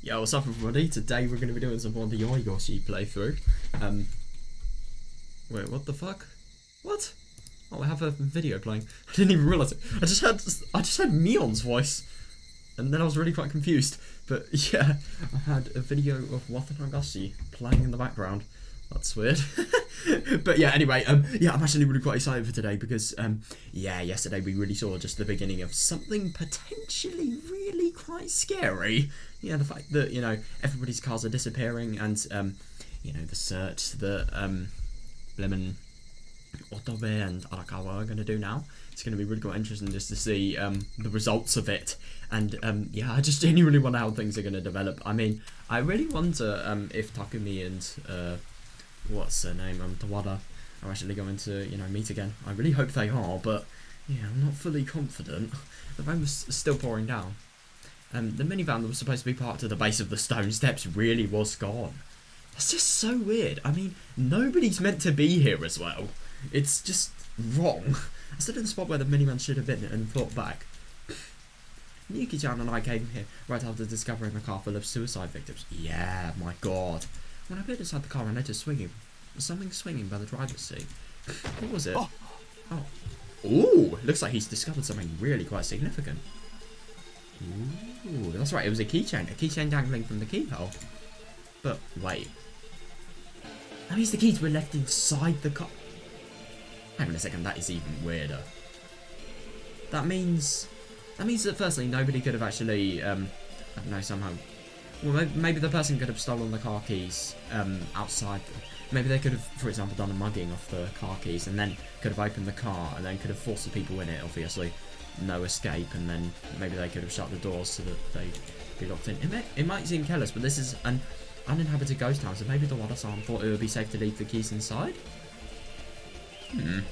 Yo, what's up everybody? Today we're going to be doing some more of the Yoigoshi playthrough. Wait, what the fuck? What? Oh, I have a video playing. I didn't even realise it. I just had Mion's voice. And then I was really quite confused. But yeah, I had a video of Higurashi playing in the background. That's weird. But yeah, anyway, yeah, I'm actually really quite excited for today because, yeah, yesterday we really saw just the beginning of something potentially really quite scary. Yeah, the fact that, you know, everybody's cars are disappearing and, you know, the search that, Lemon, Otobe and Arakawa are going to do now. It's going to be really quite interesting just to see, the results of it. And, yeah, I just genuinely wonder how things are going to develop. I mean, I really wonder, if Takumi and, what's her name, Tawada are actually going to, you know, meet again. I really hope they are, but yeah, I'm not fully confident. The rain was still pouring down. The minivan that was supposed to be parked at the base of the stone steps really was gone. That's just so weird. I mean, nobody's meant to be here as well. It's just wrong. I stood in the spot where the minivan should have been and thought back. Yuki-chan and I came here right after discovering a car full of suicide victims. Yeah, my god. When I peered inside the car, I noticed something swinging by the driver's seat. What was it? Oh. Ooh, looks like he's discovered something really quite significant. Ooh, that's right, it was a keychain dangling from the keyhole. But wait. That means the keys were left inside the car. Hang on a second, that is even weirder. That means that firstly, nobody could have actually, I don't know, somehow... Well, maybe the person could have stolen the car keys outside. Maybe they could have, for example, done a mugging of the car keys and then could have opened the car and then could have forced the people in it, obviously. No escape, and then maybe they could have shut the doors so that they'd be locked in. It might seem careless, but this is an uninhabited ghost town, so maybe the Wada-san thought it would be safe to leave the keys inside? Maybe,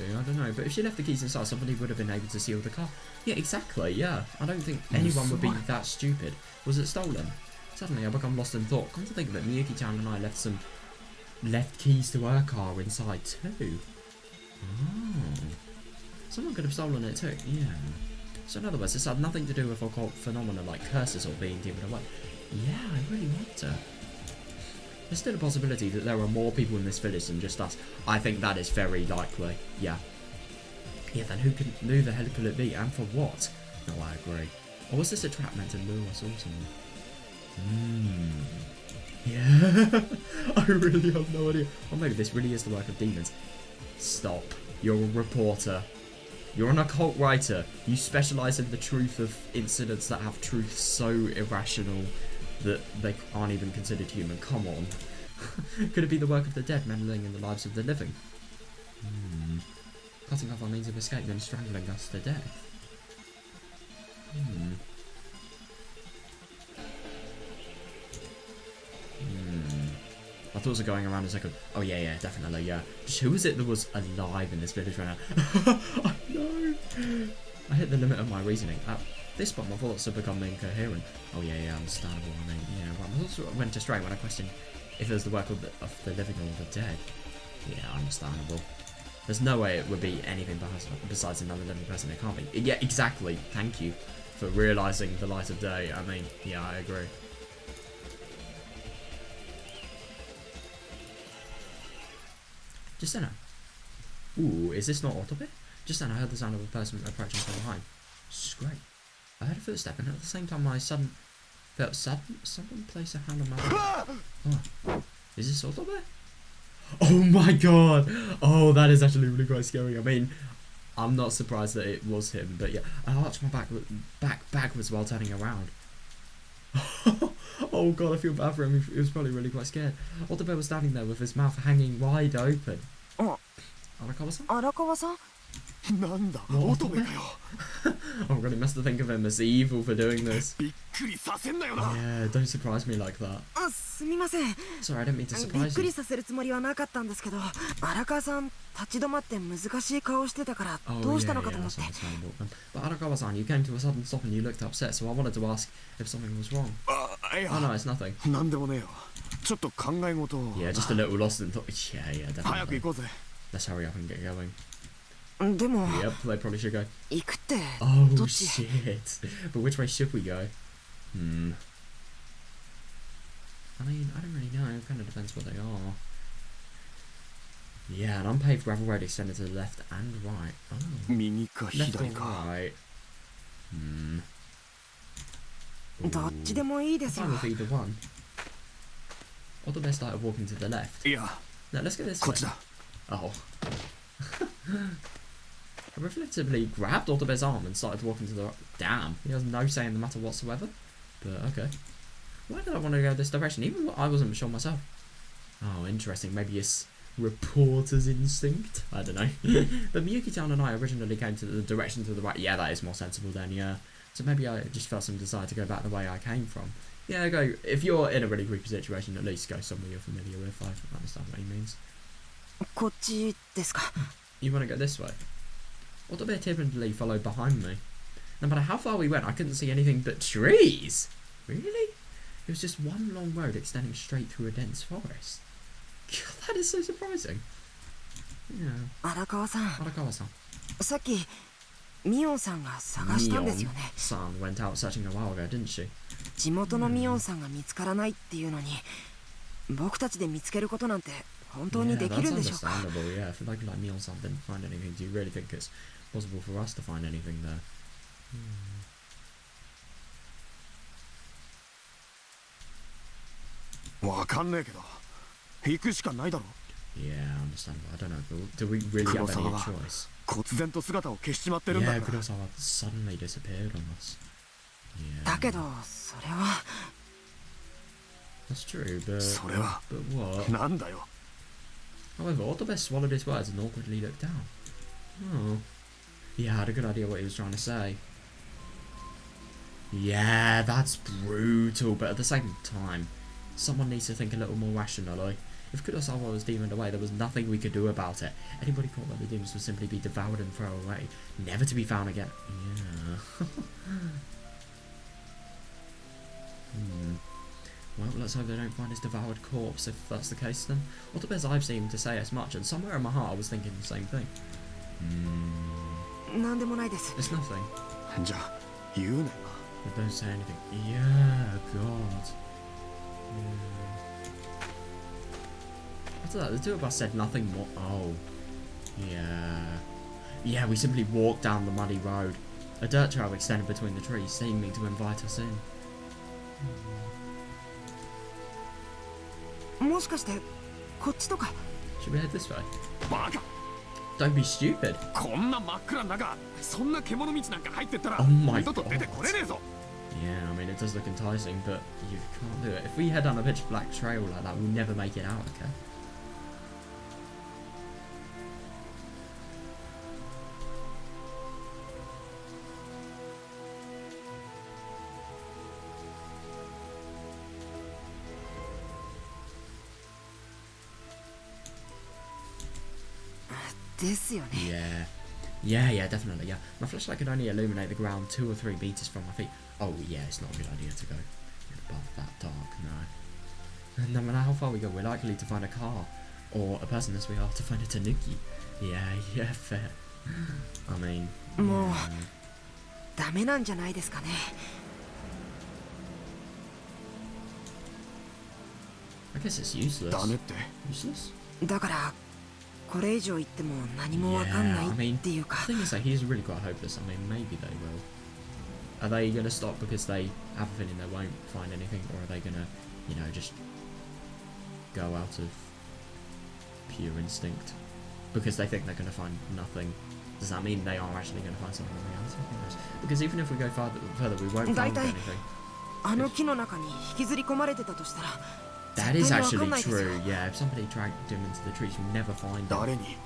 I don't know, but if she left the keys inside, somebody would have been able to seal the car. Yeah, exactly, yeah. I don't think anyone would be that stupid. Was it stolen? Suddenly I become lost in thought. Come to think of it, Miyuki-chan and I left keys to her car inside too. Oh. Someone could have stolen it too, yeah. So in other words, this had nothing to do with occult phenomena like curses or being given away. Yeah, I really wonder. There's still a possibility that there are more people in this village than just us. I think that is very likely, yeah. Yeah, then who the hell could it be, and for what? No, I agree. Or was this a trap meant to lure us all somewhere? Yeah, I really have no idea. Or maybe this really is the work of demons. Stop. You're a reporter. You're an occult writer. You specialise in the truth of incidents that have truth so irrational that they aren't even considered human. Come on. Could it be the work of the dead meddling in the lives of the living? Cutting off our means of escape and strangling us to death. My thoughts are going around as I could. Oh yeah, definitely, yeah. Just who was it that was alive in this village right now? I know. I hit the limit of my reasoning. At this point, my thoughts have become incoherent. Oh yeah, understandable. I mean, yeah, right. My thoughts went astray when I questioned if it was the work of the living or the dead. Yeah, understandable. There's no way it would be anything besides another living person. It can't be. Yeah, exactly. Thank you for realising the light of day. I mean, yeah, I agree. Just then, ooh, is this not Otobe? Just then I heard the sound of a person approaching from behind. This is great. I heard a footstep, and at the same time I felt someone place a hand on my back. Oh, is this Otobe? Oh my god! Oh, that is actually really quite scary. I mean, I'm not surprised that it was him, but yeah, I arched my back backwards while turning around. Oh god, I feel bad for him. He was probably really quite scared. Otobe was standing there with his mouth hanging wide open. Arakawa-san? Arakawa-san? Oh god, it must have think of him as evil for doing this. Yeah, don't surprise me like that. Sorry, I didn't mean to surprise you. Oh yeah, that's understandable. But Arakawa-san, you came to a sudden stop and you looked upset, so I wanted to ask if something was wrong. Oh no, it's nothing. Yeah, just a little lost in thought. Yeah, definitely. Let's hurry up and get going. でも Yep, they probably should go. 行くって Oh どっち shit. But which way should we go? I mean, I don't really know. It kind of depends what they are. Yeah, an unpaved gravel road extended to the left and right. Oh. 右か Left 左 or か right? どっちでもいいですよ I'm fine with either one. Or the best started walking to the left. いや No, let's go this こ way. っちだ Oh. I reflectively grabbed Autobear's arm and started walking to the right. Damn, he has no say in the matter whatsoever. But okay. Why did I want to go this direction? Even I wasn't sure myself. Oh, interesting. Maybe it's reporter's instinct? I don't know. But Miyuki-chan and I originally came to the direction to the right. Yeah, that is more sensible then, yeah. So maybe I just felt some desire to go back the way I came from. Yeah, go. If you're in a really creepy situation, at least go somewhere you're familiar with. I understand what he means. こっちですか You want to go this way? Autobear timidly followed behind me. No matter how far we went, I couldn't see anything but trees. Really? It was just one long road extending straight through a dense forest. God, that is so surprising. Yeah. 荒川さん Arakawa-san. さっきミオンさんが探したんですよね Mion-san went out searching a while ago, didn't she? 地元のミオンさんが見つからないっていうのに僕たちで見つけることなんて本当にできるんでしょうか That's understandable, yeah. If like Mion-san didn't find anything, do you really think it's possible for us to find anything there? わかんねえけど行くしかないだろ Yeah, understandable. I don't know. Do we really have any choice? 忽然と姿を消しちまってるん Yeah, だから Kurosawa suddenly disappeared on us. Yeah. だけどそれは That's true, but それは but what? なんだよ However, Autobest swallowed his words and awkwardly looked down. Oh. Yeah, I had a good idea what he was trying to say. Yeah, that's brutal, but at the same time, someone needs to think a little more rationally. If Kurosawa was demoned away, there was nothing we could do about it. Anybody caught by the demons would simply be devoured and thrown away, never to be found again. Yeah. Well, let's hope they don't find his devoured corpse, if that's the case then. Autobear's eyes seemed to say as much, and somewhere in my heart I was thinking the same thing. なんでもないです It's nothing. じゃあ言うなよ But don't say anything. Yeah, God. After that, the two of us said nothing more. Oh. Yeah. Yeah, we simply walked down the muddy road. A dirt trail extended between the trees, seeming to invite us in. もしかしてこっちとか Should we head this way? バカ Don't be stupid. こんな真っ暗な中そんな獣道なんか入ってったら Oh my 二度と出てこれねえぞ Yeah, I mean, it does look enticing, but you can't do it. If we head down a pitch black trail like that, we'll never make it out, okay?ですよね Yeah, definitely, yeah. My flashlight could only illuminate the ground 2 or 3 meters from my feet. Oh, yeah, it's not a good idea to go in a path that dark, no. And no matter how far we go, we're likely to find a car, or a person as we are to find a tanuki. Yeah, fair. I mean... もう yeah. ダメなんじゃないですかね I guess it's useless. ダメって Useless? だからこれ以上言っても何もわかんないっていうか The thing is that he's really quite hopeless. I mean, maybe they will. Are they going to stop because they have a feeling they won't find anything, or are they going to, you know, just go out of pure instinct because they think they're going to find nothing? Does that mean they are actually going to find something in reality? Who knows? Because even if we go further, we won't find anything. あの木の中に引きずり込まれてたとしたら That is actually true. Yeah, if somebody dragged him into the trees, we'll never find him. 誰に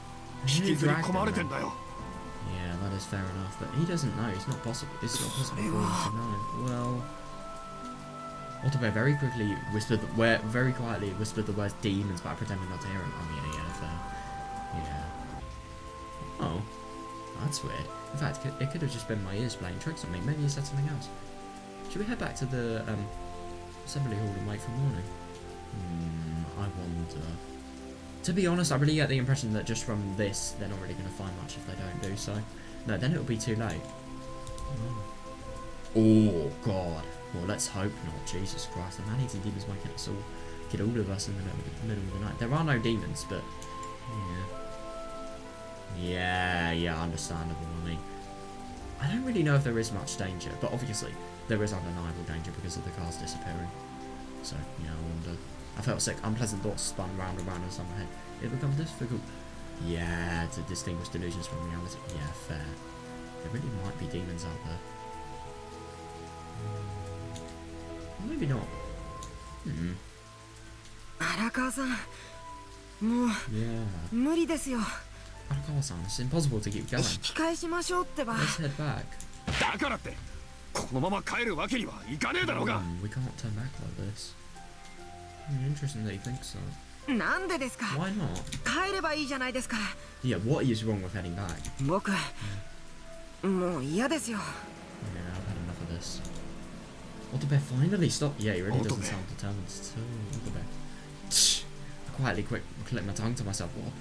引きずり込まれてんだよ Yeah, that is fair enough, but he doesn't know. It's not possible. It's not possible for him to know. Well, Autobear very quickly whispered, very quietly whispered the words demons by pretending not to hear it. Oh yeah, fair. Yeah. Oh, that's weird. In fact, it could have just been my ears playing tricks on me. Maybe he said something else. Should we head back to the assembly hall and wait for morning? I wonder. To be honest, I really get the impression that just from this, they're not really going to find much if they don't do so. No, then it'll be too late. Oh, God. Well, let's hope not. Jesus Christ. The man-eating demons might get us all, get all of us in the middle of the night. There are no demons, but... Yeah, understandable. I mean, I don't really know if there is much danger, but obviously there is undeniable danger because of the cars disappearing. So, yeah, I wonder. I felt sick. Unpleasant thoughts spun round and round inside my head. It becomes difficult. Yeah, to distinguish delusions from reality. Yeah, fair. There really might be demons out there. Maybe not. Arakawa-san, もう Yeah. 無理ですよ。 Arakawa-san, it's impossible to keep going. 引き返しましょうってば。 Let's head back. だからってこのまま帰るわけにはいかねえだろうが。 We can't turn back like this. Interesting that he thinks so. なんでですか。 Why not? 帰ればいいじゃないですか。 Yeah, what is wrong with heading back? 僕、もう嫌ですよ。 Yeah, I've had enough of this. Autobear finally stopped. Yeah, he really doesn't sound determined. Still, Autobear. I quietly click my tongue to myself. What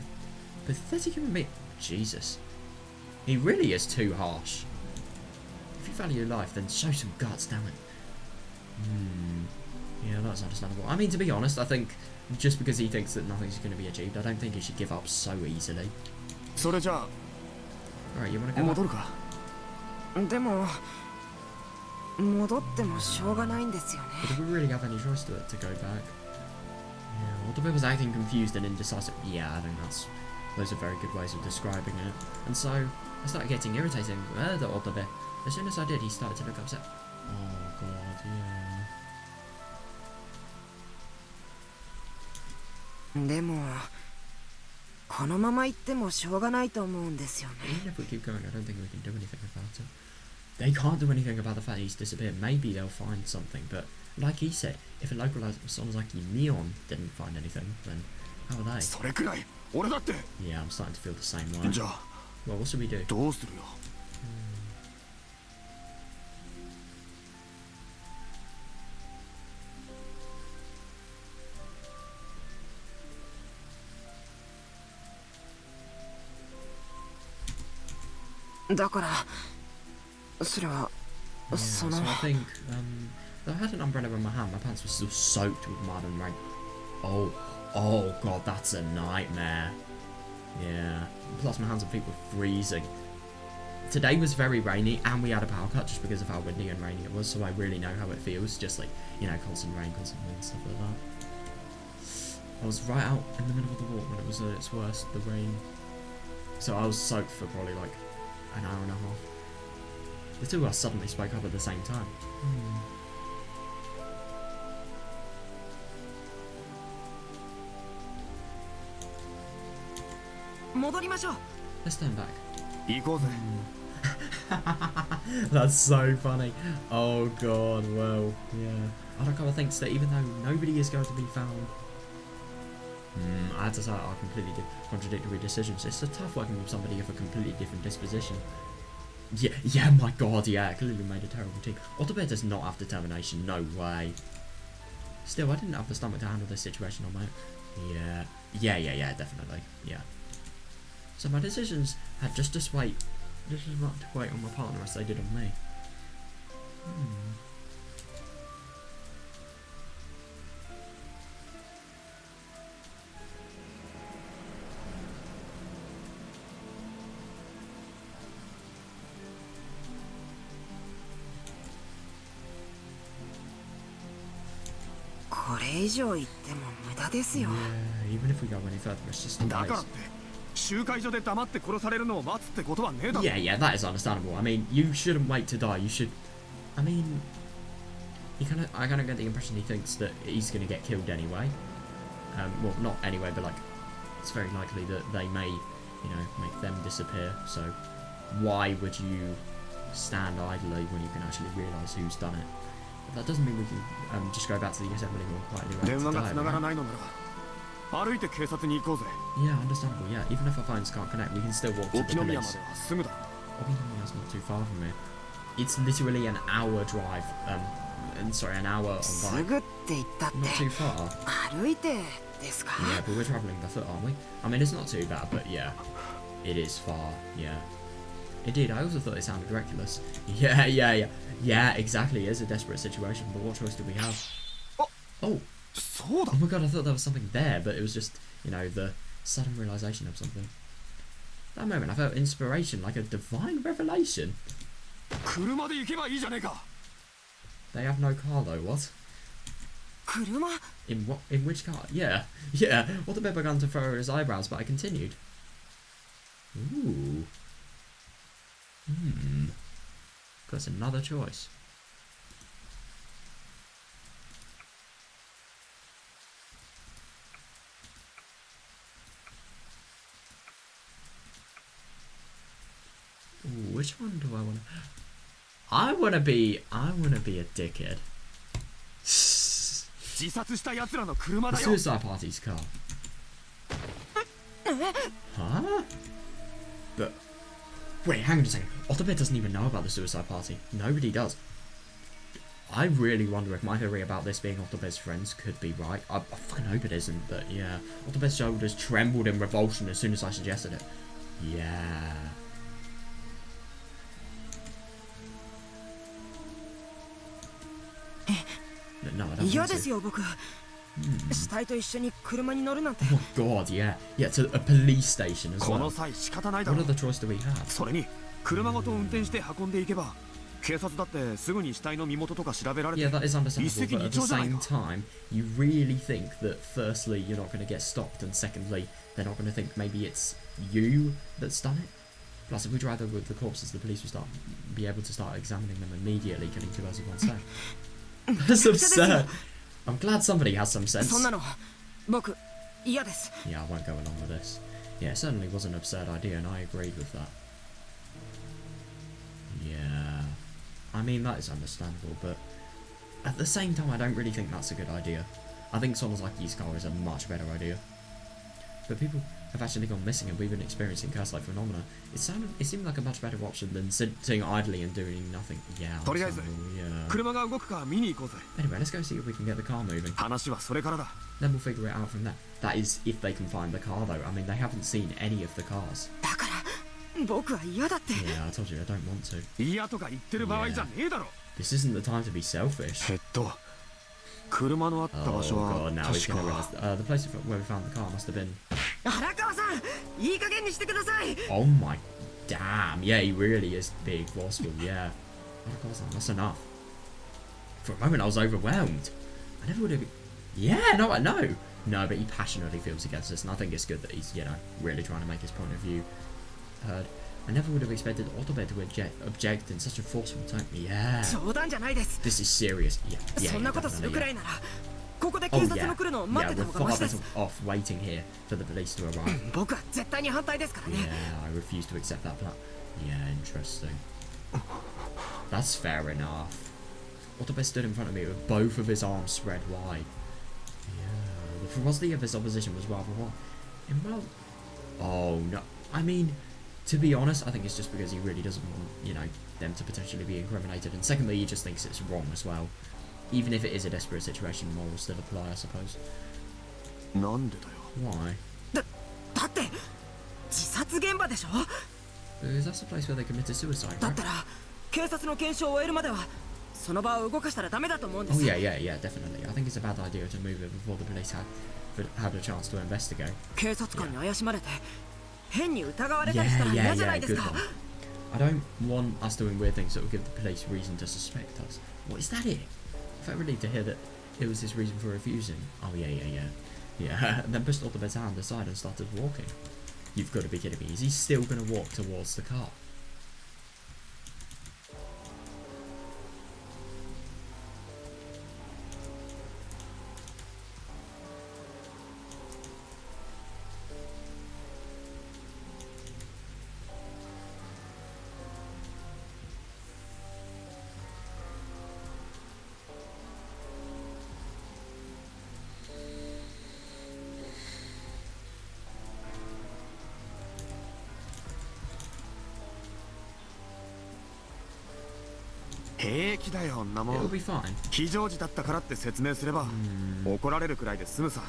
pathetic human being. Jesus. He really is too harsh. If you value life, then show some guts, damn it. Yeah, that's understandable. I mean, to be honest, I think just because he thinks that nothing's going to be achieved, I don't think he should give up so easily. それじゃ Alright, you want あ to go 戻 back? るか。でも戻ってもしょうがないんですよね。 But do we really have any choice to go back? Yeah, Autobear was acting confused and indecisive. Yeah, I think those are very good ways of describing it. And so, I started getting irritated with Autobear. As soon as I did, he started to look upset. Oh god, yeah. でもこのまま行ってもしょうがないと思うんですよね。 Even if we keep going, I don't think we can do anything about it. They can't do anything about the fact he's disappeared. Maybe they'll find something, but like he said, if a local Sonozaki Neon didn't find anything, then how are they? それくらい俺だって。 Yeah, I'm starting to feel the same way. じゃあ Well, what should we do? どうするよ。だからそれは Yeah, そ so の I think, I had an umbrella in my hand. My pants were still soaked with mud and rain. Oh god, that's a nightmare. Yeah. Plus my hands and feet were freezing. Today was very rainy and we had a power cut just because of how windy and rainy it was, so I really know how it feels, just like, you know, constant rain, constant wind, stuff like that. I was right out in the middle of the walk when it was at its worst, the rain. So I was soaked for probably like an hour and a half. The two of us suddenly spoke up at the same time. 戻りましょう。 Let's turn back. 行こうぜ。 That's so funny. Oh god, well, yeah. Arakawa thinks that even though nobody is going to be found, I had to say our completely contradictory decisions. It's a tough working with somebody of a completely different disposition. Yeah, my god, yeah, clearly made a terrible team. Autobear does not have determination, no way. Still, I didn't have the stomach to handle this situation on my own. Yeah, definitely, yeah. So my decisions had just as much weight on my partner as they did on me. Yeah, even if we go any further, it's just a だからっ waste. て集会所で黙って殺されるのを待つってことはねえだろ。 Yeah, that is understandable. I mean, you shouldn't wait to die. You should. I mean, I kind of get the impression he thinks that he's going to get killed anyway. Well, not anyway, but like, it's very likely that they may, you know, make them disappear. So, why would you stand idly when you can actually realise who's done it? But that doesn't mean we can just go back to the assembly hall quietly. 電話が Right? 繋がらないのなら歩いて警察に行こうぜ。 Yeah, understandable. Yeah, even if our phones can't connect, we can still walk to 沖 the 宮ま police. ではすぐだ。 Okinomiya's not too far from here. It's literally an hour drive. An hour on す bike. ぐって言ったって Not too far. 歩いてですか？ Yeah, but we're travelling by foot, aren't we? I mean, it's not too bad, but yeah, it is far. Yeah. Indeed, I also thought it sounded reckless. Yeah, exactly. It is a desperate situation, but what choice do we have? Oh! そうだ Oh my god, I thought there was something there, but it was just, you know, the sudden realisation of something. That moment, I felt inspiration, like a divine revelation. 車で行けばいいじゃねえか They have no car though, what? 車？ In what? In which car? Yeah. Otobet began to furrow his eyebrows, but I continued. Ooh. That's another choice. Ooh, which one do I want to... I want to be a dickhead. 自殺した奴らの車 The だよ suicide party's car. Huh? But wait, hang on a second. Otobet doesn't even know about the suicide party. Nobody does. I really wonder if my theory about this being Otobet's friends could be right. I fucking hope it isn't, but yeah. Otobet's shoulders trembled in revulsion as soon as I suggested it. Yeah. No, I don't 嫌 want です to. よ僕。死体と一緒に車に乗るなんて。 Oh god, yeah. Yeah, to a police station as この well. 際仕方ないだ What ろ other choice do we have? それに車ごと運転して運んでいけば警察だってすぐに死体の身元とか調べられて Yeah, that is 一 understandable, 石 but 二 at the 鳥じゃない same か time, you really think that firstly, you're not going to get stopped, and secondly, they're not going to think maybe it's you that's done it? Plus, if we drive over with the corpses, the police will be able to start examining them immediately, killing two birds with one stone. That's absurd. I'm glad somebody has some sense. そんなの僕嫌です。 Yeah, I won't go along with this. Yeah, it certainly was an absurd idea, and I agreed with that. Yeah. I mean, that is understandable, but at the same time, I don't really think that's a good idea. I think Sonozaki's car is a much better idea. But people have actually gone missing and we've been experiencing curse-like phenomena. It seemed like a much better option than sitting idly and doing nothing. Yeah, とりあえず yeah. 車が動くか見に行こうぜ Anyway, let's go see if we can get the car moving. 話はそれからだ Then we'll figure it out from there. That is if they can find the car, though. I mean, they haven't seen any of the cars. だから僕は嫌だって。 Yeah, I told you I don't want to. 嫌とか言ってる場合じゃねえだろ This isn't the time to be selfish. 車のあった場 Oh 所は god, now he's 確 gonna か realize. The place where we found the car must have been. 荒川さん、いい加減にしてください。 Oh my damn! Yeah, he really is big, forceful. Yeah. Oh god, that's enough. For a moment, I was overwhelmed. I never would have. Yeah, no, I know. No, but he passionately feels against us, and I think it's good that he's, you know, really trying to make his point of view heard. I never would have expected Otobet to object in such a forceful tone. Yeah. 冗談じゃないです。 This is serious. Yeah, そんなことするくら definitely. いなら、ここで Oh 警察 yeah, の来るのを yeah, 待ってた we're 方がマ far シで better す。 off waiting here for the police to arrive. 僕は絶対に反対ですからね。 Yeah, I refuse to accept that plan. Yeah, interesting. That's fair enough. Otobet stood in front of me with both of his arms spread wide. Yeah, the ferocity of his opposition was rather wrong. Well, oh no, I mean, to be honest, I think it's just because he really doesn't want, you know, them to potentially be incriminated, and secondly, he just thinks it's wrong as well. Even if it is a desperate situation, morals still apply, I suppose. なんでだよ Why? だって自殺現場でしょ。 Because that's the place where they committed suicide, だ right? ったら警察の検証を終えるまではその場を動かしたらダメだと思うんで Oh す。 yeah, definitely. I think it's a bad idea to move it before the police had a chance to investigate. 警察官に怪しまれて変に疑われたりしたら嫌じゃないです good か。 one. I don't want us doing weird things that will give the police reason to suspect us. What is that it? I felt relieved to hear that it was his reason for refusing. Oh yeah. And then pushed Otobet's hand aside and started walking. You've got to be kidding me. Is he still going to walk towards the car? Hey, 平気だよ女も It'll be fine. 非常時だったからって説明すれば怒られるくらいで済むさ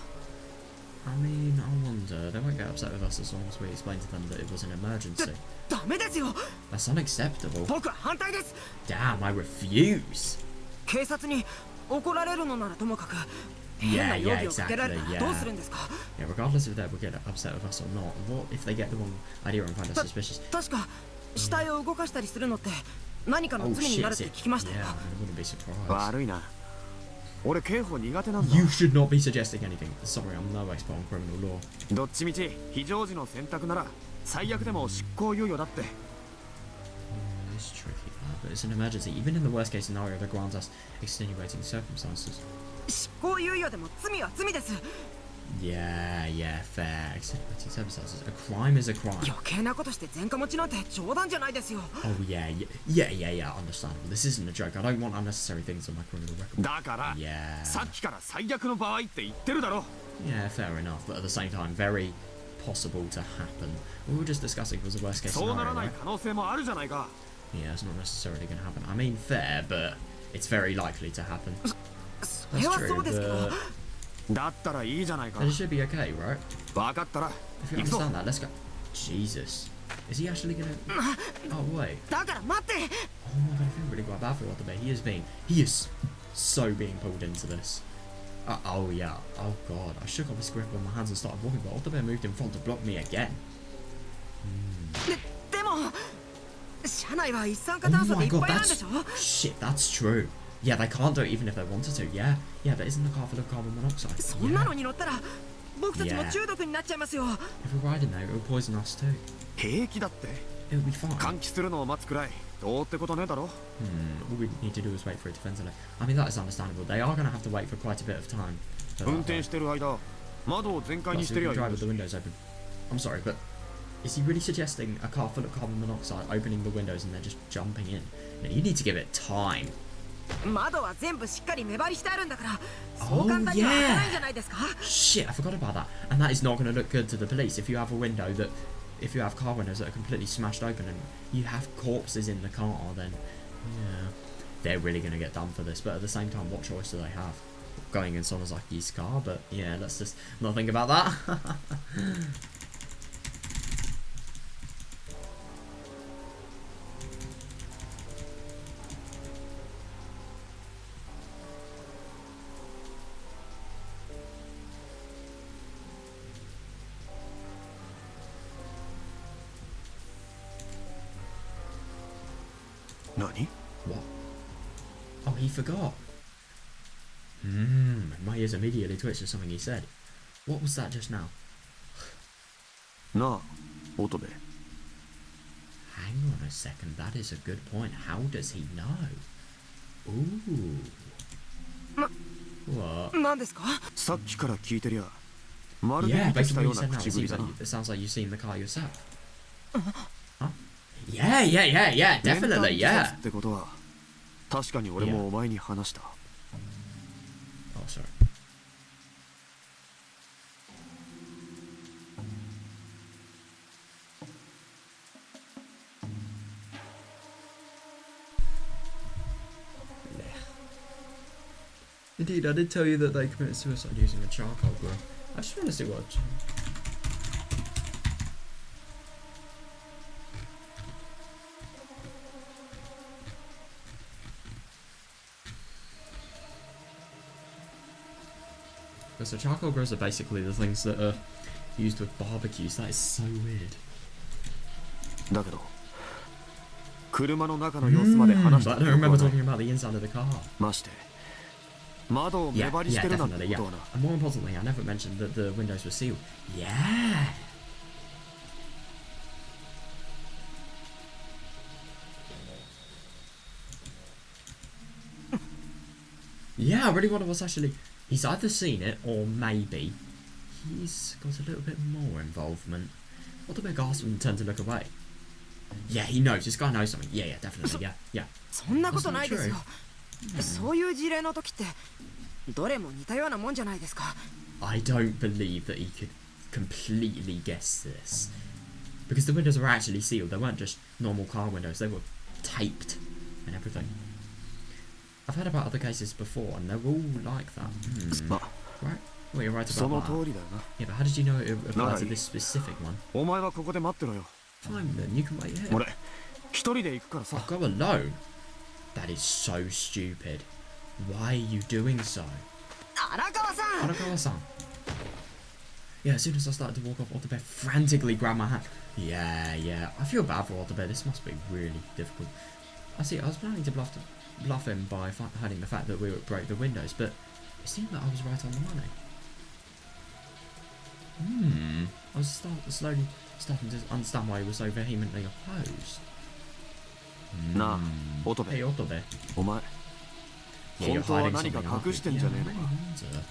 I mean, I wonder. They won't get upset with us as long as we explain to them that it was an emergency. ダメですよ。 That's unacceptable. 僕は反対です。 Damn, I refuse. 警察に怒られるのならともかく、変な Yeah, 容 yeah, 疑をかけられた exactly, らどうするんですか。 Yeah, regardless if they will get upset with us or not, what if they get the wrong idea and find us suspicious? 確か死体を動かしたりするのって何かの Oh 罪に shit, なるっ is て it? 聞きましたよ。 Yeah, I wouldn't be surprised. 悪いな。俺刑法苦手なんだ。 You should not be suggesting anything. Sorry, I'm no expert on criminal law. どっちみち非常時の選択なら最悪でも執行猶予だって。 It's tricky, but it's an emergency. Even in the worst case scenario, they grant us extenuating circumstances. 執行猶予でも罪は罪です。 Yeah, yeah, fair. Extenuating circumstances. A crime is a crime. 余計なことして前科持ちなんて冗談じゃないですよ。 Oh yeah, yeah. Understandable. This isn't a joke. I don't want unnecessary things on my criminal record. だから、 Yeah. さっきから最悪の場合って言ってるだろ。 Yeah, fair enough. But at the same time, very possible to happen. We were just discussing was the worst case そうな scenario, らない right? 可能性もあるじゃないか。 Yeah, it's not necessarily going to happen. I mean, fair, but it's very likely to happen. それはそうですけど。 but だったらいいじゃないか。 it should be okay, right? 分かったら If you 行くぞ。 understand that, let's go. Jesus. Is he actually gonna... Oh, wait. だから待って。 Oh my god, I feel really quite bad for Watanabe. He is so being pulled into this. Oh yeah. Oh god. I shook off his grip on my hands and started walking, but Watanabe moved in front to block me again. でも車内は一酸化 Oh 炭素で my いっ god, ぱいなんで that's... しょ。 Shit, that's true. Yeah, they can't do it even if they wanted to. Yeah, but isn't the car full of carbon monoxide? そんな Yeah. のに乗ったら僕たちも Yeah. 中毒になっちゃいますよ。 If we're riding there, it will poison us too. 平気だって。 It will be fine. 換気するのを待つくらいどうってことねえだろ。 All we need to do is wait for it to ventilate. I mean, that is understandable. They are going to have to wait for quite a bit of time. for that, 運転してる間窓を全開に Plus, し we てりゃ can いい drive ん with だ the し。 windows open. I'm sorry, but is he really suggesting a car full of carbon monoxide opening the windows and they're just jumping in? No, you need to give it time. 窓は全部しっかり目張りしてあるんだからそう簡単には開かないんじゃないですか。 Shit, I forgot about that. And that is not going to look good to the police if you have a window that, if you have car windows that are completely smashed open and you have corpses in the car, then yeah, they're really going to get done for this. But at the same time, what choice do they have? Going in Sonozaki's car, but yeah, let's just not think about that. Nani? What? Oh, he forgot. My ears immediately twitched at something he said. What was that just now? なあ、乙部。 Hang on a second, that is a good point. How does he know? Ooh. What? 何ですか。さっきから聞いてりゃ、まるで Yeah, 意図し based た on よ what う you な said now, 口ぶりだな。 it sounds like you've seen the car yourself. Huh? Yeah, 練炭 definitely, 自殺 yeah. ってことは、確かに俺もお前に話した。 Oh, sorry. Indeed, I did tell you that they committed suicide using a charcoal grill. I just want to see what... So charcoal grills are basically the things that are used with barbecues. That is so weird. だけど、車の中の様子まで話した But I 記 don't 憶は remember ない。 talking about the inside of the car. まして、窓を目 Yeah, 張りし yeah, てるなんて definitely, こ yeah. とはな。 And more importantly, I never mentioned that the windows were sealed. Yeah! Yeah, I really wonder what's actually... He's either seen it, or maybe he's got a little bit more involvement. What the big ass and turn to look away? Yeah, he knows. This guy knows something. Yeah, definitely. Yeah. そんなことないですよ。そういう事例の時ってどれも似たようなもんじゃないですか。 I don't believe that he could completely guess this. Because the windows were actually sealed. They weren't just normal car windows. They were taped and everything. I've heard about other cases before and they're all like that. まあ、 Right? Well, you're right そ about の that. 通りだよな。 Yeah, but how did you know it applied to Alright. this specific one? お前はここで待ってろよ。 Fine then, you can wait here. 俺一人で行くからさ。 I'll go alone? That is so stupid. Why are you doing so? 荒川さん Arakawa-san. Yeah, as soon as I started to walk off, Otobe frantically grabbed my hand. Yeah, yeah. I feel bad for Otobe. This must be really difficult. I see, I was planning to bluff him by hiding the fact that we would break the windows, but it seemed that I was right on the money. I was slowly starting to understand why he was so vehemently opposed. なあ、乙 Hey, 部、 Otobe. お前 Yeah, you're 本当は hiding 何 something, か aren't 隠して you? んじ Yeah, ゃ I ねえの really か。 wonder.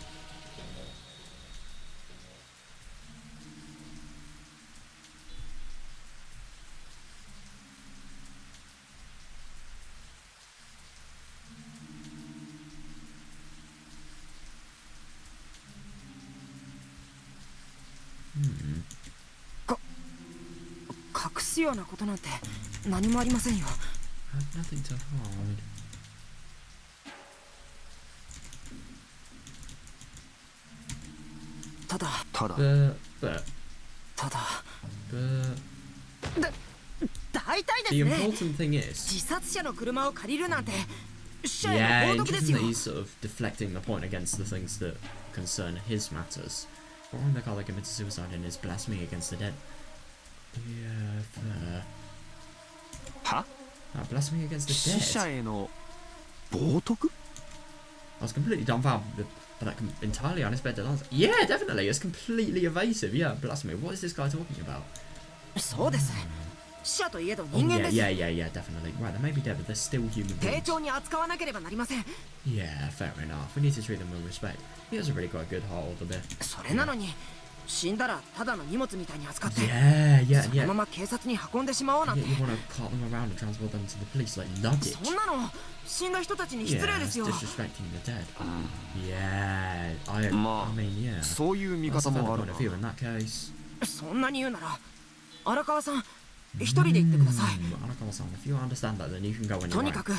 Hmm. 隠すようなことなんて何もありませんよ。 I have nothing to hide. ただただ But ただ but 大体で the すね。 important thing is, 自殺者の車を借りるなんて社へ yeah, の冒涜です interesting よ that。he's sort of deflecting the point against the things that concern his matters. Borrowing the car that committed suicide in is blasphemy against the dead. Yeah, fair. は Blasphemy against the 死者 dead. への冒涜 I was completely dumbfounded by that entirely unexpected answer. Yeah, definitely. It's completely evasive. Yeah, blasphemy. What is this guy talking about? そうです。死者といえど Oh, 人間 yeah, です。 yeah, yeah, yeah, definitely. Right, they may be dead, but they're still human 丁 beings. 重に扱わなければなりません。 Yeah, fair enough. We need to treat them with respect. He has a really quite good heart, all the bit. それなのに死んだらただの荷物みたいに扱って Yeah, yeah, その yeah. まま警察に運んでしまおうなんて Yet you want to cart them around and transport them to the police like luggage. そんなの死んだ人たちに Yeah, 失礼 it's ですよ。 disrespecting the dead. Yeah, I まあ mean, yeah. そういう見 That's 方 a も valid ある point な of view in that case. そんなに言うなら荒川さん一人で行ってください。 Arakawa-san, if you understand that, then you can go on と your に own. かく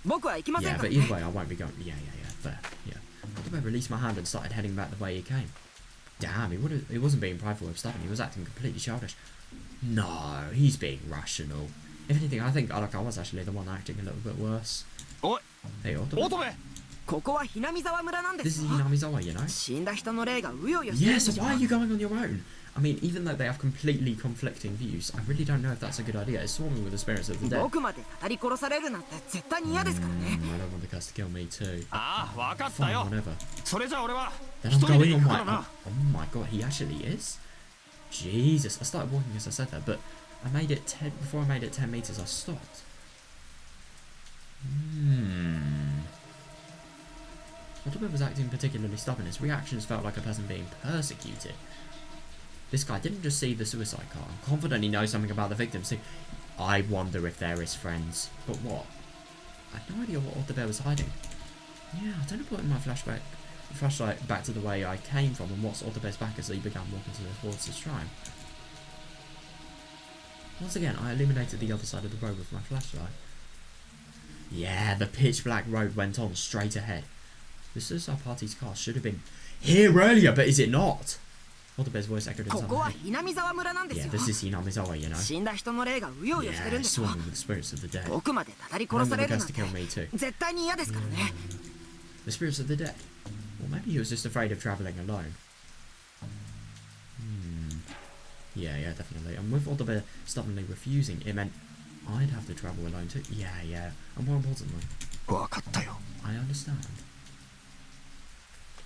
僕は行きません Yeah, か but ら either ね。 way, I won't be going. Yeah, fair. Yeah. Otobe released my hand and started heading back the way he came. Damn, he wasn't being prideful or stubborn. He was acting completely childish. No, he's being rational. If anything, I think Arakawa's actually the one acting a little bit worse. おい Hey, 乙 Otobe. 部ここはひなみ沢村なんで This す is よ。 Hinamizawa, you know? 死んだ人の霊がうようよしてるん Yeah, で so しょ why are you going on your own? I mean, even though they have completely conflicting views, I really don't know if that's a good idea. It's swarming with the spirits of the dead. 僕までたたり殺されるなんて絶対に嫌ですからね。 I don't want the curse to kill me too. ああ分かった Fine, よ whatever. それじゃあ俺は Then 一 I'm 人で going 行 on く my からな Oh my god, he actually is? Jesus, I started walking as I said that, but I made it 10 before I made it 10 meters I stopped. Otobe was acting particularly stubborn. His reactions felt like a person being persecuted. This guy didn't just see the suicide car and confidently knows something about the victims too. I wonder if they're his friends. But what? I had no idea what Otobe was hiding. Yeah, I don't know putting my flashlight back to the way I came from and what's Otobe's back as he began walking towards the shrine. Once again, I illuminated the other side of the road with my flashlight. Yeah, the pitch black road went on straight ahead. The suicide party's car should have been here earlier, but is it not? Otobe's voice echoed こ inside こ my は head. ひなみ沢村なんです Yeah, よ。 this is Hinamizawa, you know. 死んだ人の霊がうようよしてる Yeah, んですよ。 swarming with the spirits of the dead. 僕までたたり I 殺さ remember れ the る curse なん to て kill me too. 絶対に嫌ですからね。 The spirits of the dead. Or maybe he was just afraid of travelling alone. Yeah, definitely. And with Otobe stubbornly refusing, it meant I'd have to travel alone too. Yeah. And more importantly, 分かったよ I understand.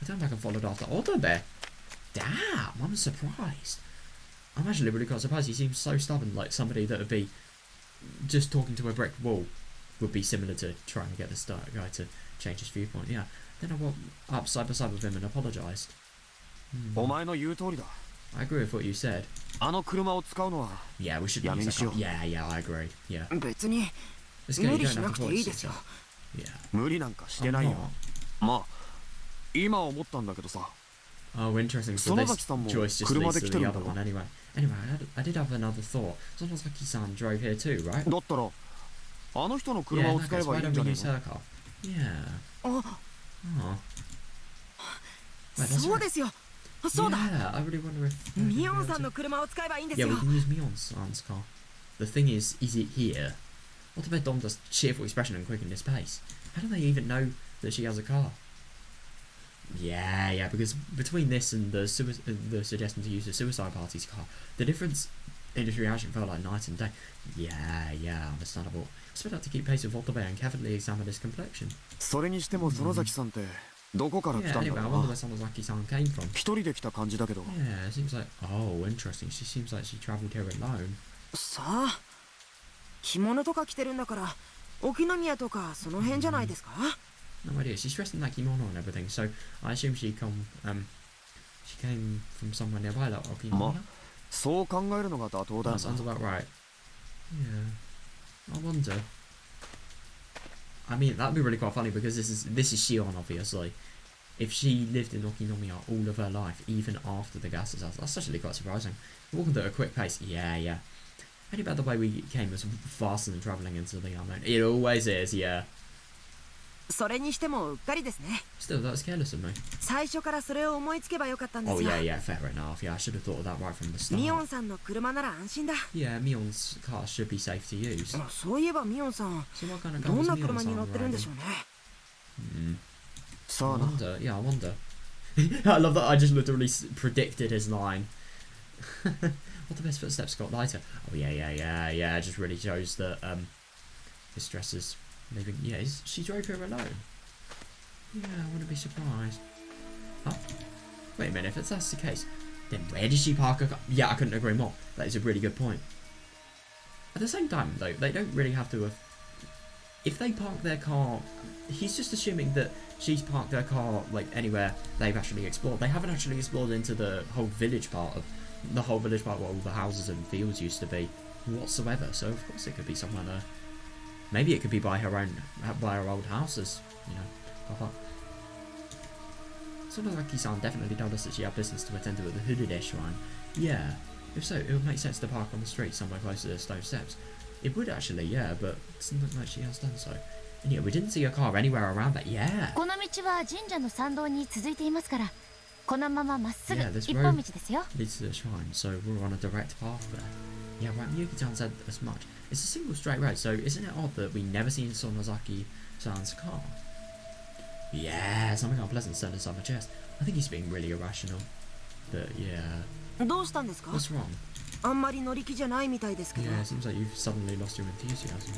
I turned back and followed after Otobe. Damn, I'm surprised. I'm actually really quite surprised. He seems so stubborn, like somebody that would be just talking to a brick wall would be similar to trying to get this guy to change his viewpoint. Yeah. Then I walked up side by side with him and apologised. お前の言う通りだ I agree with what you said. あの車を使うのは Yeah, we should Yeah, use that I mean, car. Yeah, I agree. Yeah. 別に This guy, 無 you 理 don't しな have く to ていい voice ですよ yourself.。Yeah. 無理なんかして I'm ないよ not. まあ今思ったんだけどさ Oh, interesting. So this Sonozaki-san choice just 車 leads で to 来て the るんだ other ろ one anyway. Anyway, I did have another thought. Sonozaki-san drove here too, right? だったらあの人の Yeah, 車 in を that 使え case, ば why いいん don't じゃ we ね use えの her car? Yeah. あ、 Oh. Wait, that's そう right. ですよ。そうだ。 Yeah, I really wonder if ミオンさんの車を使えばいいんです yeah, よ。 we can use Mion's car. The thing is it here? What about Dom's cheerful expression and quicken his pace? How do they even know that she has a car? Yeah, because between this and the suggestion to use the suicide party's car, the difference in his reaction felt like night and day. Yeah, understandable. I expect to keep pace with Otobe and carefully examine his complexion. それにしても園崎さんってどこから来 Yeah, たんだ anyway, ろ I う wonder な。 where Sonozaki-san came from. 一人で来た感じだけど。 Yeah, it seems like... Oh, interesting. She seems like she travelled here alone. さあ、着物とか着てるんだから、沖宮とかその辺じゃないですか？ No idea. She's dressed in that kimono and everything, so I assume she came from somewhere nearby, like Okinawa. まあ、そう考えるのが妥当だ That よ sounds な。 about right. Yeah. I wonder. I mean, that'd be really quite funny because this is Shion, obviously. If she lived in Okinomiya all of her life, even after the gas disaster, that's actually quite surprising. Walking at a quick pace, yeah. Only about the way we came was faster than travelling into the unknown. It always is, yeah. それにしてもうっかりですね。 Still, that's careless of me. 最初からそれを思いつけばよかったんです Oh よ。 yeah, fair enough. Yeah, I should have thought of that right from the start. ミオンさんの車なら安心だ。 Yeah, Mion's car should be safe to use. そういえばミオンさん、 So what kind of ど car ん was な Mion's 車に on 乗ってるんでしょ riding? うね。さ I あな。 wonder. Yeah, I wonder. I love that I just literally predicted his line. What the best footsteps got lighter? Oh yeah. It just really shows that his stress is leaving. Yeah, she drove here alone. Yeah, I wouldn't be surprised. Huh? Wait a minute, if that's the case, then where did she park her car? Yeah, I couldn't agree more. That is a really good point. At the same time, though, they don't really have to have... If they park their car... He's just assuming that she's parked their car, like, anywhere they've actually explored. They haven't actually explored into the whole village part of... The whole village part where all the houses and fields used to be whatsoever. So, of course, it could be somewhere there. Maybe it could be by her old houses, you know. Pop up. Sonozaki-san definitely told us that she had business to attend to at the Higurashi shrine. Yeah, if so, it would make sense to park on the street somewhere close to the stone steps. It would actually, yeah, but it doesn't look like she has done so. And yeah, we didn't see a car anywhere around that. Yeah. この道は神社の参道に続いていますから、このまままっすぐ Yeah, this 一本 road 道ですよ。 leads to the shrine, so we're on a direct path there. Yeah, right, Miyuki-chan said as much. It's a single straight road, so isn't it odd that we never seen Sonozaki-san's car? Yeah, something unpleasant stirred inside my chest. I think he's being really irrational. But yeah. どうしたんですか？ What's wrong? あんまり乗り気じゃないみたいですけど。 Yeah, it seems like you've suddenly lost your enthusiasm.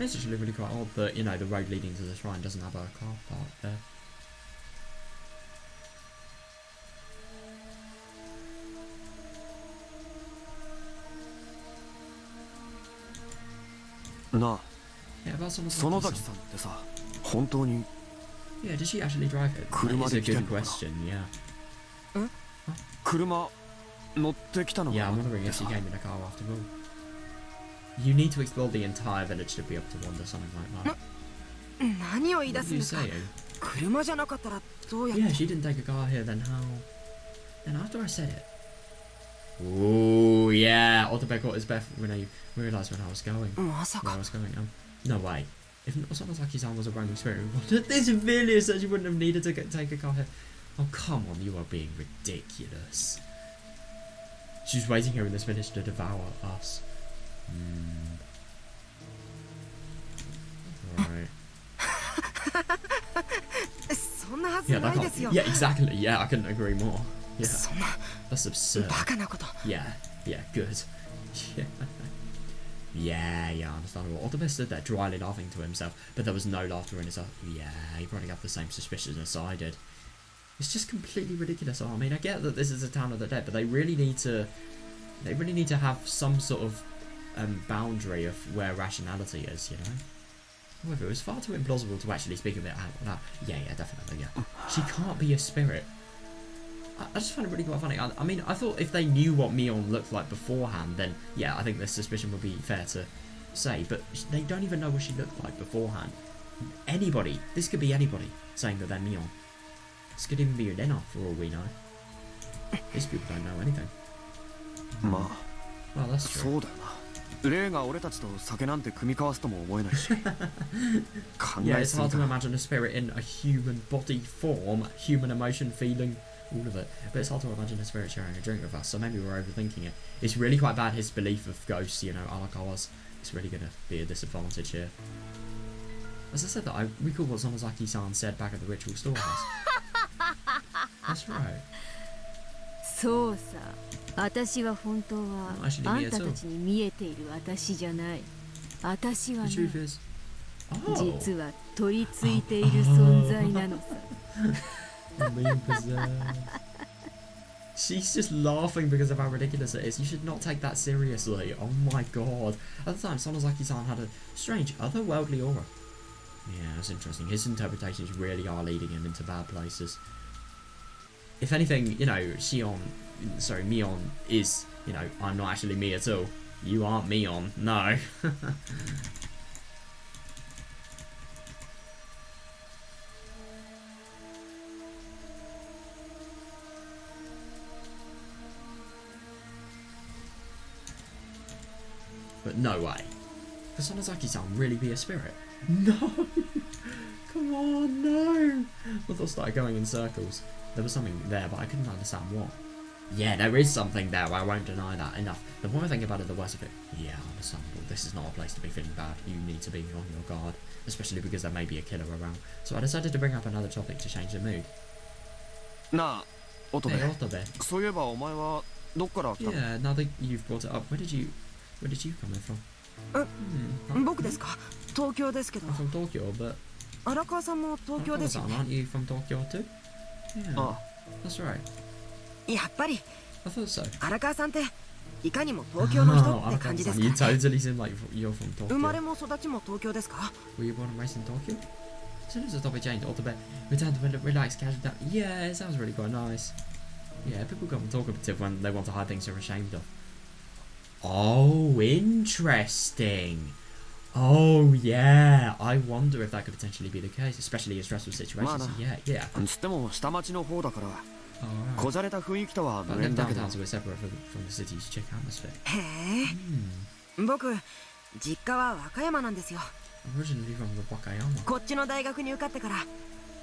It's actually really quite odd that, you know, the road leading to the shrine doesn't have a car park there. なあ、 Yeah, about 園 Sonozaki-san. 崎さんってさ、本当に Yeah, did she actually drive it? That is a good question, yeah. 車乗ってきたの Yeah, か I'm なっ wondering て if she さ。 came in a car after all. You need to explore the entire village to be able to wander something like that. 何を言い出 What す are ん you ですか？ saying? 車じゃなかったらどうやって？ Yeah, she didn't take a car here, then how? Then after I said it. Ooh, yeah. Otobe caught his breath when I realised when I was going. まさ Where I か。 was going. No way. If Sonozaki-san was a roaming spirit, this village that you wouldn't have needed to take a car here. Oh, come on, you are being ridiculous. She's waiting here in this village to devour us. Alright. そんなはず Yeah, な that いですよ。 can't... Yeah, exactly. Yeah, I couldn't agree more. Yeah, そんな that's absurd. バカなこと。 Yeah, good. Yeah, understandable. Otobe stood there dryly laughing to himself, but there was no laughter in his eyes. Yeah, he probably had the same suspicion as I did. It's just completely ridiculous. I mean, I get that this is a town of the dead, but they really need to have some sort of boundary of where rationality is, you know? However, it was far too implausible to actually speak of it out loud. Yeah, definitely, yeah. She can't be a spirit. I just find it really quite funny. I mean, I thought if they knew what Mion looked like beforehand, then yeah, I think this suspicion would be fair to say, but they don't even know what she looked like beforehand. Anybody, this could be anybody saying that they're Mion. This could even be Lena for all we know. These people don't know anything. まあ Well, that's true. そうだよな。霊が俺たちと酒なんて組み交わすとも思えないし。考 Yeah, え it's すぎ hard to か。 imagine a spirit in a human body form, human emotion, feeling, all of it. But it's hard to imagine a spirit sharing a drink with us, so maybe we're overthinking it. It's really quite bad, his belief of ghosts, you know, Arakawa's. It's really going to be a disadvantage here. As I said, that I recall what Sonozaki-san said back at the ritual storehouse. That's right. そうさ、私は本当は Actually, あ me んた as た well. ちに見えている私じゃない。私は The ね、 truth is... Oh! 実は取り付いている存在なのさ。I'm being possessed. She's just laughing because of how ridiculous it is. You should not take that seriously. Oh my god. At the time, Sonozaki-san had a strange, otherworldly aura. Yeah, that's interesting. His interpretations really are leading him into bad places. If anything, you know, Mion is, you know, I'm not actually me at all. You aren't Mion. No. But no way. Could Sonozaki-san really be a spirit? No! Come on, no! My thoughts started going in circles. There was something there, but I couldn't understand what. Yeah, there is something there, I won't deny that. Enough. The more I think about it, the worse of it. Yeah, understandable. This is not a place to be feeling bad. You need to be on your guard. Especially because there may be a killer around. So I decided to bring up another topic to change the mood. なあ、乙部。 Hey, Otobe. そういえばお前はどっから来たの？ Yeah, now that you've brought it up, where did you come in from? 僕ですか？東京ですけど。 I'm from Tokyo, but 荒川さんも東京ですよ Arakawa-san, ね。 aren't you from Tokyo too? Yeah, あ that's right. やっぱり I thought so. 荒川さんっていかにも東京の人 Oh, って感じです Arakawa-san, you かね。 totally seem like you're from 生まれ Tokyo. も育ちも東京ですか？ Were you born and raised in Tokyo? As soon as the topic changed, Otobe returned to a relaxed, casual down. Yeah, it sounds really quite nice. Yeah, people come talkative when they want to hide things they're ashamed of. Oh, interesting. Oh, yeah. I wonder if that could potentially be the case, especially in stressful situations. Mana. Yeah, yeah. つっても下町の方だから Alright. こじゃれた雰囲気とは But 無縁 then だけど downtowns were separate from the city's chic atmosphere. へえ。僕実家は和歌山なんですよ。 I'm originally from the Wakayama. こっちの大学に受かってから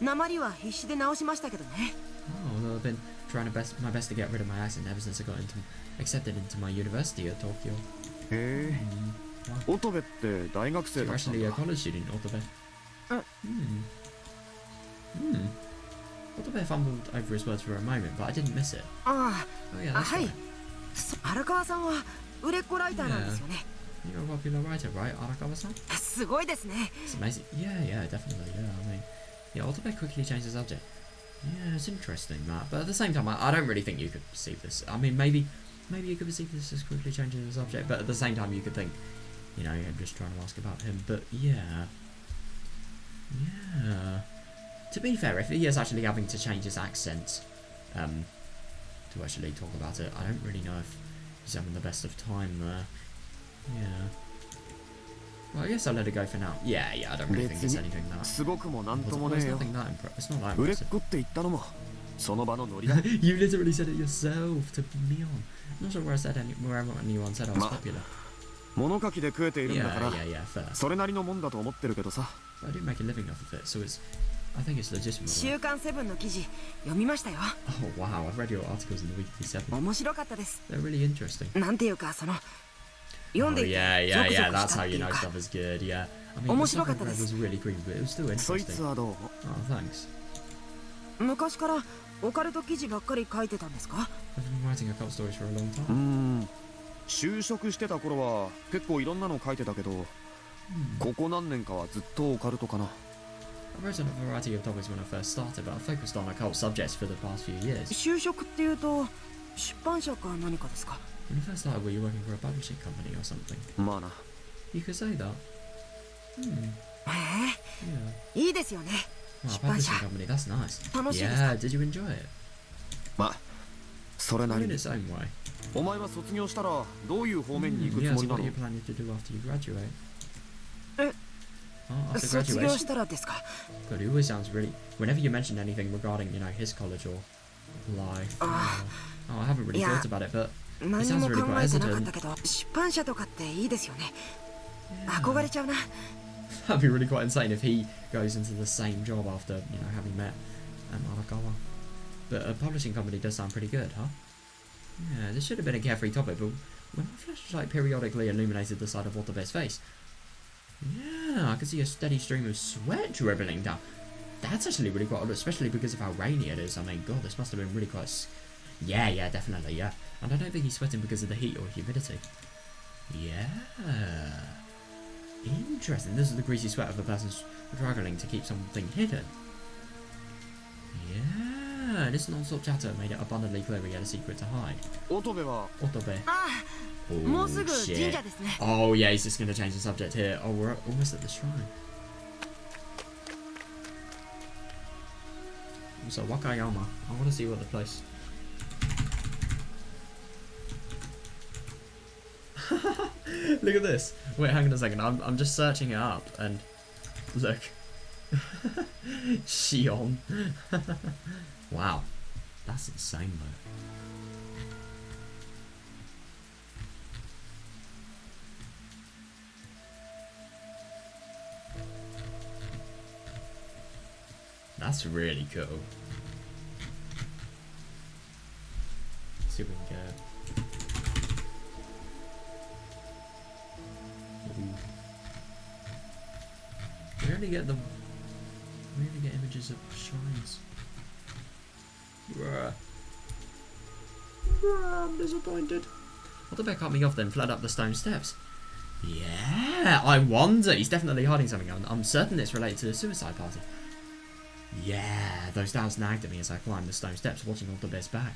訛は必死で直しましたけどね。 Oh, well, I've been trying my best to get rid of my accent ever since I got accepted into my university at Tokyo. へえ Wow. 乙部って大学 So 生 you're だったん actually a だ college student, Otobe. Uh. Otobe fumbled over his words for a moment, but I didn't miss it. あ Oh yeah, あ、 that's はい right. 荒川さんは売れっ子ライターなんですよね。 You're a popular writer, right, Arakawa-san? すごいですね。 It's amazing. Yeah, definitely. Yeah, I mean, yeah, Otobe quickly changed the subject. Yeah, it's interesting that, but at the same time, I don't really think you could perceive this. I mean, maybe you could perceive this as quickly changing the subject, but at the same time, you could think, you know, I'm just trying to ask about him. But yeah. To be fair, if he is actually having to change his accent, to actually talk about it, I don't really know if he's having the best of time there. Yeah. Well, I guess I'll let it go for now. Yeah, I don't really think it's anything that. すごくもなんとも Well, ね it's えよ nothing that it's not that 売れっ impressive. 子って言ったのもその場のノリだ You literally said it yourself to Neon. I'm not sure where anyone said I was Ma. popular. 物書きで食えているんだから Yeah, fair. それなりのもんだと思ってるけどさ But I do make a living off of it, so I think it's legitimate. 週刊セブンの記事読みましたよ。 Oh wow, I've read your articles in the Weekly Seven. 面白かったです。 They're really interesting. なんていうか読ん Oh でいて yeah, ゾクゾク that's した how ってい you う know か。 stuff is good. Yeah, I mean, the 面 stuff 白 I かった read です。 was really creepy, but it was still そいつ interesting. はどう Oh, thanks. 昔からオカルト記事ばっかり書いてたんですか？ I've been writing occult stories for a long う time. ん就職してた頃は結構いろんなの書いてたけどここ何年かはずっとオカルトかな I've written a variety of topics when I first started, but I've focused on occult subjects for the past few years. 就職っていうと出版社か何かですか？ When you first started, were you working for a publishing company or something? まあな You could say that. へ Yeah. え、いいですよね。 Wow, 出版社 publishing company, that's nice. 楽しいです Yeah, か？ did you enjoy it? まあそれなり In に。 its own way. お前は卒業したらどういう方面に行くつ Yeah, も so りな what の are you planning to do after you graduate? え Oh, after 卒業 graduation? したらですか？ God, he always sounds really... Whenever you mention anything regarding, you know, his college or life... oh, I haven't really yeah. thought about it, but... 何 sounds も really 考 quite えてなかっ hesitant. たけど、出版社とかっていいですよね。憧れちゃうな。 That'd be really quite insane if he goes into the same job after, you know, having met Arakawa. But a publishing company does sound pretty good, huh? Yeah, this should have been a carefree topic, but when my flashlight periodically illuminated the side of Watabe's face, yeah, I could see a steady stream of sweat dribbling down. That's actually really quite odd, especially because of how rainy it is. I mean, God, this must have been really quite... Yeah, definitely, yeah. And I don't think he's sweating because of the heat or humidity. Yeah. Interesting. This is the greasy sweat of a person struggling to keep something hidden. Yeah. This non-stop chatter made it abundantly clear he had a secret to hide. 乙部は Otobe. ああ、もうすぐ神社ですね。 Oh, yeah, he's just going to change the subject here. Oh, we're almost at the shrine. So, Wakayama. I want to see what the place... Look at this. Wait, hang on a second. I'm just searching it up, and look. Shion. Wow. That's insane, though. That's really cool. Let's see if we can get it. We only get images of shrines. Bruh. I'm disappointed. What the bear cut me off then, fled up the stone steps? Yeah, I wonder. He's definitely hiding something. I'm certain it's related to the suicide party. Yeah, those doubts nagged at me as I climbed the stone steps, watching all the bear's back.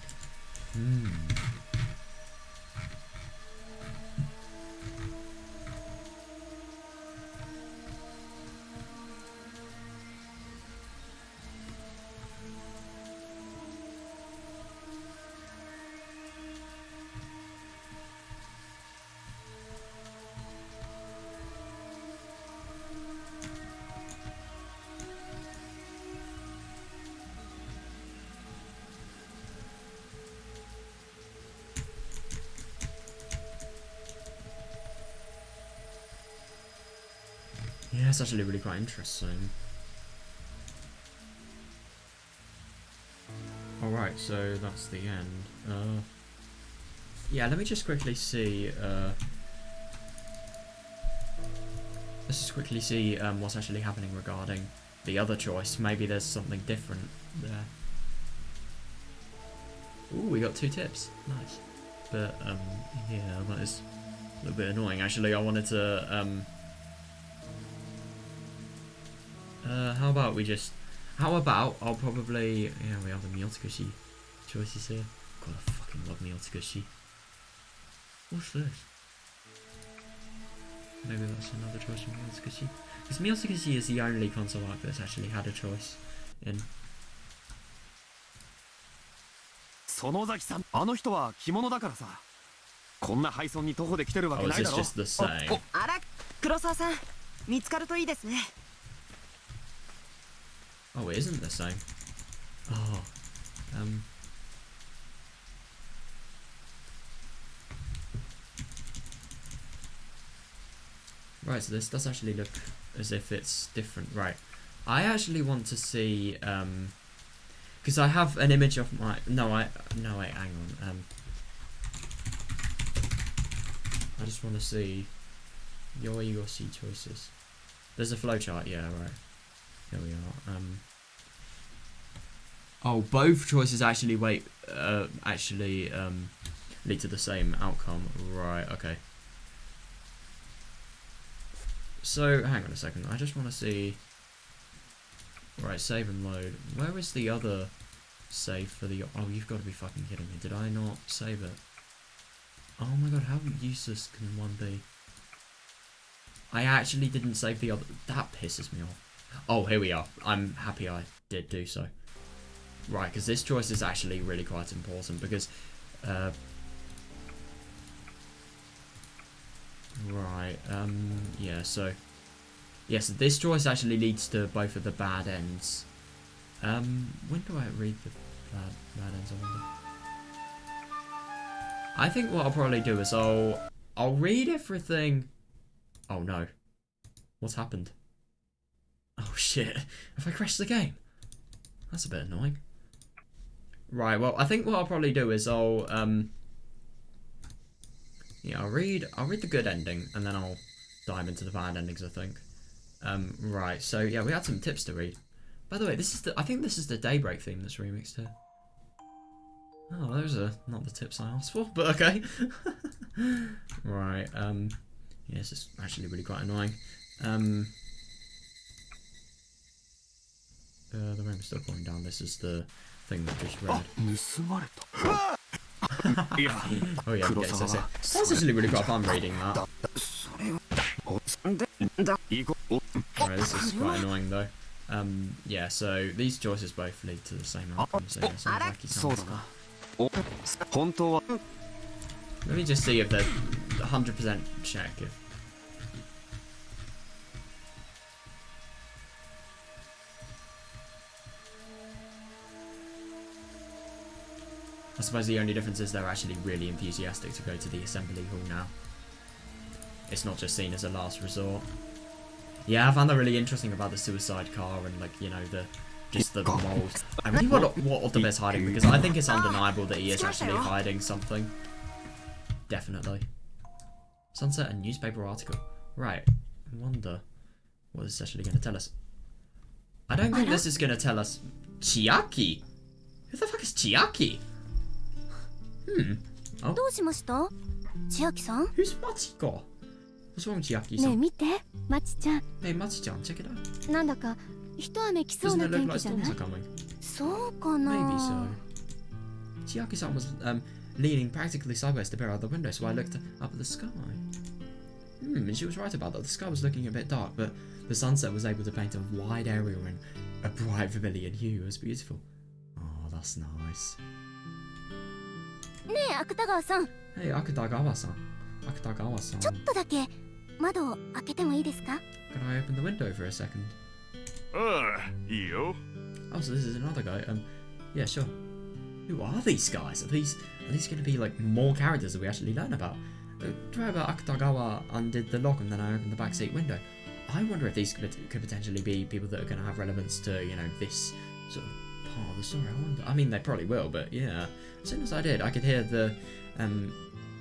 Yeah, it's actually really quite interesting. Alright, so that's the end. Yeah, let me just quickly see, let's just quickly see what's actually happening regarding the other choice. Maybe there's something different there. Ooh, we got 2 tips. Nice. But, yeah, that is a little bit annoying. Actually, I wanted to, how about I'll probably, yeah, we have the Myotokushi choices here. God, I fucking love Myotokushi. What's this? Maybe that's another choice from Myotokushi. Because Myotokushi is the only console arc that's actually had a choice in. 園崎さん、あの人は着物だからさ。こんな配送に徒歩で来てるわけ Oh, な is いだ this ろ。 just the same? あら、黒沢さん、見つかるといいですね。 Oh, it isn't the same. Oh, right, so this does actually look as if it's different. Right, I actually want to see, because I have an image of my, no wait, hang on, I just want to see yoigoshi choices. There's a flowchart, yeah, right. Here we are. Oh, both choices actually lead to the same outcome. Right, okay. So, hang on a second. I just want to see... Right, save and load. Where is the other save for the... Oh, you've got to be fucking kidding me. Did I not save it? Oh my god, how useless can one be? I actually didn't save the other... That pisses me off. Oh, here we are. I'm happy I did do so. Right, because this choice is actually really quite important, because Right, yeah, so... Yes, this choice actually leads to both of the bad ends. When do I read the bad ends, I wonder? I think what I'll probably do is I'll read everything... Oh no. What's happened? Oh shit. Have I crashed the game? That's a bit annoying. Right, well, I think what I'll probably do is I'll read the good ending and then I'll dive into the bad endings, I think. Right, so yeah, we had some tips to read. By the way, I think this is the Daybreak theme that's remixed here. Oh, those are not the tips I asked for, but okay. Right, yeah, this is actually really quite annoying. The room's still falling down. This is the thing that just read. Oh yeah, okay, so that's actually really quite fun reading that. Alright, this is quite annoying though. Yeah, so these choices both lead to the same outcome, so yeah, sounds like he sounds good. Let me just see if they're 100% check if... I suppose the only difference is they're actually really enthusiastic to go to the assembly hall now. It's not just seen as a last resort. Yeah, I found that really interesting about the suicide car and, like, you know, the moles. I really wonder what Ottobe's hiding, because I think it's undeniable that he is actually hiding something. Definitely. Sunset and newspaper article. Right. I wonder what this is actually going to tell us. I don't think this is going to tell us Chiaki. Who the fuck is Chiaki? Oh. どうしました？千秋さん？ Who's Machiko? What's wrong with Chiaki-san? ねえ見て、まちちゃん。 Hey, Machi-chan, check it out. なんだか一雨来そう Doesn't な it look 天 like 気じゃ storms ない are？ coming? そうかな。 Maybe so. Chiaki-san was leaning practically sideways to peer out the window, so I looked up at the sky. And she was right about that. The sky was looking a bit dark, but the sunset was able to paint a wide area in a bright vermilion hue. It was beautiful. Oh, that's nice. ねえ芥川さん、 Hey, Akutagawa-san. Akutagawa-san. ちょっとだけ窓を開けてもいいですか？ Can I open the window for a second? いいよ。 Oh, so this is another guy. Yeah, sure. Who are these guys? Are these going to be like more characters that we actually learn about? Driver Akutagawa undid the lock and then I opened the backseat window. I wonder if these could potentially be people that are going to have relevance to, you know, this sort of part of the story. I wonder. I mean, they probably will, but yeah. As soon as I did, I could hear the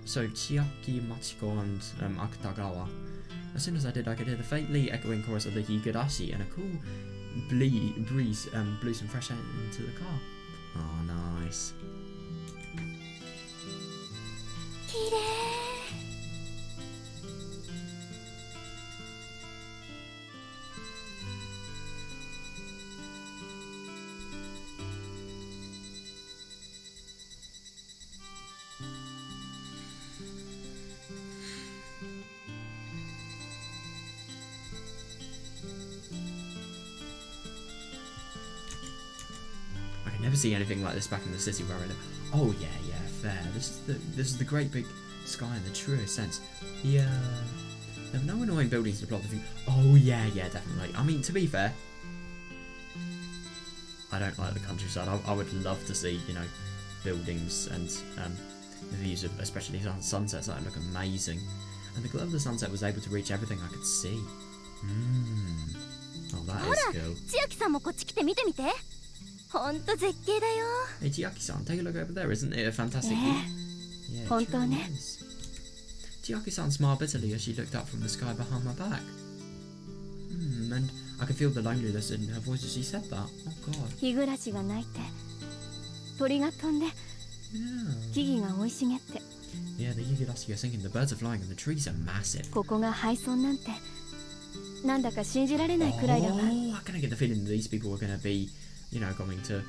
so Chiaki, Machiko, and Akutagawa. As soon as I did, I could hear the faintly echoing chorus of the Higurashi, and a cool breeze blew some fresh air into the car. Oh, nice. 綺麗。 I can never see anything like this back in the city where I live. Oh yeah, fair. This is the great big sky in the truest sense. Yeah. There are no annoying buildings to block the view. Oh yeah, definitely. I mean, to be fair, I don't like the countryside. I would love to see, you know, buildings and the views of especially sunsets that look amazing. And the glow of the sunset was able to reach everything I could see. Oh, that is cool. 千秋さんもこっち来て見てみて。ほんと絶景だよ。 Hey Chiaki-san, take a look over there. Isn't it a fantastic view? Yeah, it 本当 truly ね。 is. Chiaki-san smiled bitterly as she looked up from the sky behind my back. And I could feel the loneliness in her voice as she said that. Oh god. 日暮らしが鳴いて、鳥が飛んで、 Yeah. 木々が生い茂って、 Yeah, the Higurashi are singing, the birds are flying, and the trees are massive. ここが廃村なんて、なんだか信じられないくらいだわ。 Oh, I kind of get the feeling that these people are going to be, you know, going to,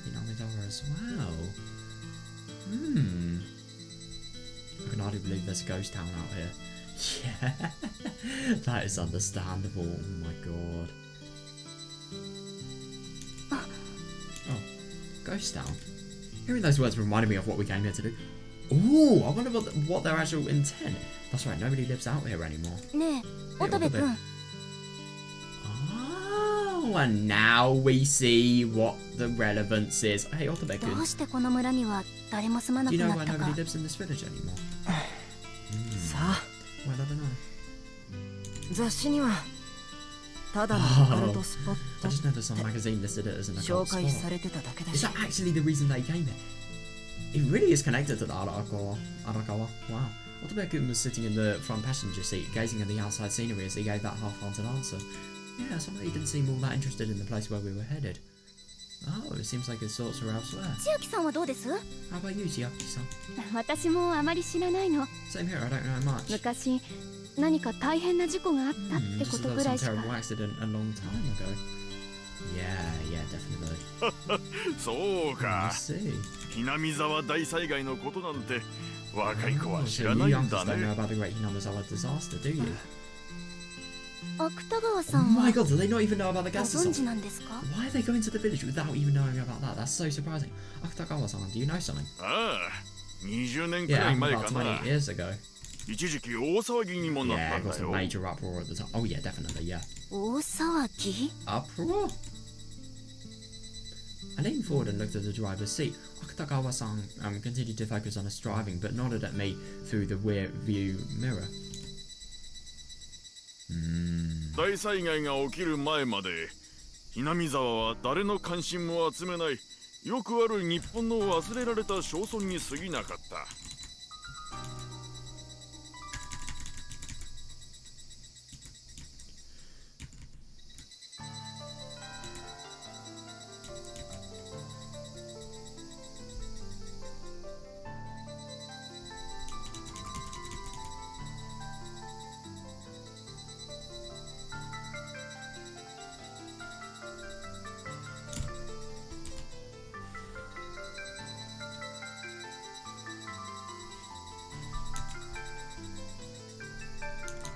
Inamidara as well. I can hardly believe there's a ghost town out here. Yeah, that is understandable. Oh my god. Oh, ghost town. Hearing those words reminded me of what we came here to do. Ooh, I wonder what their actual intent. That's right, nobody lives out here anymore. ねえ乙部君 Oh, and now we see what the relevance is. Hey, ど Otobe-kun, うしてこの村には誰も住まな do く you know な why ったか nobody lives in this village anymore? さあ Well, I don't know. 雑誌にはただのオカルトスポッ I ト just know there's some magazine listed it as an 紹 occult 介 spot. されてただけだ Is し that actually the reason they came here? It really is connected to the Arakawa. Wow. Otobe-kun was sitting in the front passenger seat, gazing at the outside scenery as he gave that half-hearted answer. Yeah, somebody didn't seem all that interested in the place where we were headed. Oh, it seems like his thoughts were elsewhere. 千秋さんはどうです How about you, Chiaki-san? 私もあまり知らないの Same here, I don't know much. 昔何か大変な事故があったってこ Just と about ぐら some いしか terrible accident a long time ago. Yeah, definitely. そう I か see. ひなみ沢大災害のことなんて若い子は Oh, 知 so ら you ないん youngsters だ don't know ね about the Great Hinamizawa disaster, do you? 芥川 Oh さん my は god, do they not even know about the ご gas 存 disaster? 知なんですか Why are they going to the village without even knowing about that? That's so surprising. Akutagawa-san, do you know something? ああ20年く Yeah, らい about 前かな 20 years ago. 一時期大騒ぎにもなっ Yeah, た it ん was だ a よ major uproar at the time. Oh yeah, definitely, yeah. 大騒ぎ Uproar? I leaned forward and looked at the driver's seat. Akutagawa-san continued to focus on his driving, but nodded at me through the rear view mirror. 大災害が起きる前までひなみ沢は誰の関心も集めないよくある日本の忘れられた町村に過ぎなかった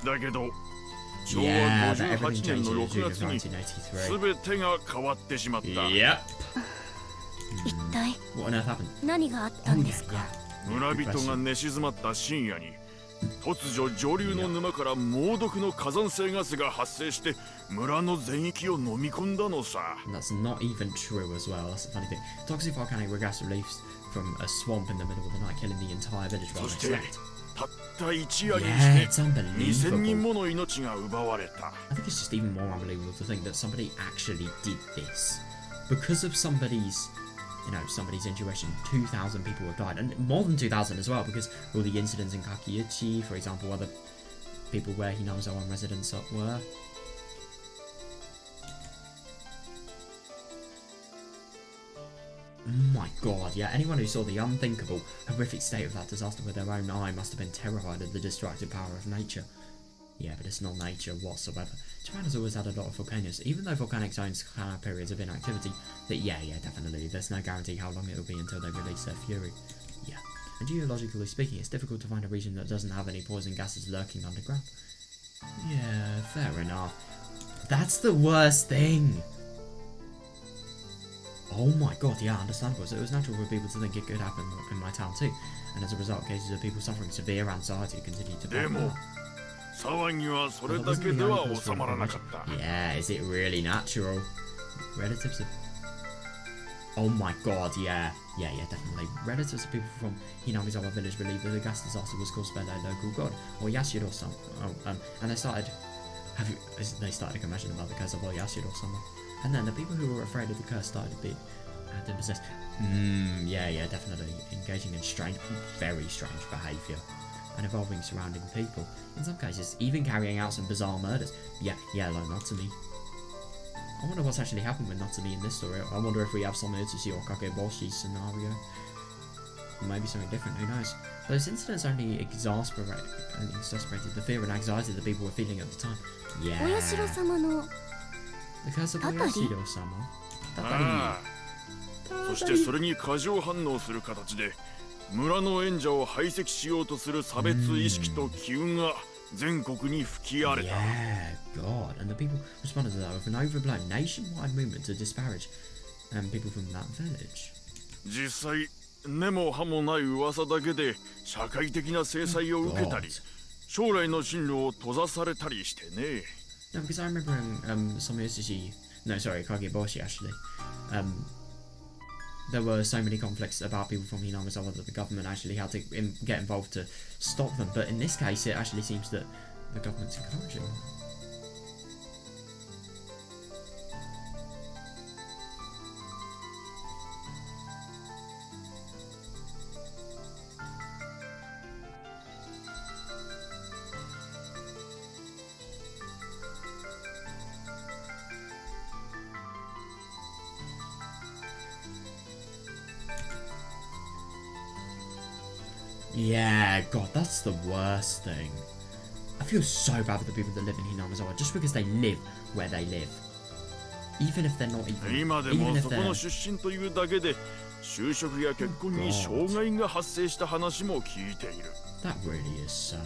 だけど昭和 Yeah, that 58 everything 年 changed の in 6 June of 月に 1983. 全てが変わってしまった Yep. 一体 What on earth happened? 何があったんですか 村人が寝静まった深夜に突如上流の沼から猛毒の火山性ガスが発生して村の全域を飲み込んだのさ And that's not even true as well. That's the funny thing. Toxic volcanic gas released from a swamp in the middle of the night, killing the entire village while そ they して slept. たった一夜に Yeah, して it's 2000 unbelievable. 人もの命が奪われた I think it's just even more unbelievable to think that somebody actually did this. Because of somebody's, somebody's intuition, 2,000 people have died. And more than 2,000 as well, because all the incidents in Kakiuchi, for example, other people where Hinamizawa residents were. My god, yeah, anyone who saw the unthinkable, horrific state of that disaster with their own eye must have been terrified of the destructive power of nature. Yeah, but it's not nature whatsoever. Japan has always had a lot of volcanoes, even though volcanic zones can have periods of inactivity. That yeah, definitely. There's no guarantee how long it'll be until they release their fury. Yeah, and geologically speaking, it's difficult to find a region that doesn't have any poison gases lurking underground. Yeah, fair enough. That's the worst thing. Oh my god, yeah, understandable. So it was natural for people to think it could happen in my town too, and as a result, cases of people suffering severe anxiety continued to pop Demo. up. 騒ぎはそれだけでは収まらなかった Yeah, is it really natural? Relatives of... Oh my god, yeah, definitely. Relatives of people from Hinamizawa village believe that the gas disaster was caused by their local god, or Yashiro-sama. And they started to imagine about the curse of Yashiro-sama. And then the people who were afraid of the curse started to be possessed. Yeah, definitely. Engaging in strange, very strange behaviour. And involving surrounding people. In some cases, even carrying out some bizarre murders. Yeah, like Natsumi. I wonder what's actually happened with Natsumi in this story. I wonder if we have some Utsushi or Kakeboshi's scenario. Or maybe something different, who knows. Those incidents only exasperated the fear and anxiety that people were feeling at the time. Yeah. お社様の The curse of Oyashiro-sama. ああそしてそれに過剰反応する形で村の縁者を排斥しようとする差別意識と機運が全国に吹き荒れた Yeah, God. And the people responded to that with an overblown nationwide movement to disparage people from that village. 実際根も葉もない噂だけで社会的な制裁を受けたり、将来の進路を閉ざされたりしてね。No, because I remember in Somiyoshi, no, sorry, Kageboshi actually, there were so many conflicts about people from Hinamizawa that the government actually had to get involved to stop them. But in this case, it actually seems that the government's encouraging them. Yeah, God, that's the worst thing. I feel so bad for the people that live in Hinamizawa just because they live where they live. Even if they're not even. 今でもそこの出身というだけで就職や結婚に障害が発生した話も聞いている。That really is sad.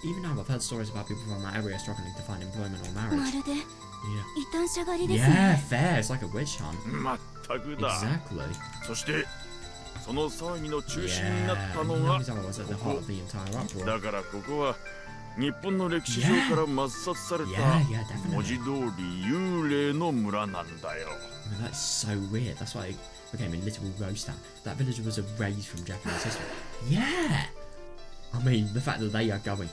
Even now, I've heard stories about people from that area struggling to find employment or ま marriage. るで Yeah. 異端者狩りです Yeah, ね。 fair. It's like a witch hunt. まったくだ。 Exactly. そしてその騒ぎの中心に Yeah. なったのが Hinamizawa was at the heart of the entire uproar. だからここは日本の歴史上から抹殺され Yeah, た definitely. 文字通り幽霊の村なんだよ。 I mean, that's so weird. That's why it became a literal ghost town. That village was erased from Japanese history. Yeah! I mean, the fact that they are going...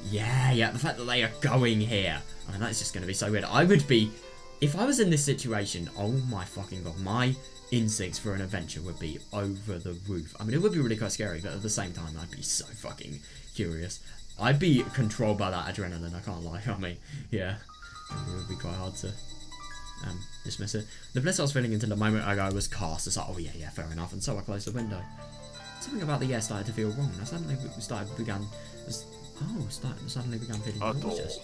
Yeah, the fact that they are going here. I mean, that's just going to be so weird. I would be... If I was in this situation, oh my fucking god, my instincts for an adventure would be over the roof. I mean, it would be really quite scary, but at the same time, I'd be so fucking curious. I'd be controlled by that adrenaline, I can't lie. I mean, yeah, it would be quite hard to dismiss it. The bliss I was feeling until the moment ago was cast. It's like, oh yeah, fair enough. And so I closed the window. Something about the air started to feel wrong. I suddenly began feeling nauseous.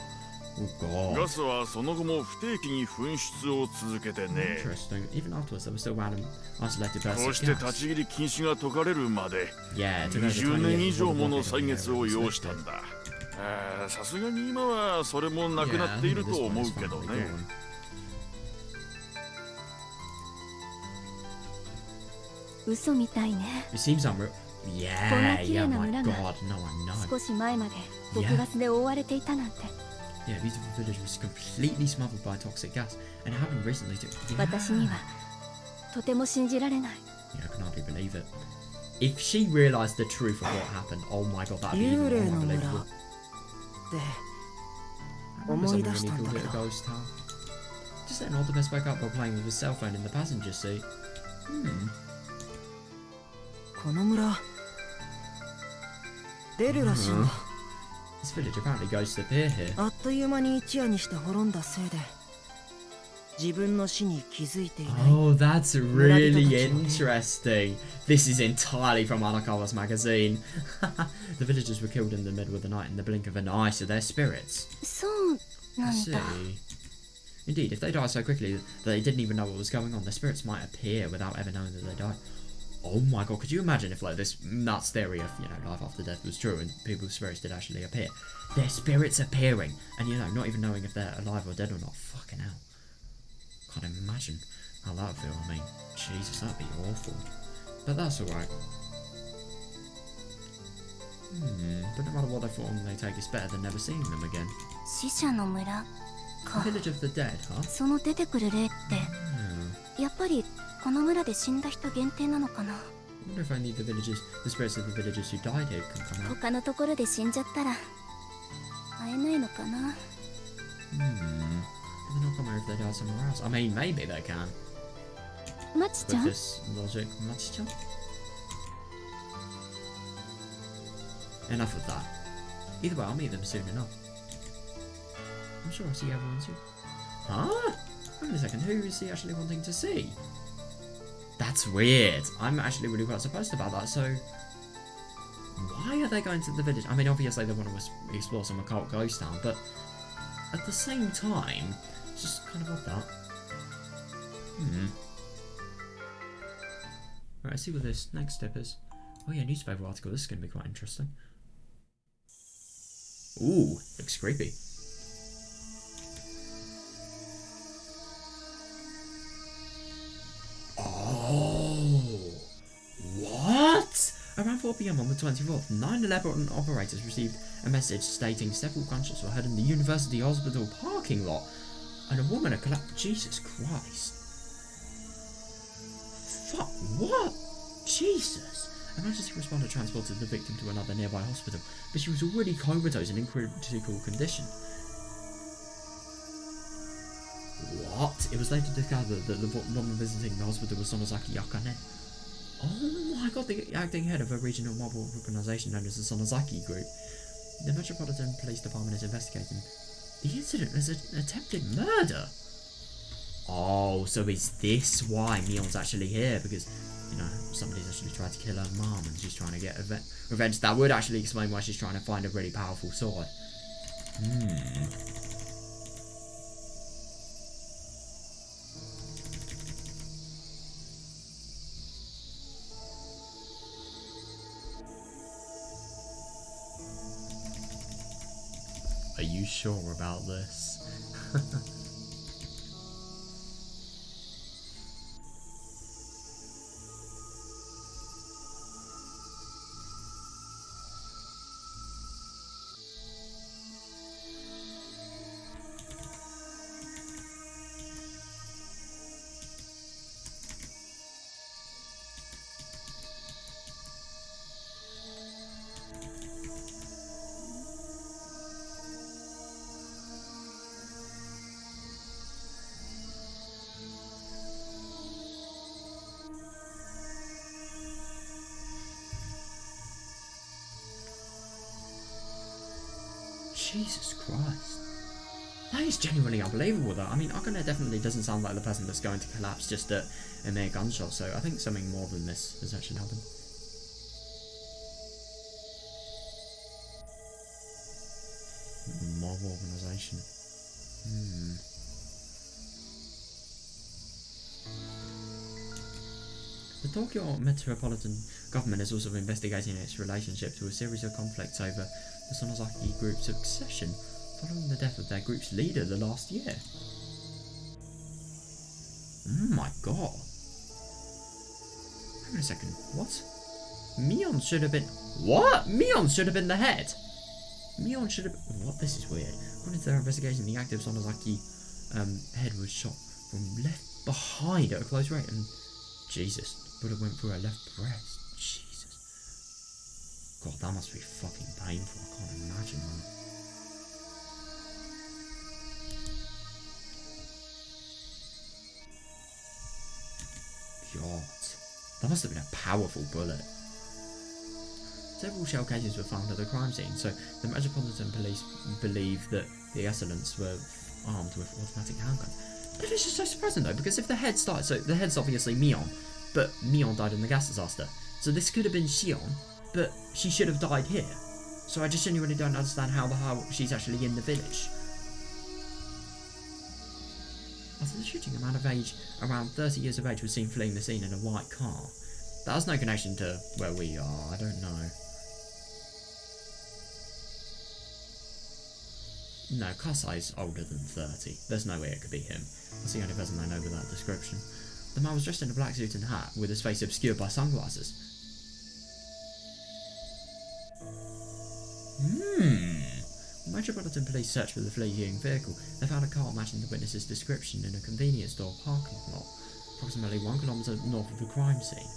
Oh ガ god. スはその後も不定期に噴出を続けてね。 Interesting. Even afterwards, there were still random isolated bursts こう of して立 gas. ち入り禁止が解かれるまで Yeah, it took over 20 20年 years 以 before 上 the もの blockade 歳 of the 月を area 要 was したん lifted. だ。さすがに今はそれもなくなっていると Yeah, 思 this う one け is ど finally ね。 gone. 嘘みたいね。 It seems unreal. こん Yeah, な綺 yeah, 麗な my 村が god, no, I know. 少し前まで毒ガスで覆われていたなんて。 Yeah, beautiful village was completely smothered by toxic gas, and it happened recently too. Yeah. 私にはとても信じられない。 Yeah, I can hardly believe it. If she realised the truth of what happened, oh my god, that'd be even 幽霊 more の村 unbelievable. で I remember 思い someone 出した really んだ called け it a ど ghost town. Just then, Oliver spoke up while playing with his cell phone in the passenger seat. この村出るらしいんだ This village apparently ghosts appear here. あっという間に一夜にして滅んだせいで自分の死に気づいていない Oh, that's really Murabito-tachi. interesting. This is entirely from Arakawa's magazine. The villagers were killed in the middle of the night in the blink of an eye, so they're spirits. そうな I ん see. だ。 Indeed, if they die so quickly that they didn't even know what was going on, their spirits might appear without ever knowing that they died. Oh my god, could you imagine if like this nuts theory of, you know, life after death was true and people's spirits did actually appear? Their spirits appearing and, you know, not even knowing if they're alive or dead or not. Fucking hell. Can't imagine how that would feel. I mean, Jesus, that'd be awful. But that's alright. But no matter what they form they take, it's better than never seeing them again. 死者の村 The か。 village of the dead, huh? その出てくる霊って Hmm. やっぱりこの村で死んだ人限定なのかな。 I wonder if only the spirits of the villagers who died here can come out. 他のところで死んじゃったら会えないのかな。 But they're not come out if they die somewhere else. I mean, maybe they can. マチちゃ With ん this logic, Machi-chan? Enough of that. Either way, I'll meet them soon enough. I'm sure I'll see everyone soon. Huh? Wait a second, who is he actually wanting to see? That's weird. I'm actually really quite surprised about that, so... Why are they going to the village? I mean, obviously they want to explore some occult ghost town, but... At the same time, it's just kind of odd that. Right, let's see what this next tip is. Oh yeah, newspaper article. This is going to be quite interesting. Ooh, looks creepy. Oh, p.m. on the 24th, 9/11 operators received a message stating several gunshots were heard in the University Hospital parking lot, and a woman had collapsed. Jesus Christ. Fuck, what? Jesus. Emergency responder transported the victim to another nearby hospital, but she was already comatose and in critical condition. What? It was later discovered that the woman visiting the hospital was Sonozaki Akane. Oh my god, the acting head of a regional mobile organisation known as the Sonozaki Group. The Metropolitan Police Department is investigating the incident as an attempted murder. Oh, so is this why Mion's actually here? Because, you know, somebody's actually tried to kill her mum and she's trying to get revenge. That would actually explain why she's trying to find a really powerful sword. Are you sure about this? Jesus Christ. That is genuinely unbelievable though. I mean, Akane definitely doesn't sound like the person that's going to collapse just at a mere gunshot, so I think something more than this has actually happened. Mob organisation. The Tokyo Metropolitan Government is also investigating its relationship to a series of conflicts over the Sonozaki Group's succession following the death of their group's leader the last year. Oh my god. Hang on a second, what? Mion should have been... What? Mion should have been the head! Mion should have... What? This is weird. According to their investigation, the active Sonozaki head was shot from left behind at a close range, and Jesus, bullet went through her left breast. Jesus. God, that must be fucking painful. I can't imagine that. God. That must have been a powerful bullet. Several shell cases were found at the crime scene, so the Metropolitan Police believe that the assailants were armed with automatic handguns. That is just so surprising though, because if the head started, so the head's obviously Mion, but Mion died in the gas disaster. So this could have been Shion, but she should have died here. So I just genuinely don't understand how she's actually in the village. After the shooting, a man of age, around 30 years of age, was seen fleeing the scene in a white car. That has no connection to where we are, I don't know. No, Kasai's older than 30. There's no way it could be him. That's the only person I know with that description. The man was dressed in a black suit and hat, with his face obscured by sunglasses. When Metropolitan Police searched for the fleeing vehicle, they found a car matching the witness's description in a convenience store parking lot, approximately 1 kilometre north of the crime scene.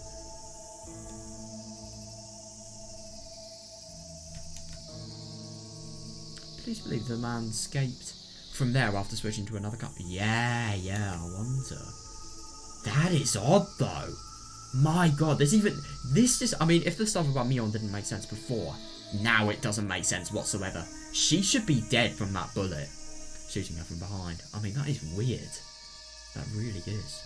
Police believe the man escaped from there after switching to another car. Yeah, I wonder. That is odd though. My god, there's even... This is... I mean, if the stuff about Mion didn't make sense before, now it doesn't make sense whatsoever. She should be dead from that bullet. Shooting her from behind. I mean, that is weird. That really is.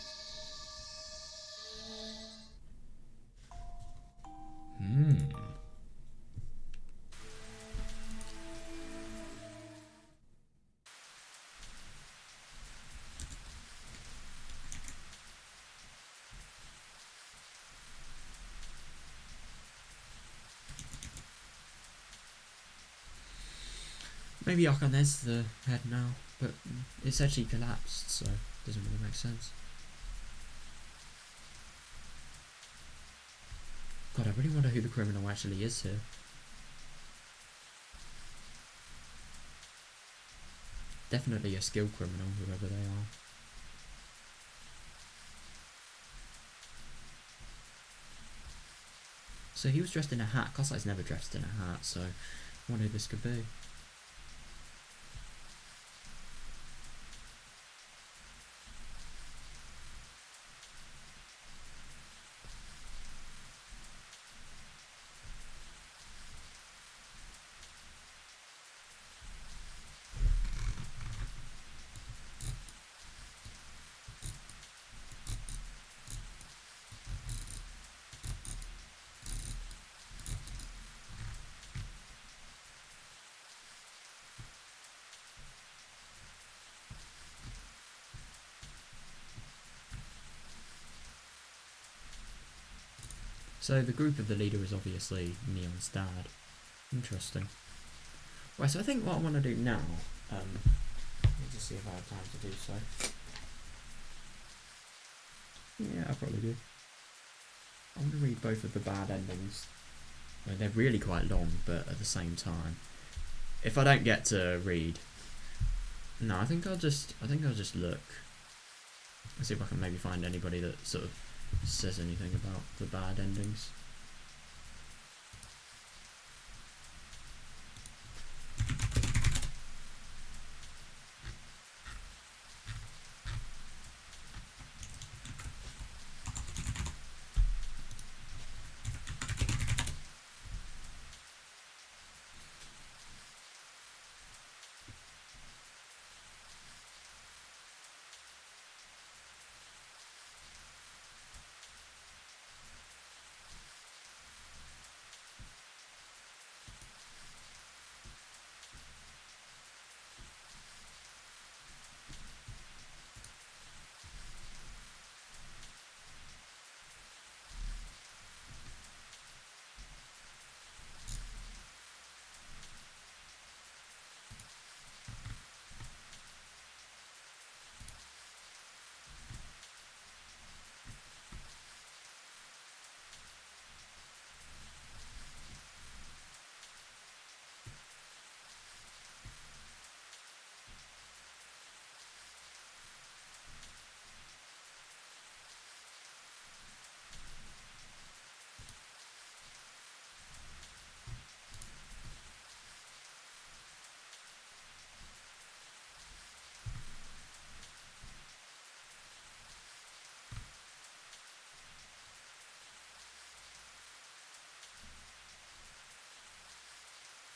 Maybe Akane's the head now, but it's actually collapsed, so it doesn't really make sense. God, I I really wonder who the criminal actually is here. Definitely a skilled criminal, whoever they are. So he was dressed in a hat. Kosai's never dressed in a hat, so I wonder who this could be. So the group of the leader is obviously Neon's dad. Interesting. Right, so I think what I want to do now, let me just see if I have time to do so. Yeah, I probably do. I want to read both of the bad endings. I mean, they're really quite long, but at the same time, if I don't get to read, no, I think I'll just look. Let's see if I can maybe find anybody that sort of says anything about the bad endings.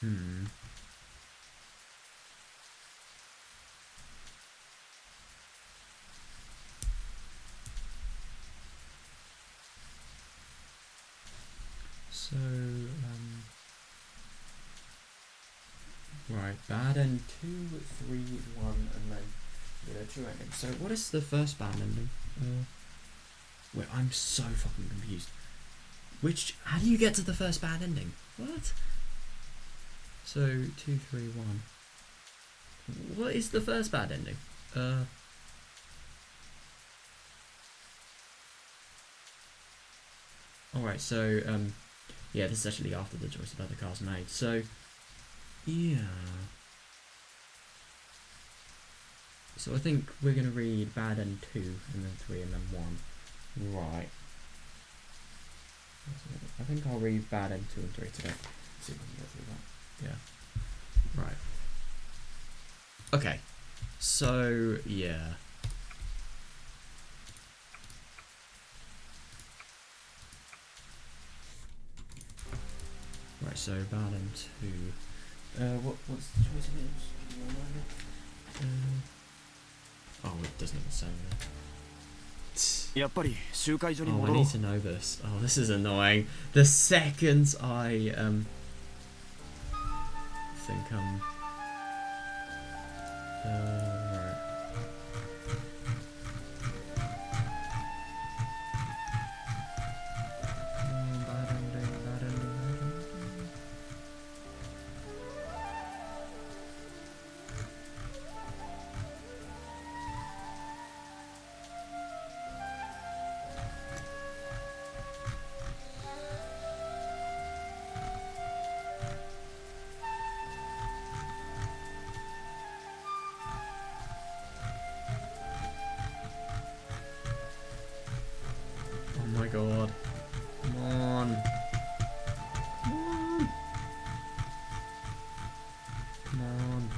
Hmm. So, right, bad end 2, 3, 1, and then there are 2 endings. So, what is the first bad ending? Wait, I'm so fucking confused. How do you get to the first bad ending? What? So, 2, 3, 1. What is the first bad ending? Alright, so, yeah, this is actually after the choice of other cars made. So, yeah. So I think we're going to read bad end 2, and then 3, and then 1. Right. I think I'll read bad end 2 and 3 today. Let's see if we can get through that. Yeah. Right. Okay. So, yeah. Right, so bad end 2. What's the choice of names? Oh, it doesn't even say there. やっぱり集会所に Oh, I 戻ろう need to know this. Oh, this is annoying. The second I think right. Bad ending, bad ending, bad ending. Come on.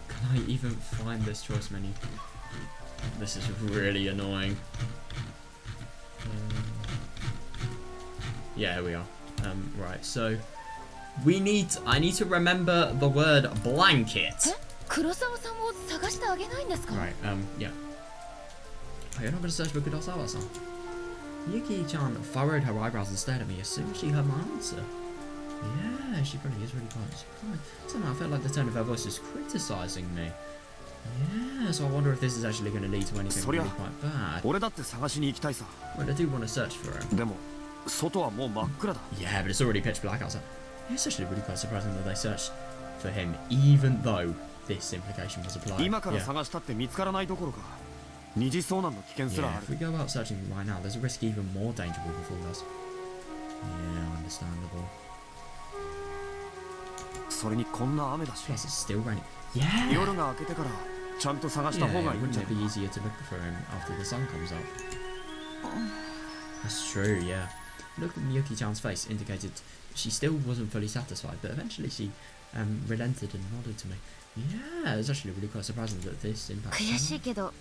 Can I even find this choice menu? This is really annoying. Yeah, here we are. Right, so I need to remember the word blanket. 黒沢さんを探してあげないんですか？ Right, yeah. Oh, you're not gonna search for Kurosawa-san? Yuki-chan furrowed her eyebrows and stared at me as soon as she heard my answer. Yeah, she probably is really quite surprised. Somehow I felt like the tone of her voice was criticizing me. Yeah, so I wonder if this is actually going to lead to anything really quite bad. 俺だって探しに行きたいさ。 Well, I do want to search for him. でも外はもう真っ暗だ。 Yeah, but it's already pitch black outside. Yeah, it's actually really quite surprising that they searched for him, even though this implication was applied. 今から探したって見つからないどころか、二次遭難の危険すら Yeah, あ if る。 we go out searching right now, there's a risk even more danger will befall us. Yeah, understandable. それにこんな雨だし。 Plus, it's still raining. Yeah! 夜が明けてからちゃんと探した Yeah, 方がいいん wouldn't じゃ it ない be easier to look for him after the sun comes up? That's true, yeah. Look at Miyuki-chan's face indicated she still wasn't fully satisfied, but eventually she relented and nodded to me. Yeah, it's actually really quite surprising that this impacts 悔しいけど、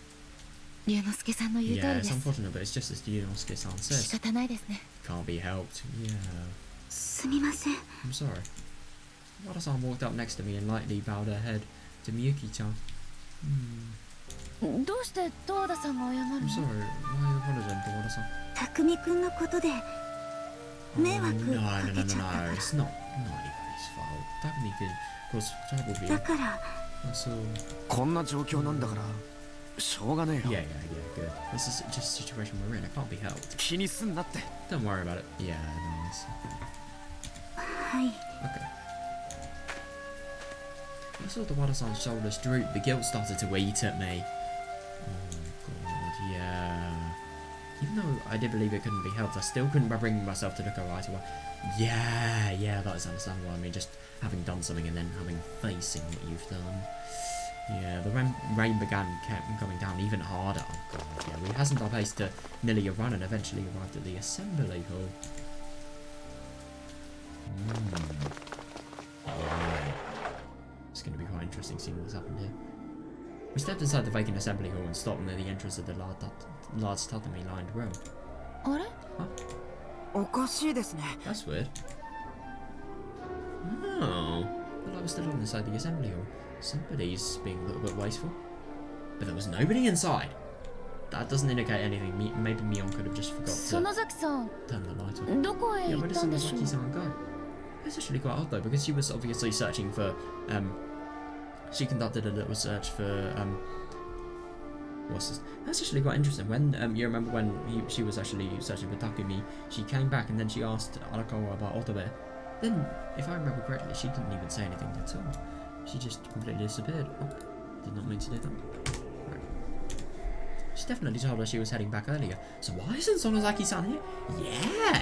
龍之介さんの言う通 Yeah, り it's です。 unfortunate, but it's just as Yunosuke-san 仕 says. 方ないですね。 Can't be helped. Yeah. すみません。 I'm sorry. Wada-san walked up next to me and lightly bowed her head to Miyuki-chan. どうして十和田さんが謝る I'm の？ sorry. Why are you apologizing to Wada-san? 匠くんのことで Oh, 迷惑 no, か no, け no, ちゃ no, った no. か It's not anybody's fault. Takumi could cause trouble for ら。 you. だから That's all. こんな状況なんだからしょうがねえ Yeah, よ。 yeah, yeah, good. This is just a situation we're in. It can't be helped. 気にすんなって。 Don't worry about it. Yeah, nice. はい。 Okay. I saw the Wada-san's shoulders droop. The guilt started to eat at me. Oh, God, yeah. Even though I did believe it couldn't be helped, I still couldn't bring myself to look her right away. Yeah, that is understandable. I mean, just having done something and then facing what you've done. Yeah, the rain kept coming down even harder. Oh, God, yeah. We hastened our pace to nearly a run and eventually arrived at the assembly hall. Right. It's going to be quite interesting seeing what's happened here. We stepped inside the vacant assembly hall and stopped near the entrance of the large tatami-lined room. あれ？おかしいですね。 That's weird. Oh, the light was still on inside the assembly hall. Somebody's being a little bit wasteful. But there was nobody inside. That doesn't indicate anything. Maybe Mion could have just forgot to 園崎さん、 turn the light on. どこへ Yeah, 行 where っ did たんでしょう？ Sonozaki-san go? It's actually quite odd though, because she was obviously searching for, she conducted a little search for, what's this? That's actually quite interesting. When, you remember when she was actually searching for Takumi, she came back and then she asked Arakawa about Otobe. Then, if I remember correctly, she didn't even say anything at all. She just completely disappeared. Oh, did not mean to do that. Right. She definitely told her she was heading back earlier. So why isn't Sonozaki-san here? Yeah!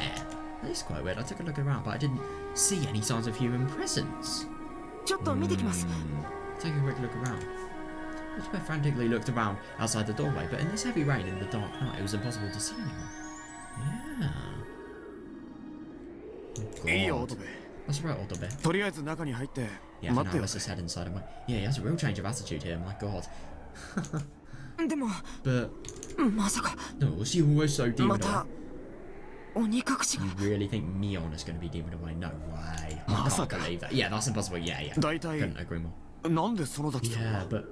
That is quite weird. I took a look around, but I didn't see any signs of human presence. ちょっと見てきます。 Take a quick look around. I frantically looked around outside the doorway, but in this heavy rain in the dark night, it was impossible to see anyone. Yeah. いいよ Oh, 乙 God. 部。 That's right, Otobe. とりあえず中に入って Yeah, for 待って now, よ let's just head inside and wait. Yeah, he has a real change of attitude here, my God. でも、 But, まさか、 no, was she always so demon また、鬼隠しが。 You really think Mion is going to be demon away? No way. I can't まさか。 believe that. Yeah, that's impossible. Yeah, yeah. 大体 Couldn't agree more. なんで園崎さん Yeah, は but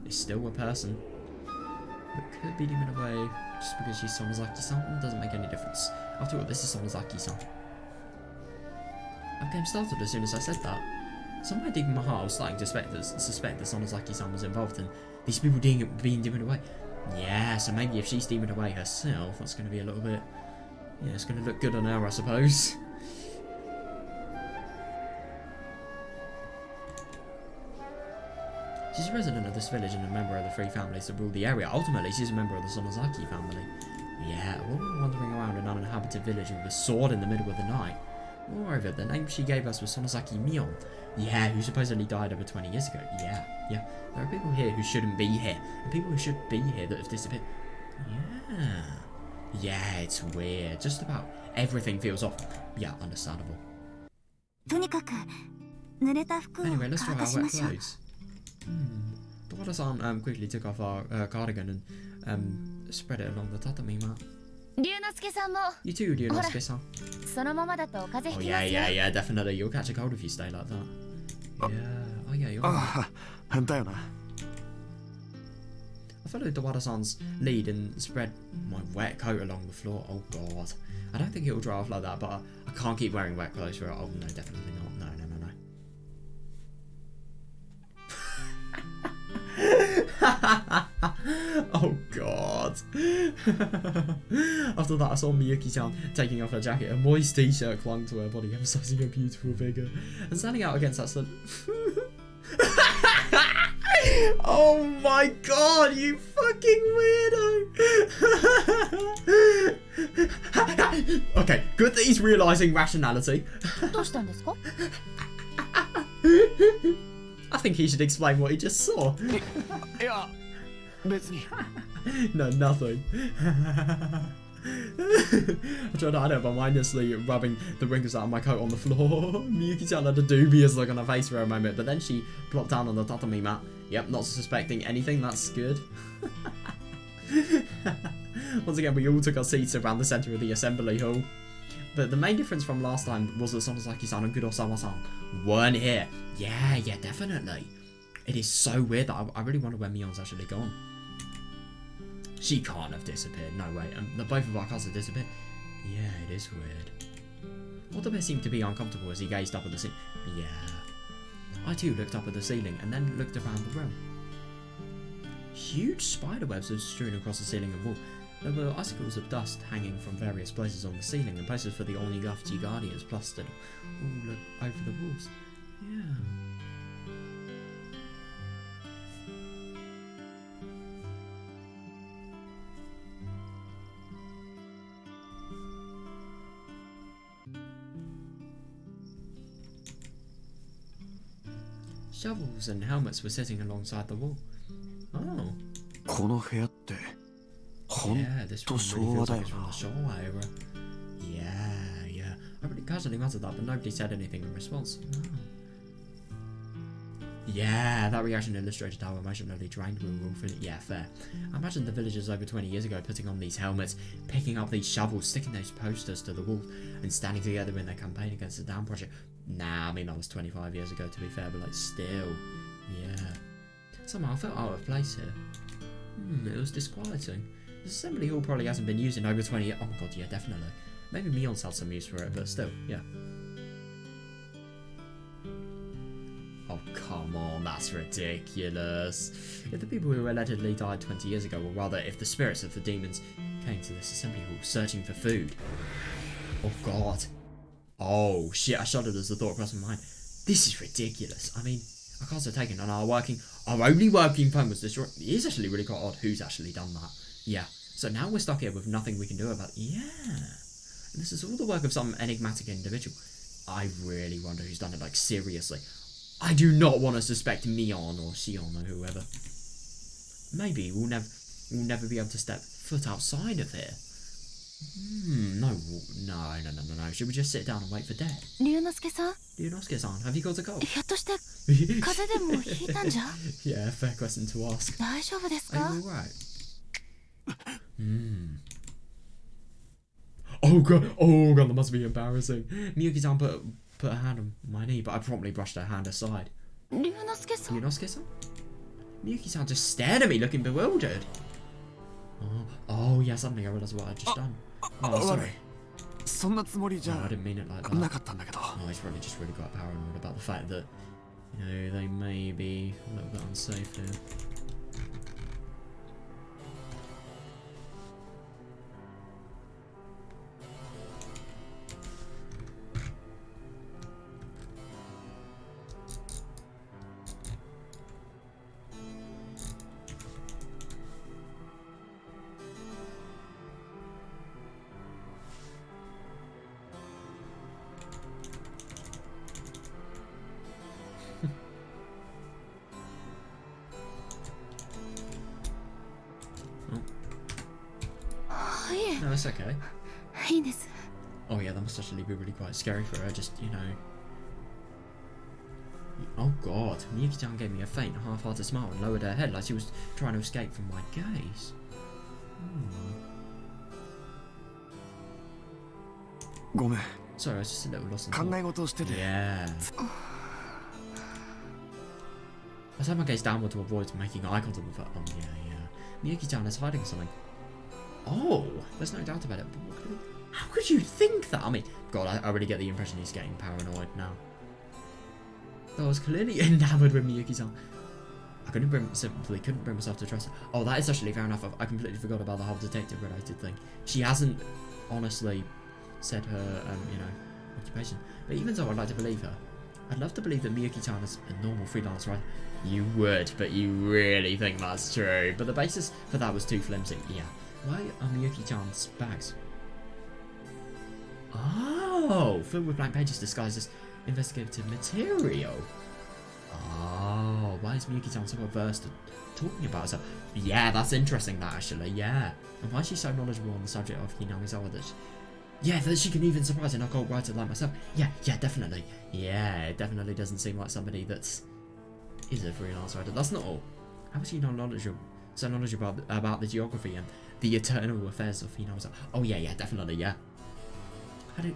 it's still a person. It could be demon away just because she's Sonozaki-san. Doesn't make any difference. After all, this is Sonozaki-san. I became startled as soon as I said that. Somewhere deep in my heart, I was starting to suspect that Sonozaki-san was involved in these people being demon away. Yeah, so maybe if she's demon away herself, that's going to be a little bit... Yeah, it's going to look good on her, I suppose. She's a resident of this village and a member of the three families that rule the area. Ultimately, she's a member of the Sonozaki family. Yeah, a woman wandering around an uninhabited village with a sword in the middle of the night. Moreover, the name she gave us was Sonozaki Mion. Yeah, who supposedly died over 20 years ago. Yeah. There are people here who shouldn't be here, and people who should be here that have disappeared. Yeah. Yeah, it's weird. Just about everything feels off. Yeah, understandable. とにかく濡れた服を Anyway, let's 乾 try か our しま wet しょう。 clothes. Tawada-san quickly took off our cardigan and spread it along the tatami mat. 龍之介さんも You too, Ryunosuke-san. そのままだと風邪 Oh ひきます yeah, よ yeah, yeah, definitely. You'll catch a cold if you stay like that. Yeah. Oh yeah, you're right. ああだよな。 I followed Tawada-san's lead and spread my wet coat along the floor. Oh god. I don't think it'll dry off like that, but I can't keep wearing wet clothes for it. Oh no, definitely not. No, no, no, no. Oh god. After that I saw Miyuki-chan taking off her jacket. A moist t-shirt clung to her body, emphasizing her beautiful figure. And standing out against that sun. Oh my god, you fucking weirdo. Okay, good that he's realising rationality. どうしたんですか？ I think he should explain what he just saw. いや別に。 No, nothing. I tried to hide it by mindlessly rubbing the wrinkles out of my coat on the floor. Miyuki-chan had a dubious look on her face for a moment, but then she plopped down on the tatami mat. Yep, not suspecting anything, that's good. Once again, we all took our seats around the centre of the assembly hall. But the main difference from last time was that Sonozaki-san and Kurosawa-san weren't here. Yeah, yeah, definitely. It is so weird that I really wonder where Mion's actually gone. She can't have disappeared, no way. The both of our cousins disappeared. Yeah, it is weird. Otobe seemed to be uncomfortable as he gazed up at the ceiling. Yeah. I too looked up at the ceiling and then looked around the room. Huge spider webs were strewn across the ceiling and wall. There were icicles of dust hanging from various places on the ceiling and posters for the Onigashiki Guardians plastered all over the walls. Yeah. Shovels and helmets were sitting alongside the wall. Oh. この部屋ってほん Yeah, this と room 昭 really 和 feels だ like よ it's from な。 the Showa era. Yeah, yeah. I really casually muttered that, but nobody said anything in response. Oh. Yeah, that reaction illustrated how emotionally drained we were all feeling. Yeah, fair. I imagine the villagers over 20 years ago putting on these helmets, picking up these shovels, sticking those posters to the walls, and standing together in their campaign against the Down Project. Nah, I mean, that was 25 years ago to be fair, but like, still. Yeah. Somehow I felt out of place here. It was disquieting. This assembly hall probably hasn't been used in over 20 years. Oh my god, yeah, definitely. Maybe Mion's had some use for it, but still, yeah. Oh, come on, that's ridiculous. If the people who allegedly died 20 years ago, or rather, if the spirits of the demons came to this assembly hall searching for food. Oh god. Oh shit, I shuddered as the thought crossed my mind. This is ridiculous. I mean, our cars are taken and our only working phone was destroyed. It is actually really quite odd who's actually done that. Yeah. So now we're stuck here with nothing we can do about it. Yeah. And this is all the work of some enigmatic individual. I really wonder who's done it, like, seriously. I do not want to suspect Mion or Shion or whoever. Maybe we'll never be able to step foot outside of here. No. Should we just sit down and wait for death? 龍之介さん、 Ryunosuke-san, have you got a cold? ひょっとして風邪でもひいたんじゃ？ Yeah, fair question to ask. 大丈夫ですか？ Are you alright? Oh god, that must be embarrassing. Miyuki-san put her hand on my knee, but I promptly brushed her hand aside. 龍之介さん、 Ryunosuke-san? Miyuki-san just stared at me looking bewildered. Oh yeah, suddenly I realised what I'd just done. Oh, 悪い sorry. そんなつもりじ No, I ゃ didn't mean it like な that. かったんだけど。 Oh, he's probably just really got paranoid about the fact that, you know, they may be a little bit unsafe here. no, it's okay. いいんです。 Oh yeah, that must actually be really quite scary for her, just, you know. Oh god, Miyuki-chan gave me a faint, half-hearted smile and lowered her head like she was trying to escape from my gaze. Sorry, I was just a little lost in thought. 考え事をしてて Yeah. I turned my gaze downward to avoid making eye contact with her. Oh yeah. Miyuki-chan is hiding something. Oh, there's no doubt about it. But how could you think that? I mean, God, I really get the impression he's getting paranoid now. I was clearly enamored with Miyuki-san. I simply couldn't bring myself to trust her. Oh, that is actually fair enough. I completely forgot about the whole detective-related thing. She hasn't honestly said her, occupation. But even so, I'd like to believe her. I'd love to believe that Miyuki-chan is a normal freelance writer. You would, but you really think that's true. But the basis for that was too flimsy. Yeah. Why are Miyuki-chan's bags? Oh, filled with blank pages disguised as investigative material. Oh, why is Miyuki-chan so averse to talking about herself? Yeah, that's interesting, that actually, yeah. And why is she so knowledgeable on the subject of Hinamizawa that that she can even surprise an occult writer like myself? Yeah, definitely. Yeah, it definitely doesn't seem like somebody that is a freelance writer. That's not all. How is she so knowledgeable about the geography and the eternal affairs of Hinamizawa? Oh yeah, definitely, yeah.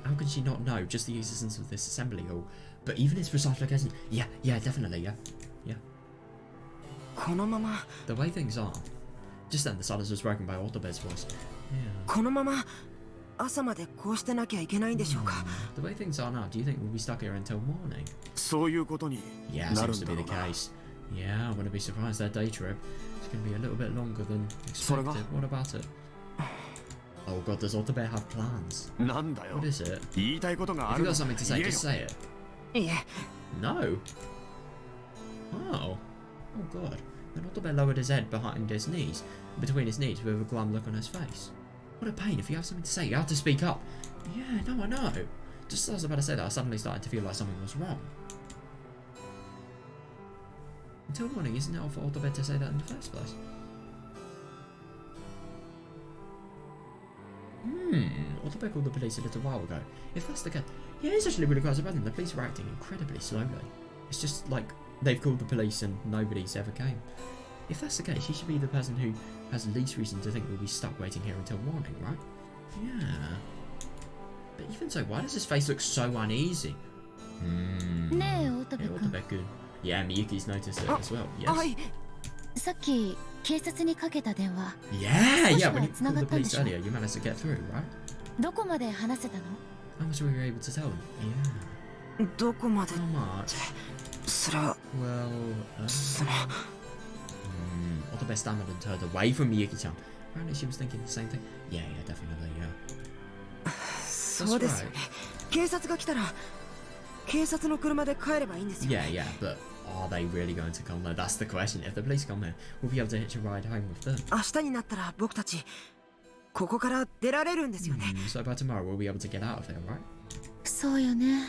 How could she not know just the existence of this assembly hall? But even its precise location? Yeah, definitely, yeah. このまま The way things are. Just then, the silence was broken by Otobe's voice. Yeah. このまま朝までこうしてなきゃいけないんでしょうか。 The way things are now, do you think we'll be stuck here until morning? そういうことに Yeah, なる seems ん to だ be ろ the うな case. Yeah, I wouldn't be surprised their day trip is going to be a little bit longer than expected. What about it? Oh god, does Otobe have plans? なんだよ What is it? 言いたいことがあ If る you な got ら something to say, 言えよ just say it. いえ、 No. Oh. Oh god. Then Otobe lowered his head between his knees, with a glum look on his face. What a pain. If you have something to say, you have to speak up. Yeah, no, I know. Just as I was about to say that, I suddenly started to feel like something was wrong. Until morning, isn't it odd for Otobe to say that in the first place? Otobe called the police a little while ago. If that's the case, yeah, it's actually really quite surprising. The police were acting incredibly slowly. It's just like they've called the police and nobody's ever came. If that's the case, he should be the person who has the least reason to think we'll be stuck waiting here until morning, right? Yeah. But even so, why does his face look so uneasy? ねえ、オトベ Yeah, 君。 Otobe good. Yeah, Miyuki's noticed it as well. は Yes. い。さっき警察にかけた電話、 Yeah. When you It's not called the that bad, police sure. earlier, you managed to get through, right? どこまで話せたの？ How much were you able to tell them? Yeah. どこまで How much? それは Well, その Otobe stammered and turned away from Miyuki-chan. Apparently she was thinking the same thing. Yeah, definitely, yeah. そうですよね。警察が来たら警察の車で帰ればいいんですよ。 Yeah, but are they really going to come there? That's the question. If the police come here, we'll be able to hitch a ride home with them. 明日になったら僕たちここから出られるんですよね。 So by tomorrow, we'll be able to get out of here, right? そうよね。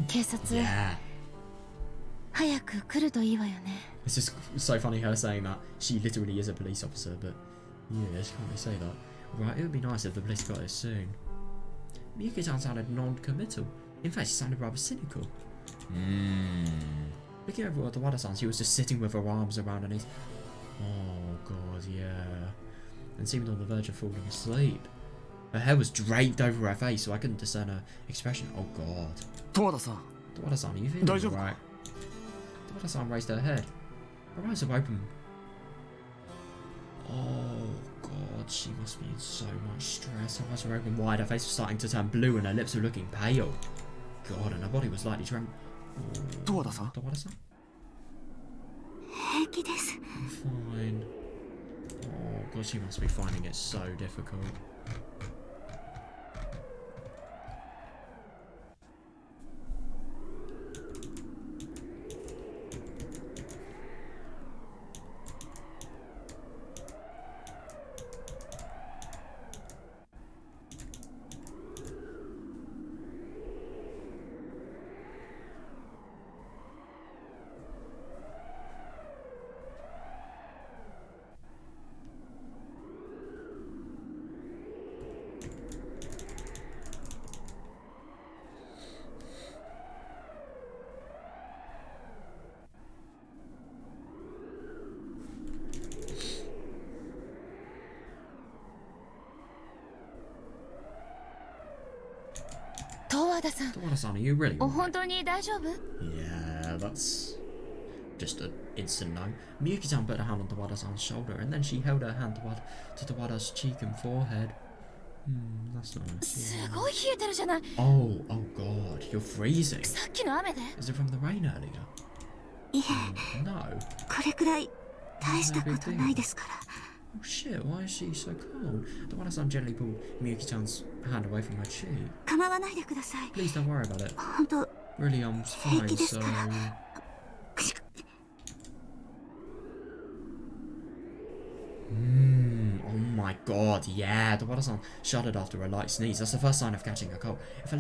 警察、 Yeah. 早く来るといいわよね。 It's just so funny her saying that. She literally is a police officer, but yeah, she can't really say that. Right, it would be nice if the police got here soon. Miyuki-chan sounded non-committal. In fact, she sounded rather cynical. Looking over at the Wada-san, she was just sitting with her arms around her knees. Oh god, yeah. And seemed on the verge of falling asleep. Her hair was draped over her face, so I couldn't discern her expression. Oh god. 十和田さん The Wada-san, are you feeling 大丈夫か alright? The Wada-san raised her head. Her eyes are open. Oh god, she must be in so much stress. Her eyes were open wide, her face was starting to turn blue and her lips were looking pale. God, and her body was lightly trembling. 十和田さん The Wada-san? 平気です。 I'm fine. Oh god, she must be finding it so difficult. 田さん、 Tawada-san, are you really お alright? 本当に大丈夫？ Yeah, that's just an instant no. Miyuki-san put her hand on Tawada-san's shoulder, and then she held her hand to Tawada's cheek and forehead. That's not nice. すごい冷えてるじゃない。 Oh god, you're freezing. さっきの雨で。 Is it from the rain earlier? いえ No. これくらい大したことないですから。 Oh shit, why is she so cold? Tawada-san gently pulled Miyuki-chan's hand away from her cheek. 構わないでください。 Please don't worry about it. 本当 Really, I'm fine, Thank you, so... Oh my god, yeah, Tawada-san shuddered after a light sneeze. That's the first sign of catching a cold. If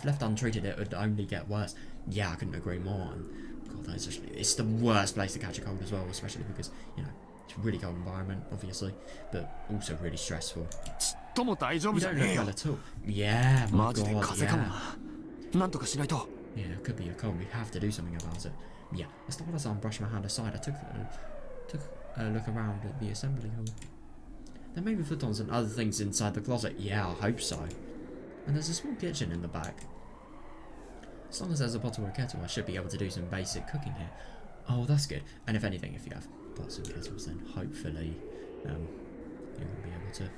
left untreated, it would only get worse. Yeah, I couldn't agree more. And god, that's actually, it's the worst place to catch a cold as well, especially because, you know, it's a really cold environment, obviously, but also really stressful. ちっとも大丈夫 You じゃ don't ねえ look よ well at all. Yeah, my マジで god, 風邪かも yeah. ななんとかしないと Yeah, it could be a cold. We have to do something about it. Yeah, as Tawada-san brushed my hand aside, I took a look around at the assembly hall. There may be futons and other things inside the closet. Yeah, I hope so. And there's a small kitchen in the back. As long as there's a pot or a kettle, I should be able to do some basic cooking here. Oh, that's good. And if anything, if you have pots and kettles, then hopefully you're going to be able to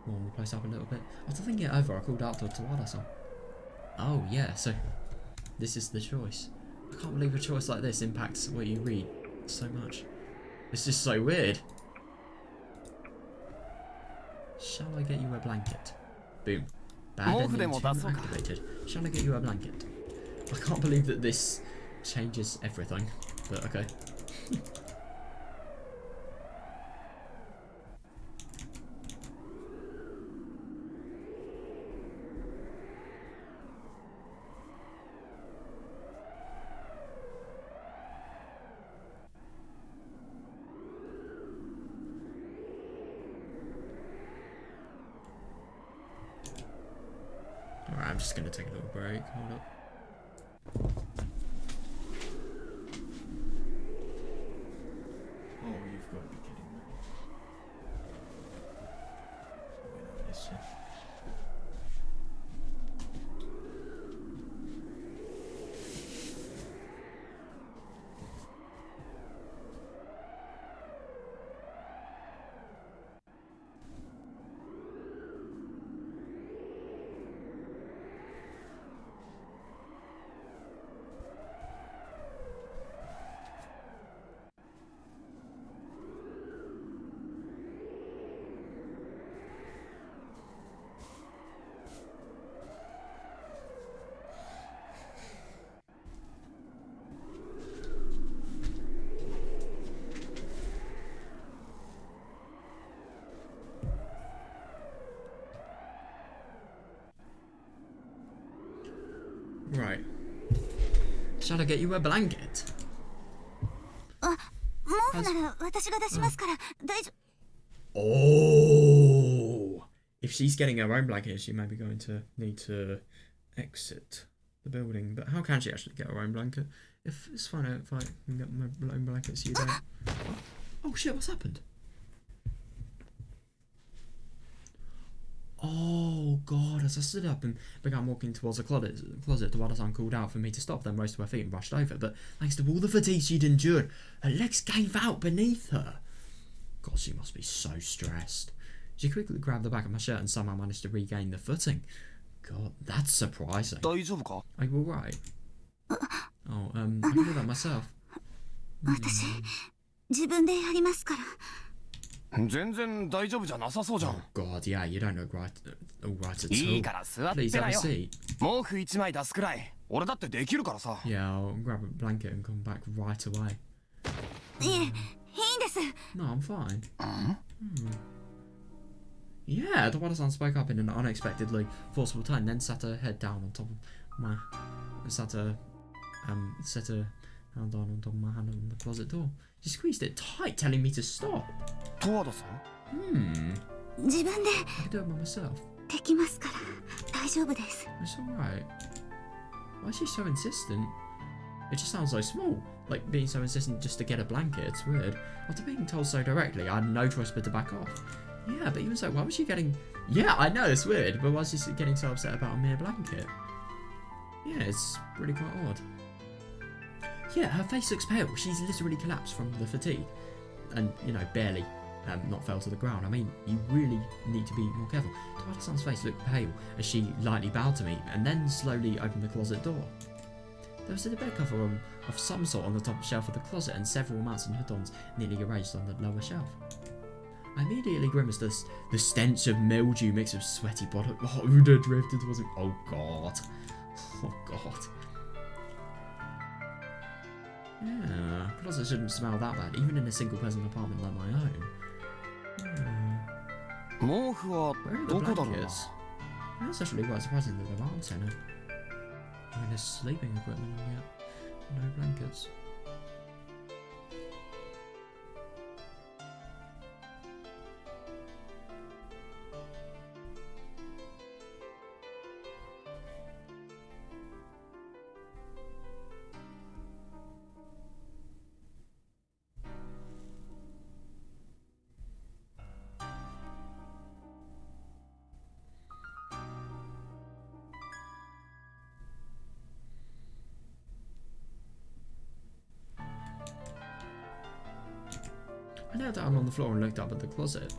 warm the place up a little bit. After thinking it over, I called out to Tawada-san. Oh, yeah, so this is the choice. I can't believe a choice like this impacts what you read so much. It's just so weird. Shall I get you a blanket? Boom. Bad ending 2 activated. Shall I get you a blanket? I can't believe that this changes everything, but okay. Alright, I'm just gonna take a little break. Hold up. Oh, you've got to be kidding me. Wait, no, this shit. Right. Shall I get you a blanket? 毛布なら私が出しますから大丈 Oh! If she's getting her own blanket, she may be going to need to exit the building. But how can she actually get her own blanket? If it's fine if I can get my own blanket so you don't... Oh shit, what's happened? Oh god, as I stood up and began walking towards the closet, Tawada-san called out for me to stop, then rose to her feet and rushed over. But thanks to all the fatigue she'd endured, her legs gave out beneath her. God, she must be so stressed. She quickly grabbed the back of my shirt and somehow managed to regain the footing. God, that's surprising. 大丈夫か Are you alright? Oh, I can do that myself. 夫私自分でやりますから全然大丈夫じゃなさそうじゃ Oh ん god, yeah, you don't look right, all right at いい all. から座って Please な have a よ seat. 毛布1枚出すくらい俺だってできるからさ Yeah, I'll grab a blanket and come back right away. いえいいんです No, I'm fine. Yeah, Tawada-san spoke up in an unexpectedly forceful tone, then sat her head down on top of my... set her hand on top of my hand on the closet door. She squeezed it tight, telling me to stop. 十和田さん自分で I can do it by myself. できますから大丈夫です It's alright. Why is she so insistent? It just sounds so small. Like being so insistent just to get a blanket, it's weird. After being told so directly, I had no choice but to back off. Yeah, but even so, why was she getting... Yeah, I know, it's weird, but why was she getting so upset about a mere blanket? Yeah, it's really quite odd. Yeah, her face looks pale. She's literally collapsed from the fatigue. And, you know, barely not fell to the ground. I mean, you really need to be more careful. Toada-san's face looked pale as she lightly bowed to me and then slowly opened the closet door. There was a bed cover of some sort on the top shelf of the closet and several mats and hoodons neatly arranged on the lower shelf. I immediately grimaced as the stench of mildew mixed with sweaty bottom odor drifted towards me. Oh god. Oh god. Yeah, closet shouldn't smell that bad, even in a single person apartment like my own.毛布は Where are the どこだろうな blankets? It's actually quite surprising that there aren't any. I mean, there's sleeping equipment and yet no blankets. I knelt down on the floor and looked up at the closet.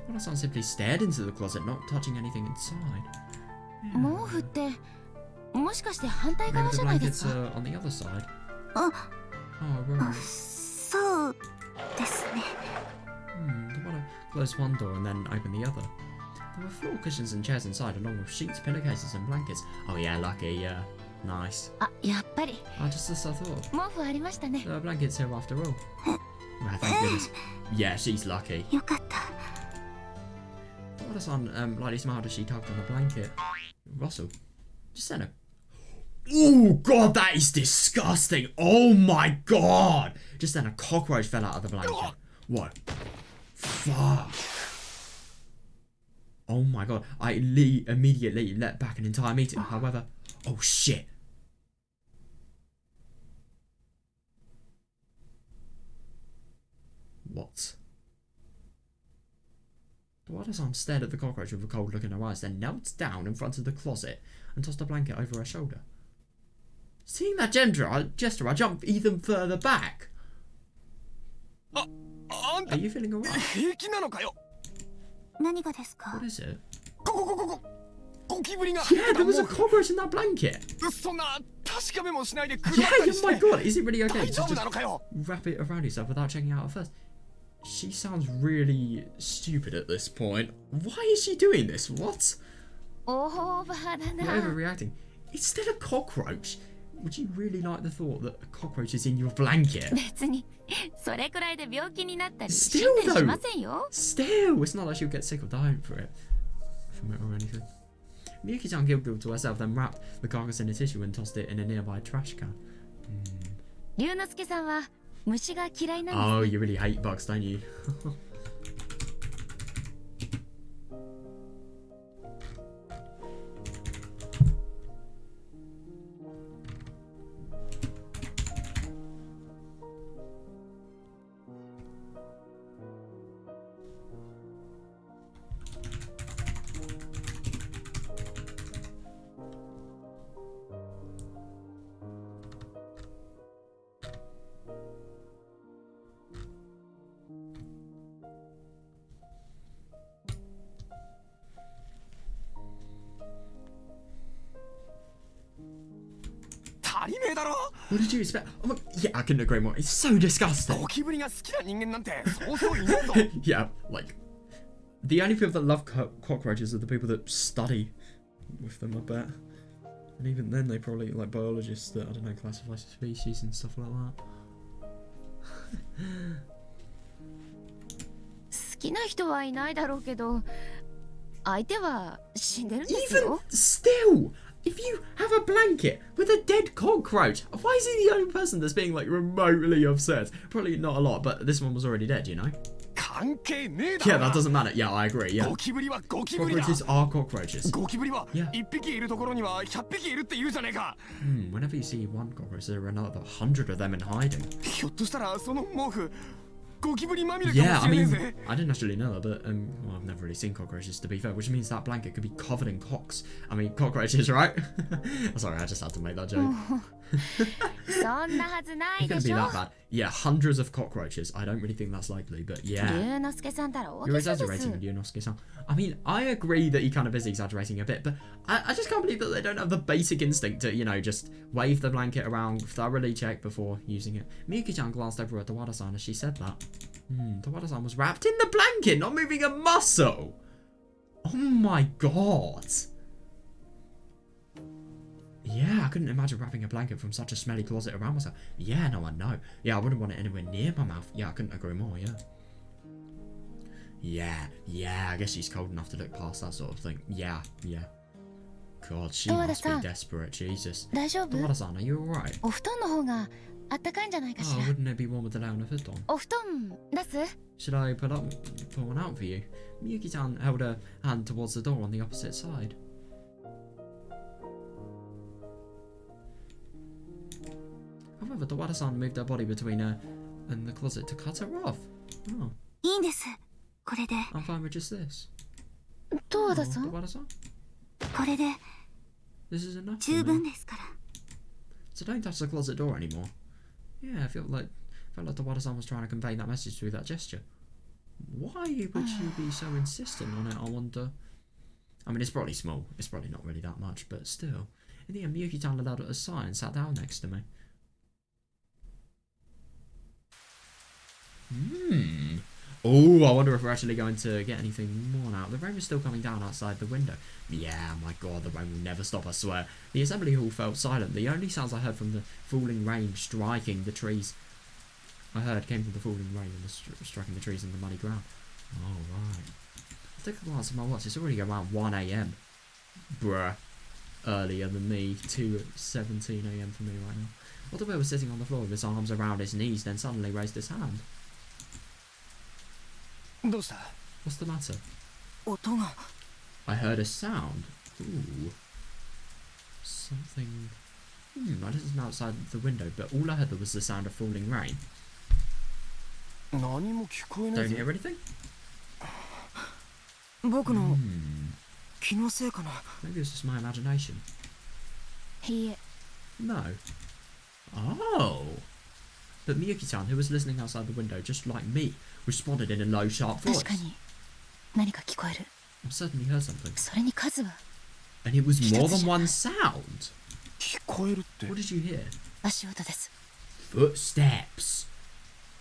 Toada-san simply stared into the closet, not touching anything inside. 毛布ってもしかして反対 Maybe 側 the じゃないです blankets か are on the other side. あ、 Oh, right. そうですね。Toada closed one door and then opened the other. There were floor cushions and chairs inside, along with sheets, pillowcases, and blankets. Oh yeah, lucky, yeah. Nice. あ、やっぱり Just as I thought. 毛布ありましたね There are blankets here after all. Well, thank goodness. Yeah, she's lucky. よかった。 Toada-san lightly smiled as she tugged on the blanket. Russell, just then a... Oh god, that is disgusting! Oh my god! Just then a cockroach fell out of the blanket. What? Fuck. Oh my god, I immediately let back an entire meter. However, oh shit. What? Toada-san stared at the cockroach with a cold look in her eyes, then knelt down in front of the closet and tossed a blanket over her shoulder. Seeing that gesture, I jumped even further back. Are you feeling alright? 平気なのかよ。何がですか？ What is it? ゴキブリが Yeah, there was a cockroach in that blanket. そんな確かめもしないでく Yeah, ったりし oh my て god, is it really okay 大 to 丈夫 just なのかよ。 wrap it around yourself without checking out at first? She sounds really stupid at this point. Why is she doing this? What? オーバーだ You're な overreacting. It's still a cockroach. Would you really like the thought that a cockroach is in your blanket? 別にそれくらいで病気になったり Still 死んだりしませんよ Still, it's not like she'll get sick or die from it or anything. Miyuki-chan giggled to herself, then wrapped the carcass in a tissue and tossed it in a nearby trash can. 龍之介さんは虫が嫌いなんです Oh, you really hate bugs, don't you? What did you expect? Oh my, yeah, I couldn't agree more. It's so disgusting. ゴキブリが好きな人間なんてそうそういねえぞ。 Yeah, like the only people that love cockroaches are the people that study with them, I bet. And even then, they probably like biologists that I don't know classify species and stuff like that. 好きな人はいないだろうけど相手は死んでるんですよ Even still, if you have a blanket with a dead cockroach, why is he the only person that's being like remotely upset? Probably not a lot, but this one was already dead, you know? 関係ねえだ Yeah, ろ that doesn't matter. Yeah, I agree. Yeah, ゴキブリはゴキブリだ。 cockroaches are cockroaches. ゴキブリは Yeah. 1匹いるところには100匹いるって言うじゃねえか。 Whenever you see one cockroach, there are another 100 of them in hiding. ひょっとしたらその毛布ゴキブリまみれか Yeah, もし I れねえ mean, ぜ。 I didn't actually know that, but well, I've never really seen cockroaches to be fair, which means that blanket could be covered in cocks. I mean, cockroaches, right? Sorry, I just had to make that joke. そんなはずない It で couldn't し be ょ that bad. Yeah, hundreds of cockroaches. I don't really think that's likely, but 龍 yeah. 之介さんたら大 You're げさです exaggerating, Yonosuke-san. I mean, I agree that he kind of is exaggerating a bit, but I just can't believe that they don't have the basic instinct to, you know, just wave the blanket around, thoroughly check before using it. Miyuki-chan glanced over at Tawada-san as she said that. Tawada-san was wrapped in the blanket, not moving a muscle! Oh my god! Yeah, I couldn't imagine wrapping a blanket from such a smelly closet around myself. Yeah, no, I know. Yeah, I wouldn't want it anywhere near my mouth. Yeah, I couldn't agree more, yeah. Yeah, I guess she's cold enough to look past that sort of thing. Yeah. God, she must be desperate, Jesus. 大丈夫 Tawada-san, are you alright? お布団の方があったかいんじゃないかし Oh, ら wouldn't it be warmer to lay on a futon? お布団出す Should I put one out for you? Miyuki-chan held her hand towards the door on the opposite side. However, Tawada-san moved her body between her and the closet to cut her off. Oh, いいんです。これで、 I'm fine with just this. 十和田さん Tawada-san? これで This is enough 十 for 分 me. ですから。 So don't touch the closet door anymore. Yeah, I felt like Tawada-san was trying to convey that message through that gesture. Why would you be so insistent on it, I wonder? I mean, it's probably small. It's probably not really that much, but still. In the end, Miyuki-chan allowed it a sigh and sat down next to me. Oh, I wonder if we're actually going to get anything more now. The rain was still coming down outside the window. Yeah, my god, the rain will never stop, I swear. The assembly hall felt silent. The only sounds I heard from the falling rain striking the trees came from the falling rain and striking the trees in the muddy ground. Oh, right. I took a glance at my watch. It's already around 1 a.m. Bruh. Earlier than me. 2:17 a.m. for me right now. Watabe was sitting on the floor with his arms around his knees, then suddenly raised his hand. どうした？ What's the matter? 音が I heard a sound. Ooh. Something... I listened outside the window, but all I heard was the sound of falling rain. 何も聞こえない Don't ぜ。 hear anything? 僕の気のせいかな。 Maybe it's just my imagination. いいえ No. Oh. But Miyuki-chan, who was listening outside the window just like me, responded in a low, sharp voice. 確かに何か聞こえる I certainly heard something. それに数は And it was more than one sound. 聞こえるって。 What did you hear? 足音です Footsteps.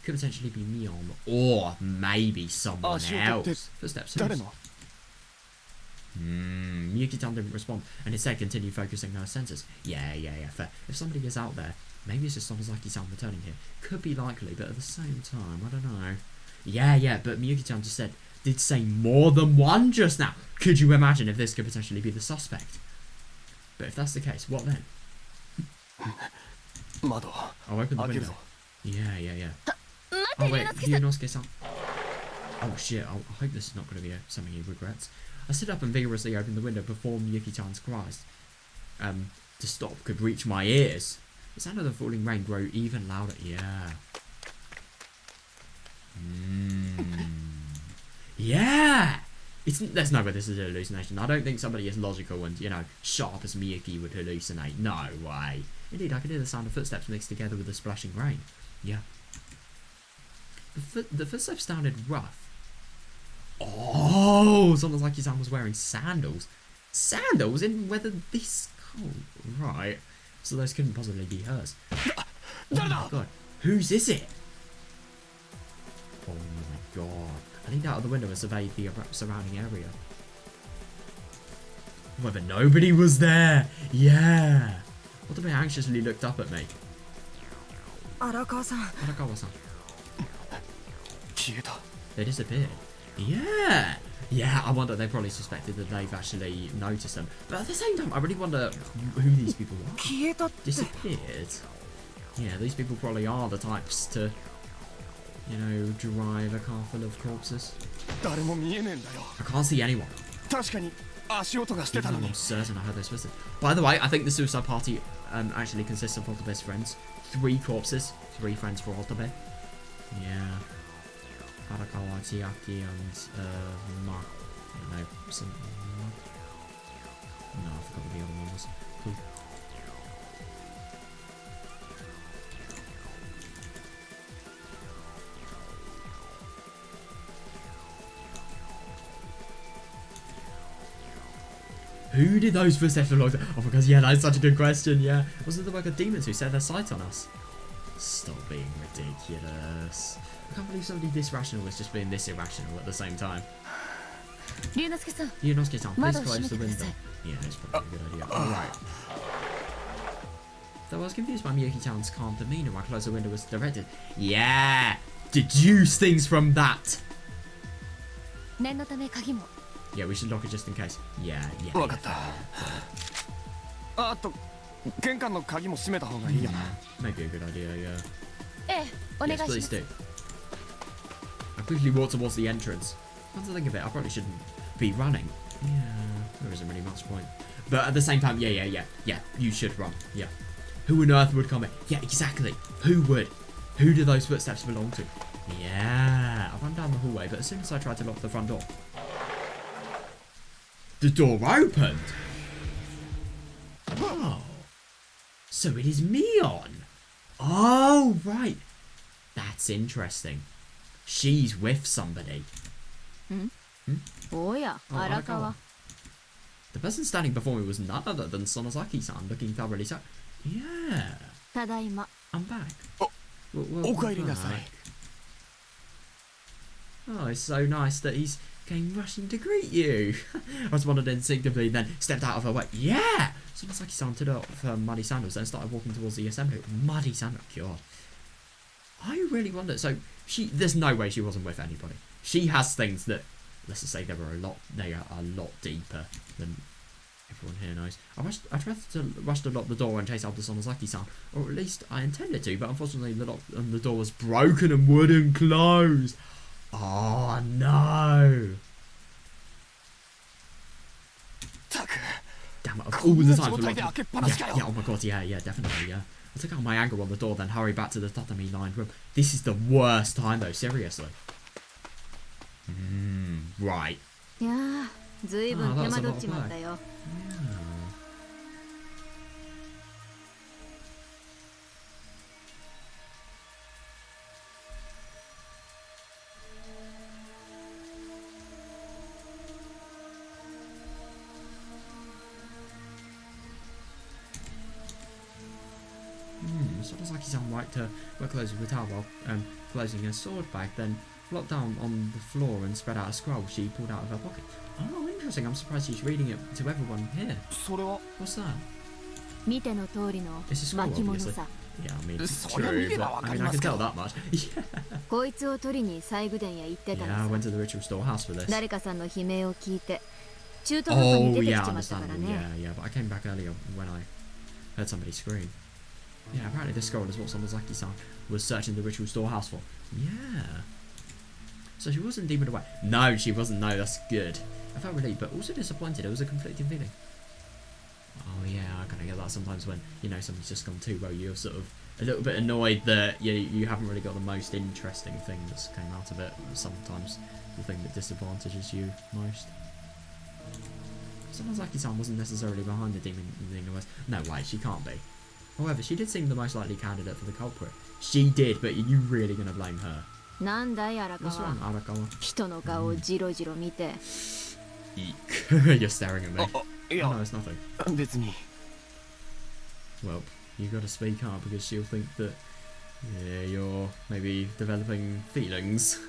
Could potentially be Mion or maybe someone 足音って else. Footsteps. 誰の？ Miyuki-chan didn't respond and instead continued focusing on her senses. Yeah, fair. If somebody is out there, maybe it's just Sonozaki-san returning here. Could be likely, but at the same time, I don't know. Yeah, but Miyuki-chan just did say more than one just now. Could you imagine if this could potentially be the suspect? But if that's the case, what then? 窓。 I'll open the 開ける window. ぞ。 Yeah. 待 Oh って wait, 龍之介さん Ryunosuke-san. Oh shit, I hope this is not going to be something he regrets. I stood up and vigorously opened the window before Miyuki-chan's cries to stop could reach my ears. The sound of the falling rain grew even louder. Yeah. Yeah! There's no way this is a hallucination. I don't think somebody as logical and, you know, sharp as Miyuki would hallucinate. No way. Indeed, I could hear the sound of footsteps mixed together with the splashing rain. Yeah. The footsteps sounded rough. Oh, Sonozaki-san was wearing sandals. Sandals in weather this cold. Right. So those couldn't possibly be hers. Oh my god. Whose is it? Oh my god. I leaned out of the window and surveyed the surrounding area. Whether nobody was there. Yeah. Watabe anxiously looked up at me. 荒川さん Arakawa-san. 消えた。 They disappeared. Yeah, I wonder, they probably suspected that they've actually noticed them. But at the same time, I really wonder who these people are. 消えたって Disappeared? Yeah, these people probably are the types to, you know, drive a car full of corpses. 誰も見えねえんだよ。 I can't see anyone. 確かに足音がして Even たの though に I'm。certain I heard those footsteps. By the way, I think the suicide party actually consists of all the best friends. 3 corpses, 3 friends for Otabe. Yeah. Arakawa, Chiaki, and Ma. I don't know, some... No, I forgot what the other one was. Cool. Who did those footsteps belong to? Oh my god, yeah, that's such a good question, yeah. Was it the work of demons who set their sights on us? Stop being ridiculous. I can't believe somebody this rational is just being this irrational at the same time. Ryunosuke-san, Yunosuke-san, please窓を close the 閉めて window. ください。 Yeah, it's probably a good idea. Alright. Though I was confused by Miyuki-chan's calm demeanor, my closer window was directed. Yeah! Deduce things from that! 念のため鍵も。 Yeah, we should lock it just in case. Yeah, yeah. 分かった。あと玄関の鍵も閉めた方がいいよな。 Maybe a good idea, yeah. ええ、お願い Yes, しま please す。 do. I quickly walked towards the entrance. Come to think of it, I probably shouldn't be running. Yeah, there isn't really much point. But at the same time, yeah, you should run. Yeah. Who on earth would come in? Yeah, exactly. Who would? Who do those footsteps belong to? Yeah. I ran down the hallway, but as soon as I tried to lock the front door, the door opened. Oh. So it is Mion. Oh, right. That's interesting. She's with somebody. おや、 Oh, 荒川。 The person standing before me was none other than Sonozaki-san, looking thoroughly so... Yeah, ただいま。 I'm back. Oh, Welcome お帰りなさい。 back. Oh, it's so nice that he's came rushing to greet you. I responded instinctively, then stepped out of her way. Yeah! Sonozaki-san took off her muddy sandals, then started walking towards the assembly. Muddy sandals, God. I really wonder. So there's no way she wasn't with anybody. She has things that, let's just say, they are a lot deeper than everyone here knows. I tried to rush to lock the door and chase after Sonozaki-san, or at least I intended to, but unfortunately the lock on the door was broken and wouldn't close. Oh no! Damn it! Of all the times we locked. Yeah, oh my god, yeah, definitely, yeah. I took out my anger on the door, then hurried back to the tatami-lined room. This is the worst time though, seriously. Right. いやー、ずいぶん手間取っちまったよ。 Sonozaki-san wiped her wet clothes with a towel while closing her sword bag, then flopped down on the floor and spread out a scroll she pulled out of her pocket. Oh, interesting. I'm surprised she's reading it to everyone here. それは What's that? 見ての通りの It's a scroll, 巻物 obviously. さ。 Yeah, I mean, そりゃ見 true, れば but わ I かり mean, I ます can け tell ど。 that much. Yeah. こいつを取りに西宮殿へ行ってた Yeah, I の went さ。 to the ritual storehouse for this. 誰かさんの悲鳴を聞いて、中途半端に Oh, 出てき yeah, ちまったから understandable. ね。 Yeah, but I came back earlier when I heard somebody scream. Yeah, apparently this scroll is what Sonozaki-san was searching the ritual storehouse for. Yeah. So she wasn't demoned away. No, she wasn't. No, that's good. I felt relieved, but also disappointed. It was a conflicting feeling. Oh yeah, I kind of get that sometimes when, you know, something's just gone too well. You're sort of a little bit annoyed that you haven't really got the most interesting thing that's came out of it. Sometimes the thing that disadvantages you most. Sonozaki-san wasn't necessarily behind the demon thing. No way, she can't be. However, she did seem the most likely candidate for the culprit. She did, but are you really going to blame her? なんだい荒 What's 川。 wrong, Arakawa? 人の顔をジロジロ見て。 Eek. You're staring at me. い Oh, や no, it's nothing. 別に。 Well, you got to speak up because she'll think that you're maybe developing feelings.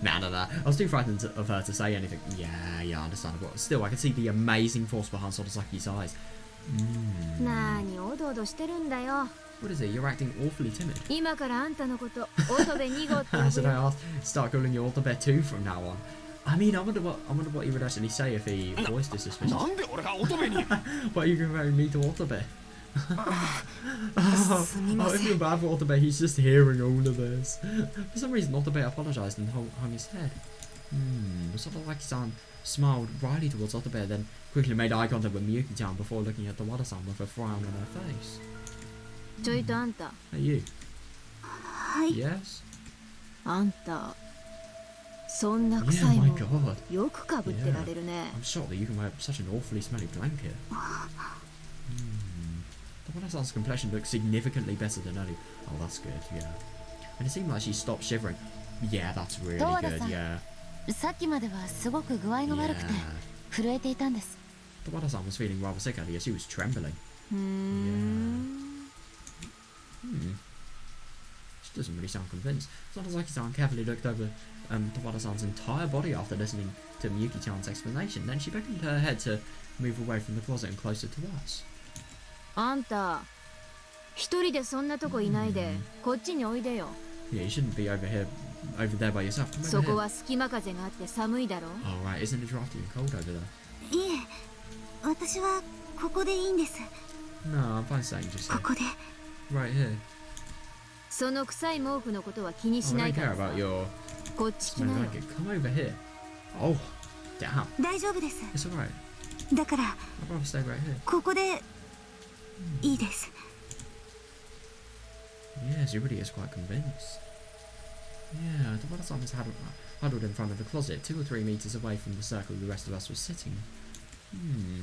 Nah. I was too frightened of her to say anything. Yeah, understandable. Still, I can see the amazing force behind Sonosaki's eyes. なーにおどおどしてるんだよ。 What is it? You're acting awfully timid. 今からあんたのこと乙部2号って呼 Should ぶ I よ。 start calling you Autobet 2 from now on? I mean, I wonder what he would actually say if he voiced his suspicions. なんで俺が乙女に。 Why are you comparing me to Autobet? Oh, if you're bad for Autobet, he's just hearing all of this. For some reason, Autobet apologised and hung his head. Sonozaki-san smiled wryly towards Autobet, then quickly made eye contact with Miyuki-chan before looking at the Wada-san with a frown on her face. ちょいとあんた。 Hey, you. はい。 Yes? あんた、そんな Yeah, 臭い my もん god. よくかぶってられるね。 I'm shocked that you can wear such an awfully smelly blanket. Tawada-san's complexion looks significantly better than earlier. Oh, that's good, yeah. And it seemed like she stopped shivering. Yeah, that's really good, Tawada-san. yeah. さっきまではすごく具合が悪くて Yeah. 震えていたんです。 Tawada-san was feeling rather sick earlier. She was trembling. ふーん。 She doesn't really sound convinced. Sonozaki-san carefully looked over Tawada-san's entire body after listening to Miyuki-chan's explanation. Then she beckoned her head to move away from the closet and closer to us. あんた一人でそんなとこいないでこっちにおいでよ。 Yeah, you shouldn't be over there by yourself. Come そ over こ here. は隙間風があって寒いだろ。 Oh, right. Isn't it drafty and cold over there? いえ、私はここでいいんです。 No, I'm fine staying just こ here. こで。 Right here. その臭い毛布のことは気に Oh, し I な don't いか care らさ about。your こっち来 smelly なよ。 blanket. Come over here. Oh, damn. 大丈夫です。 It's alright. だから I'd rather stay right here. ここでいいです。 Yeah, she really is quite convinced. Yeah, Tawada-san was huddled in front of the closet, 2 or 3 meters away from the circle the rest of us was sitting.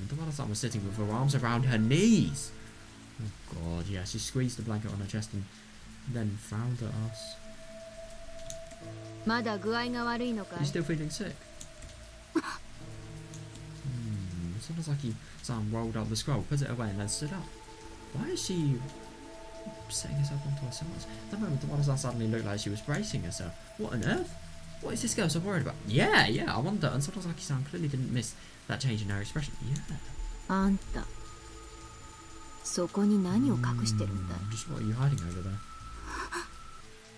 Tawada-san was sitting with her arms around her knees. Oh god, yeah, she squeezed the blanket on her chest and then frowned at us. まだ具合が悪いのか Are you い？ still feeling sick? Sonozaki-san rolled up the scroll, put it away, and then stood up. Why is she setting herself onto her sides? At that moment, Tawada-san suddenly looked like she was bracing herself. What on earth? What is this girl so worried about? Yeah, I wonder. And Sonozaki-san clearly didn't miss that change in her expression. Yeah. あんたそこに何を隠してるんだい？ Just what are you hiding over there?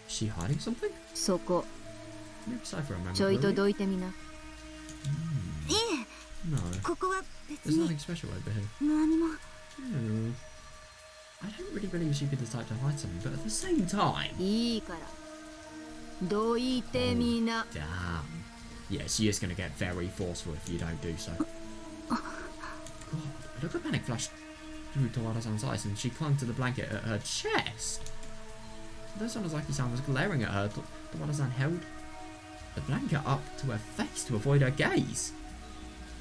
Is she hiding something? そこ Move aside for a moment, ちょい will と you? どいてみな。いえ、 No, ここは別 there's に nothing special over here. 何も。 I don't really believe she'd be the type to hide something, but at the same time... いいからどいてみな。 Damn. Yeah, she is going to get very forceful if you don't do so. God, a look of panic flashed through Tawada-san's eyes and she clung to the blanket at her chest. Though Sonozaki-san was glaring at her, Tawada-san held the blanket up to her face to avoid her gaze.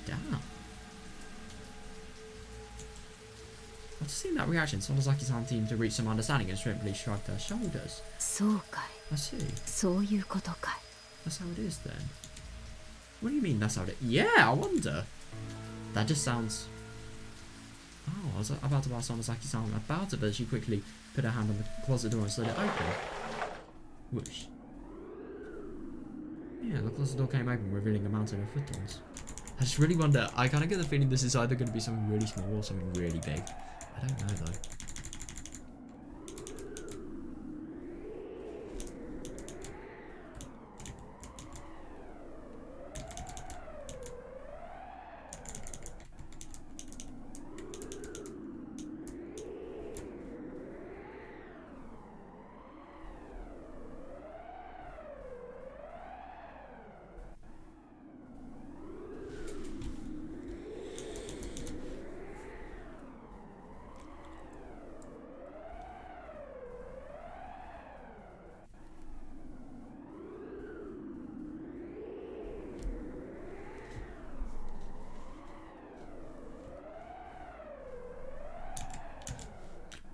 Damn. After seeing that reaction, Sonozaki-san seemed to reach some understanding and simply shrugged her shoulders. そうかい。 I see. そういうことかい。 That's how it is then. What do you mean that's how it is? Yeah, I wonder. That just sounds... Oh, I was about to ask Sonozaki-san about it, but she quickly put her hand on the closet door and slid it open. Whoosh. Yeah, the closet door came open, revealing a mountain of futons. I just really wonder, I kind of get the feeling this is either going to be something really small or something really big. I don't know though.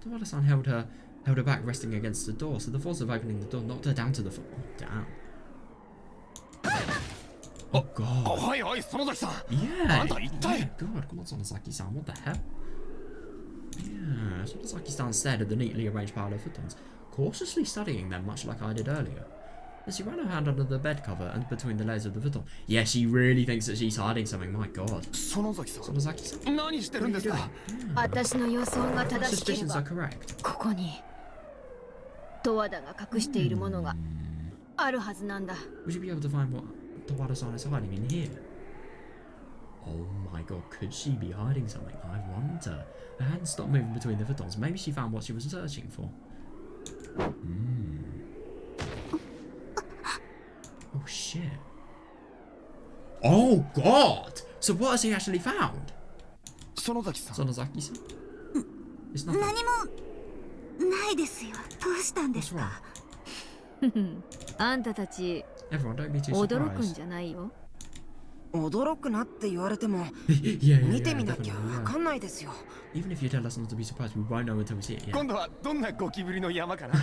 Tawada-san held her back, resting against the door, so the force of opening the door knocked her down to the floor. Oh, damn. Oh, God. おいおい、園崎さん。 Yeah. あんた一体。 Yeah, God, come on, Sonozaki-san, what the hell? Yeah, Sonozaki-san stared at the neatly arranged pile of futons, cautiously studying them much like I did earlier. Then she ran her hand under the bed cover and between the layers of the futon. Yeah, she really thinks that she's hiding something, my God. 園崎さん。 Sonozaki-san, 何してる what ん are で you す doing? か。 私の予想が My 正しけれ suspicions ば are correct. ここに十和田が隠しているものがあるはずなんだ。 Would you be able to find what Tawada-san is hiding in here? Oh my God, could she be hiding something? I wonder. Her hand stopped moving between the futons. Maybe she found what she was searching for. Oh shit. Oh God! So what has he actually found? 園崎さん。 Sonozaki-san? It's nothing. 何もないですよ。どうしたんで What's す wrong? か。あんたたち Everyone, don't be too 驚くん surprised. じゃないよ。驚くなって言われても yeah, 見てみなきゃ definitely, わ yeah. かんないですよ。 Even if you tell us not to be surprised, we won't know until we see it. 今 Yeah. 度はどんなゴキブリの山かな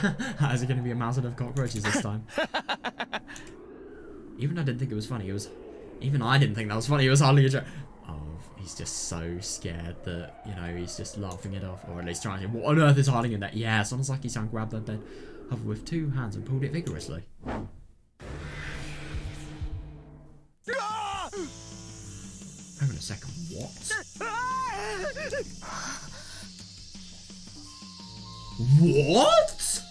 Is it going to be a mountain of cockroaches this time? Even I didn't think it was funny. Even I didn't think that was funny. It was hardly a joke. Oh, he's just so scared that, you know, he's just laughing it off, or at least trying to. What on earth is hiding in that? Yeah, Sonozaki-san grabbed that dead hover with 2 hands and pulled it vigorously. Hang on a second. What? What?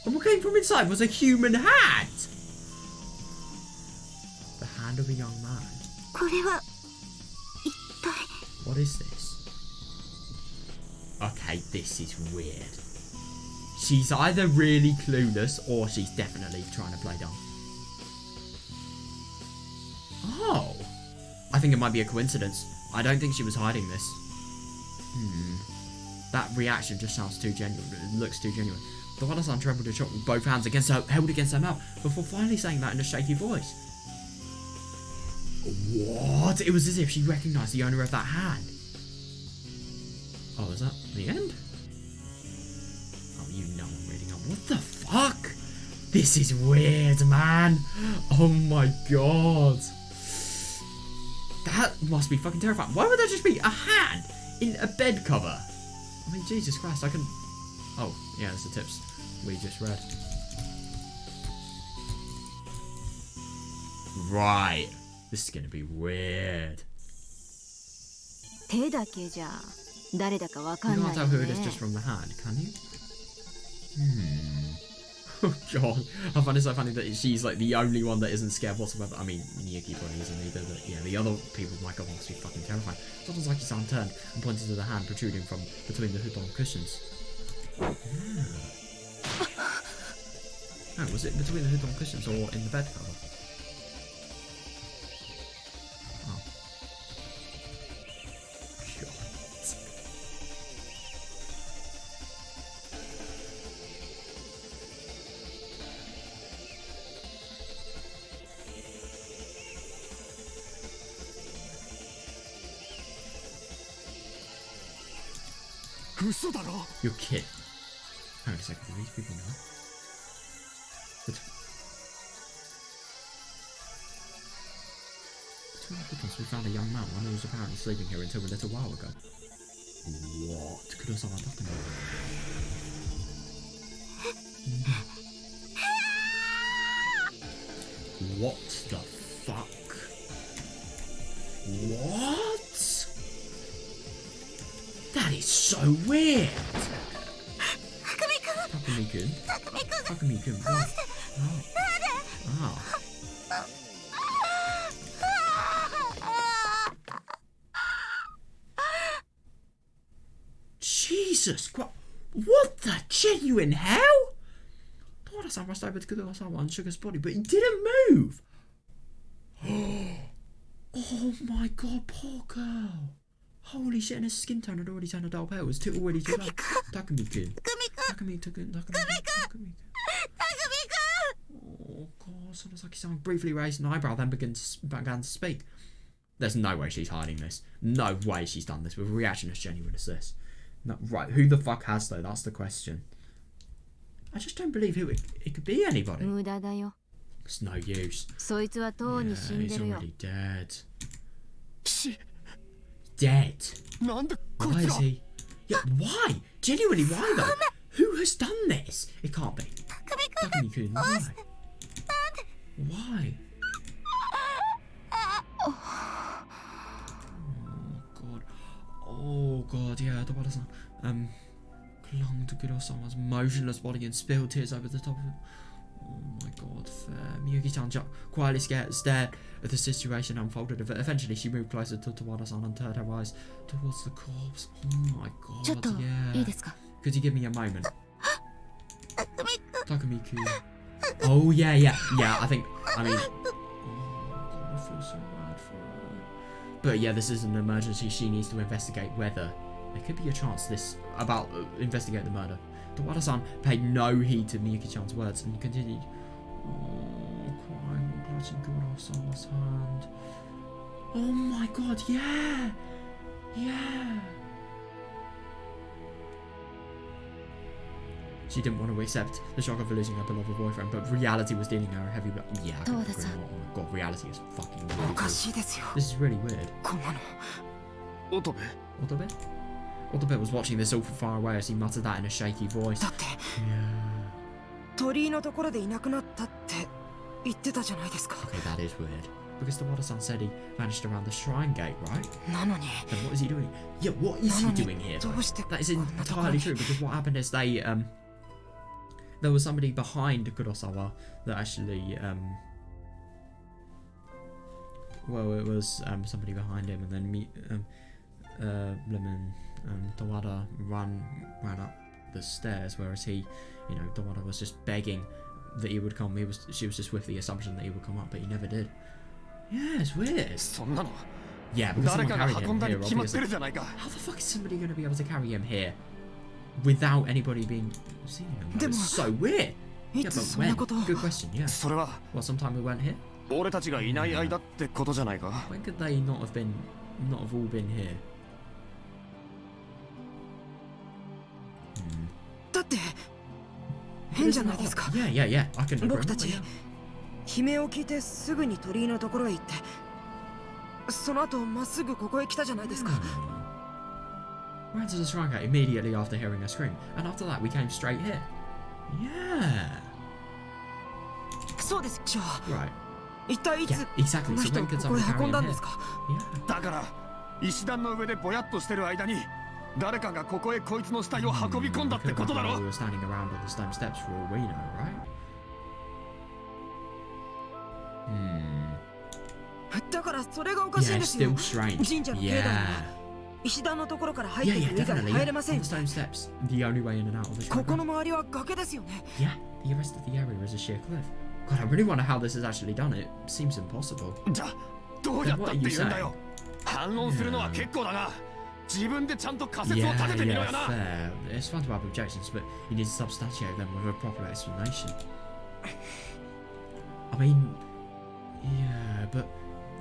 And what came from inside was a human hand. The hand of a young man. これは一体 What is this? Okay, this is weird. She's either really clueless or she's definitely trying to play dumb. Oh. I think it might be a coincidence. I don't think she was hiding this. That reaction just sounds too genuine. It looks too genuine. The Wada-san trembled in shock with both hands held against her mouth before finally saying that in a shaky voice. What? It was as if she recognised the owner of that hand. Oh, is that the end? Oh, you know I'm reading up. What the fuck? This is weird, man. Oh my god. That must be fucking terrifying. Why would there just be a hand in a bed cover? I mean, Jesus Christ, I can... Oh, yeah, that's the tips we just read. Right. This is gonna be weird. 手だけじゃ誰だかわか You んな can't いよ tell who it is ね。 just from the hand, can you? Oh god. I find it so funny that she's like the only one that isn't scared whatsoever. I mean, Miyuki probably isn't either, but yeah, the other people, my god, must be fucking terrifying. Sonozaki-san turned and pointed to the hand protruding from between the futon cushions. Yeah. Oh, was it between the futon cushions or in the bed cover? Oh. God. You're kidding. Hang on a second, do these people know? Between the footprints we found a young man, one who was apparently sleeping here until a little while ago. What? Could have someone talking about What the fuck? What? That is so weird. Takumi-kun. Takumi-kun. What? Oh. Oh. Jesus Christ. What the genuine hell? Tora-san rushed over to Kudura-sama and shook his body, but he didn't move. Oh my god, poor girl. Holy shit, and his skin tone had already turned a dull pale. It was already too late. Takumi-kun. Takumi-kun. Oh god, Sonozaki-san briefly raised an eyebrow, then began to speak. There's no way she's hiding this. No way she's done this with a reaction as genuine as this. No, right, who the fuck has though? That's the question. I just don't believe who it could be anybody. 無駄だよ。 It's no use. そいつはとう Yeah, に死ん he's でるよ。 already dead. し Dead? なんでこ Why いつ is が he? Yeah, why? Genuinely, why though? Who has done this? It can't be. Takumi-kun, why? Why? Oh god. Oh god, yeah, the Wada-san clung to Kuro-sama's motionless body and spilled tears over the top of it. Oh my god, fair. Miyuki-chan quietly stared at the situation unfolded. Eventually she moved closer to Wada-san and turned her eyes towards the corpse. Oh my ちょっと god, いい yeah. ですか。 Could you give me a moment? Takumi-kun. Oh yeah, yeah, yeah, I mean, oh god, I feel so bad for her. But yeah, this is an emergency. She needs to investigate whether there could be a chance this about investigating the murder. Tawada-san paid no heed to Miyuki-chan's words and continued, crying, clutching Kuro-sama's hand. Oh my god, yeah! Yeah! She didn't want to accept the shock of losing her beloved boyfriend, but reality was dealing her a heavy blow. Yeah, I couldn't agree more. Oh my god, reality is fucking weird. おかしいですよ This is really weird. こんなの 乙部 Otobe? Otobe was watching this all from far away as he muttered that in a shaky voice. だって Yeah. 鳥居のところでいなくなったって言ってたじゃないですか Okay, that is weird. Because the Wada-san said he vanished around the shrine gate, right? なのに Then what is he doing? Yeah, what is he なのに doing here? どうして That is こんなところ entirely に true because what happened is there was somebody behind Kurosawa that actually well, it was somebody behind him, and then Lemon Tawada ran up the stairs, whereas he, you know, Tawada was just begging that he would come. She was just with the assumption that he would come up, but he never did. Yeah, it's weird. そんなの Yeah, because 誰 someone かが carried 運ん him だに here, 決まって obviously. るじゃないか How the fuck is somebody going to be able to carry him here without anybody being seen him? That is so weird. い Yeah, つ but そんな when? ことを Good question, yeah. それは Well, sometime we went here? 俺たちがいない間ってことじゃないか When could they not have all been here? だって変じゃないですか Yeah, yeah, yeah. I can agree. 僕たち Yeah. 悲鳴を聞いてすぐに鳥居のところへ行ってその後まっすぐここへ来たじゃないですか We went to the shrine gate immediately after hearing her scream, and after that we came straight here. Yeah. そうですじゃあ Right. 一体いつ Yeah, exactly. この So 人 when を could ここへ someone carry 運んだ him んで here? すか Yeah. だから石段の上でぼやっとしてる間に誰かがここへこいつの死体を運び込んだってことだろ We were standing around on the stone steps for all we know, right? だからそれがおかしいん Yeah, ですよ still strange. 神社の境内に Yeah. は石段のところから入っ Yeah, て yeah, くる以外 definitely. 入れ Yeah. ませ On ん the stone steps, the only way in and out of the こ shrine. この周りは崖ですよね Yeah, the rest of the area is a sheer cliff. God, I really wonder how this is actually done. It seems impossible. じゃあどうやったって言うんだよ反論するのは結構だが自分でちゃんと仮説を Yeah, 立ててみろ yeah, よな fair. It's fun to have objections, but you need to substantiate them with a proper explanation. I mean, yeah, but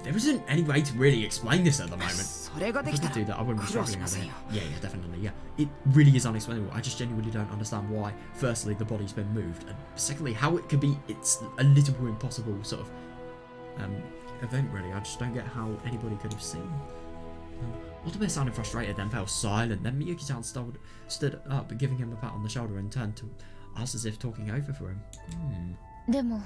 there isn't any way to really explain this at the moment. それが If で we きた could do ら that, I wouldn't be 苦労 struggling しま over せん it. よ Yeah, yeah, definitely, yeah. It really is unexplainable. I just genuinely don't understand why, firstly, the body's been moved, and secondly, how it could be, it's a little bit impossible sort of event, really. I just don't get how anybody could have seen. Otobe sounded frustrated, then fell silent. Then Miyuki-chan stood up, giving him a pat on the shoulder, and turned to us as if talking over for him. でも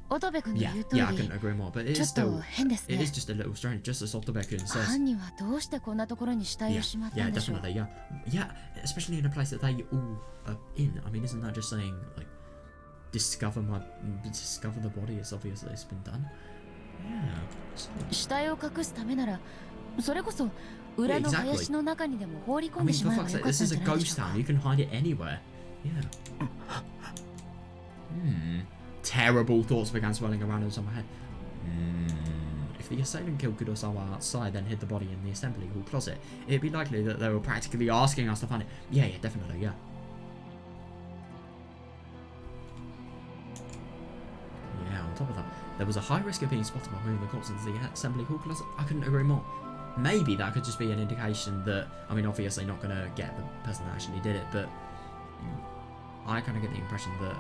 乙部君の Yeah, 言う通 yeah, I り couldn't agree more. But it ちょ is っと still, 変です it ね is just a little strange, just as Otobe-kun says. 犯人はどうしてこんなところに死体 Yeah, をしまった yeah, んでしょう definitely, yeah. Yeah, especially in a place that they all are in. I mean, isn't that just saying, like, discover the body? It's obvious that it's been done. Yeah. So, 死体を隠すためならそれこそ裏の Yeah, exactly. 林の中にでも放り I 込んで mean, し for まえば fuck's よ sake, かっ this たん is じ a ゃないでし ghost ょう town. か You can hide it anywhere. Yeah. Terrible thoughts began swirling around inside my head. If the assailant killed Kurosawa outside, then hid the body in the assembly hall closet, it'd be likely that they were practically asking us to find it. Yeah, yeah, definitely, yeah. Yeah, on top of that, there was a high risk of being spotted by moving the corpse into the assembly hall closet. I couldn't agree more. Maybe that could just be an indication that, I mean, obviously not going to get the person that actually did it, but I kind of get the impression that,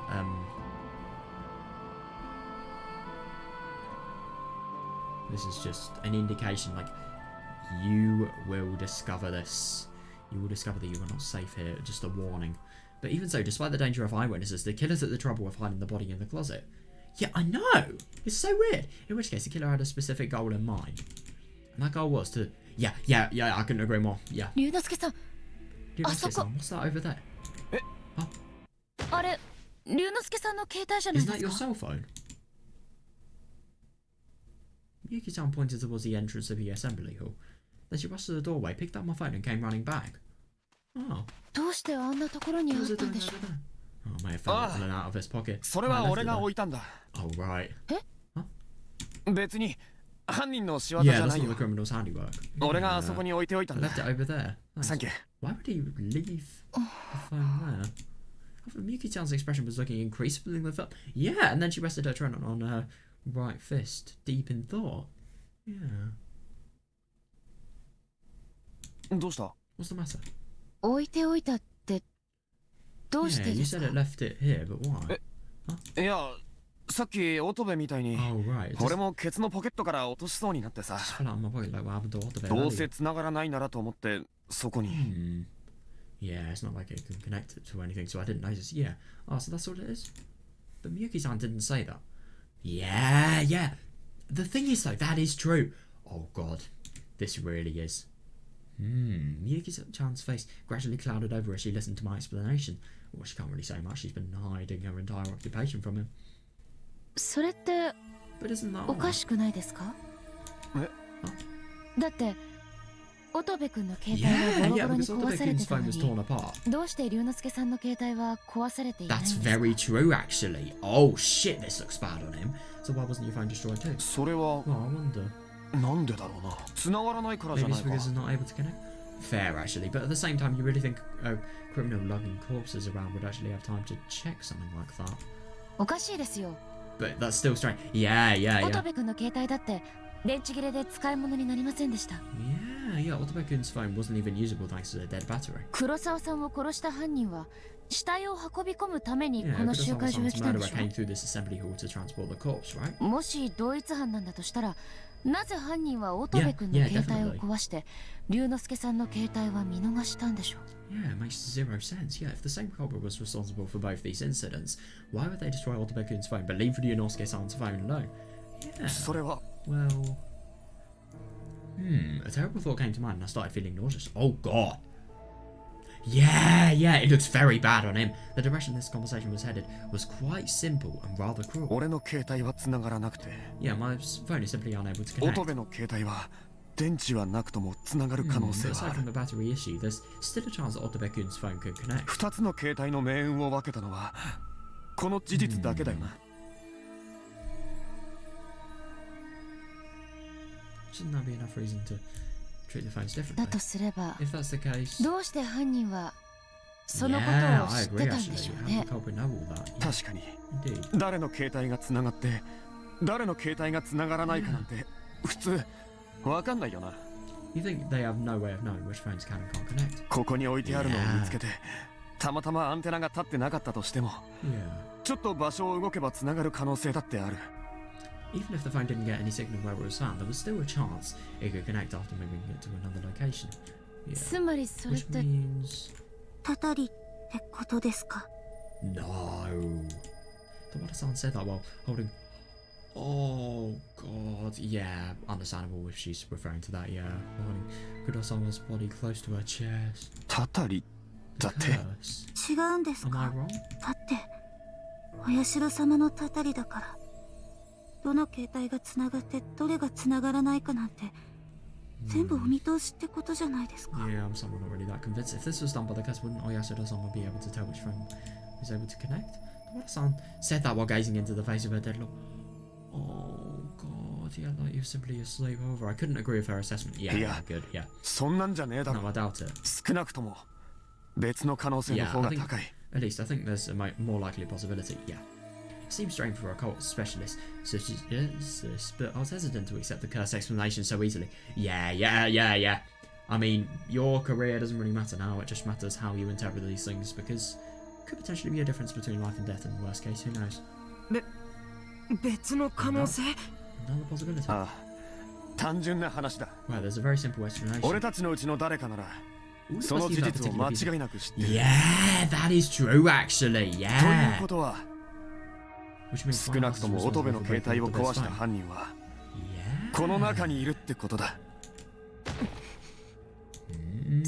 this is just an indication, like, you will discover this. You will discover that you are not safe here, just a warning. But even so, despite the danger of eyewitnesses, the killer's at the trouble of hiding the body in the closet. Yeah, I know! It's so weird! In which case, the killer had a specific goal in mind. And that goal was to... Yeah, I couldn't agree more. Yeah. 龍之介さん Ryunosuke-san, what's that over there? あれ龍之介さんの携帯じゃない Isn't で that your すか cell phone? Miyuki-chan pointed towards the entrance of the assembly hall. Then she rushed to the doorway, picked up my phone and came running back. Oh, どうしてあんなところにあ what っ was it たん doing でしょ over there? Oh, may have found it out of his pocket. それ I は left 俺 it が there. 置いたんだ Oh, right. 別に犯人の仕業 Yeah, じゃ that's ない not よ the criminal's handiwork. 俺があそこに置いておいた I んだ left it over there. サン Thanks. キュー Why would he leave the phone there? Miyuki-chan's expression was looking increasingly with up. Yeah, and then she rested her chin on her right fist, deep in thought. Yeah. どうした What's the matter? 置いておいたってどうして Yeah, で you す said か it left it here, but why? いやさっき乙部みたいに Oh, right. It just 俺もケツのポケットから落としそうになってさ fell out of my pocket like what happened to Otto どう earlier. せ繋がらないならと思ってそこに Yeah, it's not like it can connect it to anything, so I didn't notice. Yeah. Oh, so that's what it is? But Miyuki-san didn't say that. Yeah, yeah. The thing is, though, that is true. Oh, God. This really is. Miyuki-chan's face gradually clouded over as she listened to my explanation. Well, she can't really say much. She's been hiding her entire occupation from him. それって But isn't that おか odd? しくないですかえだって乙部君の携帯は Yeah, ボロ yeah, ボロに because 壊され Otto-kun's てた phone の was に torn apart. どうして龍之介さんの携帯は壊されていないんで That's すか very true, actually. Oh, shit, this looks bad on him. So why wasn't your phone destroyed too? それは Well, I wonder. なんでだろうな繋がらないからじゃ Maybe な it's いか because it's not able to connect. Fair, actually, but at the same time, you really think a criminal lugging corpses around would actually have time to check something like that? おかしいですよ But that's still strange. Yeah, yeah, 乙 yeah. 部君の携帯だって電池切れで使い物になりませんでした Yeah, yeah. Otto-kun's phone wasn't even usable thanks to the dead battery. 黒沢さんを殺した犯人は死体を運び込むために Yeah, この集会場へ Kurosawa-san's 来たんで murderer しょ came through this assembly hall to transport the corpse, right? もし同一犯なんだとしたらなぜ犯人は乙部君の Yeah, 携 yeah, 帯を壊して龍之介さんの携帯は見逃したんでしょう Yeah, it makes zero sense. Yeah, if the same culprit was responsible for both these incidents, why would they destroy Otto-kun's phone but leave Ryunosuke-san's phone alone? Yeah. それは Well, a terrible thought came to mind and I started feeling nauseous. Oh god. Yeah, yeah, it looks very bad on him. The direction this conversation was headed was quite simple and rather cruel. 俺の携帯は繋がらなくて Yeah, my phone is simply unable to 乙 connect. 部の携帯は電池はなくとも繋がる可能性 But はあ aside る from the battery issue, there's still a chance that Otto-kun's phone could connect. 二つの携帯の命運を分けたのはこの事実だけだよな Shouldn't that be enough reason to treat the phones だ differently? とすれば If that's the case... どうして犯人はそのこと Yeah, を I 知って agree たんで actually. しょう How ね did the culprit know all that? Yeah, 確かに indeed. 誰の携帯が繋がって誰の携帯が繋がらないかなんて普通分かんないよな You think they have no way of knowing which phones can and can't connect? ここに置いてあるのを見つけてたまたまアンテナが立ってなかったとしても Yeah. ちょっと場所を動けば繋がる可能性だってある Even if the phone didn't get any signal where it was found, there was still a chance it could connect after moving it to another location. Yeah. つまりそれっ Which て means... たたりってことですか No. The Wada-san said that while holding... Oh, God. Yeah, understandable if she's referring to that, yeah. Holding Kudo-sama's body close to her chest. たたりだって Curse. 違うんです Am I か wrong? だってお社様のたたりだからどの携帯がつながってどれがつながらないかなんて全部お見通しってことじゃないですか Yeah, I'm someone not really that convinced. If this was done by the curse, wouldn't Oyasuda-sama be able to tell which phone was able to connect? The Wada-san said that while gazing into the face of her dead lord. Oh, God. Yeah, like you're simply asleep over. I couldn't agree with her assessment. Yeah, Yeah. yeah, good, yeah. そんなんじゃねえだ No, ろ I doubt it. 少なくとも別の可能性の Yeah, 方 I が think, 高い at least I think there's a more likely possibility, yeah. It seems strange for a occult specialist such as this, but I was hesitant to accept the curse explanation so easily. Yeah, yeah, yeah, yeah. I mean, your career doesn't really matter now, it just matters how you interpret these things, because it could potentially be a difference between life and death, and worst case, who knows? 別の可能性 Another possibility. ああ単純な話だ Well, there's a very simple explanation. 俺たちのうちの誰かなら All of その us 事 use that 実を particular 間 piece of- 違いなく知ってる Yeah, that is true, actually, という yeah. ことは Which means 少なくとも乙部の responsible 携 for 帯を breaking the 壊した fine. 犯人は Yeah. この中にいるってことだ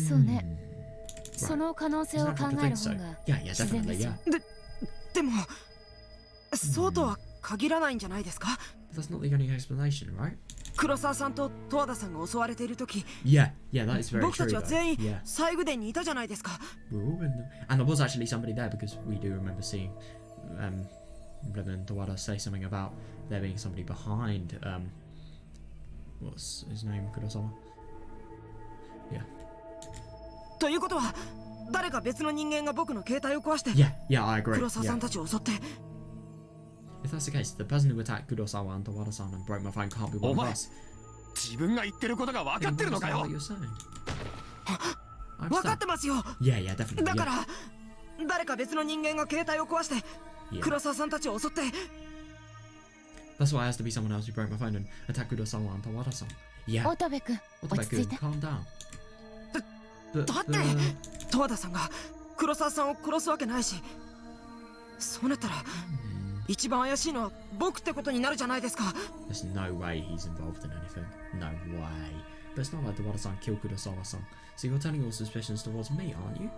そうねその可能性を It's 考 not good to え think る so. 方が Yeah, yeah, 自然で definitely, すよ yeah. でもそうとは限らないんじゃないですか That's not the only explanation, right? 黒沢さんと十和田さんが襲われている時 Yeah, yeah, that is very 僕た true. ちは Though. 全員 Yeah, 西宮殿にいたじゃないですか we're all in the... And there was actually somebody there because we do remember seeing Lemon Tawada say something about there being somebody behind What's his name? Kurosawa? Yeah. ということは誰か別の人間が僕の携帯を壊して Yeah, I agree. 黒沢さ Yeah. んたちを襲って If that's the case, the person who attacked Kurosawa and Tawada-san and broke my phone can't be one of us. 自分が言ってることが分か Then ってる what の is か that よ what you're saying? I 分かっ understand. てますよ Yeah, definitely. だか Yeah. ら誰か別の人間が携帯を壊して Yeah. 黒沢さんたちを襲って That's why it has to be someone else who broke my phone and attacked Kurosawa and Tawada-san. Yeah. 乙部君落ち着い Otabe-kun, て calm down. But だって十和田さんが黒沢さんを殺すわけないしそうなったら一番怪しいのは僕ってことになるじゃないですか there's no way he's involved in anything. No way. But it's not like Tawada-san killed Kurosawa-san. So you're turning your suspicions towards me, aren't you?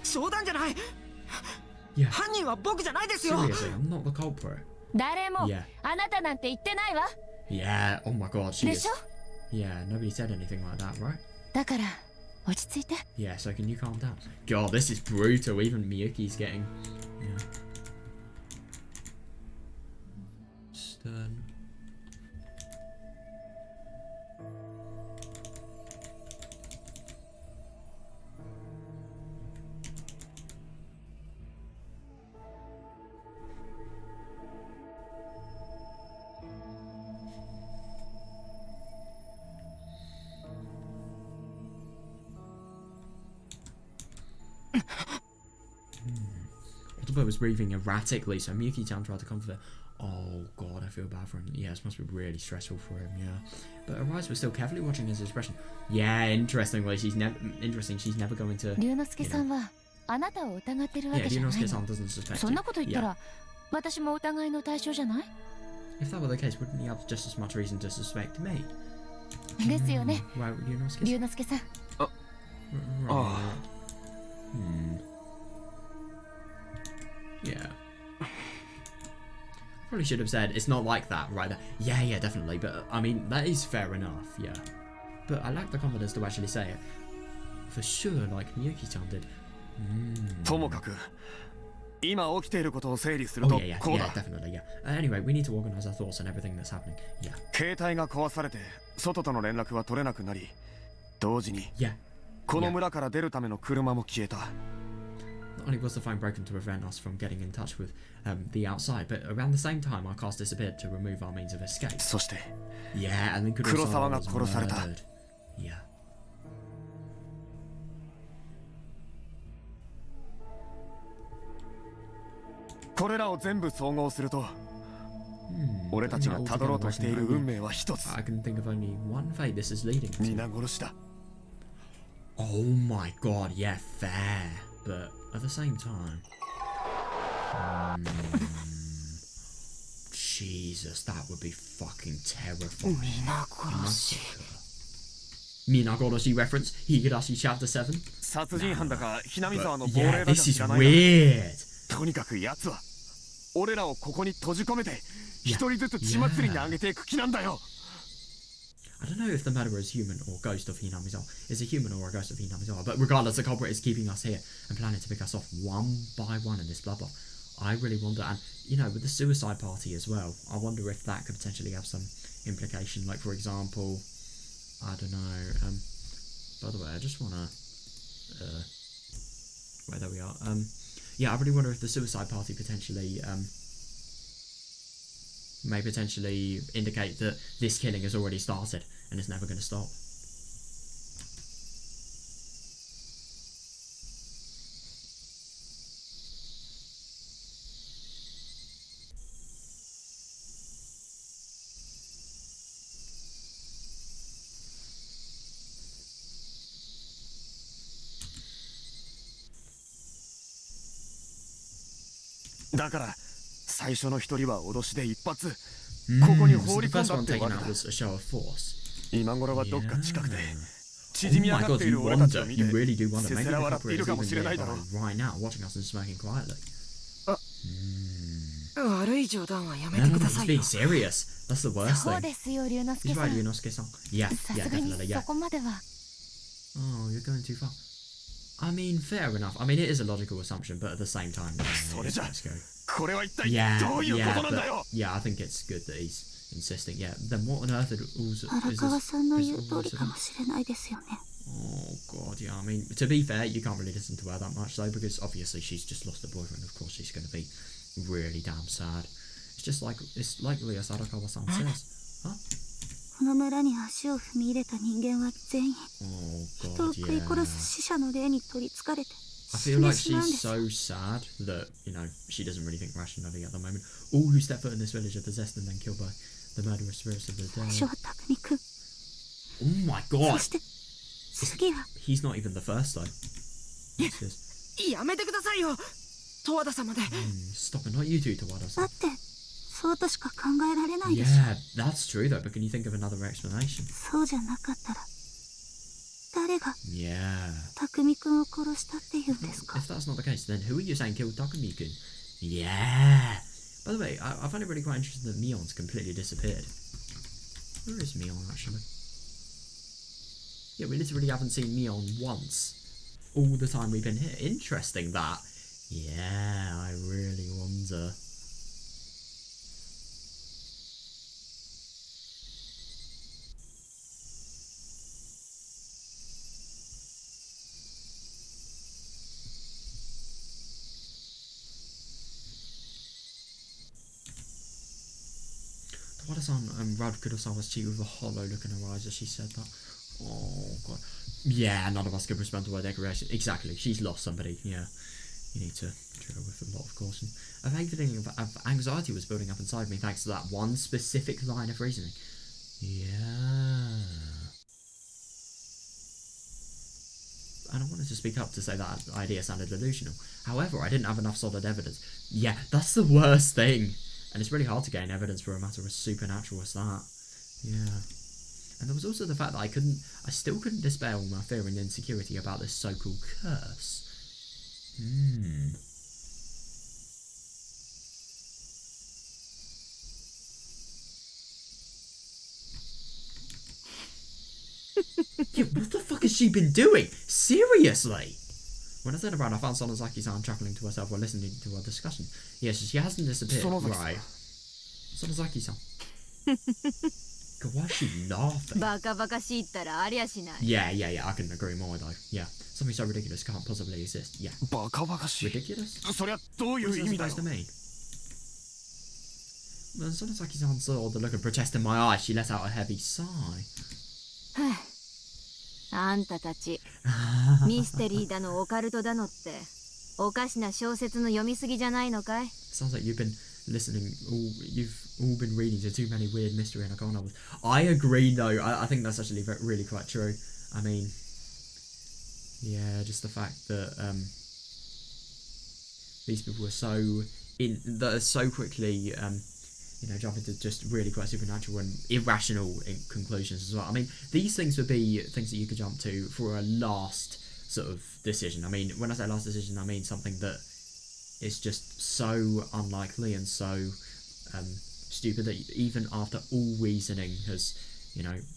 冗談じゃない Yeah. 犯人は僕じゃないですよ Seriously, I'm not the culprit. 誰も Yeah. あなたなんて言ってないわ Yeah. Oh my god, she で is. しょ Yeah, nobody said anything like that, right? だから落ち着いて Yeah, so can you calm down? God, this is brutal. Even Miyuki's getting, stern. Otobo was breathing erratically, so Miyuki-chan tried to comfort her. Oh god, I feel bad for him. Yeah, this must be really stressful for him, yeah. But Arise was still carefully watching his expression. Yeah, interestingly, she's never going to... 龍之介さんはあなたを疑ってるわ Yeah, けじゃない Ryunosuke-san の doesn't suspect そんなこと言 you. った Yeah. ら私も疑いの対象じゃない If that were the case, wouldn't he have just as much reason to suspect me? ですよね Right, Ryunosuke-san? 龍之介さん Right. Yeah. Probably should have said it's not like that, right? Yeah, definitely. But I mean, that is fair enough, yeah. But I lack the confidence to actually say it. For sure, like Miyuki-chan did. ともかく今起きていることを整理する Oh と yeah, こうだ definitely, yeah. Anyway, we need to organize our thoughts and everything that's happening. Yeah, 携帯が壊されて外との連絡は取れなくなり同時に yeah. この村から出るための車も消えた Not only was the phone broken to prevent us from getting in touch with the outside, but around the same time, our cast disappeared to remove our means of escape. そして Yeah, and then Kurosawa Kurosawa が was 殺された murdered. Yeah. これらを全部総合すると俺たちがたどろうとしている運命は一つ I can think of only one fate this is leading to. 皆殺しだ Oh my god, yeah, fair. But at the same time... Jesus, that would be fucking terrifying. 皆殺し Minagoroshi reference, Higurashi chapter 7. 殺人犯だかひなみ沢の亡 Yeah, 霊だか this 知 is らないが weird. とにかく奴は俺らをここに閉じ込めて一人ずつ血祭りにあげていく気なんだよ I don't know if the murderer is human or ghost of Hinamizawa. Is a human or a ghost of Hinamizawa, but regardless, the culprit is keeping us here and planning to pick us off one by one in this bloodbath. I really wonder, and you know, with the suicide party as well, I wonder if that could potentially have some implication. Like, for example, I don't know. By the way, I just wanna. Wait, there we are. Yeah, I really wonder if the suicide party potentially may potentially indicate that this killing has already started and is never going to stop.だから最初の一人は脅しで一発 Mm, ここに so 放 the り込ん first だっ one て taken わけ out だ was a show of force. 今頃はどっか近くで Yeah. 縮 Oh み上 my がっ god, ている you 俺たちを wonder, 見 you て really do wonder. せ Maybe せ the ら笑ってい culprit る is かも even しれないだ nearby ろ right now, watching us and smoking quietly. 悪い冗談はやめ No, て no, く no, ださ he's いよ being serious. That's the worst そう thing. ですよ龍之 He's 介さ right, ん Yunosuke-san. Yeah, さ yeah, すがに definitely, そ yeah. こまでは Oh, you're going too far. I mean, fair enough. I mean, it is a logical assumption, but at the same time, それじゃ let's go. これは一体 Yeah, どういう yeah, ことなんだ but よ yeah, I think it's good that he's insisting. Yeah, then what on earth is 荒川さんの言う is 通 all り this かもしれないですよね。 Oh god, yeah. I mean, to be fair, you can't really listen to her that much though, because obviously she's just lost her boyfriend. Of course, she's going to be really damn sad. It's like Ria Sadakawa-san says. Huh? この村に足を踏み入れた人間は全員 Oh 人を god, 食い yeah. 殺す死者の霊に取りつかれて I 死 feel んで like しまうん she's です。 so sad that, you know, she doesn't really think rationally at the moment. All who step foot in this village are possessed and then killed by the murderous spirits of the 最 dead. 初は匠くん、 Oh my そ god! して次は He's not even the first though. What's this? やめてくださいよ十和田様で。 Stop it, not you two, だ Tawada-san. ってそうとしか考えられないでしょ。 Yeah, that's true though, but can you think of another explanation? そうじゃなかったら誰が Yeah. 匠くんを殺したっていうんですか。 If that's not the case, then who are you saying killed Takumi-kun? Yeah! By the way, I find it really quite interesting that Mion's completely disappeared. Where is Mion, actually? Yeah, we literally haven't seen Mion once. All the time we've been here. Interesting, that. Yeah, I really wonder. Tawada-san rubbed Kurosawa's cheek with a hollow look in her eyes as she said that. Oh god. Yeah, none of us could respond to her declaration. Exactly, she's lost somebody, yeah. You need to tread with a lot of caution. A vague feeling of anxiety was building up inside me thanks to that one specific line of reasoning. Yeah. And I wanted to speak up to say that idea sounded delusional. However, I didn't have enough solid evidence. Yeah, that's the worst thing. And it's really hard to gain evidence for a matter as supernatural as that. Yeah. And there was also the fact that I still couldn't dispel my fear and insecurity about this so-called curse. Yeah, what the fuck has she been doing? Seriously? When I turned around, I found Sonozaki-san chuckling to herself while listening to our discussion. Yes, she hasn't disappeared. Right. Sonozaki-san. God, why is she laughing? バカバカしいったらありゃしない。 Yeah, I couldn't agree more though. Yeah, something so ridiculous can't possibly exist. Yeah. バカバカしい Ridiculous? そりゃどうい What う is 意 that 味だよ supposed to mean? When Sonozaki-san saw the look of protest in my eyes, she let out a heavy sigh. あんたたちミステリーだのオカルトだのっておかしな小説の読みすぎじゃないのかい？ Sounds like you've been you've all been reading to too many weird mystery and occult novels. I agree though, I think that's actually really quite true. I mean, yeah, just the fact that these people are so quickly jump into just really quite supernatural and irrational conclusions as well. I mean, these things would be things that you could jump to for a last sort of decision. I mean, when I say last decision, I mean something that is just so unlikely and so stupid that even after all reasoning has,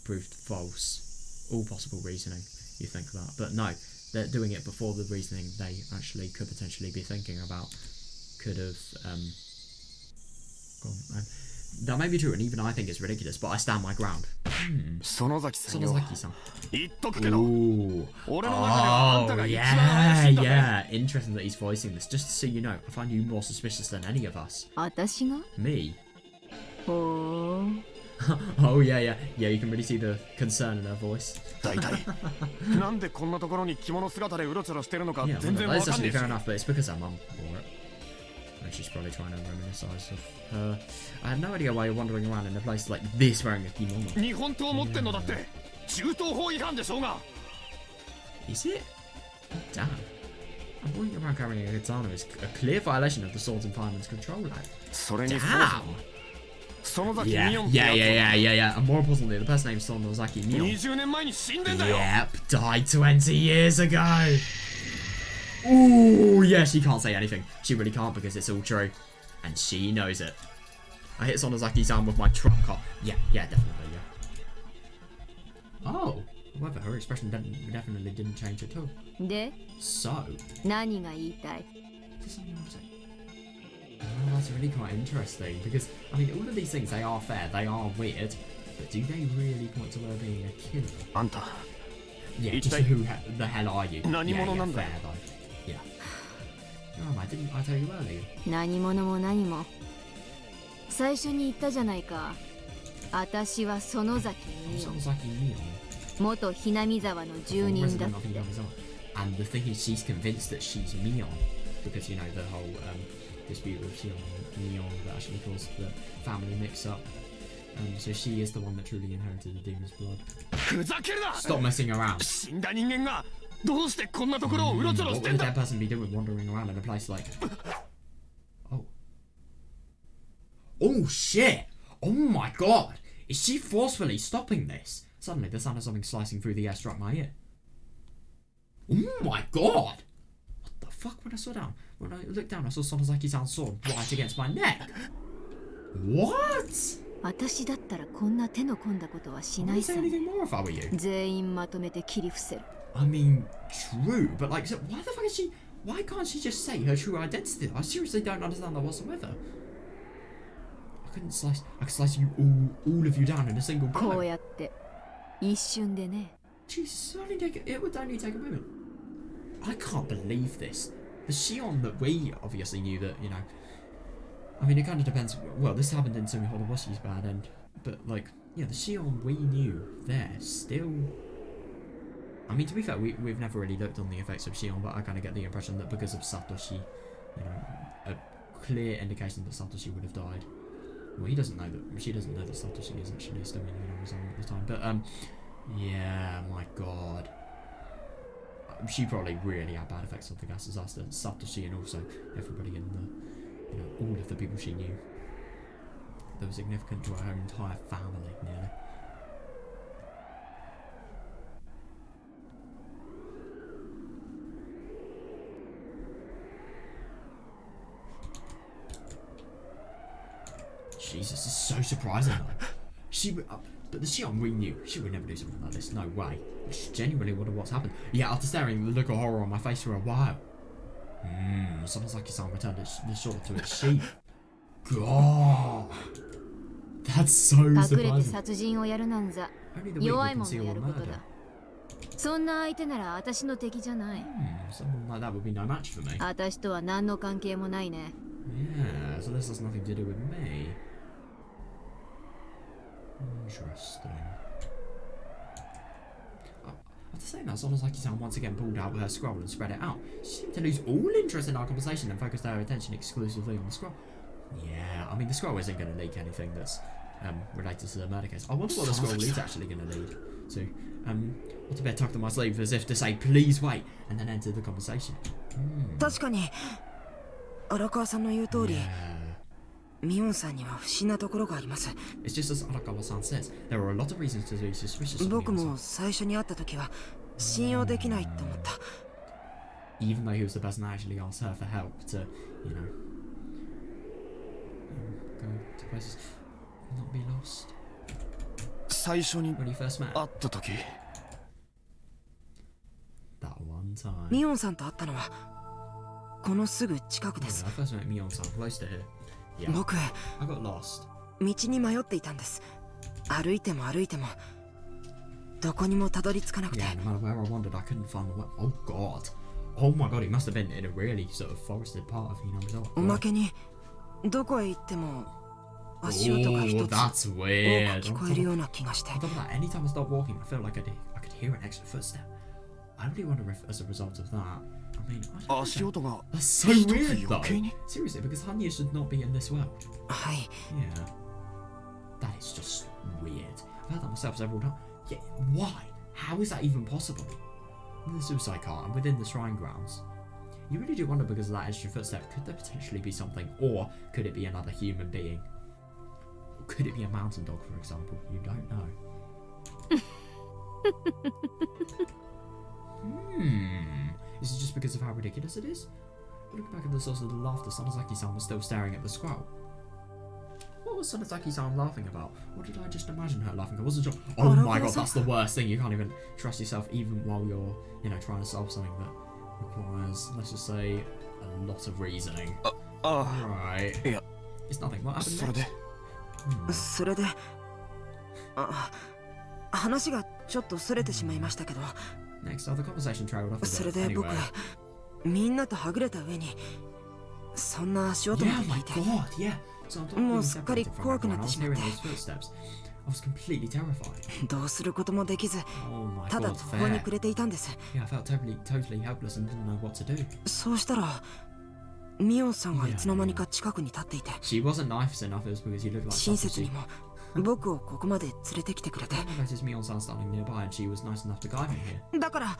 proved false, all possible reasoning, you think that. But no, they're doing it before the reasoning they actually could potentially be thinking about could have gone. That may be true, and even I think it's ridiculous, but I stand my ground. 園崎さんよ Sonozaki-san. 言っとくけど Ooh. 俺の中ではあんた Oh, が一番怪しいんだぜ yeah. Interesting that he's voicing this. Just so you know, I find you more suspicious than any of us. 私が Me? ほー Oh, yeah. Yeah, you can really see the concern in her voice. 大体なんでこんなところに着物姿でうろちょろしてるのか Yeah, 全 well, 然わ that's かんね actually えし fair enough, but it's because her mum wore it. And she's probably trying to reminisce of her. I had no idea why you're wandering around in a place like this wearing a kimono. 日本刀持ってんのだって銃刀法違反でしょうが Is it? Damn. I'm walking around carrying a katana is a clear violation of the Swords and Fireman's Control Act. それに Damn! 園崎 Yeah, ミヨンってやつ yeah. And more importantly, the person named Sonozaki Mion. 20年前に死んでんだよ Yep, died 20 years ago. Ooh, yeah, she can't say anything. She really can't because it's all true. And she knows it. I hit Sonozaki-san with my trump card. Yeah, definitely, yeah. Oh, however, her expression definitely didn't change at all. で So, 何が言いたい？ is this something you want to say? Oh, that's really quite interesting because I mean, all of these things, they are fair, they are weird, but do they really point to her being a killer? あんた Yeah, just who the hell are you? 何 Yeah, 者 yeah, なんだ fair though. Yeah. Oh, I didn't I tell you earlier? 何者も何も。最初に言ったじゃないか。私は園崎美代。 Sounds like Neon. 元ひなみ沢の住人だっ Resident of て。 Higurashi. And the thing is, she's convinced that she's Neon because you know the whole dispute with Shion and Neon that actually caused the family mix-up. So she is the one that truly inherited the demon's blood. ふざけるな Stop messing around. 死んだ人間がどうしてこんなところをうろちょろ What して would ん a だ dead person be doing wandering around in a place like... Oh. Oh shit! Oh my god! Is she forcefully stopping this? Suddenly the sound of something slicing through the air struck my ear. Oh my god! What the fuck? When I saw down, when I looked down, I saw Sonozaki-san's sword right against my neck. What? 私だったらこんな手の込んだことはし I な wouldn't いさ say。anything more if I were you. 全員まとめて切り伏せる。 I mean, true, but like, so why the fuck is she... Why can't she just say her true identity? I seriously don't understand that whatsoever. I could slice you all of you down in a single こう blow. やって一瞬でね。 Jesus, it would only take a moment. I can't believe this. The Shion that we obviously knew that, you know... I mean, it kind of depends... Well, this happened in Sumi Hodawashi's bad end. But, like, yeah, the Shion we knew, they're still... I mean, to be fair, we've never really looked on the effects of Shion, but I kind of get the impression that because of Satoshi, you know, a clear indication that Satoshi would have died. Well, she doesn't know that Satoshi is actually still in Hinomi's arm at the time. But, yeah, my god. She probably really had bad effects of the gas disaster. Satoshi and also everybody in the, you know, all of the people she knew that were significant to her entire family, nearly. Jesus, this is so surprising though. She would, but the Shion we knew, she would never do something like this, no way. She genuinely wondered what's happened. Yeah, after staring the look of horror on my face for a while. Sonozaki-san returned the sword to its sheath. God, that's so 隠れて surprising. 殺人をやるなんざ Only the weak 弱 will いもんの conceal や a ること murder. だ。そんな相手なら私の敵じゃない。 Someone like that would be no match for me. 私とは何の関係もないね。 Yeah, so this has nothing to do with me. Interesting. After saying that, Sonozaki-san once again pulled out her scroll and spread it out. She seemed to lose all interest in our conversation and focused her attention exclusively on the scroll. Yeah, I mean, the scroll isn't going to leak anything that's related to the murder case. I wonder what the scroll is actually going to lead to. What a bit tucked on my sleeve as if to say, please wait, and then enter the conversation. 確かに荒川さんの言う通り Yeah. ミオンさんには不審なところがあります。 It's just as Arakawa-san says, there are a lot of reasons to be suspicious of 僕 Miyuki-san. も最初に会った時は信用できないって思った。 Even though he was the person that actually asked her for help to, you know, go to places, not be lost. 最初に When he first met, 会った時 that one time. ミオンさんと会ったのはこのすぐ近くで Yeah, す。 I first met Mion-san close to here. Yeah, 僕 I got lost. 道に迷っていたんです。歩いても歩いてもどこにもたどり着かなくて Yeah, no matter where I wandered, I couldn't find the way. Oh god. Oh my god, he must have been in a really sort of forested part of Hinomi's おまけにどこへ行っても足音が一 Oh, つ that's 多く weird. 聞こえるような気がして On top of that, anytime I stop walking, I feel like I could hear an extra footstep. I really wonder if, as a result of that, I mean, I don't 足 know. 音が That's so 一つ weird, though. 余計に Seriously, because Hanya should not be in this world. はい Yeah. That is just weird. I've heard that myself several times. Yeah, why? How is that even possible? In the suicide cart and within the shrine grounds. You really do wonder because of that extra footstep, could there potentially be something? Or could it be another human being? Or could it be a mountain dog, for example? You don't know. Is it just because of how ridiculous it is? Looking back at the source of the laughter, Sonozaki-san was still staring at the scroll. What was Sonozaki-san laughing about? What did I just imagine her laughing? I wasn't sure. Oh my god, that's the worst thing. You can't even trust yourself even while you're, you know, trying to solve something that requires, let's just say, a lot of reasoning. Right. Yeah. It's nothing. What happened それで next? それで話がちょっとそれてしまいましたけど、 Next, the conversation trailed off a それ bit. で僕 Anyway. みんなとはぐれた上にそんな足音 Yeah, まで my 聞いて god, yeah. So I'm も being うすっかり separated from 怖くな everyone. っ I て was しまっ hearing て those footsteps. I was completely terrified. どうすることもできず Oh my ただ god, 途方に fair. 暮れていたんです。 Yeah, I felt totally helpless and didn't know what to do. そうしたらミオンさんがいつの間にか近くに立っていて、 She wasn't nice enough, it was because you looked like 親 such 切 a にも僕をここまで連れてきてくれて、 I noticed Mion-san standing nearby and she was nice enough to guide me here. だから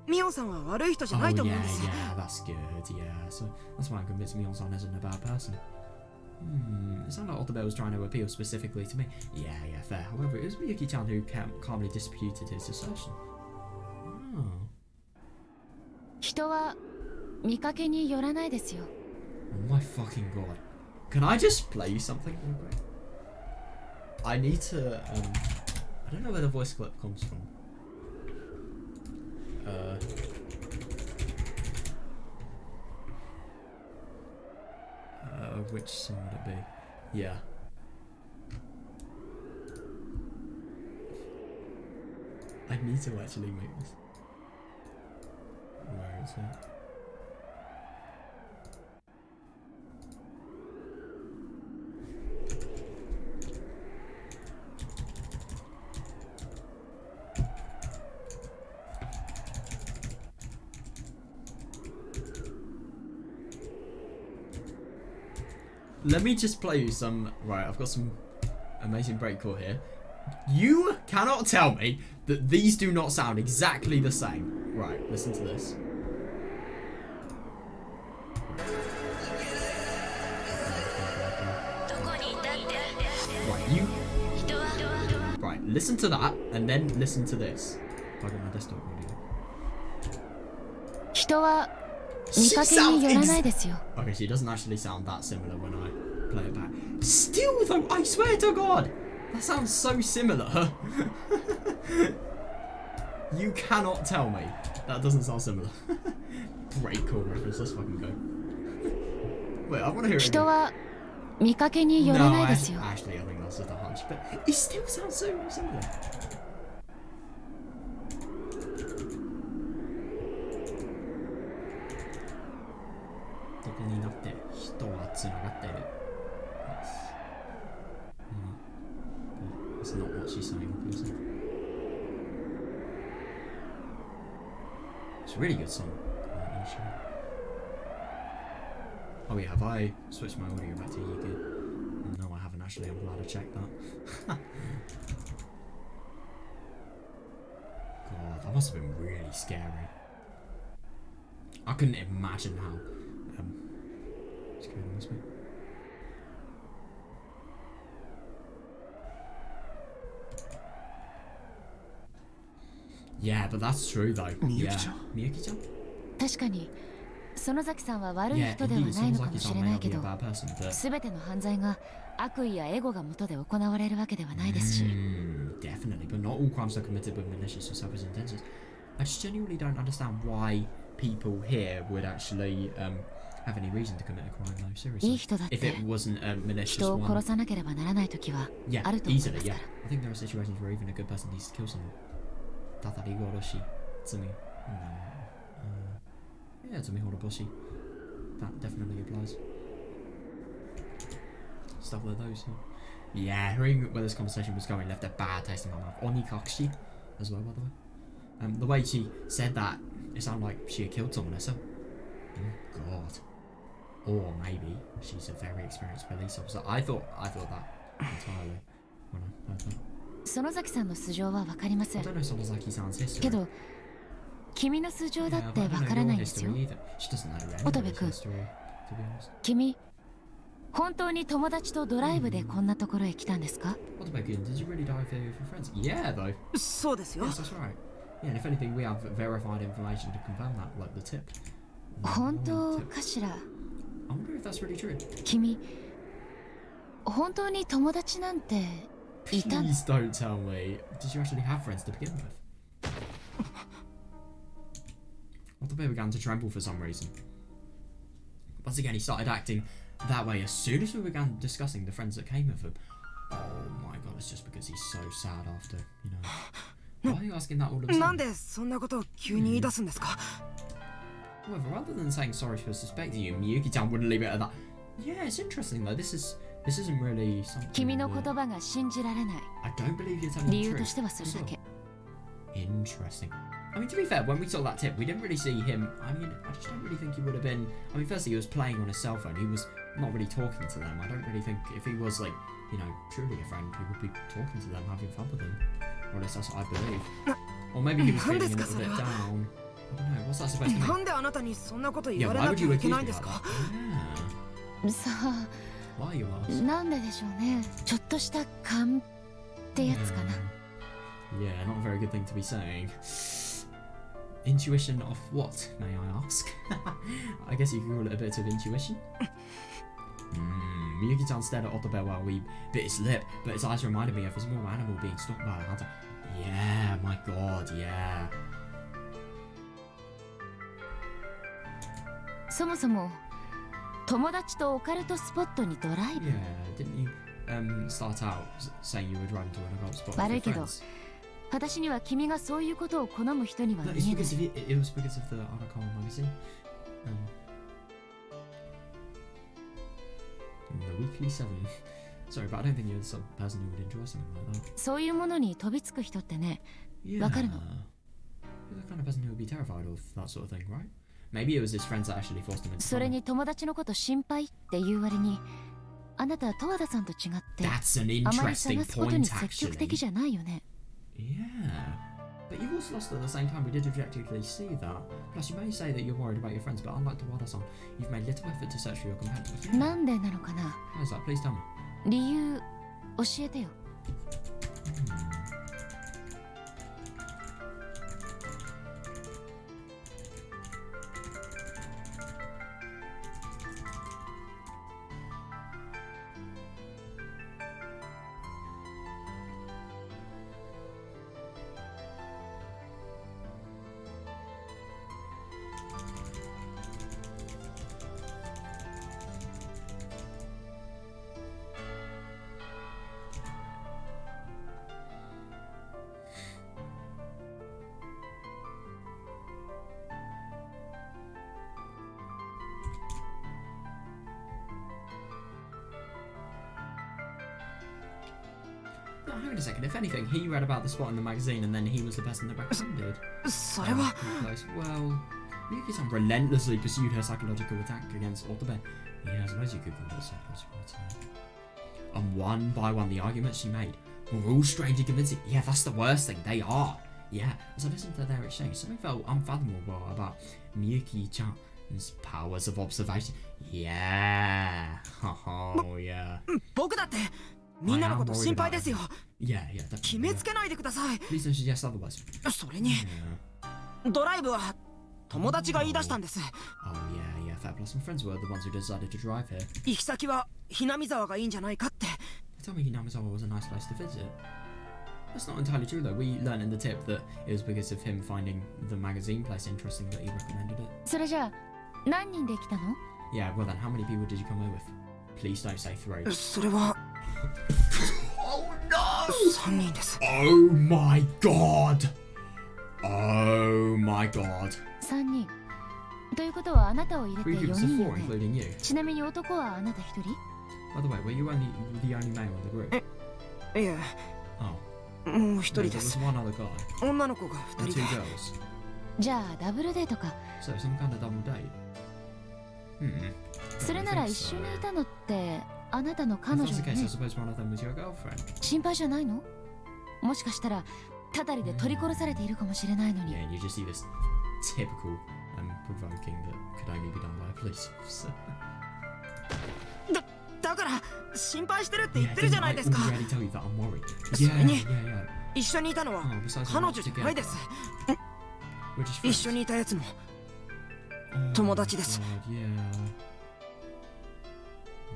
ミオンさんは悪い人じゃ Oh ないと yeah, 思うんです。 yeah, that's good, yeah. So that's why I'm convinced Mion-san isn't a bad person. It sounded like Otobe was trying to appeal specifically to me. Yeah, fair. However, it was Miyuki-chan who calmly disputed his assertion. Oh. 人は見かけによらないですよ。 Oh my fucking god. Can I just play you something real quick? I need to, I don't know where the voice clip comes from. Which song would it be? Yeah. I need to actually make this. Where is it? Let me just play you some. Right, I've got some amazing breakcore here. You cannot tell me that these do not sound exactly the same. Right, listen to this. Right, you. Right, listen to that and then listen to this. If I get my desktop audio. 人は見かけによらないですよ。 Okay, she doesn't actually sound that similar when I play it back. Still though, I swear to God, that sounds so similar. You cannot tell me that doesn't sound similar. Breakcore reference, let's fucking go. Wait, I want to hear it 人 again. は見かけによら No, ないですよ。 actually, I think that's just a hunch, but it still sounds so similar. That's not what she's saying, obviously. It's a really good song. Oh yeah, have I switched my audio back to Yiku? No, I haven't actually. I'm glad I checked that. God, that must have been really scary. I couldn't imagine how scary it must be. Yeah, but that's true though. Miyuki-chan. Yeah. Miyuki-chan? 確かに園崎さんは悪い Yeah, 人では indeed, ないのかも Sonozaki-san しれ may ない not け be a ど、 bad person, but すべての犯罪が悪意やエゴが元で行われるわけではないですし、 definitely, but not all crimes are committed with malicious or selfish intentions. I just genuinely don't understand why people here would actually have any reason to commit a crime though, い seriously. い人だっ If て it wasn't a malicious 人を one. 殺さなければならない時は Yeah, あると思い easily, ますか yeah. ら。 I think there are situations where even a good person needs to kill someone. Tatari Goroshi, Tsumi. Yeah, Tsumi Horoboshi. That definitely applies. Stuff like those, yeah. Hearing where this conversation was going left a bad taste in my mouth. Onikakushi as well, by the way. The way she said that, it sounded like she had killed someone herself. Oh god. Or maybe she's a very experienced police officer. I thought that entirely when I heard that. 園崎さんの素性はわかりませ I ん don't know Sonozaki-san's history. けど、君の素性だ Yeah, って but I わ don't から know ない your んですよ。 history either. She doesn't know Otobe anybody's 君 history, to be honest. 君、本当に友達とドライブでこんなところへ来たんですか？ Otobe-kun, did you really die for your friends? Yeah, though. そうですよ。 Yes, that's right. Yeah, and if anything, we have verified information to confirm that, like the tip. 本 The 当 tip. かしら。 I wonder if that's really true. 君、本当に友達なんていたの？ Please don't tell me. Did you actually have friends to begin with? Otobe began to tremble for some reason. once again, he started acting that way as soon as we began discussing the friends that came with him. Oh my god, it's just because he's so sad after, you know. Why are you asking that all of a なん sudden? でそんなことを急に言い出すんですか？ However, rather than saying sorry for suspecting you, Miyuki-chan wouldn't leave it at that. Yeah, it's interesting though. This isn't really something. 君の that- 言葉が信じられない。 I don't believe you're telling 理 the 由と truth. してはそれだけ。 Interesting. I mean, to be fair, when we saw that tip, we didn't really see him. I mean, I just don't really think he would have been. I mean, firstly, he was playing on his cell phone. He was not really talking to them. I don't really think if he was like, you know, truly a friend, he would be talking to them, having fun with them. Or at least that's what I believe. Or maybe he was feeling a little bit down. I don't know. What's that supposed to な mean? んであなたにそんなこと言 Yeah, われ why な would き you ゃいけ accuse な me いんで like すか？ that? さあ Yeah. Why you ask? なんででしょうね。ちょっとした勘ってやつかな。 Yeah, not a very good thing to be saying. Intuition of what, may I ask? I guess you could call it a bit of intuition. Miyuki-chan stared at Otobe while he bit his lip, but his eyes reminded me of a small animal being stalked by a hunter. Yeah, my god, yeah. そもそも友達とオカルトスポットにドライブ。 Yeah, didn't you start out saying you were driving to an occult spot with 悪 your いけど friends? 私には君がそういうことを好む人には No, 見 it's えない。 because of it was because of the article magazine. The Weekly 7. Sorry, but I don't think you're the sort of person who would enjoy something like that. そういうものに飛びつく人ってね、 Yeah. わかるの？ You're the kind of person who would be terrified of that sort of thing, right? Maybe it was his friends that actually forced him into それ something. に友達のこと心配っていう割に、あなたは十和田さんと違って That's an あまり interesting 探すことに point, 積極的 actually. じゃないよね。 Yeah. But you've also lost at the same time. We did objectively see that. Plus, you may say that you're worried about your friends, but unlike Tawada-san, you've made little effort to search for your companions. Yeah. なんでなのかな。 How is that? Please tell me. 理由教えてよ。 No, hang on a second. If anything, he read about the spot in the magazine and then he was the person that recommended. それは Close. Well, Miyuki-san relentlessly pursued her psychological attack against Otobe. Yeah, I suppose you could call it a psychological attack. And one by one, the arguments she made were all strangely convincing. Yeah, that's the worst thing. They are. Yeah, as I listened to their exchange, something felt unfathomable about Miyuki-chan's powers of observation. Yeah. Oh, yeah. 僕だってみんなのこと心配ですよ。 Yeah, yeah, definitely. 決めつけないでください。 Please don't suggest otherwise. それに Yeah. ドライブは友達が言い出したんです。 Oh, yeah, yeah. Fair plus some friends were the ones who decided to drive here. 行き先はひなみ沢がいいんじゃないかって。 They told me Hinamizawa was a nice place to visit. That's not entirely true though. We learned in the tip that it was because of him finding the magazine place interesting that he recommended it. それじゃあ何人で来たの？ Yeah, well then, how many people did you come away with? Please don't say 3. それは Oh no! 3人です。 Oh my god! Oh my god. 3人。ということはあなたを入れて 3 4 groups of 人よ 4, ね。 including you. ちなみに男はあなた1人？ By the way, were you the only male in the group? いえ、 Oh. もう1人 No, で there す was。one other guy 女の子が and 2 2人で。 girls. じゃあダブルデートか。 So some kind of double date. Hmm. それなら一緒にいたのってあなたの彼 If 女 that's よ the case, I ね。 suppose one of them was your girlfriend. 心配じゃないの？もしかしたらたたりで取り殺されているかもしれないのに。 Yeah, and you just see this typical provoking that could only be done by a police officer. だから心配してるって言 Yeah, ってるじゃ didn't な I いですか。 already tell you that I'm worried? それ Yeah, に yeah, yeah. 一緒にいたのは Oh, besides 彼 we're 女 not じゃない together. です。 We're just 一 friends. 緒にいたやつも Oh 友達です God, yeah.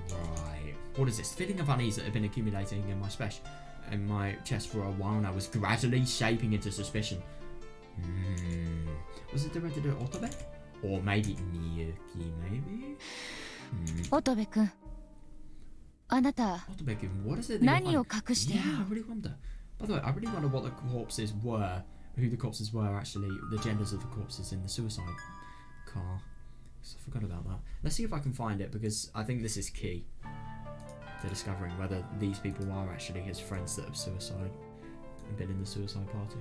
Right. What is this? Feeling of unease that had been accumulating in my chest for a while now was gradually shaping into suspicion. Was it directed at Otobe? Or maybe Miyuki, maybe? 乙部君、あなた Otobeku, what is it that 何 you're を hiding? 隠してい Yeah, る I の？ really wonder. By the way, I really wonder what the corpses were, who the corpses were actually, the genders of the corpses in the suicide car. 'Cause I forgot about that. Let's see if I can find it, because I think this is key to discovering whether these people are actually his friends that have suicide and been in the suicide party.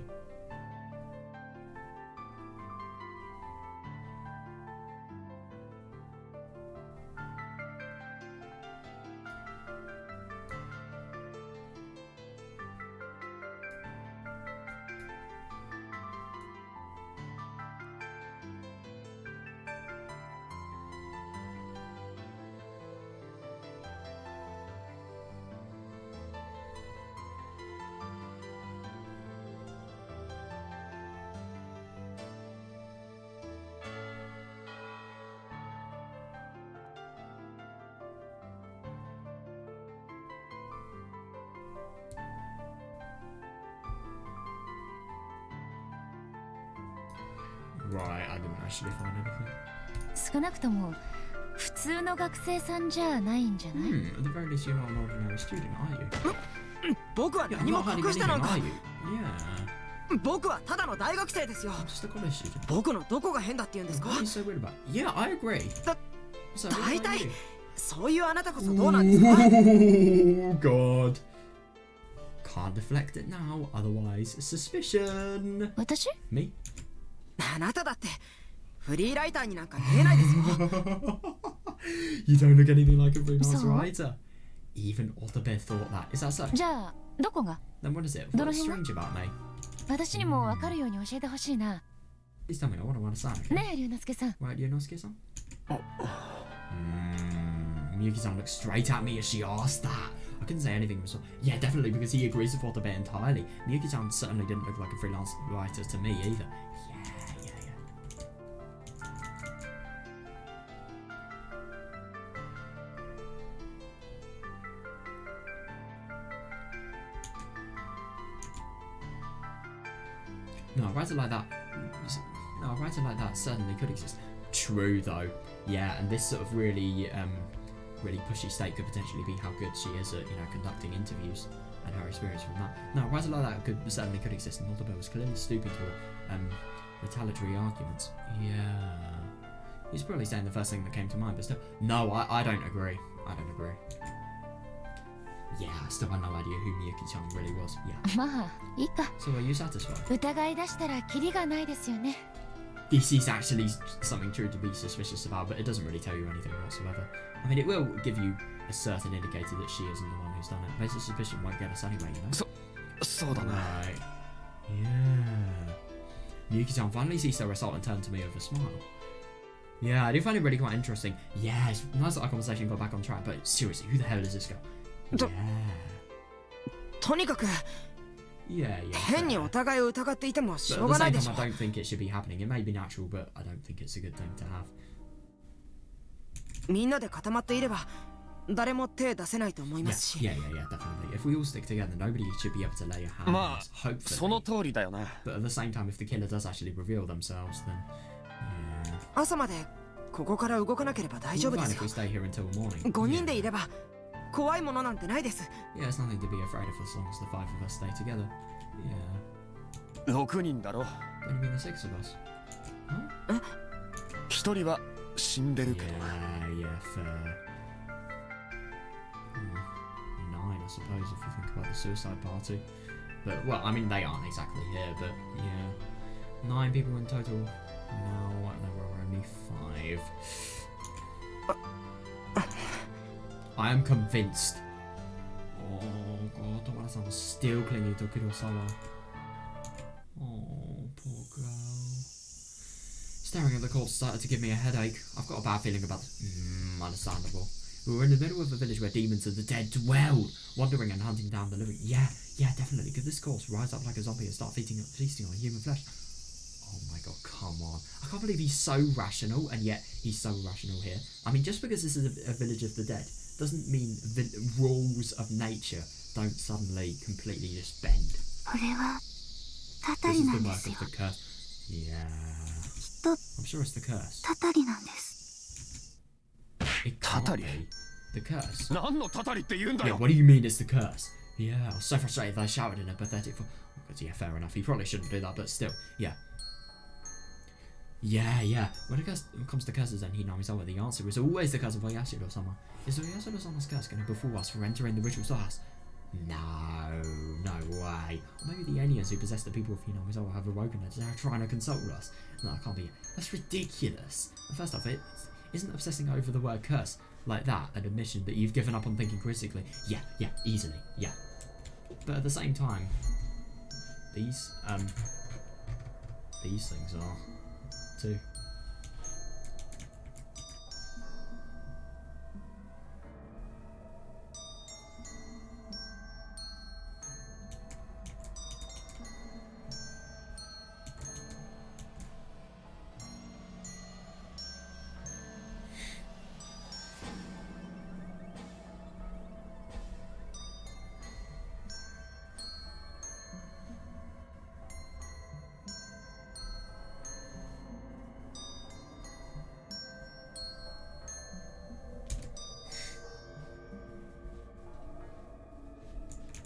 Right, I didn't actually find anything. 少なくとも普通の学生さんじゃないんじゃない？ At the very least, you're not an ordinary student, are you? 僕は Yeah, 何 you're も not hiding 隠したな anything, んか are you? Yeah. 僕はただの大学生ですよ I'm just a college student. 僕のどこが変だって言うんですか What are you so weird about? Yeah, I agree. That- So, what 大 about 体 you? そういうあなたこそどうなんですか Oh, God. Can't deflect it now, otherwise suspicion. 私？ Me? あなただってフリーライターになんか見えないですよ You don't look anything like a freelance So? writer. Even Otobe thought that. Is that so? じゃあどこが？ Then what is it? どの What's 辺が？ strange about me? 私にも分かるように教えてほしいな。 Please tell me, I want to understand. Okay? ねえ龍之介さん。 Right, Yonosuke-san? Miyuki-san looked straight at me as she asked that. I couldn't say anything. Yeah, definitely, because he agrees with Otobe entirely. Miyuki-san certainly didn't look like a freelance writer to me either. Yeah. No, a writer like that. No, a writer like that certainly could exist. True, though. Yeah, and this sort of really, really pushy state could potentially be how good she is at, conducting interviews and her experience from that. No, a writer like that certainly could exist, and Otobe was clearly stooping to retaliatory arguments. Yeah. He's probably saying the first thing that came to mind, but still. No, I don't agree. I don't agree. Yeah, I still have no idea who Miyuki-chan really was. Yeah. まあいいか。 So are you satisfied? 疑い出したらキリがないですよね。 This is actually something true to be suspicious about, but it doesn't really tell you anything whatsoever. I mean, it will give you a certain indicator that she isn't the one who's done it. Basic suspicion won't get us anyway, you know? そうだな Right. Yeah. Miyuki-chan finally ceased her assault and turned to me with a smile. Yeah, I do find it really quite interesting. Yeah, it's nice that our conversation got back on track, but seriously, who the hell is this girl? Yeah. とにかく Yeah, yeah. 変に fair. お互いを疑っていてもし But ょう at が the ない same でし time, ょ I don't think it should be happening. It may be natural, but I don't think it's a good thing to have. みんなで固まっていれば誰も手出せないと思いま Yeah, すし yeah, yeah, definitely. If we all stick together, nobody should be able to lay a hand on ま us. あ Hopefully. その通りだよな But at the same time, if the killer does actually reveal themselves, then yeah. 朝までここから動かなければ大丈 We'll 夫 be で fine す if よ we stay here until morning. 5人でい Yeah. れば怖いものなんてないです Yeah, it's nothing to be afraid of as long as the five of us stay together. Yeah. 6人だろ Only mean the six of us. 1人は死んでる Yeah, けどな yeah, fair. 9, I suppose, if you think about the suicide party. But, well, I mean, they aren't exactly here, but yeah. 9 people in total. No, there were only 5. I am convinced. Oh god, Tomara-san's still clinging to Kurosawa. Oh, poor girl. Staring at the corpse started to give me a headache. I've got a bad feeling about this. Understandable. We were in the middle of a village where demons of the dead dwelled, wandering and hunting down the living. Yeah, definitely. Could this corpse rise up like a zombie and start feasting on human flesh? Oh my god, come on. I can't believe he's so rational, and yet he's so rational here. I mean, just because this is a village of the dead doesn't mean rules of nature don't suddenly completely just bend. これはたた This り is な the んで work す of よ the curse. Yeah. きっと I'm sure it's the curse. たたりなんです It can't Tatari. be. The curse. 何のたたりって言うんだ Yeah, よ what do you mean it's the curse? Yeah, I was so frustrated they shouted in a pathetic because, yeah, fair enough. He probably shouldn't do that, but still, yeah. Yeah. When it comes to curses and Hinamizawa, the answer is always the curse of Oyashiro-sama. Is Oyashiro-sama's curse going to befall us for entering the ritual stars? No way. Or maybe the aliens who possess the people of Hinamizawa have awoken and they're trying to console us. No, it can't be. That's ridiculous. And first off, isn't obsessing over the word curse like that an admission that you've given up on thinking critically? Yeah, easily, yeah. But at the same time, these things are too.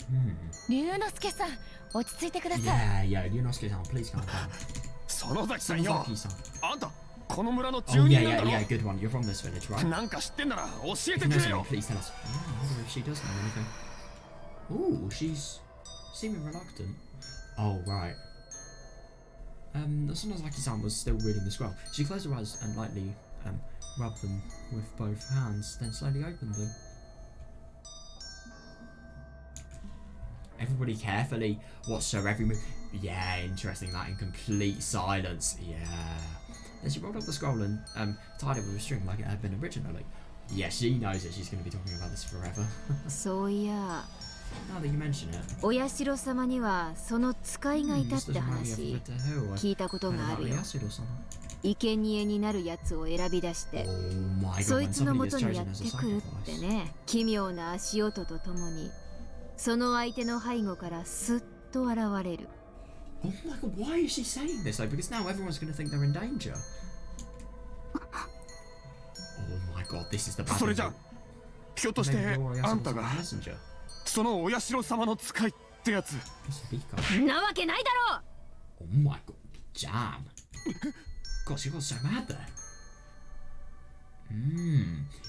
Hmm. 龍之介さん、落ち着いてください。 Yeah, Ryunosuke-san, please calm down. 園崎さんよ Sonozaki-san. あんたこの村の Oh 住人なん yeah, だろ good one. You're from this village, right? なんか知ってんなら教え If て you く know れよ something, please tell us. Yeah, I wonder if she does know anything. Ooh, she's seeming reluctant. Oh, right. Sonozaki-san was still reading the scroll. She closed her eyes and lightly rubbed them with both hands, then slowly opened them. Everybody carefully watched her every move. Yeah, interesting. That in complete silence. Yeah. Then she rolled up the scroll and tied it with a string like it had been originally. Yeah, she knows that she's going to be talking about this forever. そういや Now that you mention it, お社様にはその使いがいたっ this て doesn't remind me of 話 Vita Hill. 聞いたことがあ About るよ Yasudo-sama. 生贄になるやつを選び出して Oh my god, そい when つの somebody も is とにや chosen っ as て a くるって sacrifice. ね奇妙な足音とともにその相手の背後からスッと現れる Oh my god, why is she saying this though? Because now everyone's going to think they're in danger. Oh my god, this is the bad それじゃひょっとして Maybe you're あんたが Yasudo-sama's messenger. そのお社様の使いってやつ This is Bika. なわけないだろ Oh my god, jam. God, she got so mad there.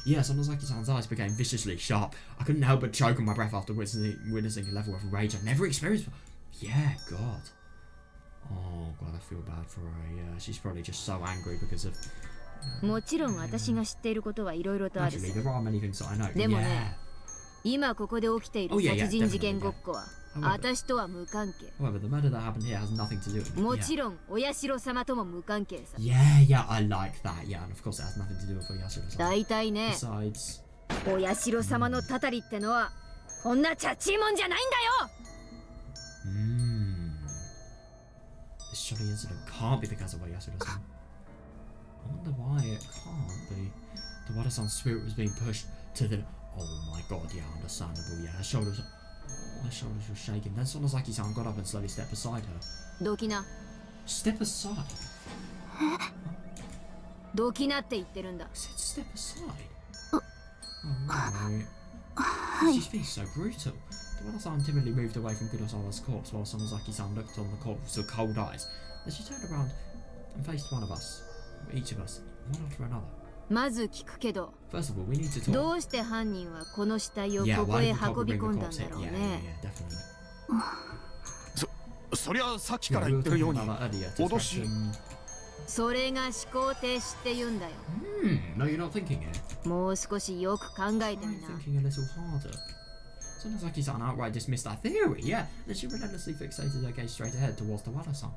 Yeah, Sonozaki-san's eyes became viciously sharp. I couldn't help but choke on my breath after witnessing a level of rage I've never experienced before. Yeah, God. Oh god, I feel bad for her. Yeah, she's probably just so angry because of... もちろん私が知っていることはいろいろとある Actually, さ there are many things that I know. でも Yeah. ね今ここで起きている Oh, yeah, yeah, 殺人事件ごっこは definitely, yeah. 私とは無関係 However, the murder that happened here has nothing to do with it. も Yeah. ちろんお社様とも無関係さ Yeah, I like that. Yeah, and of course it has nothing to do with Yasuda-san. 大体ね Besides... お社様のたたりってのはこんなチャッチいもんじゃないんだよ This shoddy incident can't be the cause of Yasuda-san. I wonder why it can't be. The Wada-san's spirit was being pushed to the... Oh my god, yeah, understandable. Yeah, her shoulders were shaking. Then Sonozaki-san got up and slowly stepped beside her. どきな Step aside? どきなって言ってるんだ I said step aside? Oh, right. She's being so brutal. The Wada-san timidly moved away from Kurosawa's corpse while Sonozaki-san looked on the corpse with cold eyes. Then she turned around and faced one of us. Each of us, one after another. まず聞くけど First of all, we need to talk. どうして犯人はこの死体を Yeah, ここ why へ did the couple 運び bring 込 the んだん corpse だ here? ろう Yeah, ね definitely. そりゃさっき Yeah, から we 言 were ってるよう talking に about that earlier to 脅し threaten... それが思考停止って言うんだよ No, you're not thinking it. もう少しよく考えて I'm みな thinking a little harder. Sonozaki-san outright dismissed that theory, yeah. Then she relentlessly fixated her gaze straight ahead towards the Wada-san.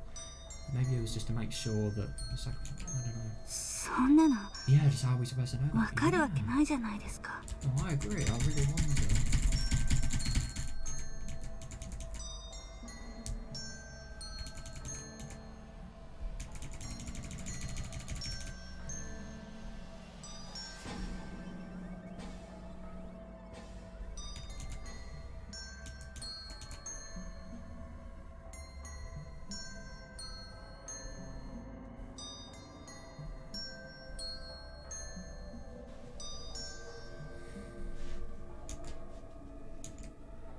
Maybe it was just to make sure that the sacrifice... I don't know. そんなの Yeah, just how are we supposed to know わ that? かるわけ Yeah. ないじゃないですか No, I agree. I really wonder.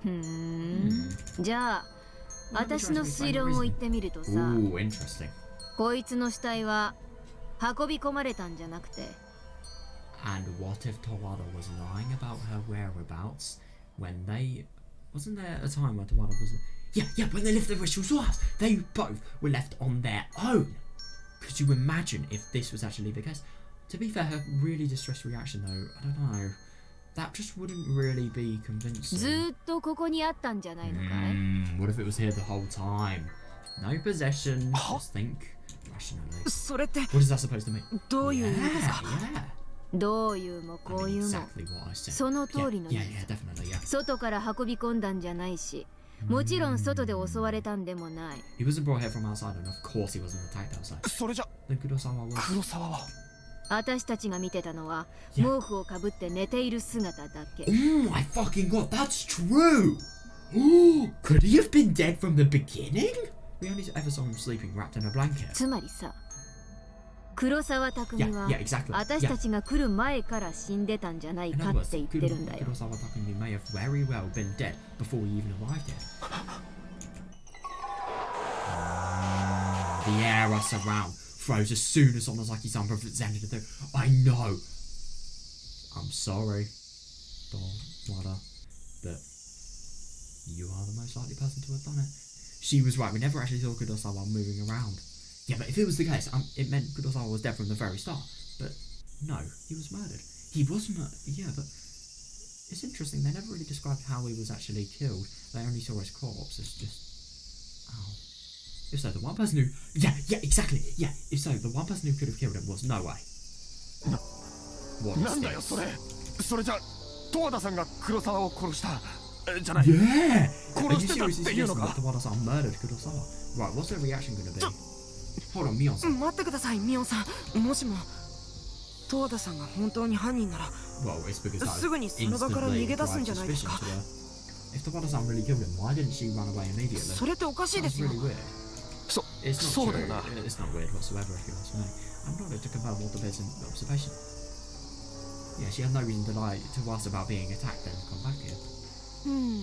ふーん。じゃあ、私の推論を言ってみるとさ、 Ooh, interesting. こいつの死体は運び込まれたんじゃなくて、 And what if Tawada was lying about her whereabouts when they... Wasn't there a time where Tawada was... Yeah, when they left the ritual storehouse, they both were left on their own. Could you imagine if this was actually the case? To be fair, her really distressed reaction though, I don't know. That just wouldn't really be convincing. ずーっとここにあったんじゃないのかい？ What if it was here the whole time? No possession, just think rationally. それって What is that supposed to mean? どういう意味ですか？ Yeah. どういうも I こう mean, いうも exactly what I said. その通りの意 Yeah, 味。 yeah, definitely, yeah. 外から運び込んだんじゃないし、もちろん外で襲われたんでもない。 He wasn't brought here from outside, and of course he wasn't attacked outside. それじゃ Then Kurosawa was... 黒沢は私たちが見てたのは、 Yeah. 毛布をかぶって寝ている姿だけ。 Oh my fucking god, that's true! Could he have been dead from the beginning? We only ever saw him sleeping wrapped in a blanket. つまりさ、黒沢匠は Yeah, exactly. 私たちが来る前から死んでたんじゃない In か other っ words, て言ってるんだよ。 Kurosawa Takumi may have very well been dead before he even arrived here. The air us around froze as soon as Onozaki-san presented the thing. I know. I'm sorry, Wada, but you are the most likely person to have done it. She was right. We never actually saw Kurosawa moving around. Yeah, but if it was the case, it meant Kurosawa was dead from the very start. But no, he was murdered. He was murdered. Yeah, but it's interesting. They never really described how he was actually killed. They only saw his corpse as just... Ow. If so, the one person who... Yeah, exactly. Yeah, if so, the one person who could have killed him was no way. What is なんだよ this? それそれじゃ十和田さんが黒沢を殺したじゃない Yeah! Are you 殺してたっ seriously ていうの suggesting か that Tawada-san murdered Kurosawa? Right, what's their reaction going to be? Hold on, Mion-san. 待ってください、ミオンさん。もしも十和田さんが本当に犯人なら Well, it's because that すぐにその場から逃げ出すんじゃないですか。 If Tawada-san really killed him, why didn't she run away immediately? それっておかしいで That's すよ。 really weird. そ It's not そうだ true. よな It's not weird whatsoever if you ask me. I'm not to confirm what the person observation. Yeah, she had no reason to lie to us about being attacked and come back here. うん、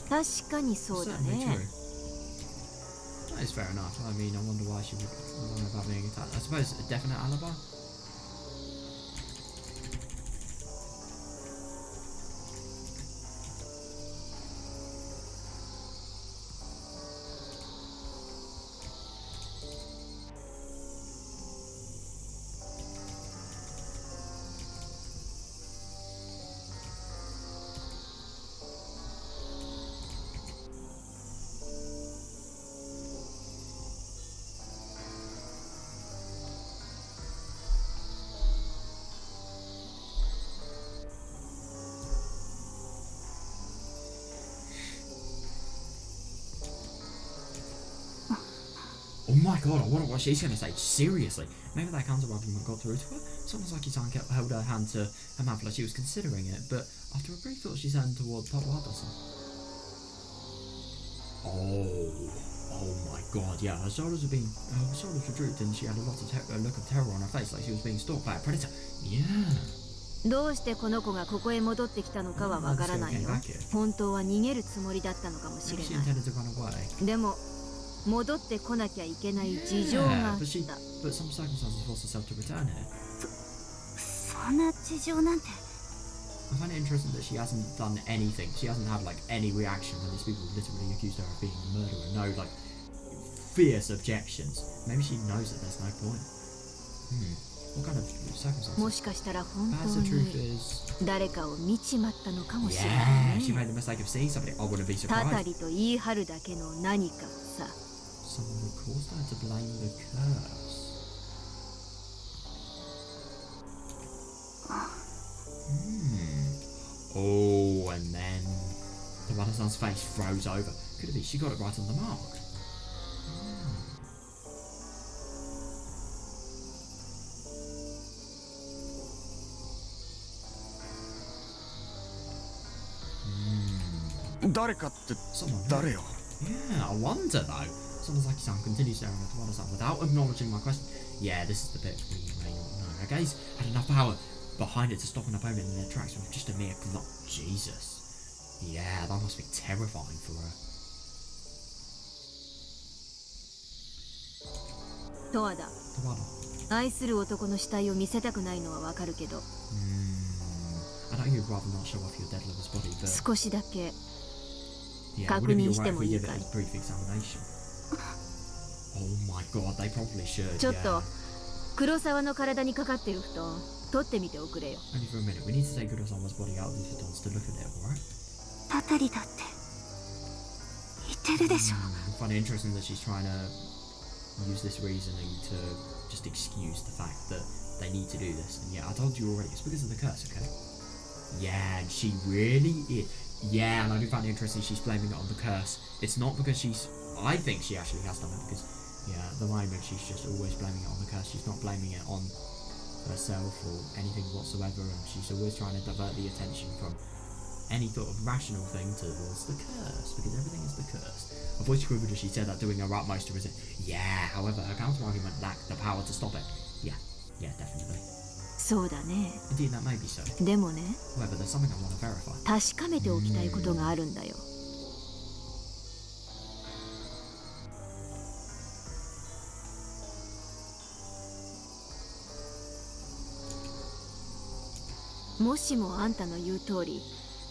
Yeah, 確かにそうだ certainly ね。 true. That is fair enough. I mean, I wonder why she would lie about being attacked. I suppose a definite alibi. Oh my god, I wonder what she's going to say. Seriously. Maybe that counter argument got through to her. Sonozaki-san held her hand to her mouth like she was considering it, but after a brief thought she turned toward Tawada-san. Oh my god, yeah, her shoulders were drooped and she had a look of terror on her face like she was being stalked by a predator. Yeah. どうしてこの子がここへ戻ってきたのかはわからないよ。本当は逃げるつもりだったのかもしれ Maybe she ない。 intended to run away. でも戻ってこなきゃいけない事情があ Yeah, っ but た。 some circumstances forced herself to return here. そんな事情なんて I find it interesting that she hasn't done anything. She hasn't had like any reaction when these people literally accused her of being a murderer. No like fierce objections. Maybe she knows that there's no point. What kind of circumstances? もしかしたら本 Perhaps 当 the truth に is, 誰かを見ちまったのかもしれない yeah, she ね。 made the mistake of seeing somebody. I wouldn't be たた surprised. りと言い張るだけの何かさ。 Someone would cause her to blame the curse. Oh, and then the Wada-san's face froze over. Could it be she got it right on the mark? Hmm. 誰かって Someone. 誰よ Yeah, I wonder though. Sonozaki-san continues staring at Wada-san without acknowledging my question. Yeah, this is the bit we may not know. Her gaze had enough power behind it to stop an opponent in their tracks with just a mere glance. Jesus. Yeah, that must be terrifying for her. トワダ、 Tawada. 愛する男の死体を見せたくないのはわかるけど、 I know you'd rather not show off your dead lover's body, but 少しだけ yeah, would it be 確認 alright して if も we いい give it かい？ a brief examination? Oh my god, they probably should. ちょっと Yeah. 黒沢の体にかかってる布団取ってみておくれよ。 Only for a minute. We need to take Kurosawa's body out of the futons to look at it, alright? たたりだって言ってるでしょ。 I find it interesting that she's trying to use this reasoning to just excuse the fact that they need to do this. And yeah, I told you already, it's because of the curse, okay? Yeah, and she really is. Yeah, and I do find it interesting she's blaming it on the curse. It's not because she's... I think she actually has done it because, yeah, at the moment she's just always blaming it on the curse. She's not blaming it on herself or anything whatsoever, and she's always trying to divert the attention from any sort of rational thing towards the curse, because everything is the curse. I've always scribbled as she said that doing her utmost to resist. Yeah, however, her counter-argument lacked the power to stop it. Yeah, definitely. そうだね。 Indeed, that may be so. でもね、 However, there's something I want to verify. 確かめておきたいことがあるんだよ。もしもあんたの言う通り、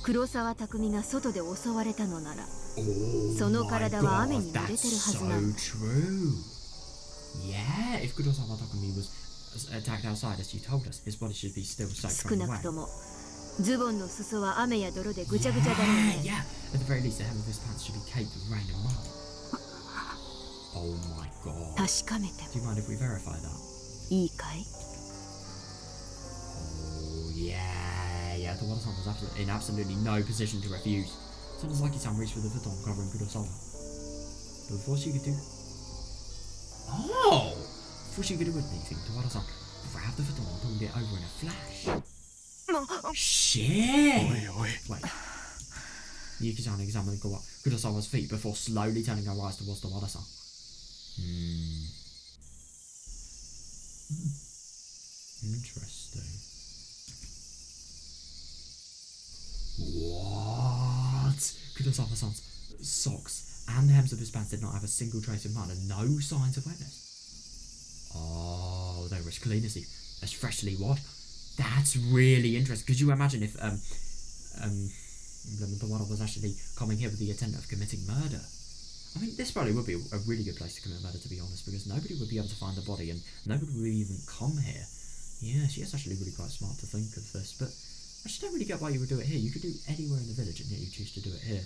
黒沢匠が外で襲われたのなら、 Oh その体は雨 my に god, 濡れてるは that's ずなんだ。 so true. Yeah, if Kurosawa Takumi was attacked outside as you told us, his body should be still soaked 少 from the な way. くともズボンの裾は雨や泥でぐちゃぐちゃだろうね。 Yeah, at the very least, the hem of his pants should be caked with rain and mud. Oh my god. 確かめて Do you mind if we verify that? いいかい？ Oh yeah. The Water-san was in absolutely no position to refuse. Sounds like Saki-san reached for the futon covering Kurosawa. But before she could do... Oh! Before she could do anything, the Water-san grabbed the futon and pulled it over in a flash. もう Shit! おい Wait. Yuki-san examined Kurosawa's feet before slowly turning her eyes towards the Water-san. Interesting. What? Kurosawa-san's socks and the hems of his pants did not have a single trace of mud and no signs of wetness. Oh, they were as clean as freshly washed. That's really interesting. Could you imagine if the one was actually coming here with the intent of committing murder? I mean, this probably would be a really good place to commit murder, to be honest, because nobody would be able to find the body and nobody would even come here. Yeah, she is actually really quite smart to think of this, but I just don't really get why you would do it here. You could do it anywhere in the village, and yet you choose to do it here.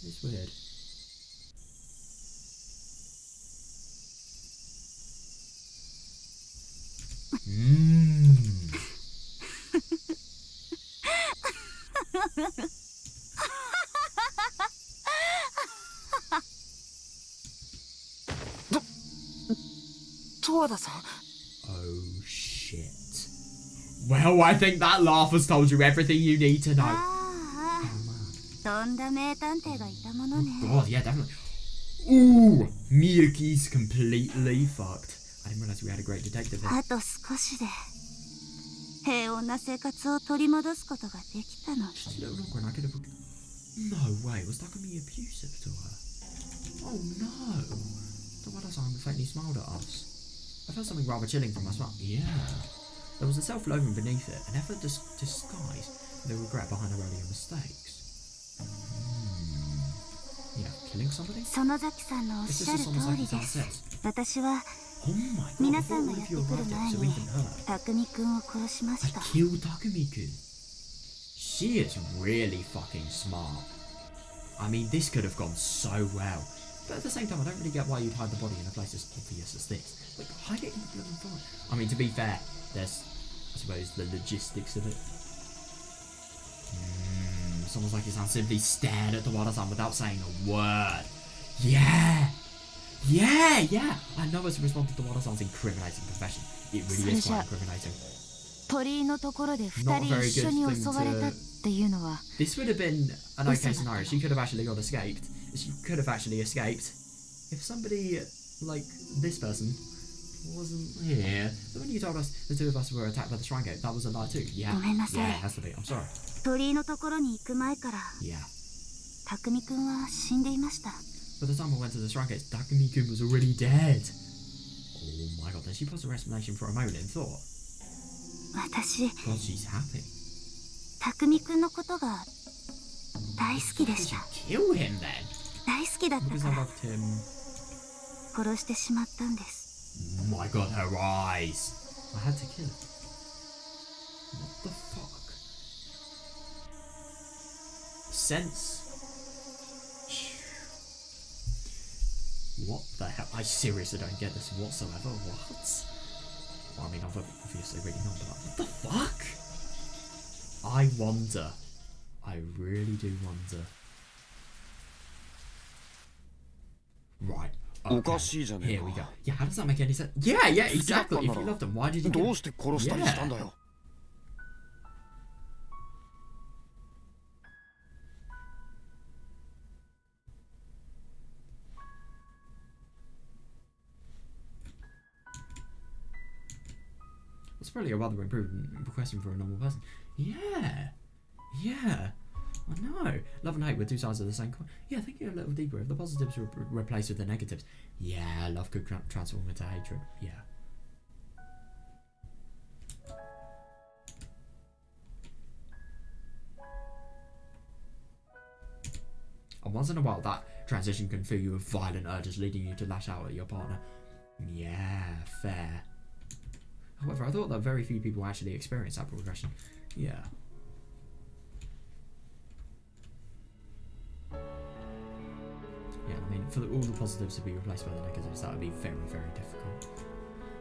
It's weird. Oh shit. Well, I think that laugh has told you everything you need to know. あ Oh あ、とんだ名探偵がいたもの man. ね。 God, yeah, definitely. Ooh, Miyuki's completely fucked. I didn't realize we had a great detective here. あと少しで平穏な生活を取り戻すことができたの。 Just a little longer and I could have... No way, was Takumi abusive to her? Oh no. The Wada-san faintly smiled at us. I felt something rather chilling from my smile. Yeah. There was a self-loathing beneath it, an effort to disguise the regret behind her earlier mistakes. Yeah, killing somebody? 園崎さんのおっ It's しゃ just る as 通り Sonozaki-san です。 says. 私は Oh my god, 皆 before さんが all やっ of て you くる arrived 前 here, so に even her. 匠くんを殺しま I した。 killed Takumi-kun. She is really fucking smart. I mean, this could have gone so well. But at the same time, I don't really get why you'd hide the body in a place as obvious as this. Like, hide it in the blooming forest. I mean, to be fair, there's, I suppose, the logistics of it. Someone's like San simply stared at the Wada-san without saying a word. Yeah! Yeah! I know as a response to the Wada-san's incriminating confession. It really is quite incriminating. 鳥居のところで二 Not a 人 very 一緒 good に thing 襲われたっていうのは This would have been an okay scenario. She could have actually got escaped. She could have actually escaped if somebody like this person wasn't here. So when you told us the two of us were attacked by the shrine gate, that was a lie too. Yeah. ごめんなさい。 Yeah, it has to be. I'm sorry. 鳥居のところに行く前から Yeah. 匠くんは死んでいました。 By the time I went to the shrine gates, Takumi-kun was already dead. Oh my god, then she paused her explanation for a moment and thought, 私 God, she's happy. 匠くんのことが大好きで Did し you た。 kill him then? 大好きだった Because か I ら loved him. 殺してしまったんです。 Oh my god, her eyes. I had to kill her. What the fuck? Sense. What the hell? I seriously don't get this whatsoever. What? Well, I mean, I've obviously really not, but like, what the fuck? I wonder. I really do wonder. Right. Okay. おかしいじゃねえ Here we か go. Yeah, how does that make any sense? Yeah, yeah, exactly. If you loved him, why did you ど kill うして殺したりしたんだよ。 That's probably a rather improved question for a normal person. Yeah. Yeah. I know. Love and hate were two sides of the same coin. Yeah, thinking a little deeper. If the positives were replaced with the negatives. Yeah, love could transform into hatred. Yeah. And once in a while, that transition can fill you with violent urges, leading you to lash out at your partner. Yeah, fair. However, I thought that very few people actually experience that progression. Yeah. Yeah, I mean, for all the positives to be replaced by the negatives, that would be very, very difficult.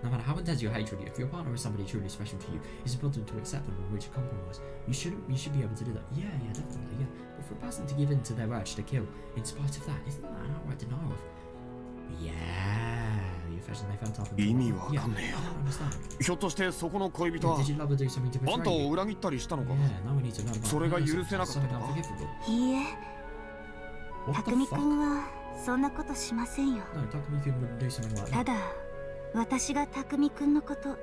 No matter how intense your hatred, if your partner is somebody truly special to you, it's important to accept them and reach a compromise. You should be able to do that. Yeah, definitely, yeah. But for a person to give in to their urge to kill, in spite of that, isn't that an outright denial of... Yeah, the affection they felt up in 意味わかんねえよ。 I don't understand. ひょっとしてそこの恋人は Did you love or do something to あん betray た you? を裏切ったりしたのか Yeah, now we need to learn about それが her. 許せなかったの Something か unforgivable. いいえ、 What the 匠く fuck? んはそんなことしませんよ。 No, Takumi-kun wouldn't do something like た that. だ、私が匠くんのこと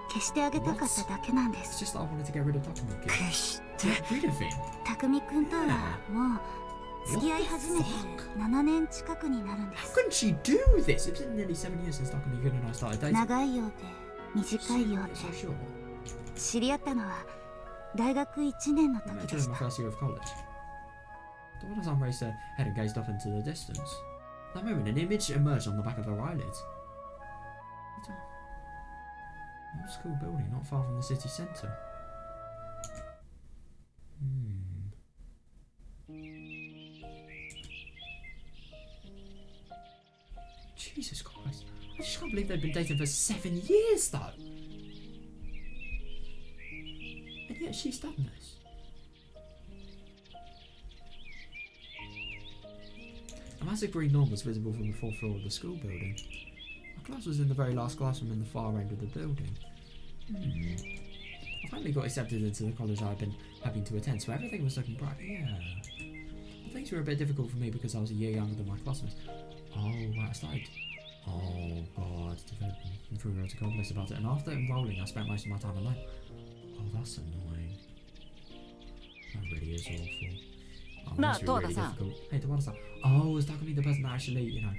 消してあげたかっただけなんで It's す。 just that I wanted to get rid of Takumi-kun. 決して Get rid of him? 匠くんとはもう付き合い始めて7年近くになるんで How す。 couldn't she do this? It's been nearly 7 years since Takumi-kun and I started dating. 長いようで短いよう So で sure. 知り合ったのは大学1年の I met 時 her でし in my た。 first year of college. Dawn-san raised her head and gazed off into the distance. That moment, an image emerged on the back of her eyelids. It's an old school building not far from the city centre. Jesus Christ. I just can't believe they've been dating for 7 years, though. And yet she's done this. A massive green lawn was visible from the fourth floor of the school building. My class was in the very last classroom in the far end of the building. I finally got accepted into the college I'd been having to attend, so everything was looking bright. Yeah. But things were a bit difficult for me because I was a year younger than my classmates. Oh, right, I started. Oh, God, developing inferiority complex about it. And after enrolling, I spent most of my time alone. Oh, that's annoying. That really is awful. Oh, Nah, must be really Toda-san. difficult. Hey, Toda-san. Oh, is that gonna be the person that actually, you know,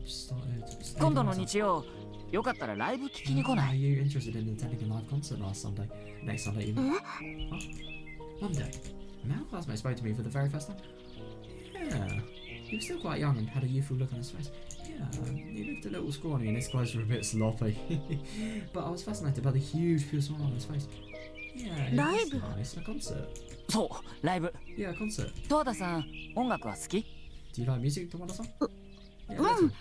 started? 今度の日曜よかったらライブ聞きに来な Are い you interested in attending a live concert last Sunday? Next Sunday, you mean? Huh? Monday. A male classmate spoke to me for the very first time. Yeah. He was still quite young and had a youthful look on his face. Yeah, he looked a little scrawny and his clothes were a bit sloppy. But I was fascinated by the huge pure smile on his face. Yeah, it was Live? nice. A concert. そうライブ Yeah, a concert. 十和田さん音楽は好き Do you like music, Tomoda-san? Yeah, うん little.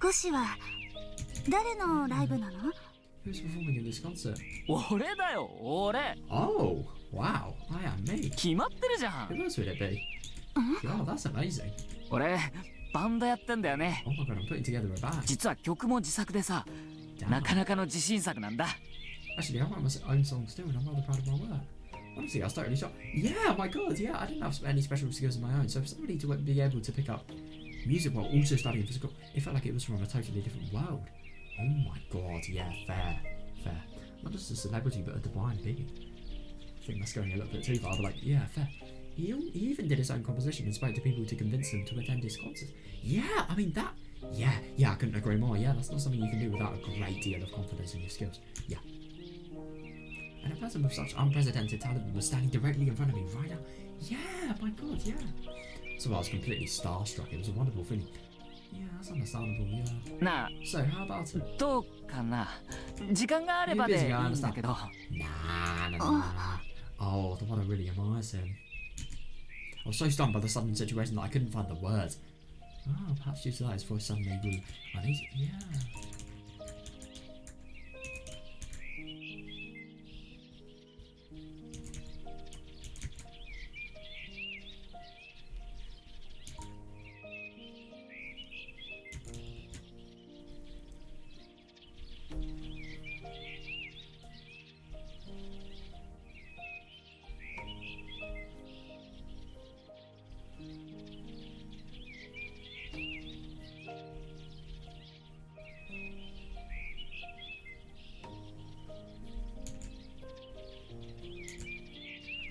少しは。誰のライブなの？ Who's performing in this concert? 俺だよ俺 Oh, wow. I am me. 決まってるじゃん Who else would it be? Oh, that's amazing. 俺バンドやってんだよね Oh my god, I'm putting together a band. 実は曲も自作でさなかなかの自信作なんだ Actually, I write my own songs too, and I'm rather proud of my work. Honestly, I was totally shocked. Yeah, my god, yeah, I didn't have any special skills of my own, so for somebody to be able to pick up music while also studying physical, it felt like it was from a totally different world. Oh my god, yeah, fair. Not just a celebrity, but a divine being. I think that's going a little bit too far, but like, yeah, fair. He even did his own composition and spoke to people to convince them to attend his concerts. Yeah, I mean that. Yeah, I couldn't agree more. Yeah, that's not something you can do without a great deal of confidence in your skills. Yeah. And a person with such unprecedented talent was standing directly in front of me right now. Yeah, my god, yeah. So I was completely starstruck. It was a wonderful feeling. Yeah, that's understandable, yeah. なあ So, how about it? どうかな時間があればでいいんだけど Nah. Oh, the one I really admires him. I was so stunned by the sudden situation that I couldn't find the words. Oh, perhaps due to that his voice suddenly grew uneasy. Yeah.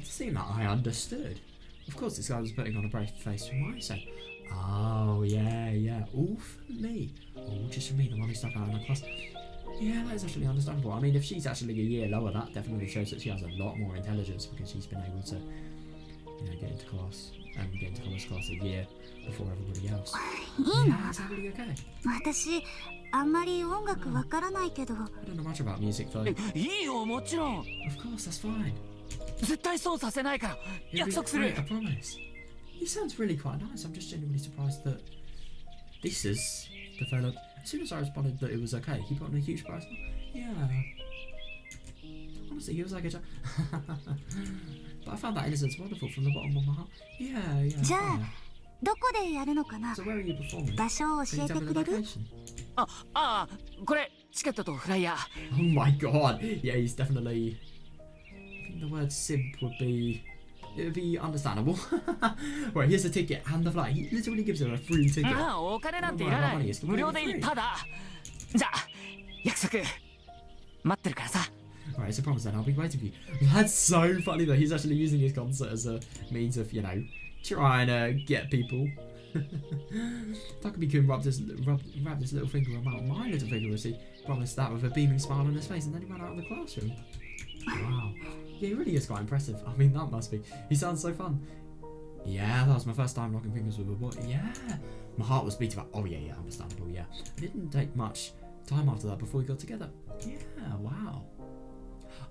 It seemed that I understood. Of course, this guy was putting on a brave face for my sake. Oh, yeah. All for me. Oh, just for me, the one who stuck out in the class. Yeah, that is actually understandable. I mean, if she's actually a year lower, that definitely shows that she has a lot more intelligence because she's been able to, get into class and get into college class a year before everybody else. Yeah, is that really okay? 私あんまり音楽わからないけど I don't know much about music though. いいよもちろん Of course, that's fine. 絶対損させないから It'll 約 be 束する great, I promise. He sounds really quite nice. I'm just genuinely surprised that this is the fellow. As soon as I responded that it was okay, he put on a huge price. Yeah. Honestly, he was like a joke. But I found that innocence wonderful from the bottom of my heart. Yeah. じゃあどこでやるのかな So where are you performing? 場所を Can 教 you え tell て me く the れる location? あこれチケットとフライヤー Oh my god. Yeah, he's definitely... I think the word simp would be... It would be understandable. Right, here's a ticket and the flight. He literally gives her a free ticket. ああお金なんていらない無料でいいただじゃあ約束待ってるからさ Right, it's a promise then. I'll be waiting for you. That's so funny that he's actually using his concert as a means of, trying to get people. Takumi-kun rubbed his little finger around my little finger as he promised that with a beaming smile on his face, and then he ran out of the classroom. Wow. Yeah, he really is quite impressive. I mean, that must be. He sounds so fun. Yeah, that was my first time locking fingers with a boy. Yeah. My heart was beating about. Oh, yeah, understandable, yeah. It didn't take much time after that before we got together. Yeah, wow.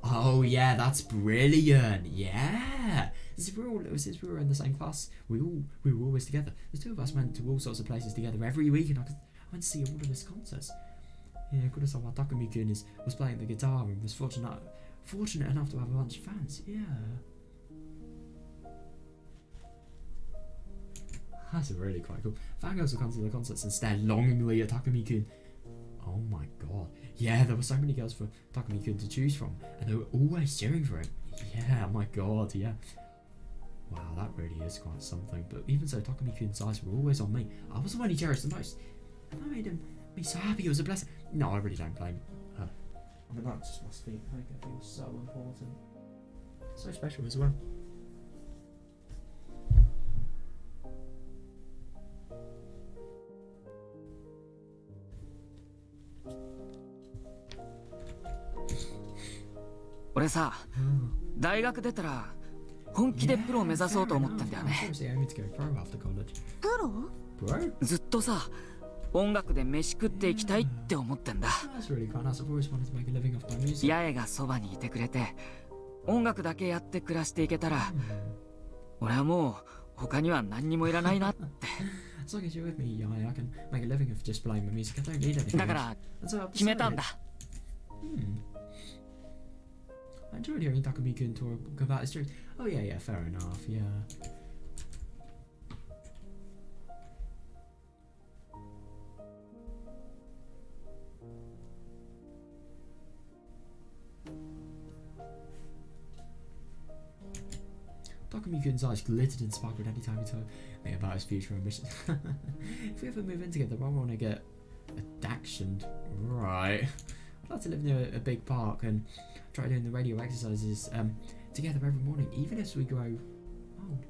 Oh yeah, that's brilliant. Yeah, since we were in the same class, we were always together. The two of us went to all sorts of places together every week, and I went to see all of his concerts. Yeah, Kurosawa Takumi-kun was playing the guitar and was fortunate enough to have a bunch of fans. Yeah, that's really quite cool. Fangirls will come to the concerts and stare longingly at Takumi-kun. Oh my god. Yeah, there were so many girls for Takumi-kun to choose from, and they were always cheering for him. Yeah, my god, yeah. Wow, that really is quite something. But even so, Takumi-kun's eyes were always on me. I was the one he cherished the most. And that made me so happy. It was a blessing. No, I really don't blame her. I mean, that just must make her feel so important. So special as well.俺さ大学出たら本気でプロを目指そうと思ってんだよねプロずっとさ音楽で飯食っていきたいって思ってんだ八重がそばにいてくれて音楽だけやって暮らしていけたら俺はもう他には何にもいらないなってだから決めたんだI enjoyed hearing Takumi-kun talk about his dreams. Oh yeah, fair enough, yeah. Takumi-kun's eyes glittered and sparkled any time he told me about his future ambitions. If we ever move in together, I want to get adactioned. Right. I'd like to live near a big park and try doing the radio exercises together every morning, even as we grow old.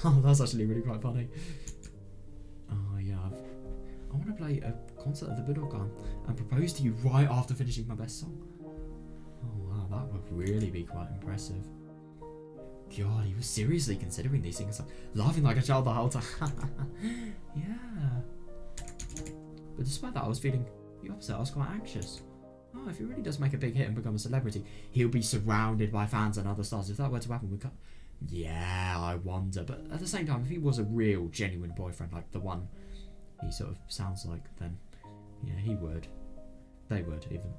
Oh, that's actually really quite funny. Oh yeah, I want to play a concert at the Budokan and propose to you right after finishing my best song. Oh wow, that would really be quite impressive. God, he was seriously considering these things, laughing like a child the whole time. Yeah. But despite that, I was feeling the opposite. I was quite anxious. Oh, if he really does make a big hit and become a celebrity, he'll be surrounded by fans and other stars. If that were to happen, we can't. Yeah, I wonder. But at the same time, if he was a real, genuine boyfriend, like the one he sort of sounds like, then yeah, he would. They would, even.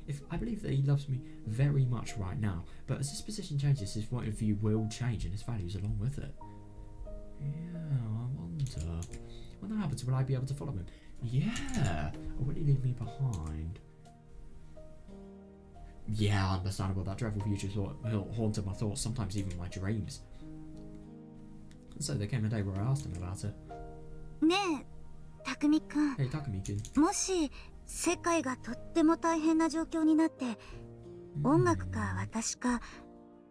If I believe that he loves me very much right now, but as his position changes, his point of view will change and his values along with it. Yeah, I wonder. When that happens, will I be able to follow him? Yeah! Or will he leave me behind? Yeah, understandable. That dreadful future haunted my thoughts, sometimes even my dreams. And so there came a day where I asked him about it. ねえ、匠くん。 Hey, Takumi-kun. もし世界がとっても大変な状況になって、音楽か私か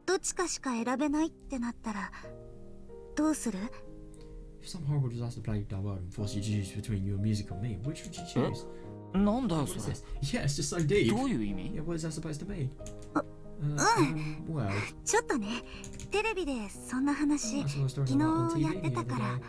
どっちかしか選べないってなったらどうする？ If some horrible disaster plagued our world and forced you to choose between your music or me, which would you choose? なんだよ What そ is れ。 this? Yeah, it's just so deep. どういう意味？ Yeah, what is that supposed to mean? Well, ちょっとね、テレビでそんな話 I saw a story 昨 about that on 日やっ TV て the た other から day.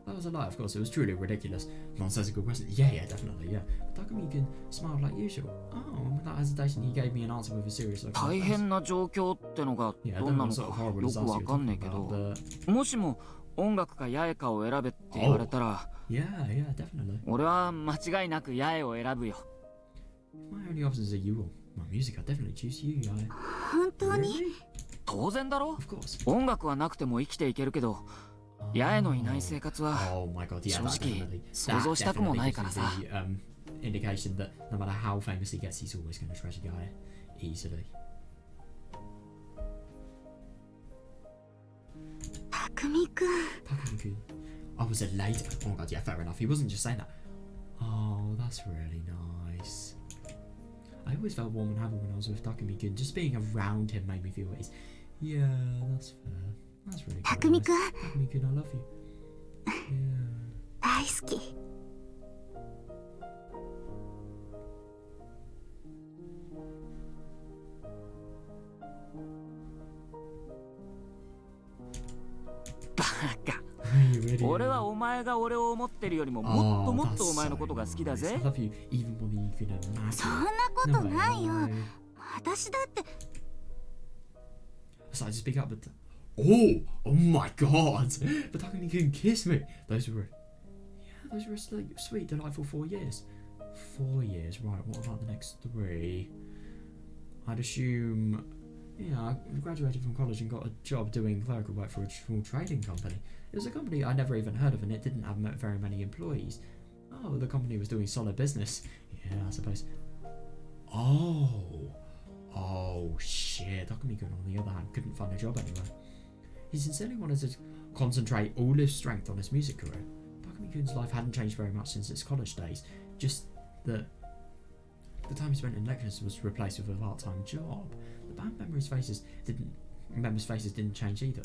That was a lie, of course. It was truly ridiculous, nonsensical question. Yeah, definitely, yeah. But Takumi-kun smiled like usual. Oh, and without hesitation, he gave me an answer with a serious look. 大変な状況ってのが Yeah, ど I ん don't な know の what か sort of horrible よ disaster くわ you're かんねえ talking け about, ど、 but もしも音楽か八重かを選べって言われたら、 yeah, definitely. 俺は間違いなく八重を選ぶよ。 If my only options are you or my music, I'd definitely choose you, yeah. 本当に？ Really? 当然だろ。 Of course. 音楽はなくても生きていけるけど、八重のいない生活は Oh my god, yeah, 正 that 直 definitely. 想像したくもないからさ。 The indication that no matter how famous he gets, he's always going to treasure Gaia easily. 匠くん。 Takumi-kun. I was elated. Oh my god, yeah, fair enough. He wasn't just saying that. Oh, that's really nice. I always felt warm and happy when I was with Takumi-kun. Just being around him made me feel at ease. Yeah, that's fair. That's really good. Takumi-kun. Takumi-kun, I love you. Yeah. 大好き。バカ。 You really 俺はお前が俺を思ってるよりももっともっとお前のことが好きだ I ぜ。 love you even more than you can imagine. そんなことないよ。 No way. 私だって。 So I just speak up, but oh my god! But Takumi-kun kissed me. Those were sweet, delightful 4 years. 4 years, right? What about the next 3? I'd assume, yeah, I graduated from college and got a job doing clerical work for a small trading company. It was a company I'd never even heard of, and it didn't have very many employees. Oh, the company was doing solid business. Yeah, I suppose. Oh shit, Takumi-kun on the other hand couldn't find a job anywhere. He sincerely wanted to concentrate all his strength on his music career. Takumi-kun's life hadn't changed very much since his college days, just that the time he spent in lectures was replaced with a part-time job. The band members' faces didn't change either.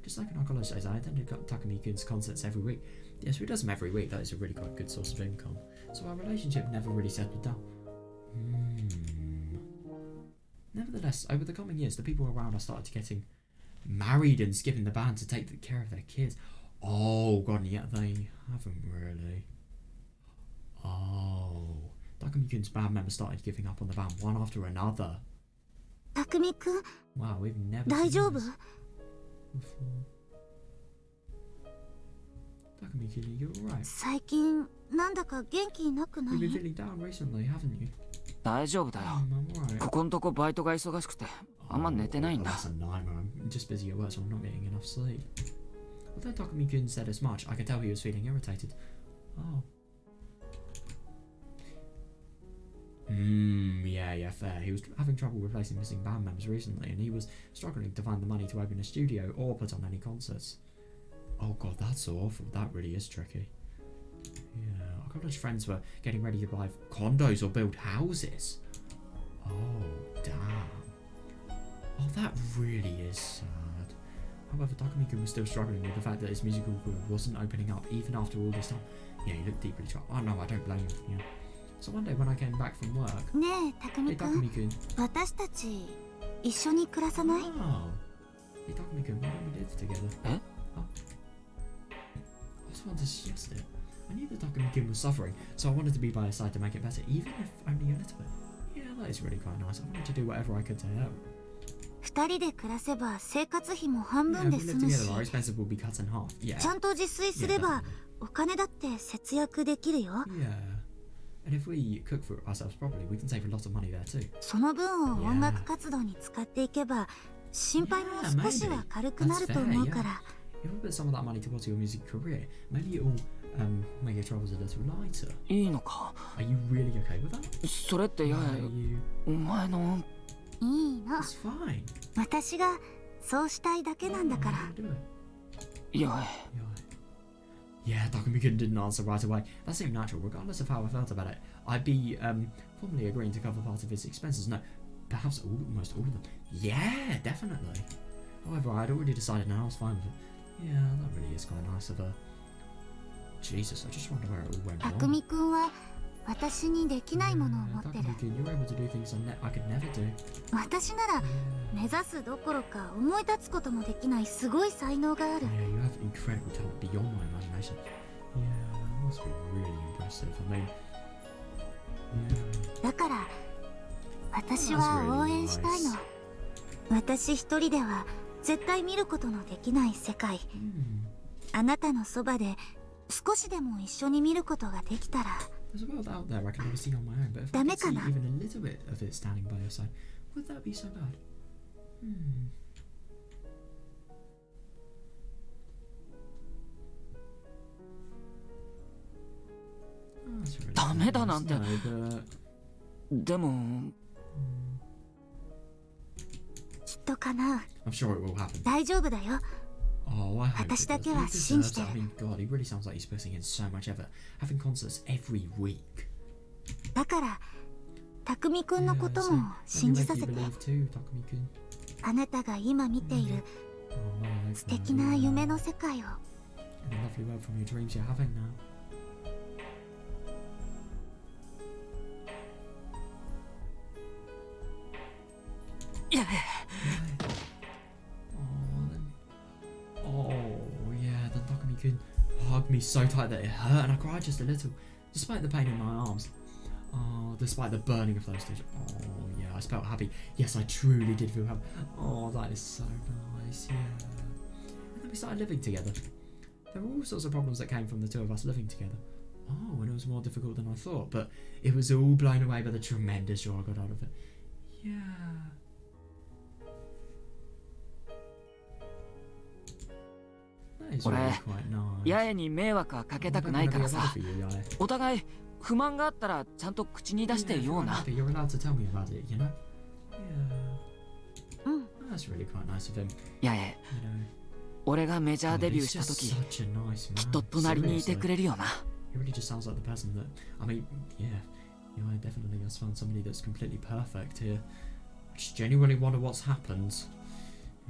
Just like in our college days, I attended Takumi-kun's concerts every week. Yes, we does them every week. That is a really quite good source of income. So our relationship never really settled down. Nevertheless, over the coming years, the people around us started getting married and skipping the band to take care of their kids. Oh god, and yet they haven't really. Oh, Takumi-kun's band members started giving up on the band one after another. 匠くん、 Wow, we've never 大 seen 丈夫？ this before. Takumi-kun, you're alright. 最近なんだか元気なくな You've い？ been feeling down recently, haven't you? 大丈夫だよ。 I'm alright. ここんとこバイトが忙しくてあんま寝てないんだ。 That's a nightmare. I'm just busy at work, so I'm not getting enough sleep. Although Takumi-kun said as much, I could tell he was feeling irritated. Oh. Yeah, fair. He was having trouble replacing missing band members recently, and he was struggling to find the money to open a studio or put on any concerts. Oh god, that's awful. That really is tricky. Yeah, our college friends were getting ready to buy condos or build houses. Oh, damn. Oh, that really is sad. However, Takumi-kun was still struggling with the fact that his musical career wasn't opening up even after all this time. Yeah, he looked deeply troubled. Oh no, I don't blame him. Yeah. So one day when I came back from work, ねえ hey 匠くん Takumi-kun. 私たち一緒に暮らさない Oh. Hey Takumi-kun, why don't we live together? Eh? Huh? I just wanted to suggest it. I knew that Takumi-kun was suffering, so I wanted to be by his side to make it better, even if only a little bit. Yeah, that is really quite nice. I wanted to do whatever I could to help. 二人で暮らせば生活費も半 Yeah, 分 if で we 済 live むし together, our expenses will be cut in half. Yeah. ちゃんと自炊すれ Yeah, ば definitely. お金だって節約できるよ Yeah. And if we cook for ourselves properly, we can save a lot of money there too. その分を音楽活動に使っていけば心配も少しは軽くなると思うから If we put some of that money towards your music career, maybe it will make your troubles a little lighter. いいのか Are you really okay with that? それってや Are you... お前のいいの It's fine. 私がそうしたいだけなんだから Do it. いや Yeah, Takumi-kun didn't answer right away. That seemed natural, regardless of how I felt about it. I'd be formally agreeing to cover part of his expenses. No, perhaps almost all of them. Yeah, definitely. However, I'd already decided and I was fine with it. Yeah, that really is quite nice of her. Jesus, I just wonder where it all went 匠 wrong. くんは私にできないものを持 Yeah, ってる Takumi-kun, you're able to do things I could never do. 私なら Yeah. 目指すどころか思い立つこともできないすごい才能がある Yeah, you have incredible talent beyond my imagination. Yeah, that must be really impressive. I mean, yeah. だから私は応援したいの私一人では絶対見ることのできない世界 あなたのそばで少しでも一緒に見ることができたら There's a world out there I can never see on my own, but if I could see even a little bit of it standing by your side, would that be so bad? Oh, that's really ダメだなんて nice. No, but... でもきっと叶う I'm sure it will happen. 大丈夫だよ Oh, I hope it 私だ does. け He は deserves 信じて it. I る mean, God, he really sounds like he's putting in so much effort, having concerts every week. だから匠くんのこと Yeah, も so 信 maybe じ make さ you せて believe too, Takumi-kun. あなたが今見ている Oh, I hope 素敵な夢の世界を In the lovely world from your dreams you're having now. Yeah. Oh, then... Oh, yeah, then Takumi-kun hugged me so tight that it hurt and I cried just a little, despite the pain in my arms. Oh, despite the burning of those stitches. Oh, yeah, I felt happy. Yes, I truly did feel happy. Oh, that is so nice, yeah. And then we started living together. There were all sorts of problems that came from the two of us living together. Oh, and it was more difficult than I thought, but it was all blown away by the tremendous joy I got out of it. Yeah. That is really quite nice. 八重に迷惑はかけたくないからさ I'm not gonna be a bother for you, Yae. お互い不満があったらちゃんと口に出して Yeah, 言おう if な you're unhappy, you're allowed to tell me about it, you know? Yeah. うん That's really quite nice of him, 八重 you know. 俺がメジャー God, デビュー he's した just 時 such a nice きっ man. と隣にいて Seriously. くれるよな He really just sounds like the person that, I mean, yeah, you know, I definitely has found somebody that's completely perfect here. I just genuinely wonder what's happened.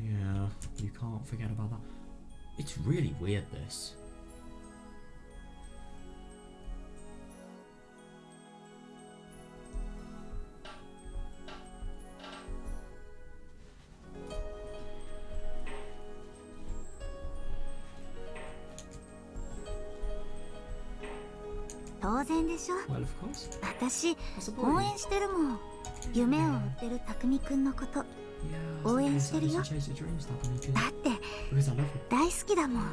Yeah, you can't forget about that. It's really weird, this.当然でしょ Well, of course. 私 I support 応 you. 援してるもん夢を追ってる匠くんのこと Yeah, 応援してるよ I chase your dreams, Takumi-kun. だって Because I love you. 大好きだもん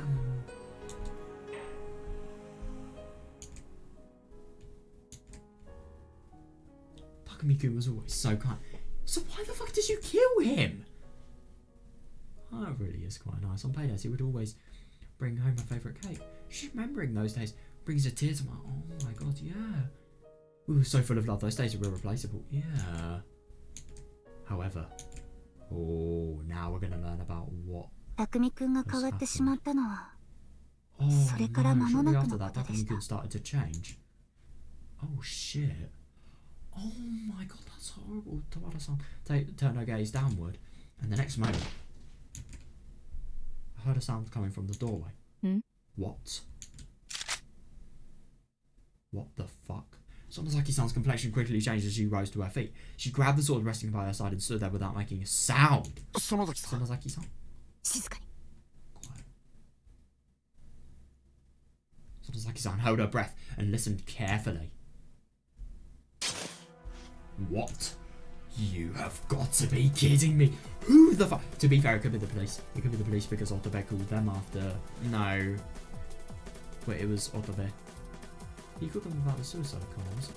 Takumi-kun was always so kind. So why the fuck did you kill him? Oh, it really is quite nice. On paydays, he would always bring home my favourite cake. Just remembering those days brings a tear to my... Oh my god, yeah. We were so full of love. Those days were irreplaceable. Yeah. However... Oh, now we're going to learn about what... 匠くんが変わってしまったのは Oh, それから間も no, な shortly くの after こ that, とでした Takumi-kun started to change. Oh, shit. Oh my god, that's horrible. Tawada-san turned her gaze downward, and the next moment, I heard a sound coming from the doorway. What? What the fuck? Sonozaki-san's complexion quickly changed as she rose to her feet. She grabbed the sword resting by her side and stood there without making a sound. Sonozaki-san? 静かに。 Quiet. Sonozaki-san held her breath and listened carefully. What? You have got to be kidding me. Who the fuck? To be fair, it could be the police. It could be the police because Otobe called them after. No. Wait, it was Otobe. He called them about the suicide calls.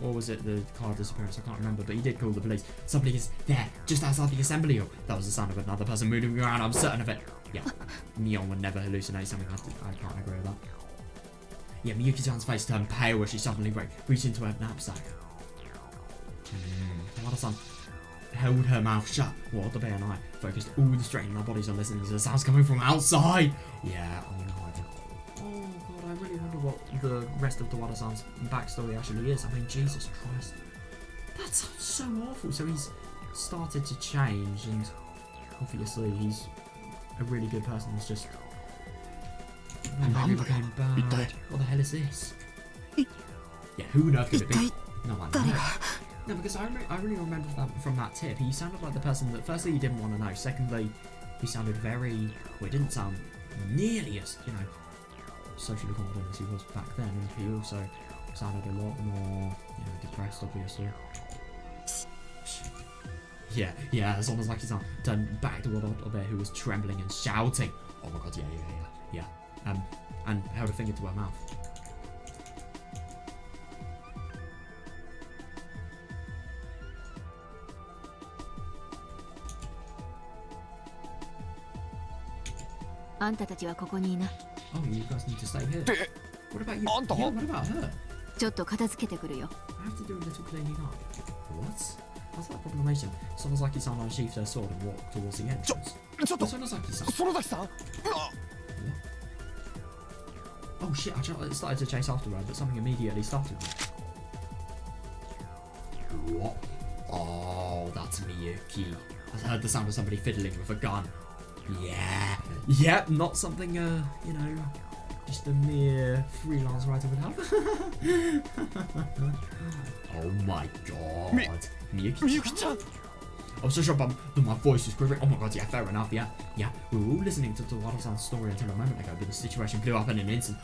Or was it the car disappearance? I can't remember, but he did call the police. Somebody is there, just outside the assembly hall. That was the sound of another person moving around, I'm certain of it. Yeah, Neon would never hallucinate something. I can't agree with that. Yeah, Miyuki-chan's face turned pale as she suddenly reached into her knapsack. Tawada-san held her mouth shut while Otobe and I focused all the strength in our bodies on listening to the sounds coming from outside. Yeah, oh god, I really wonder what the rest of Tawada-san's backstory actually is. I mean, Jesus Christ. That sounds so awful. So he's started to change, and obviously he's a really good person. He's just... maybe became bad. What the hell is this? Yeah, who on earth could it be? No one knows. No, because I really remember that from that tip. He sounded like the person that, firstly, he didn't want to know. Secondly, he sounded very... well, he didn't sound nearly as, you know, socially confident as he was back then. And he also sounded a lot more, you know, depressed, obviously. Yeah, as almost like he turned back to Otobe, who was trembling and shouting. Oh my god, yeah. And held a finger to her mouth.あんたたちはここにいな。 Oh, you guys need to stay here. What about you? あんた Yeah, what about her? ちょっと片付けてくるよ。 I have to do a little cleaning up. What? How's that proclamation? Sonozaki-san unsheathed her sword and walked towards the entrance. ちょっと Sonozaki-san. 園崎さん Oh shit, I started to chase after her, but something immediately started me. What? Oh, that's Miyuki. I heard the sound of somebody fiddling with a gun. Yeah. Yep, not something, you know, just a mere freelance writer would have. Oh my god. Miyuki-chan? I was so shocked that my voice was quivering. Oh my god, yeah, fair enough, yeah. We were all listening to Tawada-san's story until a moment ago, but the situation blew up in an instant.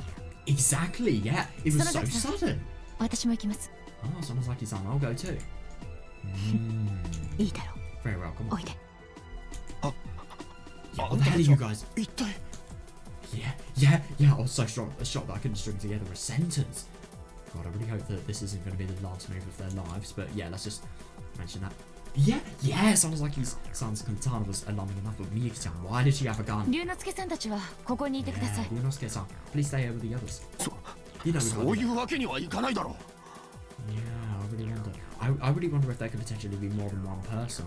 Exactly, yeah. It was so sudden. 私も行きます。 Oh, Sonozaki-san, I'll go too. いいだろ Very well, come う。 on. おいで。 Yeah, what the hell are you guys? 一体 Yeah, I was so shocked that I couldn't string together a sentence. God, I really hope that this isn't going to be the last move of their lives, but yeah, let's just mention that. Yeah, sounds like his son's katana was alarming enough, but Miyuki-chan, why did she have a gun? 龍之介さんたちはここにいてください。 Yeah, Ryunosuke-san, please stay here with the others. You know, そういうわけにはいかないだろう Yeah, I really wonder. I really wonder if there could potentially be more than one person.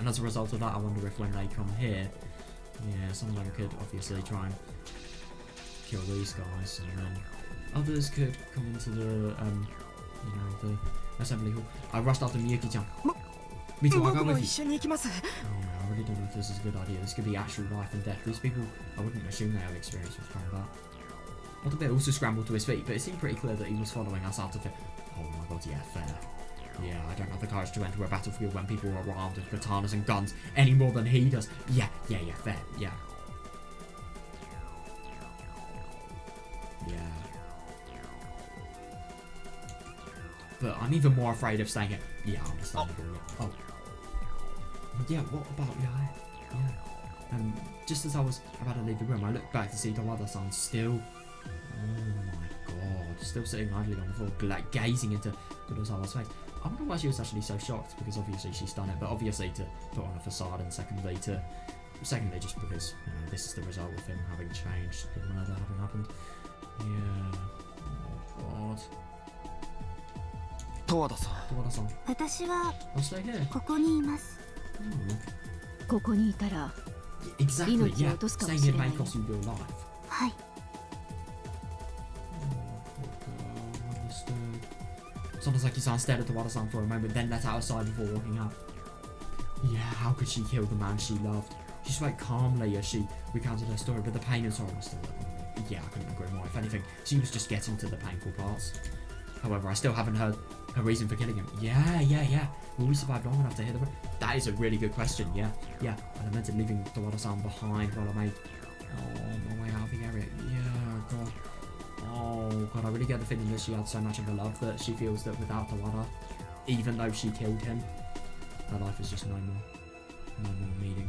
And as a result of that, I wonder if when they come here, yeah, some of them could obviously try and kill these guys, and then others could come into the, you know, the assembly hall. I rushed after Miyuki-chan. Me too, I'll go 僕も with 一 you. 緒に行きます。 Oh, yeah, I really don't know if this is a good idea. This could be actual life and death. These people, I wouldn't assume they have experience with combat. Otobe also scrambled to his feet, but it seemed pretty clear that he was following us out of it. Oh my god, yeah, fair. Yeah, I don't have the courage to enter a battlefield when people are armed with katanas and guns any more than he does. Yeah, fair, yeah. But I'm even more afraid of staying here. Yeah, understandable. Oh. Yeah, what about, yeah. Just as I was about to leave the room, I looked back to see Tawada-san still... Oh my god, still sitting idly on the floor, like gazing into Kurosawa's face. I wonder why she was actually so shocked, because obviously she's done it, but obviously to put on a facade, and secondly just because, you know, this is the result of him having changed, the murder having happened. Yeah. Oh god. 十和田さん Tawada-san, 私は I'll stay here. ここにいます。 ここにいたら Exactly, yeah. 命を落とすかも Staying し here れない may cost you your life. はい。Sonozaki-san stared at Tawada-san for a moment, then let out a sigh before walking out. Yeah, how could she kill the man she loved? She spoke calmly as she recounted her story, but the pain and sorrow was still there. Yeah, I couldn't agree more. If anything, she was just getting to the painful parts. However, I still haven't heard her reason for killing him. Yeah. Will we survive long enough to hear the... That is a really good question, yeah. I lamented leaving Tawada-san behind while I made my way out of the area. Yeah, God. Oh, God, I really get the feeling that she had so much of a love that she feels that without Tawada, even though she killed him, her life is just no more meaning.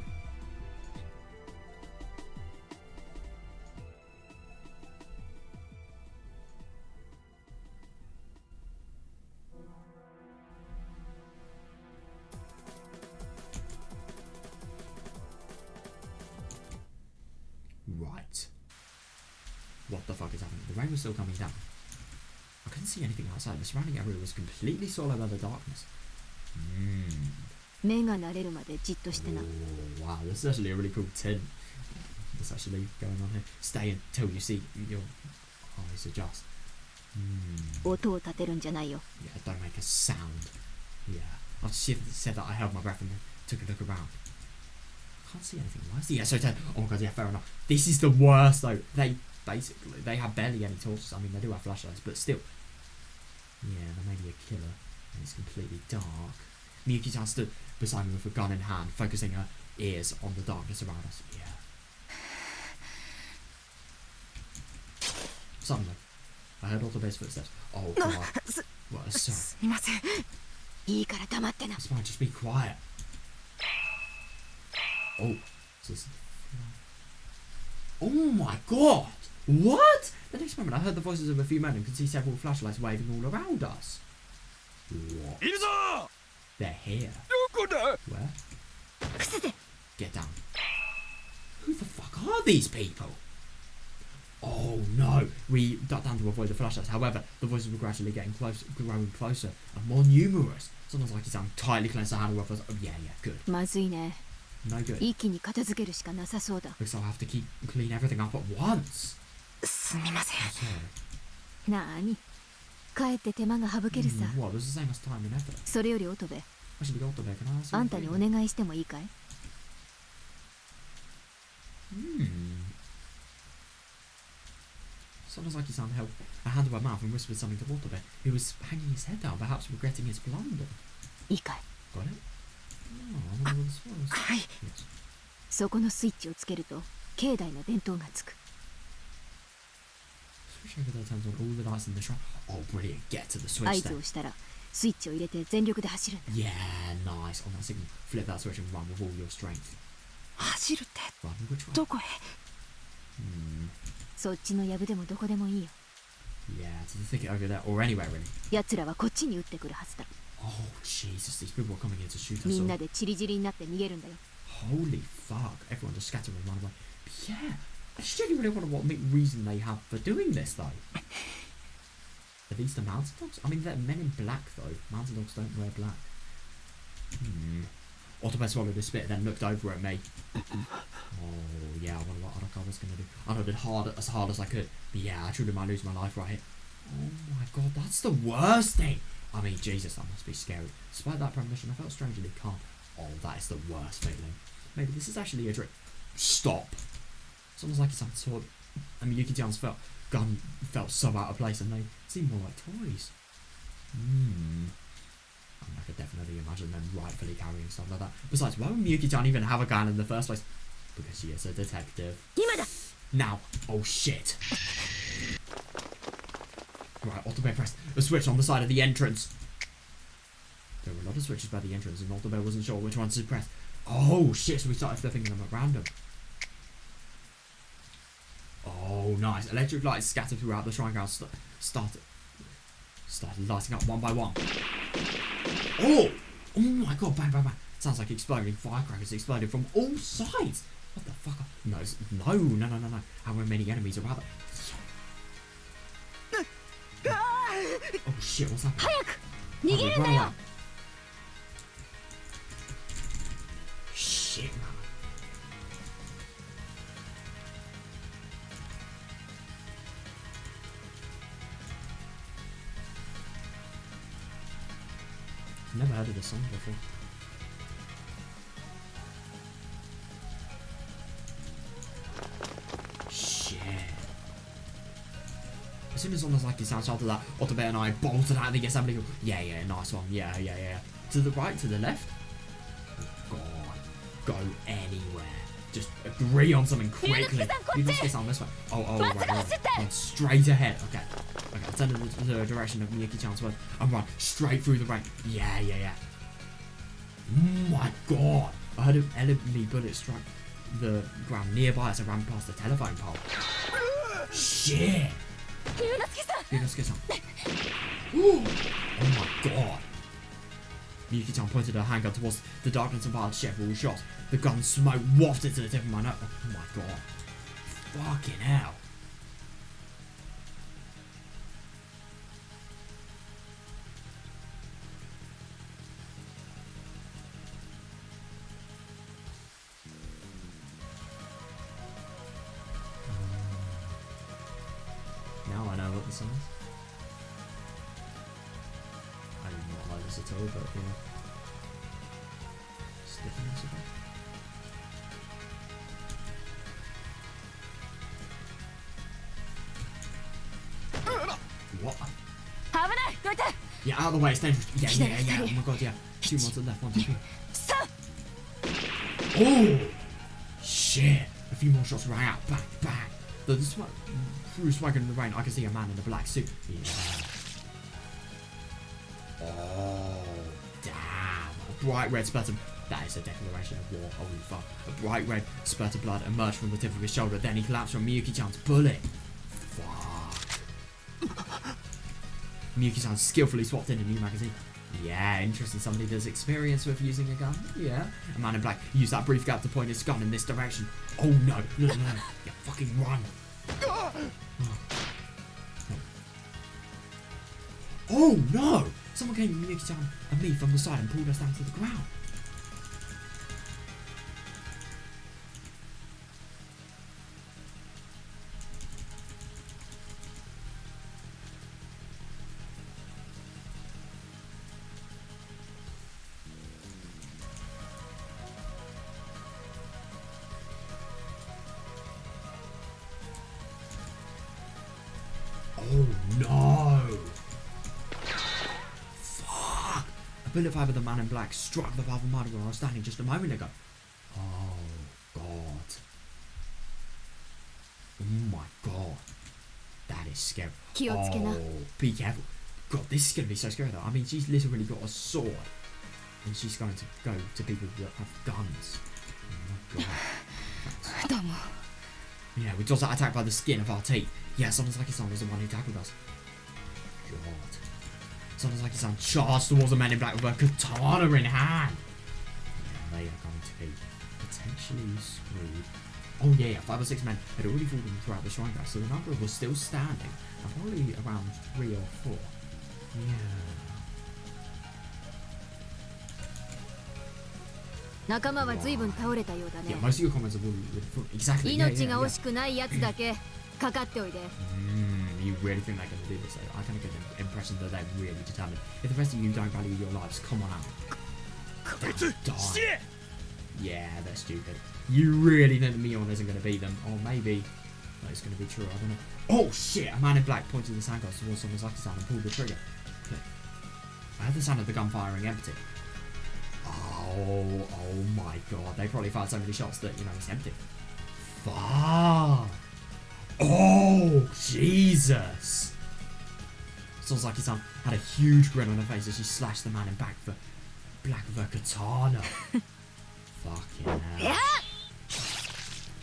Right. What the fuck is happening? The rain was still coming down. I couldn't see anything outside. The surrounding area was completely swallowed by the darkness. 目が慣れるまでじっとしてな。 Oh, wow, this is actually a really cool tin. What's actually going on here? Stay until you see your eyes adjust. 音を立てるんじゃないよ。 Yeah, don't make a sound. Yeah. After she said that, I held my breath and took a look around. Can't see anything. Why is the SO10? Oh my god, yeah, fair enough. This is the worst though. They have barely any torches. I mean, they do have flashlights, but still. Yeah, there may be a killer. And it's completely dark. Miyuki-chan stood beside me with a gun in hand, focusing her ears on the darkness around us. Yeah. Suddenly, I heard Otobe's footsteps. Oh god. What? Sorry. すみません。いいから黙ってな。 It's fine, just be quiet. Oh. So this is... Oh my god! What? The next moment I heard the voices of a few men and could see several flashlights waving all around us. What? They're here. Where? Get down. Who the fuck are these people? Oh no! We ducked down to avoid the flashlights. However, the voices were gradually getting growing closer and more numerous. Sometimes like his arm tightly clenched the handle of us. Oh yeah, good. まずいね。 No good. 一気に片付けるしかなさそうだ。 Looks like I have to clean everything up at once. すみません。 I'm sorry. なーに。かえって手間が省けるさ。 What? It was the same as time and effort. それより乙部、 Actually, got the bag. Can I ask you あ a んたにお favor? 願いしてもいいかい？ Sonozaki-san held a hand to her mouth and whispered something to Watabe, who was hanging his head down, perhaps regretting his blunder. いいかい？ Got it? Oh, I wonder what this was. はい。 Yes. そこのスイッチをつけると境内の電灯がつく。 Switch over there turns on all the lights in the shrine. Oh, brilliant. Get to the 合 switch 図 then. をしたらスイッチを入れて全力で走るんだ。 Yeah, nice. On that signal, flip that switch and run with all your strength. 走るって Run which way? どこへ？ そっちの藪でもどこでもいいよ。 Yeah, to the thicket over there, or anywhere really. 奴らはこっちに撃ってくるはずだ。 Oh, Jesus, these people are coming here to shoot us みん all. なでチリチリになって逃げるんだよ。 Holy fuck. Everyone just scatter and run away. But yeah, I just genuinely wonder what reason they have for doing this though. Are these the mountain dogs? I mean, they're men in black though. Mountain dogs don't wear black. Otobe swallowed his spit, then looked over at me. Oh yeah, I wonder what Araka was gonna do. I nodded as hard as I could. But yeah, I truly might lose my life right here. Oh my god, that's the worst thing. I mean, Jesus, that must be scary. Despite that premonition, I felt strangely calm. Oh, that is the worst feeling. Maybe this is actually a trick. Stop. It's almost like it's some sort of... I mean, Yuki-chan's gun felt so out of place and they seem more like toys. I mean, I could definitely imagine them rightfully carrying stuff like that. Besides, why would Miyuki-chan even have a gun in the first place? Because she is a detective. 今だ。 Now. Oh shit. Right, Otobe pressed a switch on the side of the entrance. There were a lot of switches by the entrance and Otobe wasn't sure which one to press. Oh shit, so we started flipping them at random. Oh nice. Electric lights scattered throughout the shrine ground started lighting up one by one. Oh! Oh my god, bang bang bang. Sounds like exploding firecrackers exploded from all sides. What the fuck? No. How many enemies are out there? Oh shit, what's happening? 早く逃げるんだよ。 Shit, man. Never heard of this song before. Shit. As soon as Sonozaki-san shouted that, Otobe and I bolted out of the assembly. Yeah, nice one. Yeah. To the right, to the left. Oh, God. Go anywhere. Just agree on something quickly. Ryunosuke-san this way. Oh, right. Run straight ahead. Okay, turn in the direction of Miyuki-chan's word and run straight through the rain. Yeah. Oh my God. I heard an enemy bullet strike the ground nearby as I ran past the telephone pole. Shit. Ryunosuke-san. Oh my God. Miyuki-chan pointed her handgun towards the darkness and fired several shots. The gun smoke wafted to the tip of my nose. Oh my God. Fucking hell. Now I know what this is. I do not like this at all, but yeah. Stickiness of it. What? Yeah, out of the way, it's dangerous. Yeah. Oh my God, yeah. 2 more to the left, 1, 2, 3. Oh! Shit! A few more shots rang out. Bang. The smoke, through smoke in the rain, I can see a man in a black suit. Yeah. Oh, damn. A bright red spurt of... That is a declaration of war. Holy fuck. A bright red spurt of blood emerged from the tip of his shoulder. Then he collapsed from Miyuki-chan's bullet. Fuck. Miyuki-san skillfully swapped in a new magazine. Yeah, interesting. Somebody that's experienced with using a gun. Yeah. A man in black used that brief gap to point his gun in this direction. Oh no. You fucking run. Oh no! Someone came to Miyuki-chan and me from the side and pulled us down to the ground. Oh no! Fuck! A bullet fired by the man in black struck the valve of mud where I was standing just a moment ago. Oh God. Oh my God. That is scary. Oh, be careful. God, this is going to be so scary though. I mean, she's literally got a sword. And she's going to go to people that have guns. Oh my God. Yeah, we just got attacked by the skin of our teeth. Yeah, Sonozaki-san was the one who tackled us. God. Sonozaki-san charged towards the men in black with a katana in hand. Yeah, they are going to be potentially screwed. Oh yeah, 5 or 6 men had already fallen throughout the shrine guys, so the number was still standing. And probably around 3 or 4. Yeah. 仲間は随分倒れたようだね。 Yeah, most of your comments are exactly. 命が惜しくないやつだけかかっておいで。 You really think they're going to do this? I kind of get the impression that they're really determined. If the rest of you don't value your lives, come on out. Die. Yeah, they're stupid. You really think the Mion isn't going to beat them? Or maybe it's going to be true, I don't know. Oh shit! A man in black pointed his handgun towards Sonozaki-san and pulled the trigger. I heard the sound of the gun firing empty. Oh my God. They probably fired so many shots that, it's empty. Fuck. Oh, Jesus. Sonozaki-san had a huge grin on her face as she slashed the man in black with her katana. Fucking hell.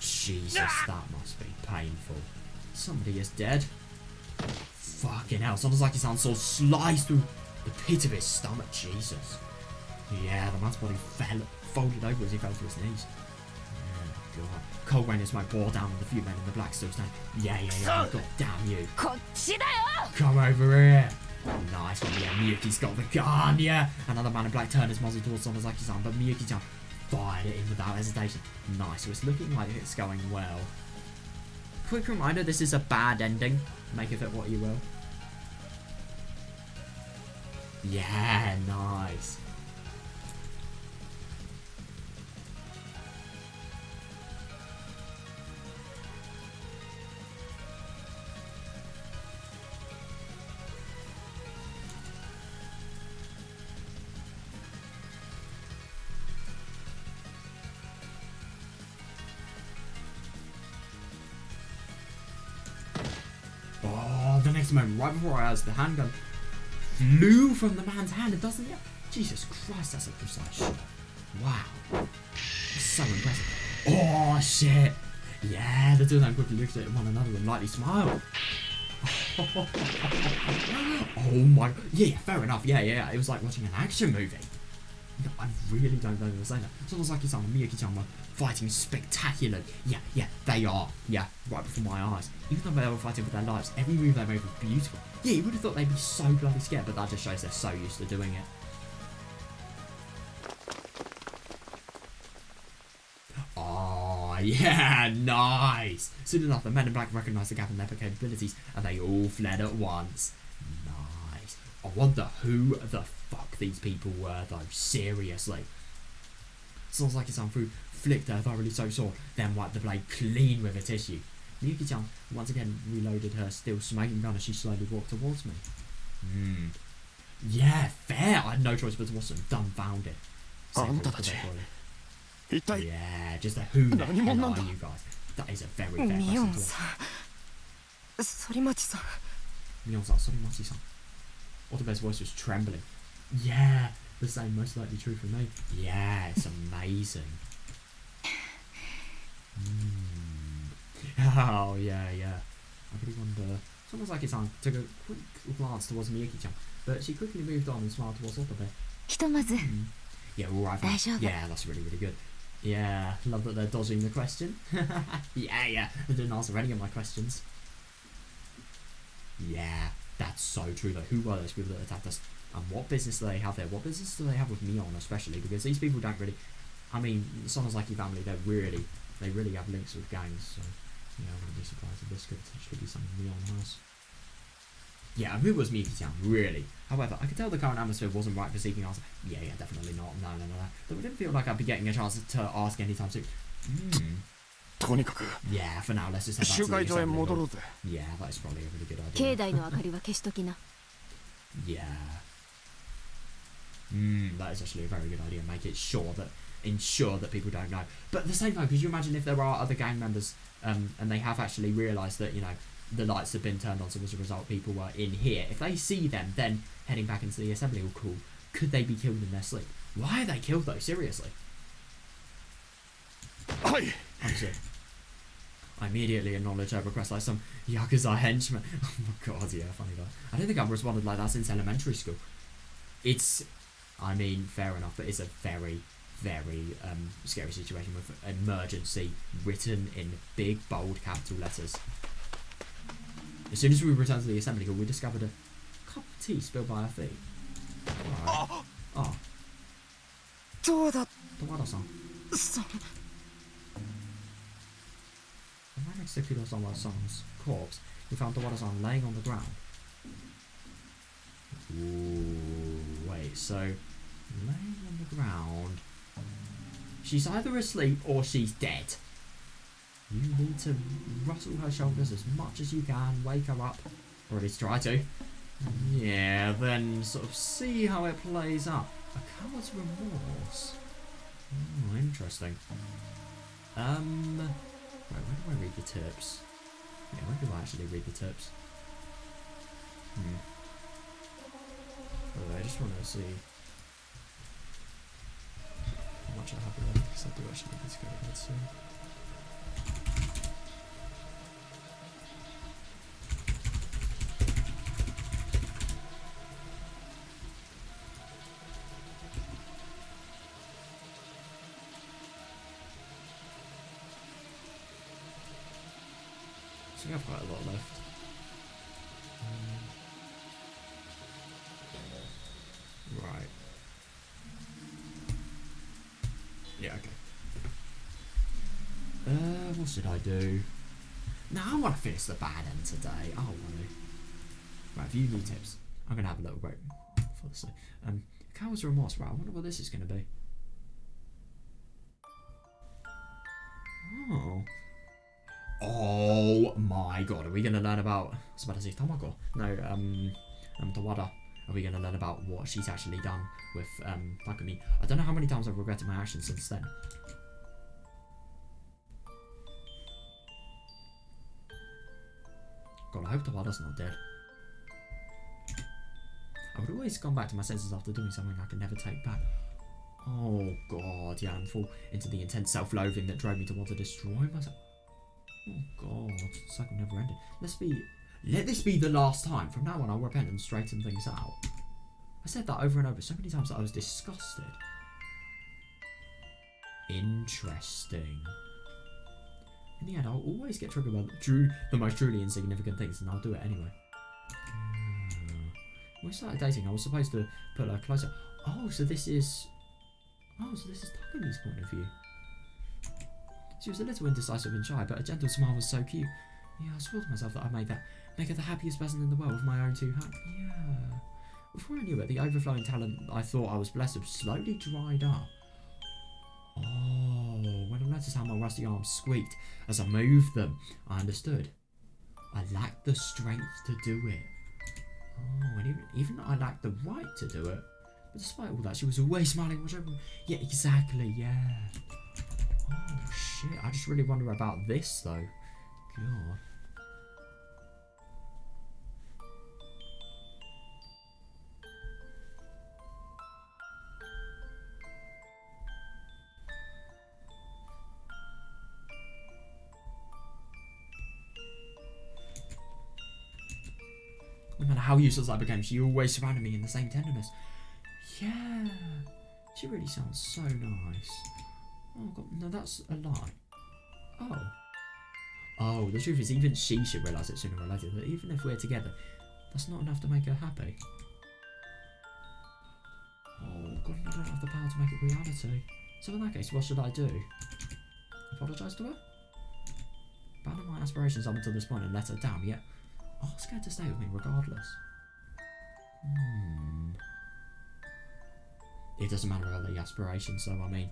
Jesus, that must be painful. Somebody is dead. Fucking hell. Sonozaki-san saw sliced through the pit of his stomach. Jesus. Yeah, the man's body folded over as he fell to his knees. Yeah, God. Cold rain and smoke poured down on the few men in the black still standing. Yeah. God damn you. Come over here. Nice one. Yeah, Miyuki's got the gun. Yeah. Another man in black turned his muzzle towards Sonozaki-san, but Miyuki-chan fired it in without hesitation. Nice. So it's looking like it's going well. Quick reminder, this is a bad ending. Make of it what you will. Yeah, nice. next moment, right before our eyes, the handgun flew from the man's hand, and doesn't it? Jesus Christ, that's a precise shot. Wow. That's so impressive. Oh, shit. Yeah, the two of them quickly looked at one another and lightly smiled. Oh my, yeah, fair enough. Yeah. It was like watching an action movie. No, I really don't know what to say that. Sonozaki-san and Miyuki-chan were fighting spectacularly. Yeah, they are. Yeah, right before my eyes. Even though they were fighting for their lives, every move they made was beautiful. Yeah, you would have thought they'd be so bloody scared, but that just shows they're so used to doing it. Oh, yeah, nice. Soon enough, the men in black recognised the gap in their capabilities, and they all fled at once. Nice. I wonder who the fuck these people were, though. Seriously. Sounds like it's untrue. Flicked her thoroughly so sore, then wiped the blade clean with a tissue. Miyuki-chan once again reloaded her still smoking gun as she slowly walked towards me. Yeah, fair. I had no choice but to watch them dumbfounded. Yeah, just a who the hell are you guys? That is a very fair question to ask. Sorimachi-san. Mion-san, Sorimachi-san. Otobe's voice was trembling. Yeah, the same most likely true for me. Yeah, it's amazing. Oh, yeah. I really wonder. Someone's like his aunt took a quick glance towards Miyuki-chan, but she quickly moved on and smiled towards Otobe. Yeah, alright. Yeah, that's really, really good. Yeah, love that they're dodging the question. Yeah, they didn't answer any of my questions. Yeah, that's so true though. Who were those people that attacked us? And what business do they have there? What business do they have with Mion especially? Because these people don't really... I mean, Sonozaki family, they really have links with gangs, so... Yeah, I wouldn't be surprised if this could potentially be something Mion has. Yeah, and who was Miyuki-chan, really? However, I could tell the current atmosphere wasn't right for seeking answer. Yeah, definitely not. No. But it didn't feel like I'd be getting a chance to ask anytime soon. Yeah, for now, let's just head back to the assembly. Yeah, that is probably a really good idea. Yeah. That is actually a very good idea. Ensure that people don't know. But at the same time, could you imagine if there are other gang members and they have actually realised that, you know, the lights have been turned on, so as a result people were in here. If they see them then heading back into the assembly hall, could they be killed in their sleep? Why are they killed though? Seriously. I immediately acknowledge her request like some Yakuza henchman. Oh my god, yeah, funny guy. I don't think I've responded like that since elementary school. I mean, fair enough, but it's a very, very scary situation with emergency written in big, bold capital letters. As soon as we returned to the assembly hall, we discovered a cup of tea spilled by our feet. Right. Oh. Tawada-san. Right next to Kudo-san's corpse, we found Tawada-san laying on the ground. Ooh, wait, so laying on the ground. She's either asleep or she's dead. You need to rustle her shoulders as much as you can, wake her up, or at least try to. Yeah, then sort of see how it plays out. A coward's remorse. Oh, interesting. Wait, where do I read the tips? Yeah, where do I actually read the tips? I just want to see how much I have left, because I do actually need to go to bed soon. I think I've quite a lot left. Right. Yeah, okay. What should I do? No, I want to finish the bad end today. I want to. Right, view new tips. I'm going to have a little break for this. Coward's remorse. Right, I wonder what this is going to be. Oh my god, are we going to learn about... I was about to say Tomoko. No, Tawada. Are we going to learn about what she's actually done with Takumi? I don't know how many times I've regretted my actions since then. God, I hope Tawada's not dead. I would always gone back to my senses after doing something I could never take back. Oh god, yeah, and fall into the intense self-loathing that drove me to want to destroy myself. Oh god, the cycle never ended. Let this be the last time. From now on, I'll repent and straighten things out. I said that over and over so many times that I was disgusted. Interesting. In the end, I'll always get triggered by the most truly insignificant things, and I'll do it anyway. When we started dating, I was supposed to put her closer. Oh, so this is Takami's point of view. She was a little indecisive and shy, but a gentle smile was so cute. Yeah, I swore to myself that I'd make her the happiest person in the world with my own 2 hands. Yeah. Before I knew it, the overflowing talent I thought I was blessed with slowly dried up. Oh, when I noticed how my rusty arms squeaked as I moved them, I understood. I lacked the strength to do it. Oh, and even I lacked the right to do it. But despite all that, she was always smiling. Yeah, exactly, yeah. Oh, shit. I just really wonder about this, though. God. No matter how useless I became, she always surrounded me in the same tenderness. Yeah, she really sounds so nice. Oh god, no, that's a lie. Oh, the truth is, even she should realise it sooner or later, that even if we're together, that's not enough to make her happy. Oh god, I don't have the power to make it reality. So in that case, what should I do? Apologise to her? Abandon my aspirations up until this point and let her down, yet ask her to stay with me regardless. It doesn't matter about the aspirations though, I mean,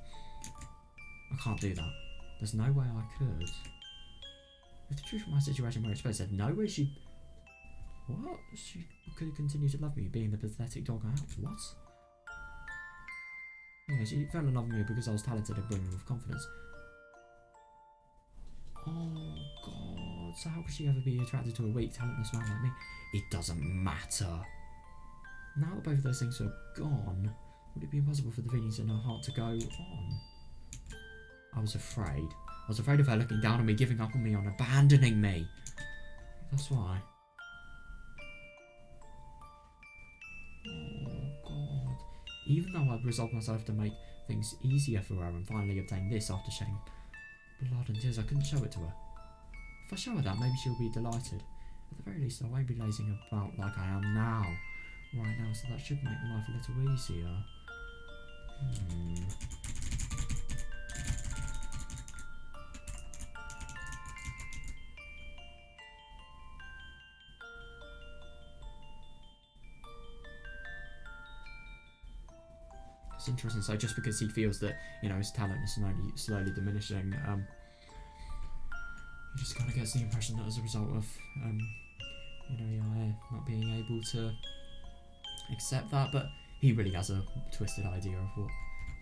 I can't do that. There's no way I could. If the truth of my situation were exposed, there's no way she could continue to love me, being the pathetic dog I am. What? Yeah, she fell in love with me because I was talented and brimming with confidence. Oh god, so how could she ever be attracted to a weak, talentless man like me? It doesn't matter. Now that both of those things are gone, would it be impossible for the feelings in her heart to go on? I was afraid. I was afraid of her looking down on me, giving up on me, on abandoning me. That's why. Oh god. Even though I'd resolved myself to make things easier for her and finally obtain this after shedding blood and tears, I couldn't show it to her. If I show her that, maybe she'll be delighted. At the very least, I won't be lazing about like I am now. Right now, so that should make life a little easier. It's interesting. So just because he feels that, you know, his talent is slowly diminishing, he just kind of gets the impression that as a result of, you know, Yaya not being able to accept that, but he really has a twisted idea of what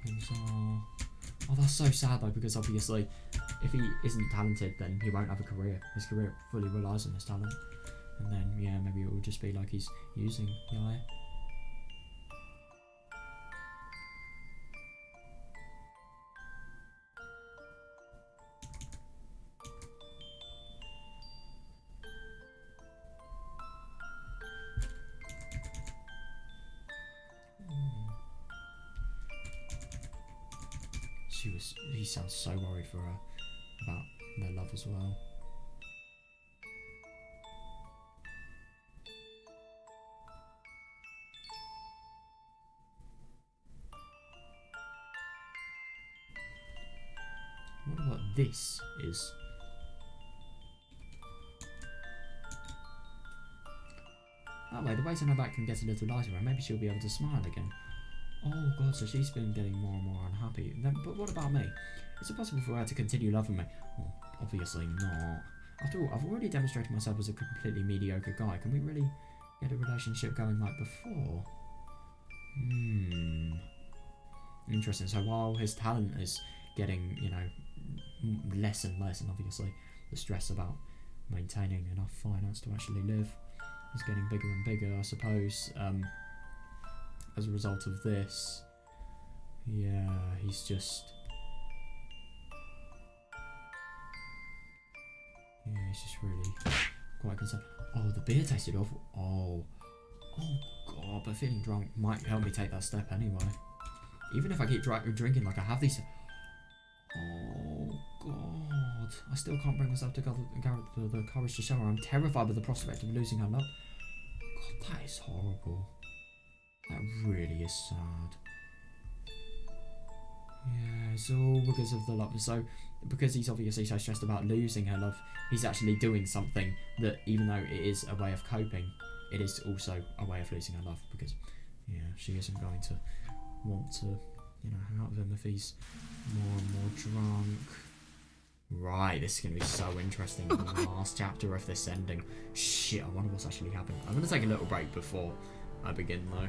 things are. Oh, that's so sad though, because obviously, if he isn't talented, then he won't have a career. His career fully relies on his talent, and then yeah, maybe it will just be like he's using Yaya. He sounds so worried for her about their love as well. I wonder what this is. That way, the weight on her back can get a little lighter and maybe she'll be able to smile again. Oh god, so she's been getting more and more unhappy. But what about me? Is it possible for her to continue loving me? Well, obviously not. After all, I've already demonstrated myself as a completely mediocre guy. Can we really get a relationship going like before? Interesting. So while his talent is getting, you know, less and less, and obviously the stress about maintaining enough finance to actually live is getting bigger and bigger, I suppose, as a result of this. Yeah, he's just... Yeah, he's just really quite concerned. Oh, the beer tasted awful. Oh god, but feeling drunk might help me take that step anyway. Even if I keep drinking like I have these... Oh god, I still can't bring myself to the courage to show her. I'm terrified with the prospect of losing her love. God, that is horrible. That really is sad. Yeah, it's all because of the love. So, because he's obviously so stressed about losing her love, he's actually doing something that, even though it is a way of coping, it is also a way of losing her love. Because, yeah, she isn't going to want to, you know, hang out with him if he's more and more drunk. Right, this is going to be so interesting in the last chapter of this ending. Shit, I wonder what's actually happened. I'm going to take a little break before I begin, though.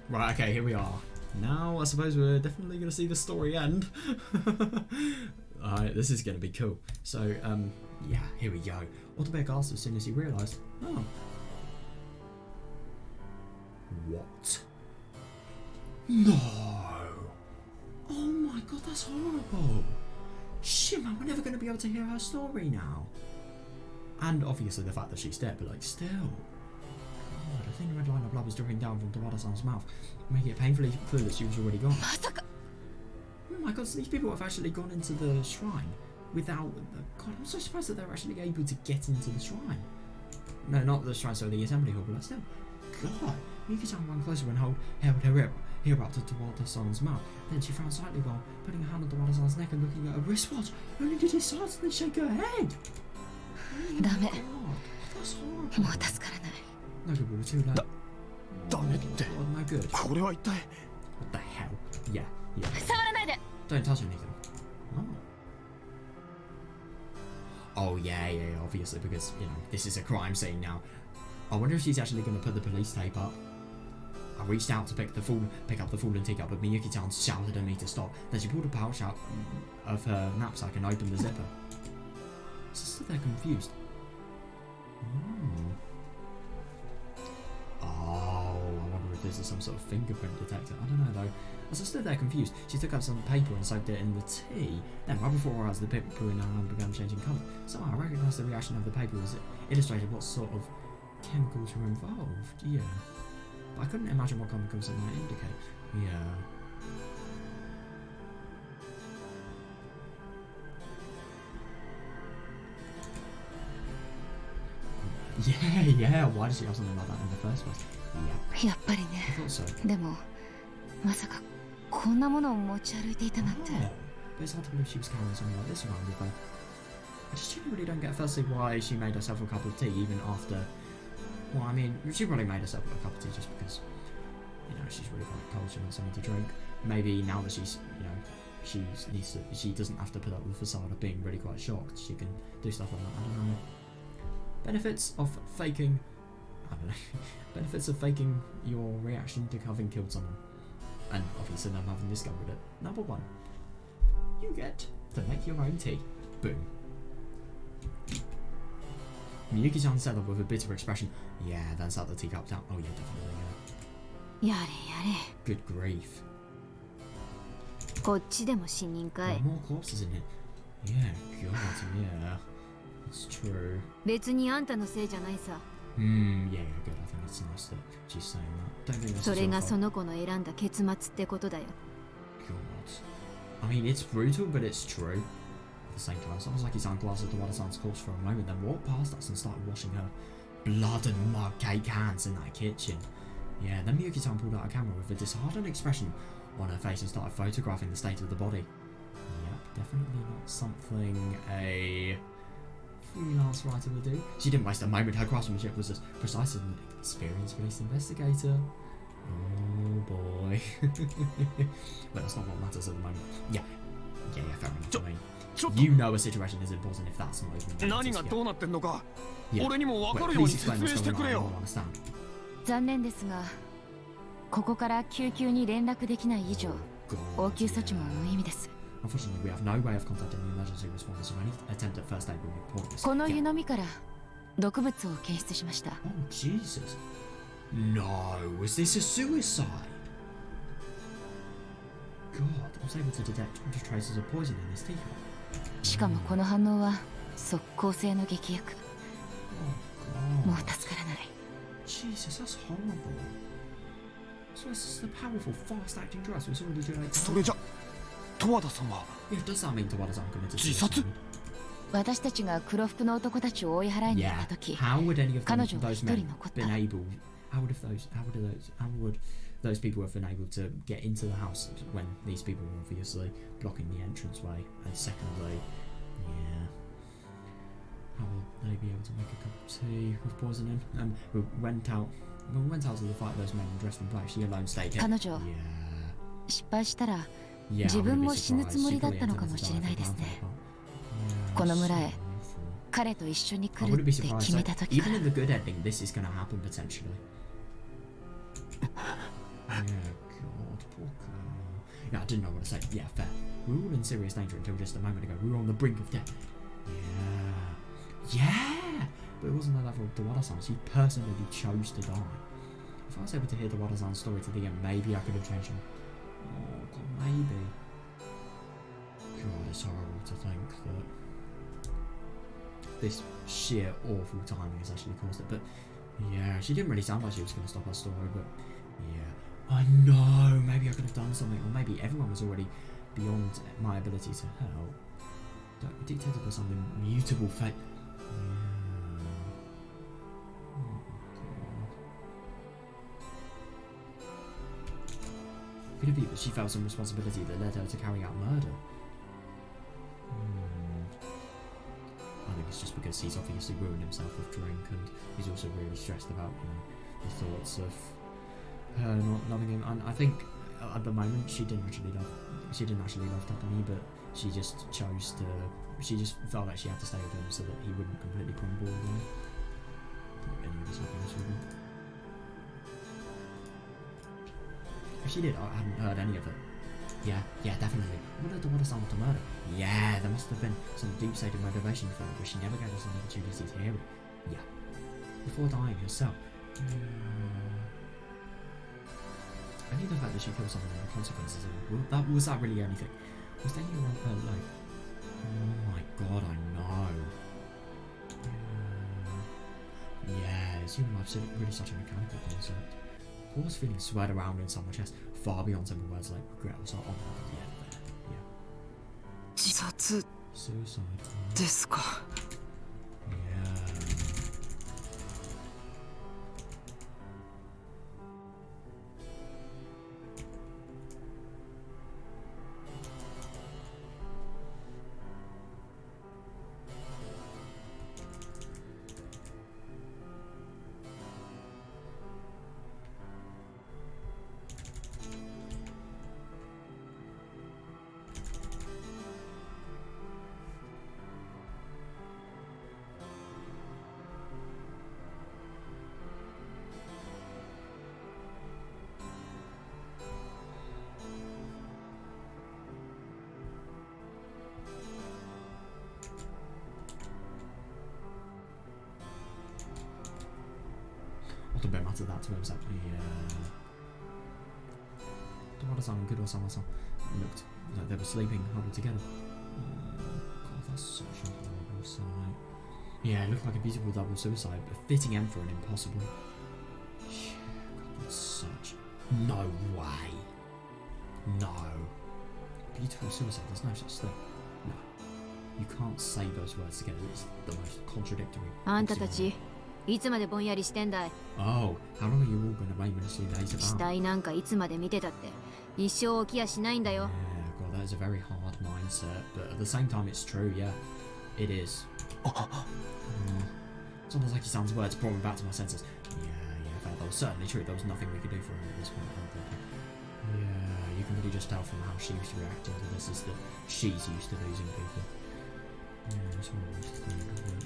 Right, okay, here we are. Now, I suppose we're definitely going to see the story end. Alright, this is going to be cool. So, yeah, here we go. Autobear gasped as soon as he realised. Oh. What? No! Oh my god, that's horrible! Shit, man, we're never going to be able to hear her story now. And obviously the fact that she's dead, but like, still. God, a thin red line of blood was dripping down from Tawada-san's mouth, making it painfully clear that she was already gone. Oh my god, so these people have actually gone into the shrine without... God, I'm so surprised that they're actually able to get into the shrine. No, not the shrine, sorry, the assembly hall, but still. God, Miyuki-san ran closer and held her ear up to Tawada-san's mouth. Then she frowned slightly while putting her hand on Tawada-san's neck and looking at her wristwatch. Only did he suddenly shake her head. Oh my god, that's horrible. No good, we were too late. Damn it. No good. What the hell? Yeah. Don't touch anything. Oh, yeah, obviously, because, you know, this is a crime scene now. I wonder if she's actually going to put the police tape up. I reached out to pick up the fallen teacup, but Miyuki-chan shouted at me to stop. Then she pulled a pouch out of her knapsack and opened the zipper. So they're confused. Oh, I wonder if this is some sort of fingerprint detector. I don't know though. As I stood there confused, she took up some paper and soaked it in the tea. Then, right before her eyes, the paper in her hand began changing colour. Somehow I recognised the reaction of the paper as it illustrated what sort of chemicals were involved. Yeah. But I couldn't imagine what chemicals it might indicate. Yeah, why did she have something like that in the first place? Yeah. I thought so. But it's hard to believe she was carrying something like this around with her. I just really don't get firstly why she made herself a cup of tea even after... Well, I mean, she probably made herself a cup of tea just because, you know, she's really quite cold, she wants something to drink. Maybe now that she's, you know, she doesn't have to put up with the facade of being really quite shocked. She can do stuff like that, I don't know. Benefits of faking... I don't know. Benefits of faking your reaction to having killed someone. And obviously them having discovered it. Number 1. You get to make your own tea. Boom. Miyuki-chan said that with a bitter expression. Yeah, then sat the teacup down. Oh yeah, definitely, yeah. Good grief. There are more corpses in here. Yeah, God, yeah. It's true. Yeah, good. I think it's nice that she's saying that. Don't think that's God. I mean, it's brutal, but it's true. At the same time, it's almost like his aunt glanced at Tawada-san's corpse for a moment, then walked past us and started washing her blood and mud cake hands in that kitchen. Yeah, then Miyuki-san pulled out a camera with a disheartened expression on her face and started photographing the state of the body. Yep, definitely not something a freelance writer would do. She didn't waste a moment. Her craftsmanship was as precise as an experience-based investigator. Oh boy. But that's not what matters at the moment. Yeah, fair enough. I mean, you know a situation is important if that's not even what matters. Yeah. Wait, please explain what's going on. I don't understand. 残念ですが、ここから救急に連絡できない以上、応急措置も無意味です。 Unfortunately, we have no way of contacting the emergency responders, so any attempt at first aid will be pointless. この湯飲みから毒物を検出しました。 Oh, Jesus. No, was this a suicide? God, I was able to detect traces of poison in this teacup. しかもこの反応は即効性の劇薬。 Oh, もう God. 助からない。 Jesus, that's horrible. So this is the powerful, fast-acting drug, so it's already too late to それじゃ十和田さんは Yeah, does that mean Tawada-san committed 自殺 suicide? 私たちが黒服の男たちを追い払いに行っ Yeah. た時、 How would any of them, 彼女は those 一 men 人残った。 been able? How would those people have been able to get into the house when these people were obviously blocking the entranceway? And secondly, yeah, how will they be able to make a cup of tea with poison in? We went out to the fight. Those men dressed in black. She alone stayed here. 彼女 Yeah. 失敗したら Yeah, 自 I 分 wouldn't be も死ぬ surprised. つもり She だっ probably たの intended かも to しれ die ない for ですね。 Panther, but- この村へ Yeah, so awful. 彼と一緒に来 I る wouldn't っ be て surprised. 決めた Like, 時か even ら in the good ending, this is going to happen potentially. Yeah, God, poor girl. Yeah, I didn't know what to say. Yeah, fair. We were all in serious danger until just a moment ago. We were on the brink of death. Yeah. Yeah! But it wasn't the level of Tawada-san. She personally chose to die. If I was able to hear Tawada-san's story to the end, maybe I could have changed him. Oh, God, maybe. God, it's horrible to think that this sheer awful timing has actually caused it. But yeah, she didn't really sound like she was going to stop her story. But yeah, I know. Maybe I could have done something, or maybe everyone was already beyond my ability to help. Dictated by some immutable fate. Yeah. Oh, God. Could it be that she felt some responsibility that led her to carry out murder? I think it's just because he's obviously ruined himself with drink, and he's also really stressed about, the thoughts of her not loving him. And I think at the moment she didn't actually love Takumi, but she just felt like she had to stay with him so that he wouldn't completely crumble away. Any of his happiness with him. If she did, I hadn't heard any of it. Yeah, definitely. What did Tawada-san want to murder? Yeah, there must have been some deep-seated motivation for it, but she never gave us an opportunity to hear it. Yeah. Before dying herself. Only the fact that she killed someone and the consequences of it. Was that really anything? Was taking her her life? Oh my God, I know. Yeah, is human life really such a mechanical concept? Paul's feeling swirled around inside my chest, far beyond simple words like regret or sorrow. Oh my God, yeah. 自殺 Suicide. ですか。 Yeah. Otobe muttered that to himself. Tawada-san and Kudo-sama-san looked like they were sleeping huddled together. God, that's such a horrible sight. Yeah, it looked like a beautiful double suicide, a fitting end for an impossible. Yeah, God, that's such... No way. No. Beautiful suicide, there's no such thing. No. You can't say those words together, it's the most contradictory. あんたたちいつまでぼんやりしてんだい。 Oh, how long are you all going to aimlessly laze 死 about? 体なんかいつまで見てたって一生起きやしないんだ Yeah, よ。 God, that is a very hard mindset, but at the same time, it's true. Yeah, it is. Sonozaki-san's words brought me back to my senses. Yeah, that was certainly true. There was nothing we could do for her at this point. Yeah, you can really just tell from how she was reacting to this is that she's used to losing people. Yeah, it's horrible to think of it.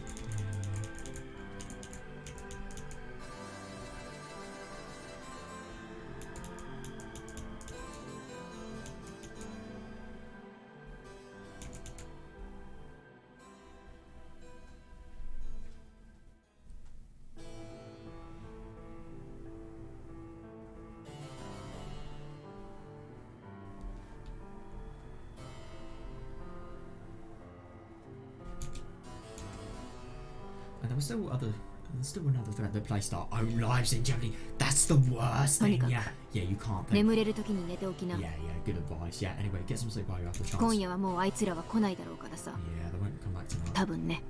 There's still another threat that placed our own lives in jeopardy. That's the worst thing. Yeah, you can't think. 眠れる時に寝ておきな。 Yeah, good advice. Yeah, anyway, get some sleep while you have the chance. 今夜はもうあいつらは来ないだろうからさ。 Yeah, they won't come back tonight. 多分ね。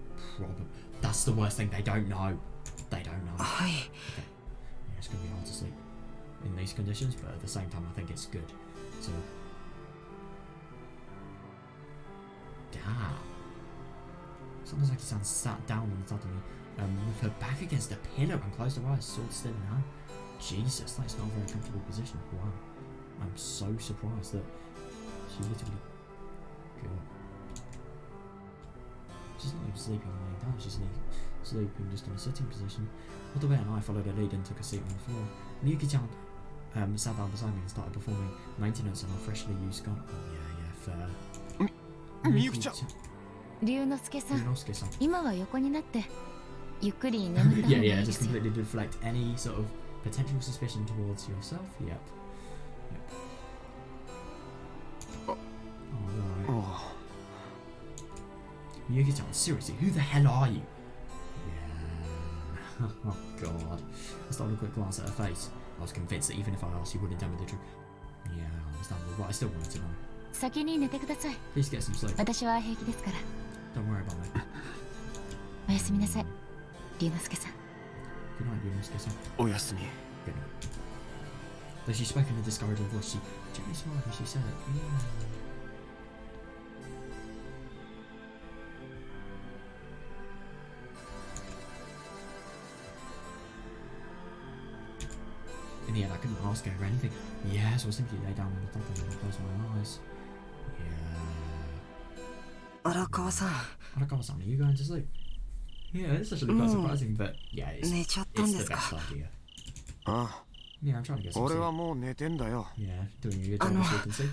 That's the worst thing. They don't know. They don't know. はい。 Okay. Yeah, it's gonna be hard to sleep in these conditions, but at the same time, I think it's good. So, damn. Sonozaki-san sat down on the top of me, with her back against the pillow and closed her eyes, sword still in hand. Jesus, that's not a very comfortable position. Wow. I'm so surprised that she literally. God. She's not even sleeping laying down, she's sleeping just in a sitting position. Watabe and I followed her lead and took a seat on the floor. Miyuki-chan sat down beside me and started performing maintenance on our freshly used gun. Oh, yeah, fair. Miyuki-chan! 龍之介さん、 Ryunosuke-san. 今は横になってゆっくり眠った方がい Yeah, い yeah, で just すよ。 completely deflect any sort of potential suspicion towards yourself. Yep. Alright. あ Miyuki-chan, seriously, who the hell are you? Yeah. Oh god. I stole a quick glance at her face. I was convinced that even if I asked, you wouldn't tell me the truth. Yeah, I understand, but I still wanted to know. 先に寝てください。 Please get some sleep. 私は平気ですから。 Don't worry about me. おやすみなさい、龍之介さん。 Good night, Ryunosuke-san. おやすみ Good night. Though she spoke in a discouraging voice, she gently smiled as she said it. Yeah. In the end, I couldn't ask her anything. Yeah, so I simply lay down on the top of her and closed my eyes. Yeah. 荒川さん、 Arakawa-san, are you going to sleep? Yeah, it's actually quite surprising, but yeah, it's 寝ちゃったん the ですか。 best idea. あ Yeah, I'm trying to get あ some 俺 sleep. はもう寝てんだよ Yeah, doing a good job of sleeping, see?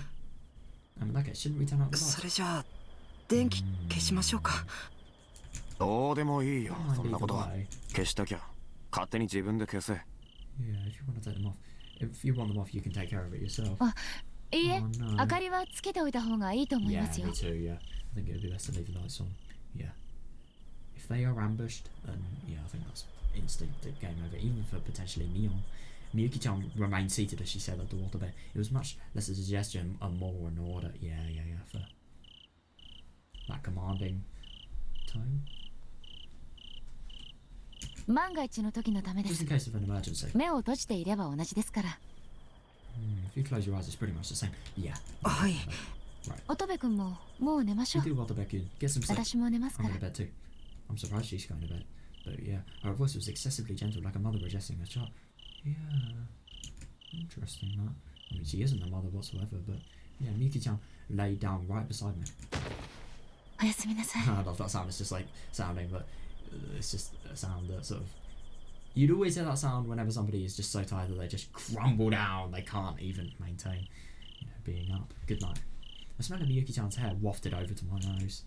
In that case, shouldn't we turn out the そ lights? れじゃあ電気消しましょうか。どうでもいいよ Oh, そんな either ことは way. 消したきゃ勝手に自分で消せ Yeah, if you want to take them off. If you want them off, you can take care of it yourself. いいえ、 Oh, no. 明かりはつけておいた方がいいと思い Yeah, ますよ me。too, yeah. I think it would be best to leave the lights on. Yeah. If they are ambushed, then yeah, I think that's instant game over, even for potentially Neon. Miyuki-chan remained seated as she said at the water bed. It was much less a suggestion and more an order. Yeah, for that commanding tone. 万が一の時のためで Just す in。case of an emergency. 目を閉じていれば同じですから。 If you close your eyes, it's pretty much the same. Yeah. はい。 乙部君ももう寝ましょ You う。 do Watabeku. Get some sleep. 私も寝ますか I'm ら going to。bed too. I'm surprised she's going to bed. But yeah, her voice was excessively gentle, like a mother addressing her child. Yeah. Interesting, that. I mean, she isn't a mother whatsoever, but yeah, Miyuki-chan laid down right beside me. おやすみなさい。 I love that sound. It's just like sounding, but it's just a sound that sort of. You'd always hear that sound whenever somebody is just so tired that they just crumble down. They can't even maintain, being up. Good night. The smell of Miyuki-chan's hair wafted over to my nose.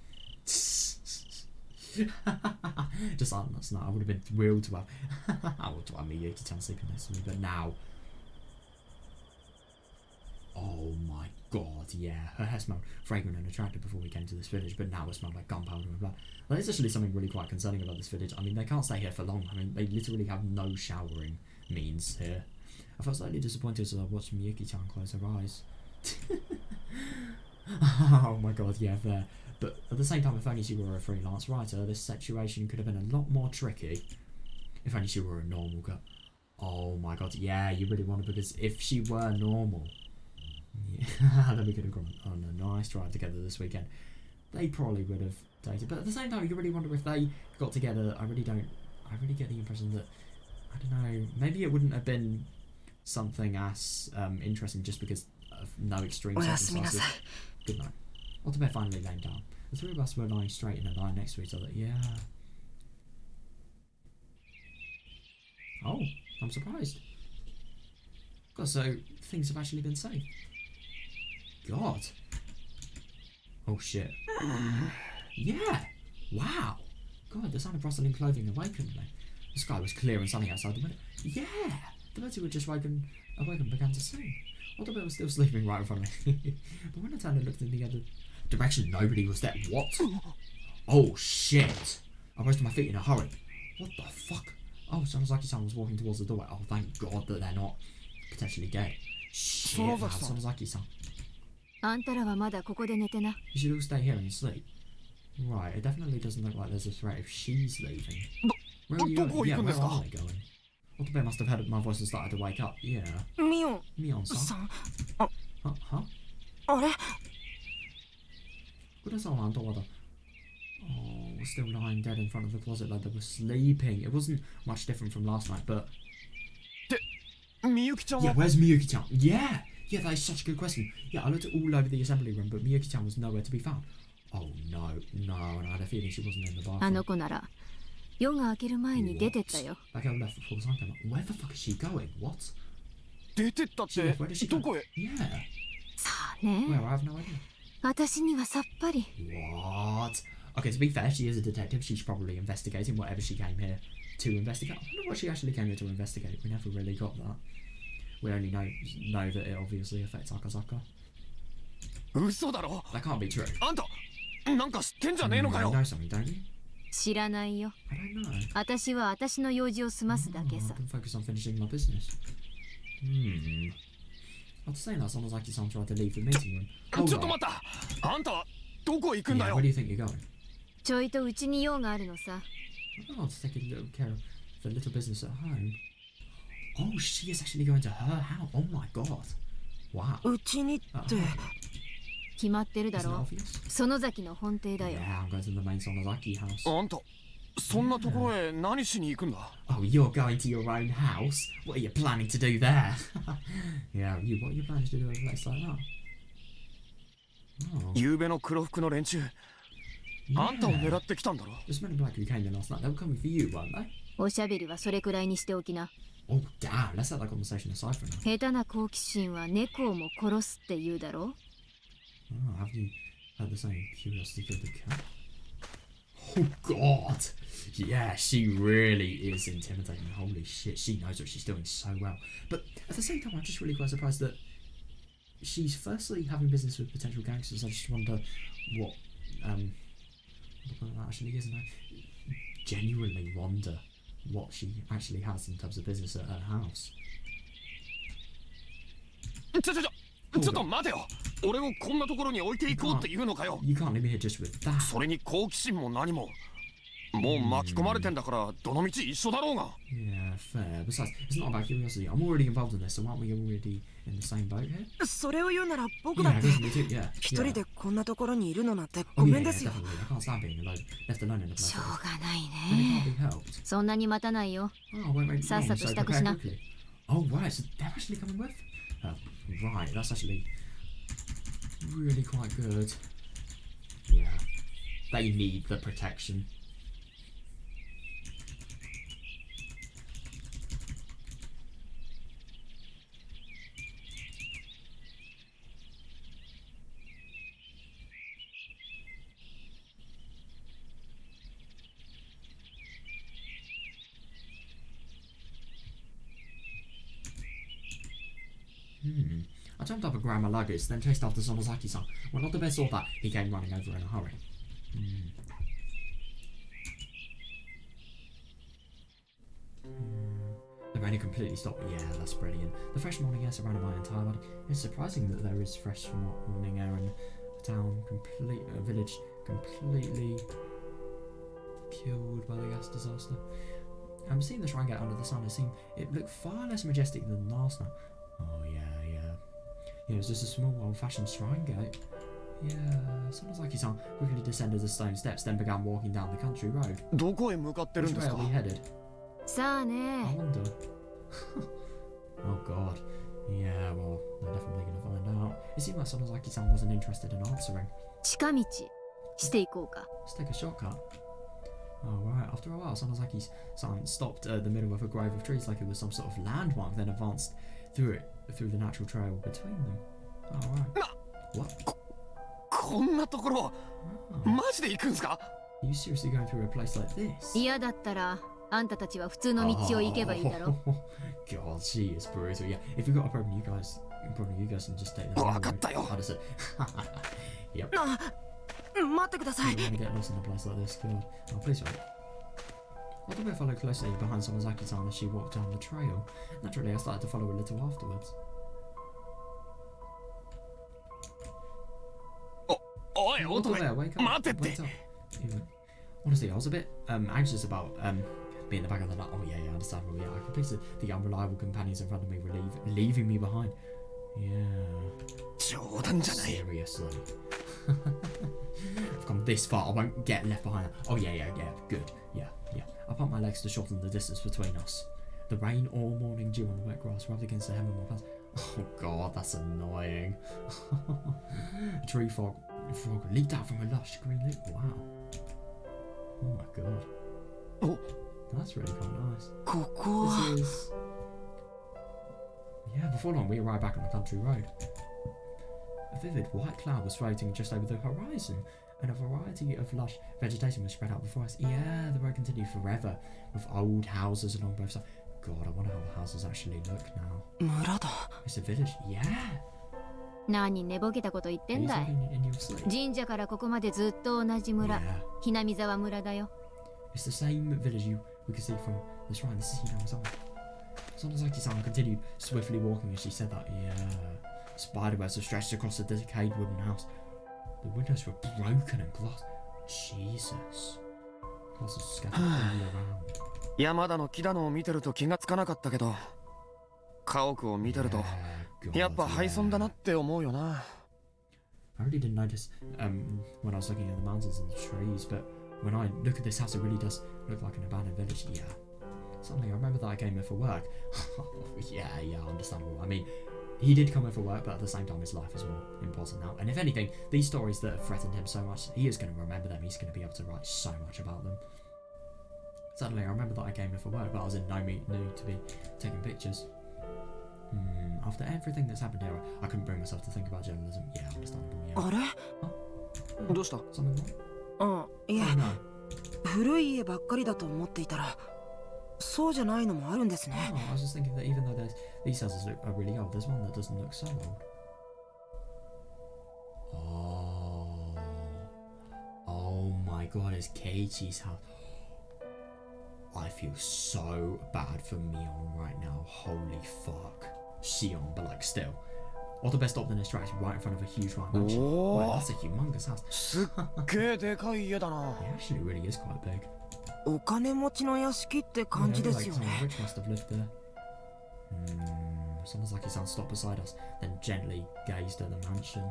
Just like last night, I would have been thrilled to have. I would have Miyuki-chan sleeping next to me, but now. Oh my god, yeah. Her hair smelled fragrant and attractive before we came to this village, but now it smelled like gunpowder and blood. Well, there's actually something really quite concerning about this village. I mean, they can't stay here for long. I mean, they literally have no showering means here. I felt slightly disappointed as I watched Miyuki-chan close her eyes. Oh my god, yeah, there. But at the same time, if only she were a freelance writer, this situation could have been a lot more tricky. If only she were a normal girl. Oh my god, yeah, you really want to, because if she were normal, yeah, then we could have gone on a nice drive together this weekend. They probably would have dated, but at the same time, you really wonder if they got together. I really get the impression that, I don't know, maybe it wouldn't have been something as interesting just because of no extreme おやすみな circumstances. さい。 Good night. Watabe finally lay down. The three of us were lying straight in a line next to each other. Yeah. Oh, I'm surprised. God, so things have actually been safe. God. Oh shit. Yeah. Wow. God, the sound of rustling clothing awakened me. The sky was clear and sunny outside the window. Yeah. The birds who had just awoken began to sing. Watabe was still sleeping right in front of me. But when I turned and looked in the other direction, nobody was there. What? Oh shit. I rose to my feet in a hurry. What the fuck? Oh, Sonozaki-san was walking towards the doorway. Oh, thank God that they're not potentially dead. Shit, man, Sonozaki-san. あんたらはまだここで寝てな。 You should all stay here and sleep. Right, it definitely doesn't look like there's a threat if she's leaving. Where are you going? Yeah, where are they going? Otobe must have heard my voice and started to wake up. Yeah. ミオン Mion-san? さん Huh? あれ Kura-san wa anta wada. Oh, we're still lying dead in front of the closet like they were sleeping. It wasn't much different from last night, but... みゆきちゃん Yeah, は where's Miyuki-chan? Yeah! Yeah, that is such a good question. Yeah, I looked all over the assembly room, but Miyuki-chan was nowhere to be found. Oh, no, and I had a feeling she wasn't in the あ bathroom. の子なら夜が明ける前に出てったよ。 That girl left before the sun came up. Where the fuck is she going? What? 出てったっ She て left, where did she ど go? こへ Yeah. さあね。 Where? I have no idea. 私にはさっぱり。 What? Okay, to be fair, she is a detective. She's probably investigating whatever she came here to investigate. I wonder what she actually came here to investigate. We never really got that. We only know that it obviously affects Akazaka. 嘘だろ That can't be true. あんたなんか知ってんじゃねえのか You よ know something, don't you? 知らないよ。 I don't know. 私は私の用事を済ますだけ Oh, さ I。can focus on finishing my business. After saying that, Sonozaki-san tried to leave the meeting room. ちょ Hold っと on. 待ったあんたはどこ行くんだ Yeah, よ where do you think you're going? ちょいとうちに用があるのさ。 Oh, to take a little care of the little business at home. Oh, she is actually going to her house. Oh my god. Wow. うちにって Uh, 決まってるだ isn't it ろ。 obvious? 園崎の本邸だよ。 Yeah, I'm going to the main Sonozaki house. あんたそんなところへ何しに行くんだ Oh, you're going to your own house? What are you planning to do there? Yeah, what are you planning to do in a place like that? Oh, 夕べの黒服の連中あんたを狙ってきたんだろ There's men in black who came in last night. They were coming for you, weren't they? おしゃべりはそれくらいにしておきな。 Oh, damn. Let's set that conversation aside for now. 下手な好奇心は猫をも殺すって言うだろ。 Oh, have you had the same curiosity killed the cat? Oh, God. Yeah, she really is intimidating. Holy shit, she knows what she's doing so well. But at the same time, I'm just really quite surprised that she's firstly having business with potential gangsters. I just wonder what the point of that actually is, and I genuinely wonder what she actually has in terms of business at her house. ちょっと待てよ俺をこんなところに置いていこうっていうのかよ You can't leave me here just with that. それに好奇心も何ももう巻き込まれてんだからどの道一緒だろうが Yeah, fair. Besides, it's not about curiosity. I'm already involved in this, so aren't we already in the same boat here? それを言うなら僕だ Yeah, って I guess me too, yeah. 一人でこんなところにいるのなんて Oh, ご yeah, めん yeah, ですよ definitely. I can't stand being alone, left alone in a し place ょ like うがない this. And it ね。 can't be helped. そんなに待たないよ。 Oh, I won't make Sa- me sa- so sa- prepare sa- quickly. Oh, right, so they're actually coming with? Right, that's actually really quite good. Yeah. They need the protection. I jumped up and grabbed my luggage, then chased after Sonozaki-san. When Otobe saw that, he came running over in a hurry. The rain had completely stopped. Yeah, that's brilliant. The fresh morning air surrounded my entire body. It's surprising that there is fresh morning air in a town, a village completely killed by the gas disaster. Seeing the shrine gate under the sun, it looked far less majestic than last night. Oh yeah. Yeah, it was just a small old-fashioned shrine gate. Yeah, Sonozaki-san quickly descended the stone steps, then began walking down the country road. どこへ向かってる Which んで way す are か we headed? さあ I ね。 wonder. Oh god. Yeah, well, they're definitely gonna find out. It seemed like Sonozaki-san wasn't interested in answering. 近道していこうか。 Let's take a shortcut. Alright, after a while, Sonozaki-san stopped at the middle of a grove of trees like it was some sort of landmark, then advanced through the natural trail between them. Alright. What? こんなところ Oh. マジで行くんすか Are you seriously going through a place like this? 嫌だったらあんたたちは普通の道を行けばいいだろ。 God, she is brutal. Yeah, if you've got a problem, you guys can just take the main わかったよ road. Understood. Yep. 待ってくださ You い don't want to get lost in a place like this. God. Oh, please wait. Otobe followed closely behind Sonozaki-san as she walked down the trail. Naturally, I started to follow a little afterwards. おい、乙 Otobe, 女 wake up! 待てって Wake up! He went, honestly, I was a bit anxious about being in the back of the night. Oh yeah, understandable. Yeah, I completed the unreliable companions in front of me were leaving me behind. Yeah. 冗談じゃない Seriously. I've come this far, I won't get left behind. Oh yeah, good. Yeah. I pumped my legs to shorten the distance between us. The rain all morning dew on the wet grass rubbed against the hem of my pants. Oh god, that's annoying. A tree frog leaped out from a lush green lip. Wow. Oh my god. Oh. That's really quite nice. ここは This is... Yeah, before long we arrived back on the country road. A vivid white cloud was floating just over the horizon, and a variety of lush vegetation was spread out before us. Yeah, the road continued forever, with old houses along both sides. God, I wonder how the houses actually look now. 村だ It's a village. Yeah. 何寝ぼけたこと言って Are ん you だい talking in your sleep? 神社からここまでずっと同じ村 Yeah. ひなみ沢村だよ It's the same village we could see from the shrine. This is Hinamizawa. Sonozaki-san continued swiftly walking as she said that. Yeah. Spiderwebs were stretched across the decayed wooden house. The windows were broken and glass. Jesus. Glass was scattered all around. 山田の木だのを見てると気がつかなかったけど、家屋を見てると God, やっぱ廃村だな yeah. って思うよな。 I really didn't notice when I was looking at the mountains and the trees, but when I look at this house, it really does look like an abandoned village. Yeah. Suddenly, I remember that I came here for work. yeah, understandable. I mean, he did come here for work, but at the same time, his life is more important now. And if anything, these stories that have threatened him so much, he is going to remember them. He's going to be able to write so much about them. Suddenly, I remember that I came here for work, but I was in no mood to be taking pictures. After everything that's happened here, I couldn't bring myself to think about journalism. Yeah, understandable. Yeah. あれ どうした Something wrong? いや Oh no. 古い家ばっかりだと思っていたらそうじゃないのもあるんですね Oh, I was just thinking that even though these houses are really old, there's one that doesn't look so old. Oh my god, it's Keiichi's house. I feel so bad for Mion right now. Holy fuck. Shion, but like still. Otobe stopped in his tracks right in front of a huge white mansion. Oh. Wow, that's a humongous house. すっげえでかい家だな。 It actually really is quite big. お金持ちの屋敷って感じ Yeah, で like すよ someone ね rich must have lived there. Sonozaki-san stopped beside us, then gently gazed at the mansion.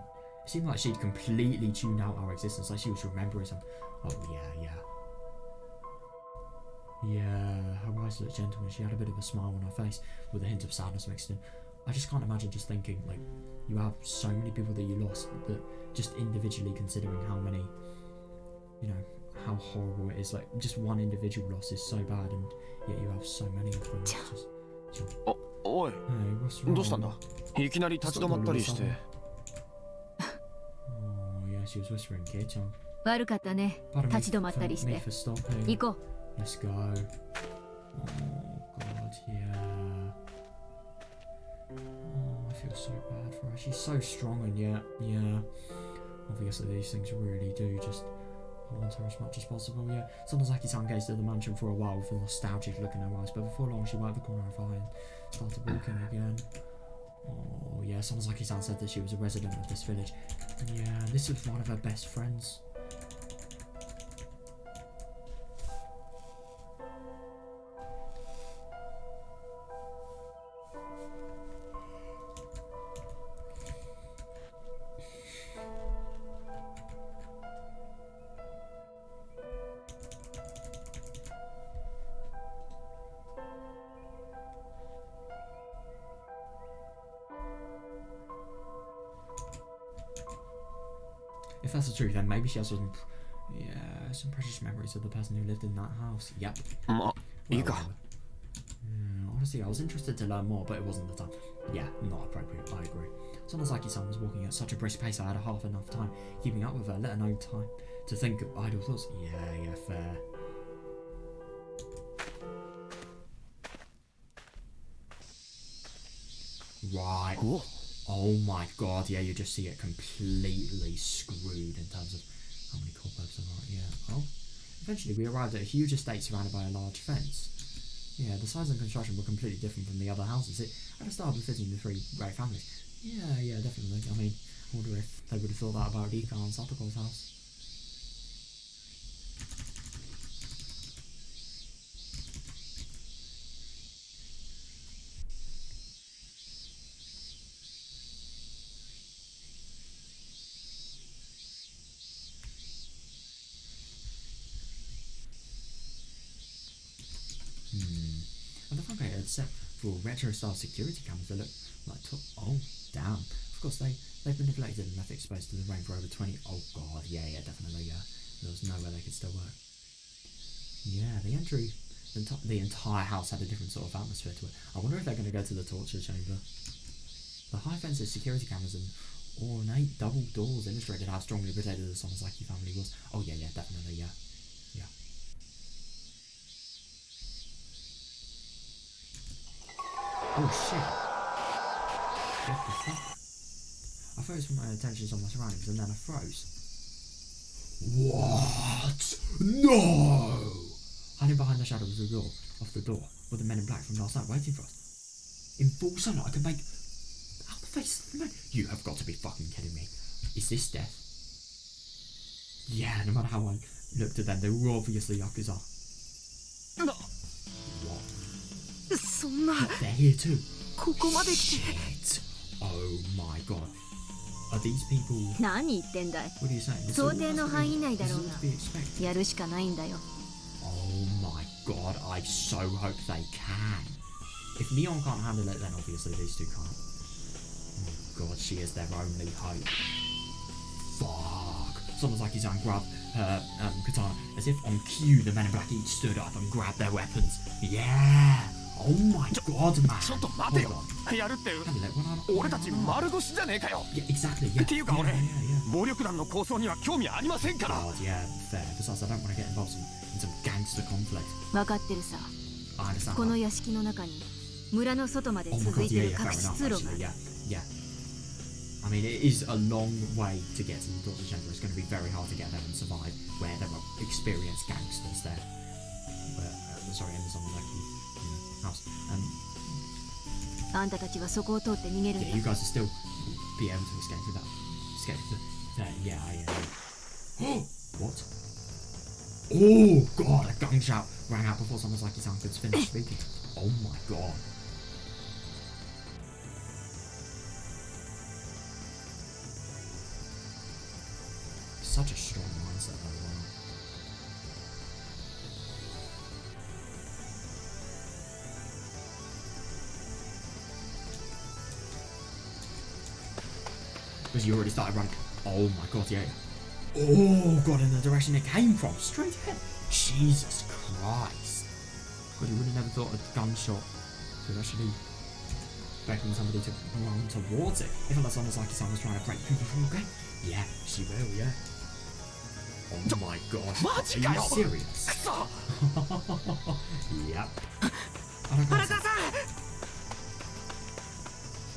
It seemed like she'd completely tuned out our existence, like she was remembering something. Oh yeah. Yeah, her eyes looked gentle and she had a bit of a smile on her face with a hint of sadness mixed in. I just can't imagine just thinking, like, you have so many people that you lost, that just individually considering how many, you know, how horrible it is. Like, just one individual loss is so bad, and yet you have so many of them. It's just... おい、 Hey, what's wrong? どうしたんだいきなり立ち止まったりして。 Oh, yeah, she was whispering, Kei-chan. 悪かったね Pardon me 立ち止まったりし me て for stopping. 行こう Let's go. Oh, God, yeah. Oh, I feel so bad for her. She's so strong, and yeah. Obviously, these things really do just haunt her as much as possible, yeah. Sonozaki-san gazed at the mansion for a while with a nostalgic look in her eyes, but before long she wiped the corner of her eye and started walking again. Oh, yeah, Sonozaki-san said that she was a resident of this village. Yeah, this was one of her best friends. If that's the truth, then maybe she has some precious memories of the person who lived in that house. Yep. まあ、いいか。 Honestly, I was interested to learn more, but it wasn't the time. Yeah, not appropriate, I agree. Sonozaki-san was walking at such a brisk pace I had half enough time keeping up with her, let her no time to think of idle thoughts. Yeah, fair. Right. Oh my god, yeah, you just see it completely screwed in terms of how many cobwebs there are. Yeah. Oh, Eventually, we arrived at a huge estate surrounded by a large fence. Yeah, the size and construction were completely different from the other houses. It had a style befitting the three great families. Yeah, definitely. I mean, I wonder if they would have thought that about Rika and Satoko's house. And the front gate had set for retro-style security cameras that look like oh, damn. Of course, they've been neglected and left exposed to the rain for over 20... Oh, God, yeah, definitely, yeah. There was no way they could still work. Yeah, the entry... The entire house had a different sort of atmosphere to it. I wonder if they're going to go to the torture chamber. The high fences, security cameras, and ornate double doors illustrated how strongly protected the Sonozaki family was. Oh, yeah, definitely, yeah. Oh shit. What the fuck? I focused my attention on my surroundings and then I froze. What? No! Hiding behind the shadow of the door were the men in black from last night waiting for us. In full sunlight I could make out the face of the man. You have got to be fucking kidding me. Is this death? Yeah, no matter how I looked at them, they were obviously Yakuza. What? そんな They're here too. ここまで来て Shit. Oh my god. Are these people... 何言ってんだい。 What are you saying? This 想 all 定の has to 範囲 be- 内だ this ろ all う has が to be expected. やるしかないんだよ。 Oh my god, I so hope they can. If Neon can't handle it, then obviously these two can't. Oh god, she is their only hope. Fuck. Sonozaki's-san grabbed her katana. As if on cue, the men in black each stood up and grabbed their weapons. Yeah! Oh my god, man! ちょっと待てよ Hold on. やるって Handle it. What on- 俺たち丸腰じゃねえかよ Yeah, exactly, yeah. っていうか俺 Yeah, yeah. 暴力団の抗争には興味ありませんから God, yeah, fair. Besides, I don't want to get involved in some gangster conflict. 分かってるさ。 I understand この that. 屋敷の中に村の外まで Oh my 続 god, いて yeah, る yeah, fair 隠し enough, 通路が actually, yeah. I mean, it is a long way to get to the torture chamber. It's going to be very hard to get there and survive where there are experienced gangsters there. Sorry, in the Sonozaki house. あんたたちはそこを通って逃げるん Yeah, だ you guys will still be able to escape through that. Escape through that. Yeah. What? Oh god, a gunshot rang out before Sonozaki-san could finish speaking. Oh my god. Such a strong mindset though, wow. Because you already started running. Oh my god, yeah. Oh god, in the direction it came from. Straight ahead. Jesus Christ. God, you would have never thought a gunshot could actually beckon somebody to run towards it. If unless Sonozaki-san was trying to break through the whole game. Yeah, she will, yeah. Oh my god. Are you serious? くそ Yep. 荒川さん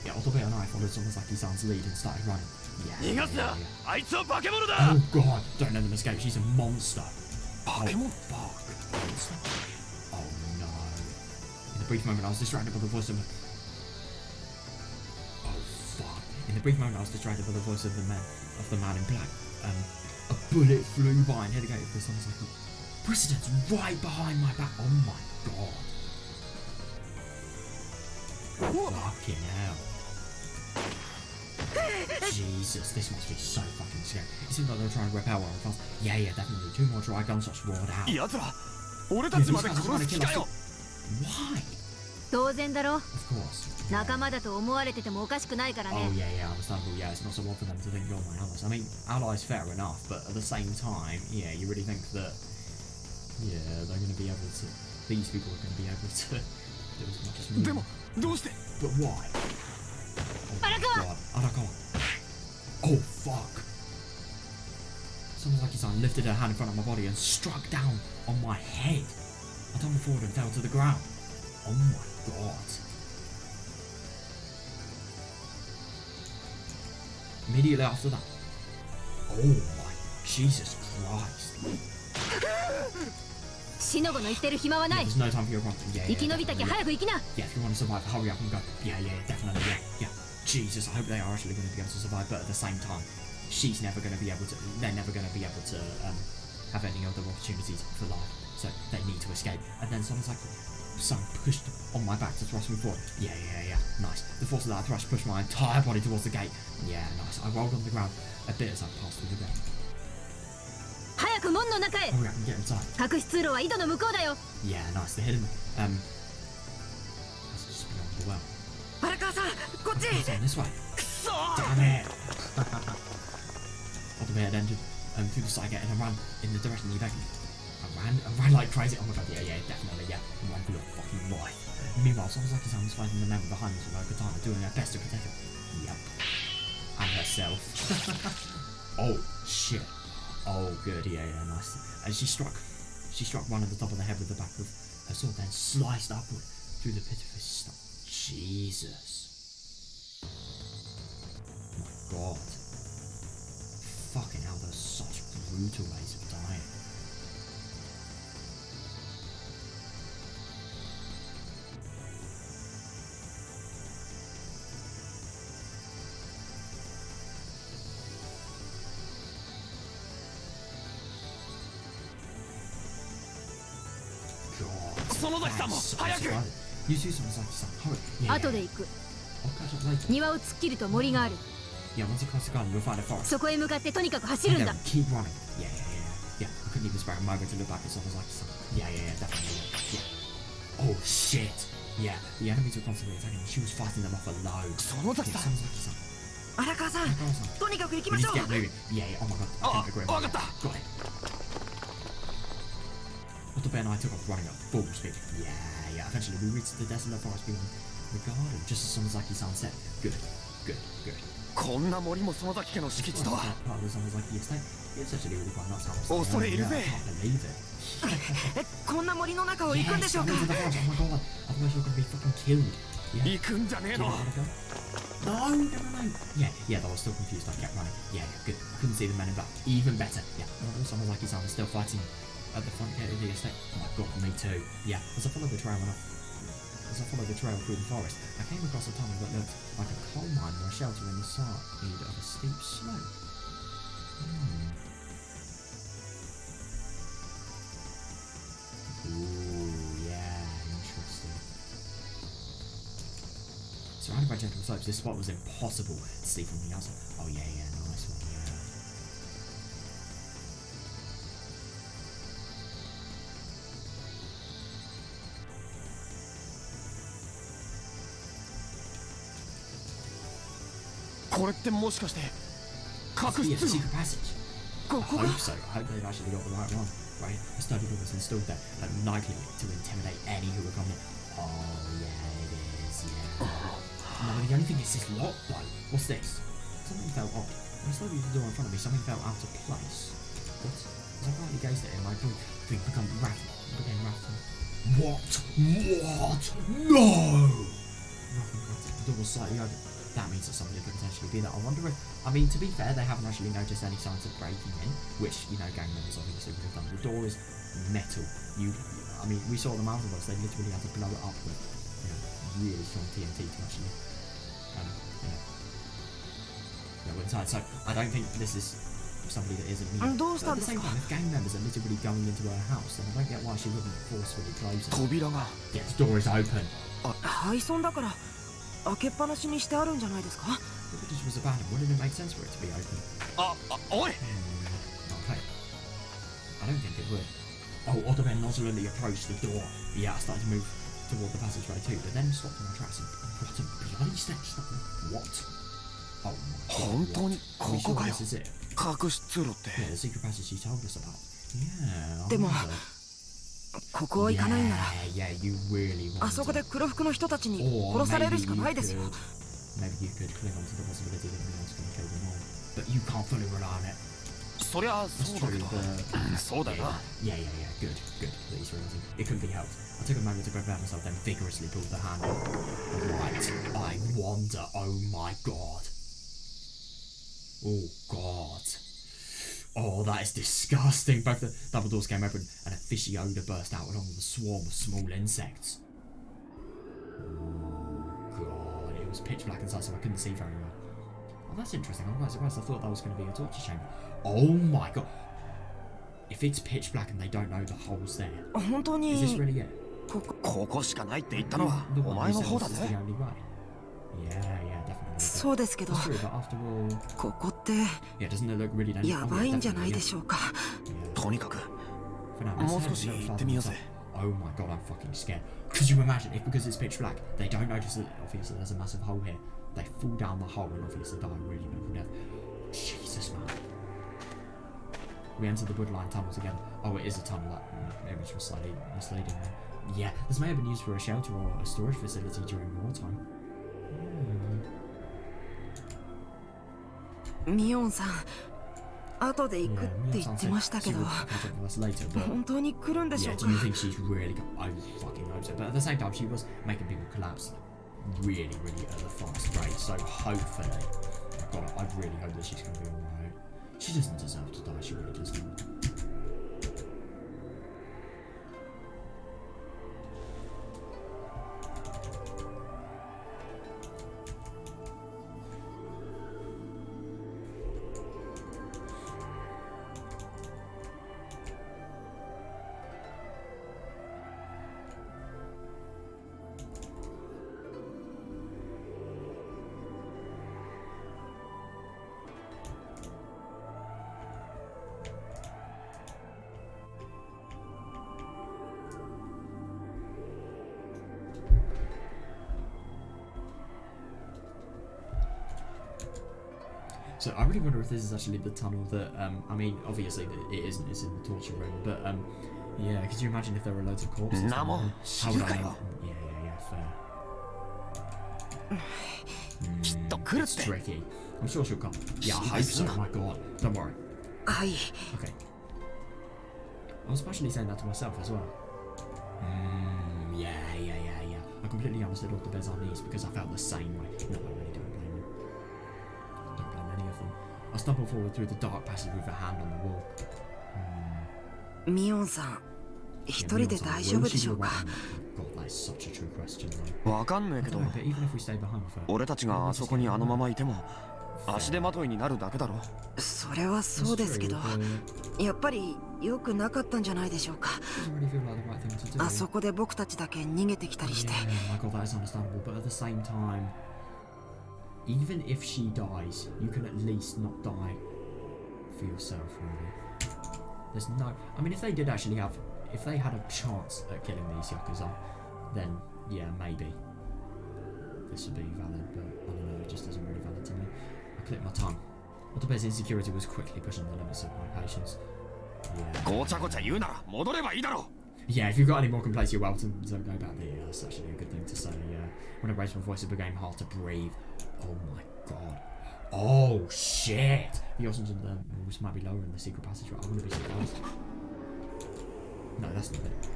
Yeah, Otobe and I followed Sonozaki-san's lead and started running. Yeah. 逃がすな yeah. あいつは化け物だ Oh god, don't let them escape. She's a monster. Oh Pokemon? fuck. Oh no. In the brief moment I was distracted by the voice of... Oh fuck. In the brief moment I was distracted by the voice of the man in black. A bullet flew by and hit the gate of the Sonozaki. Precedence right behind my back. Oh my god. Fucking hell. Jesus, this must be so fucking scary. It seems like they're trying to repel our fast. Yeah, definitely. 2 more dry gunshots roared out. 奴ら俺た Yeah, ち these まで guys are 殺 trying す to 気 kill か us よ too. Why? 当然だろ。 Of course. 仲間だと思われててもおかしくないからね。 Oh yeah, understandable. Yeah, it's not so odd for them to think you're my allies. I mean, allies fair enough, but at the same time, yeah, you really think that, yeah, they're going to be able to, these people are going to be able to do as much as me. でもどうして But why? Oh my god. Arakawa. Oh fuck. Sonozaki-san lifted her hand in front of my body and struck down on my head. I tumbled forward and fell to the ground. Oh my god. Immediately after that. Oh my Jesus Christ. シノゴの言ってる暇はない。 There's no time for your grunt. Yeah, 生き延びたきゃ definitely, 早く行きな。 yeah, if you want to survive, hurry up and go. Yeah, definitely, yeah. Jesus, I hope they are actually going to be able to survive, but at the same time, she's never going to be able to. They're never going to be able to have any other opportunities for life, so they need to escape. And then someone's like, "Son pushed on my back to thrust me forward." Yeah, nice. The force of that thrust pushed my entire body towards the gate. Yeah, nice. I rolled on the ground a bit as I passed through the gate. 早く門の中へ。 Hurry up and get inside. 隠し通路は井戸の向こうだよ。 Yeah, nice. The hidden that's just beyond the well. 荒川さんこっち。 It's on this way. くそ Damn it! All the way had entered through the side gate and I ran in the direction you begged me. I ran like crazy. Oh my god, yeah, definitely, yeah. I ran for your fucking life. Meanwhile, Sonozaki-san was fighting the member behind us with her katana, doing her best to protect her. Yep. And herself. Oh, shit. Oh, good, yeah, nice. And she struck one at the top of the head with the back of her sword, then sliced upward through the pit of his stomach. Jesus. My god. Fucking hell, those are such brutal ways of dying. God. 園崎さんも早く。 You two Sonozaki-san, hurry. Yeah, 後で行く。 I'll catch up later. 庭を突っ切ると森がある。 Yeah, once you cross the garden, you'll find a forest. そこへ向かってとにかく走るんだ。 Keep running. Yeah. I couldn't even spare a moment to look back at Sonozaki-san. Yeah, definitely. Yeah. Oh shit. Yeah, the enemies were constantly attacking me. She was fighting them off alone. 園崎さん。 Sonozaki-san. 荒川さん Sonozaki-san. とにかく行き We ま need しょ to う。 get moving. Yeah. Oh my god. I can't agree. わかった。 Got it. Otto and I took off running at full speed. Yeah. Eventually we reached the desolate forest beyond the garden, just as Sonozaki-san said. Good. こんな森も園崎家の敷地とは。 Part of the Sonozaki estate. It's actually really quite nuts how 恐れ入る Yeah, ぜ I can't believe it. こんな森の中を行くんでしょうか。 Yes, into the forest. Oh my god. Otherwise you're gonna be fucking killed. Yeah. 行くんじゃねえ You の。 wanna go? No. Yeah, I was still confused. I kept running. Yeah, good. Couldn't see the men in black. Even better. Yeah. Sonozaki-san was still fighting at the front gate of the estate. Oh my god, me too. Yeah. As I followed the trail through the forest, I came across a tunnel that looked like a coal mine or a shelter in the side of a steep slope. Ooh, yeah, interesting. Surrounded by gentle slopes, this spot was impossible to see from the outside. Oh yeah, nice one, yeah.これってもしかして隠 Must be a し通路 secret passage. こ I こが hope so. I hope they've actually got the right one. Right? A study door was installed there, likely to intimidate any who were coming in. Oh yeah, it is. Yeah. No, the only thing is this lock though. What's this? Something felt odd. When I slowly the door in front of me, something felt out of place. What? As I quietly gazed at it, my brain became rattling. What? No! Nothing cracked. The door was slightly open. That means that somebody could potentially be there. I wonder if, I mean, to be fair, they haven't actually noticed any signs of breaking in, which, gang members obviously would have done. The door is metal. I mean, we saw the mountain boss, they literally had to blow it up with, really strong TNT to actually, go inside. So, I don't think this is somebody that isn't me. Do But at the same time, if gang members are literally going into her house, then I don't get why she wouldn't forcefully close it. 扉が Yeah, the door is open. 廃村だから開けっぱなしにしてあるんじゃないですか。 The village was abandoned. Wouldn't it make sense for it to be open? おい Okay. I don't think it would. Oh, Ottoman nonchalantly approached the door. Yeah, I started to move toward the passageway too, but then stopped in my tracks and what a bloody stench. What? Oh my god. 本当に Are we ここ sure かよ this is it? 隠し通路って Yeah, the secret passage she told us about. Yeah, I でも wonder. ここを行かないんなら Yeah, you really want あそこで to. 黒服の人たちに Or 殺される maybe しかないですよ。 maybe you could cling on to the possibility that everyone's going to kill them all. But you can't fully rely on it. そりゃ That's そうだけ true, ど but そうだよな yeah, good. Please realizing it couldn't be helped. I took a moment to prepare myself, then vigorously pulled the handle. Right, I wonder. Oh my god. Oh god. Oh, that is disgusting. Both the double doors came open and a fishy odour burst out along with a swarm of small insects. Oh, God. It was pitch black inside, so I couldn't see very well. Oh, that's interesting. I'm quite surprised. I thought that was going to be a torture chamber. Oh, my God. If it's pitch black and they don't know the hole's there, is this really it? ここしかないって言ったのは The お one 前 who の said 方 this だ is ぜ the only way. Yeah, definitely. そうですけど That's true, but after all... ここって Yeah, doesn't it look really dangerous? やばいんじゃないでしょうか。とにかく For now, もう少し行ってみようぜ Oh my god, I'm fucking scared. Could you imagine if because it's pitch black, they don't notice that obviously there's a massive hole here. They fall down the hole and obviously die a really painful death. Jesus, man. We enter the woodline tunnel together. Oh, it is a tunnel. That image was slightly misleading there. Yeah, this may have been used for a shelter or a storage facility during wartime. ミオンさん、後で行く Yeah, って言ってましたけ she ど would catch up with us later, but 本当に来るんでしょ yeah, う do か you think she's really got... I fucking hope so. But at the same time, she was making people collapse really at a fast rate. So hopefully, God, I really hope that she's going to be alright. She doesn't deserve to die, she really doesn't. So I really wonder if this is actually the tunnel that, I mean, obviously it isn't, it's in the torture room, but, yeah, could you imagine if there were loads of corpses? Nah, down mo, there? How would I know? shiru Yeah, fair. Kitto kuru It's tte. tricky. I'm sure she'll come. Yeah, I hope so, my god. Don't worry. はい Okay. I was partially saying that to myself as well. Yeah. I completely understood all the bears on these because I felt the same way. No, I really don't blame them. Don't blame any of them. I stumbled forward through the dark passage with a hand on the wall. ミオンさん、一人で大丈夫でしょうか。 God, that is such a true question, though. わかんねえ I けど don't know, but even if we stay behind for... 俺たちがあそこにあのままいても足手まといになるだけだろそれはそうですけど、やっぱり良くなかったんじゃないでしょうか。 Doesn't really feel like the right thing to do. あそこで僕たちだけ逃げてきたりして。 Yeah, my god, that is understandable, but at the same time, even if she dies, you can at least not die for yourself, really. There's no... I mean, if they did actually have... If they had a chance at killing these Yakuza, then, yeah, maybe this would be valid, but I don't know, it just isn't really valid to me. I clicked my tongue. Otobe's insecurity was quickly pushing the limits of my patience. Yeah. ごちゃごちゃ言うなら戻ればいいだろ Yeah, if you've got any more complaints, you're welcome to go back there. That's actually a good thing to say. When I raised my voice, it became hard to breathe. Oh my god. Oh shit! The oxygen levels might be lower in the secret passage, but I wouldn't be surprised. No, that's not it.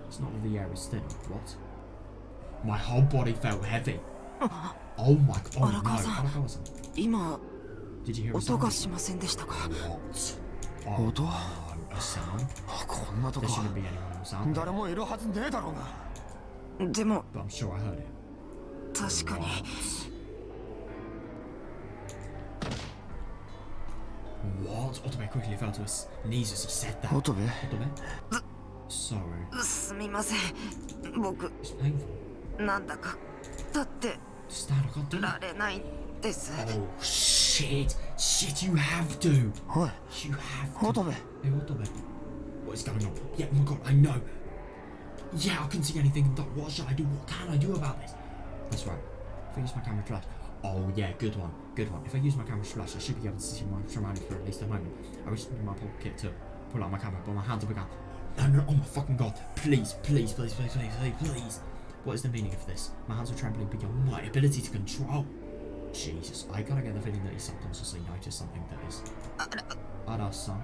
It's not that the air is thin. What? My whole body felt heavy. Oh my god. Oh no. Arakawa-san. 今 Did you hear a 音 sound? がしませんでしたか。 What? Oh, 音 no, a sound? こんなと There こ shouldn't be anyone else out there. 誰もいるはずねえだろうがでも But I'm sure I heard it. 確かに What? Otobe quickly fell to his knees as he said that. 音部 Otobe? Sorry. すみません。僕 It's painful. なんだか立って Stand, I can't do it. られないんです。 Oh, shit. Shit, you have to. おい You have to. 音部 Hey, Otobe. What is going on? Yeah, oh my god, I know. Yeah, I couldn't see anything in the dark. What should I do? What can I do about this? That's right. If I use my camera flash. Oh, yeah, good one. Good one. If I use my camera flash, I should be able to see my surroundings for at least a moment. I reached into my pocket to pull out my camera, but my hands are begun. No, oh my fucking god. Please. What is the meaning of this? My hands are trembling beyond my ability to control. Jesus, I gotta get the feeling that he subconsciously noticed something that is... Ara-san?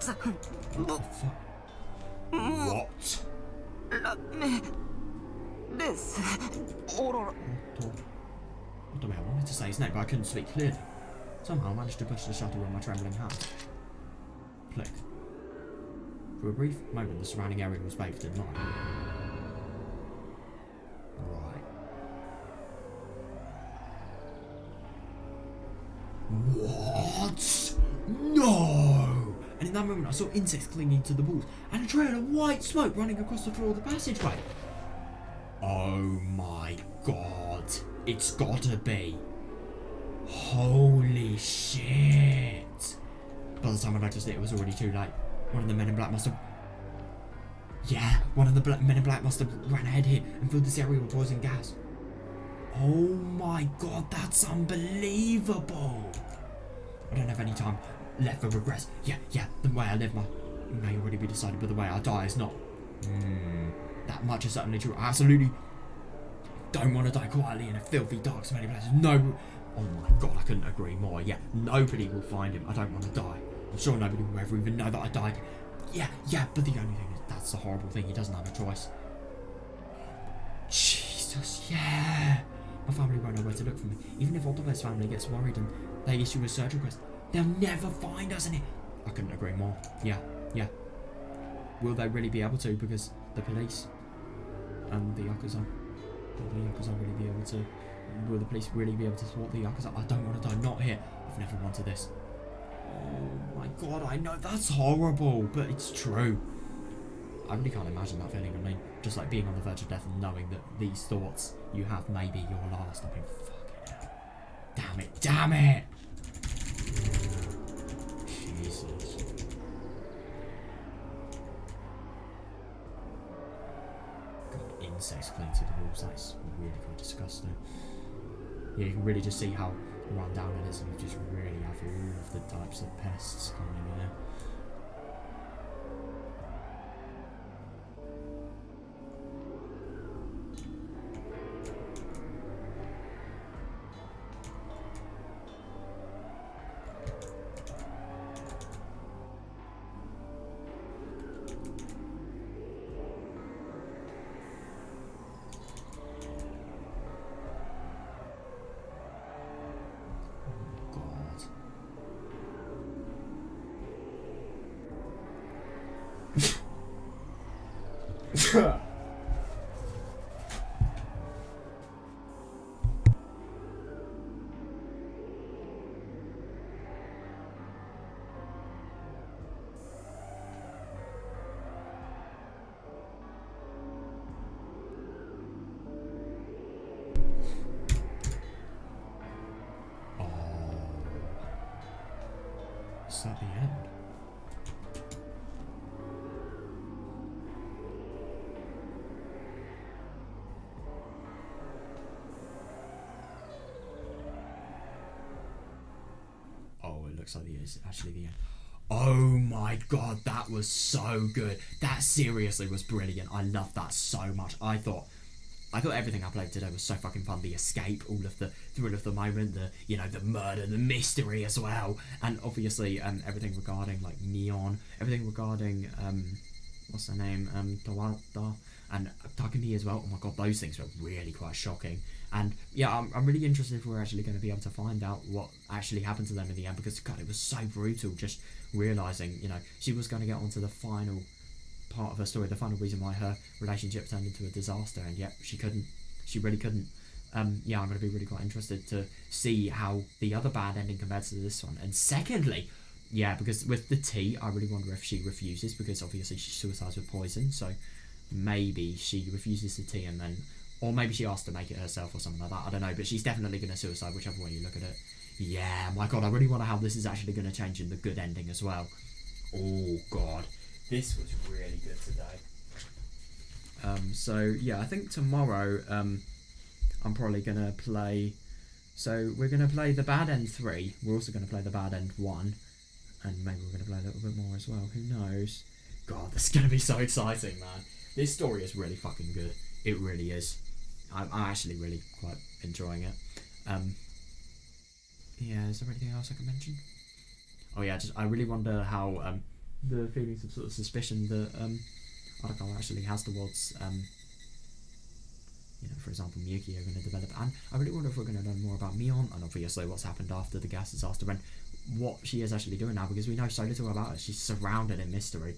さ What 僕 the fuck? What? ラメです。オロラ What do I wanted to say his name, but I couldn't speak clearly. Somehow I managed to push the shutter with my trembling hand. click. For a brief moment, the surrounding area was bathed in light. Right. What? No! And in that moment, I saw insects clinging to the walls and a trail of white smoke running across the floor of the passageway. Oh my god. It's gotta be. Holy shit. By the time I noticed it was already too late. One of the men in black must have... Yeah, one of the men in black must have ran ahead here and filled this area with poison gas. Oh my god, that's unbelievable. I don't have any time left for regrets. Yeah, the way I live may already be decided, but the way I die is not. That much is certainly true. I absolutely don't want to die quietly in a filthy, dark, smelly place. No. Oh my god, I couldn't agree more. Yeah, nobody will find him. I don't want to die. I'm sure nobody will ever even know that I died. Yeah, but the only thing is, that's the horrible thing. He doesn't have a choice. Jesus, yeah. My family won't know where to look for me. Even if Otobe's family gets worried and they issue a search request, they'll never find us in it. I couldn't agree more. Yeah. Will they really be able to? Because the police and the Yakuza, will the Yakuza really be able to? Will the police really be able to thwart the Yakuza? I don't want to die. Not here. I've never wanted this. Oh my god, I know that's horrible, but it's true. I really can't imagine that feeling. I mean, just like being on the verge of death and knowing that these thoughts you have may be your last. I mean, fucking hell. Damn it! Jesus. God, insects cling to the walls. That's really quite disgusting. Yeah, you can really just see how run down it is, and you just really have all of the types of pests coming in there. Is that the end? Oh, it looks like it's actually the end. Oh my god, that was so good. That seriously was brilliant. I loved that so much. I thought everything I played today was so fucking fun. The escape, all of the thrill of the moment, the murder, the mystery as well, and obviously everything regarding like Neon, everything regarding what's her name, Tawada and Takumi as well. Oh my god, those things were really quite shocking. And yeah, I'm really interested if we're actually going to be able to find out what actually happened to them in the end, because god, it was so brutal. Just realizing, she was going to get onto the final part of her story, the final reason why her relationship turned into a disaster, and yet she really couldn't. Yeah, I'm going to be really quite interested to see how the other bad ending compares to this one. And secondly, yeah, because with the tea, I really wonder if she refuses, because obviously she suicides with poison, so maybe she refuses the tea and then, or maybe she asked to make it herself or something like that, I don't know, but she's definitely going to suicide whichever way you look at it. Yeah, my god, I really wonder how this is actually going to change in the good ending as well. Oh god, this was really good today. So yeah, I think tomorrow I'm probably going to play, so we're going to play the Bad End 3, we're also going to play the Bad End 1, and maybe we're going to play a little bit more as well, who knows. God, this is going to be so exciting, man. This story is really fucking good. It really is. I'm actually really quite enjoying it. Yeah, is there anything else I can mention? Oh yeah, I really wonder how the feelings of sort of suspicion that Arakawa actually has towards for example, Miyuki are going to develop, and I really wonder if we're going to learn more about Mion, and obviously what's happened after the gas disaster, and what she is actually doing now, because we know so little about her. She's surrounded in mystery.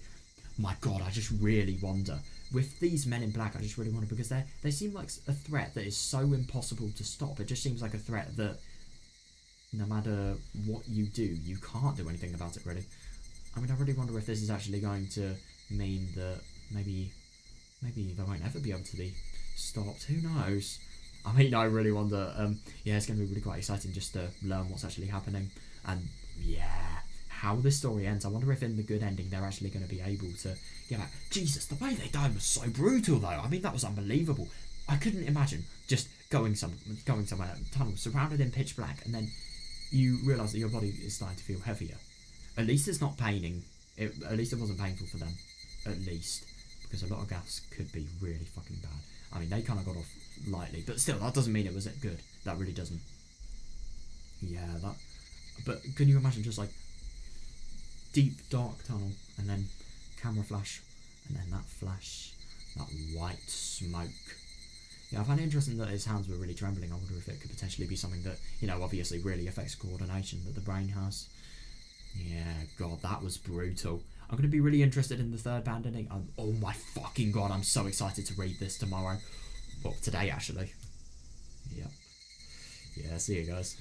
My god, I just really wonder. With these men in black, I just really wonder, because they seem like a threat that is so impossible to stop. It just seems like a threat that no matter what you do, you can't do anything about it, really. I mean, I really wonder if this is actually going to mean that maybe they won't ever be able to be stopped. Who knows? I mean, I really wonder. Yeah, it's going to be really quite exciting just to learn what's actually happening. And yeah, how this story ends. I wonder if in the good ending they're actually going to be able to get back. Jesus, the way they died was so brutal, though. I mean, that was unbelievable. I couldn't imagine just going somewhere, tunnel surrounded in pitch black, and then you realise that your body is starting to feel heavier. At least it's not paining. At least it wasn't painful for them. At least. Because a lot of gas could be really fucking bad. I mean, they kind of got off lightly. But still, that doesn't mean it was good. That really doesn't. Yeah, that... But can you imagine just like... deep, dark tunnel. And then camera flash. And then that flash. That white smoke. Yeah, I find it interesting that his hands were really trembling. I wonder if it could potentially be something that, you know, obviously really affects coordination that the brain has. Yeah, god, that was brutal. I'm going to be really interested in the third band ending. Oh my fucking god, I'm so excited to read this tomorrow. Well, today, actually. Yep. Yeah, see you guys.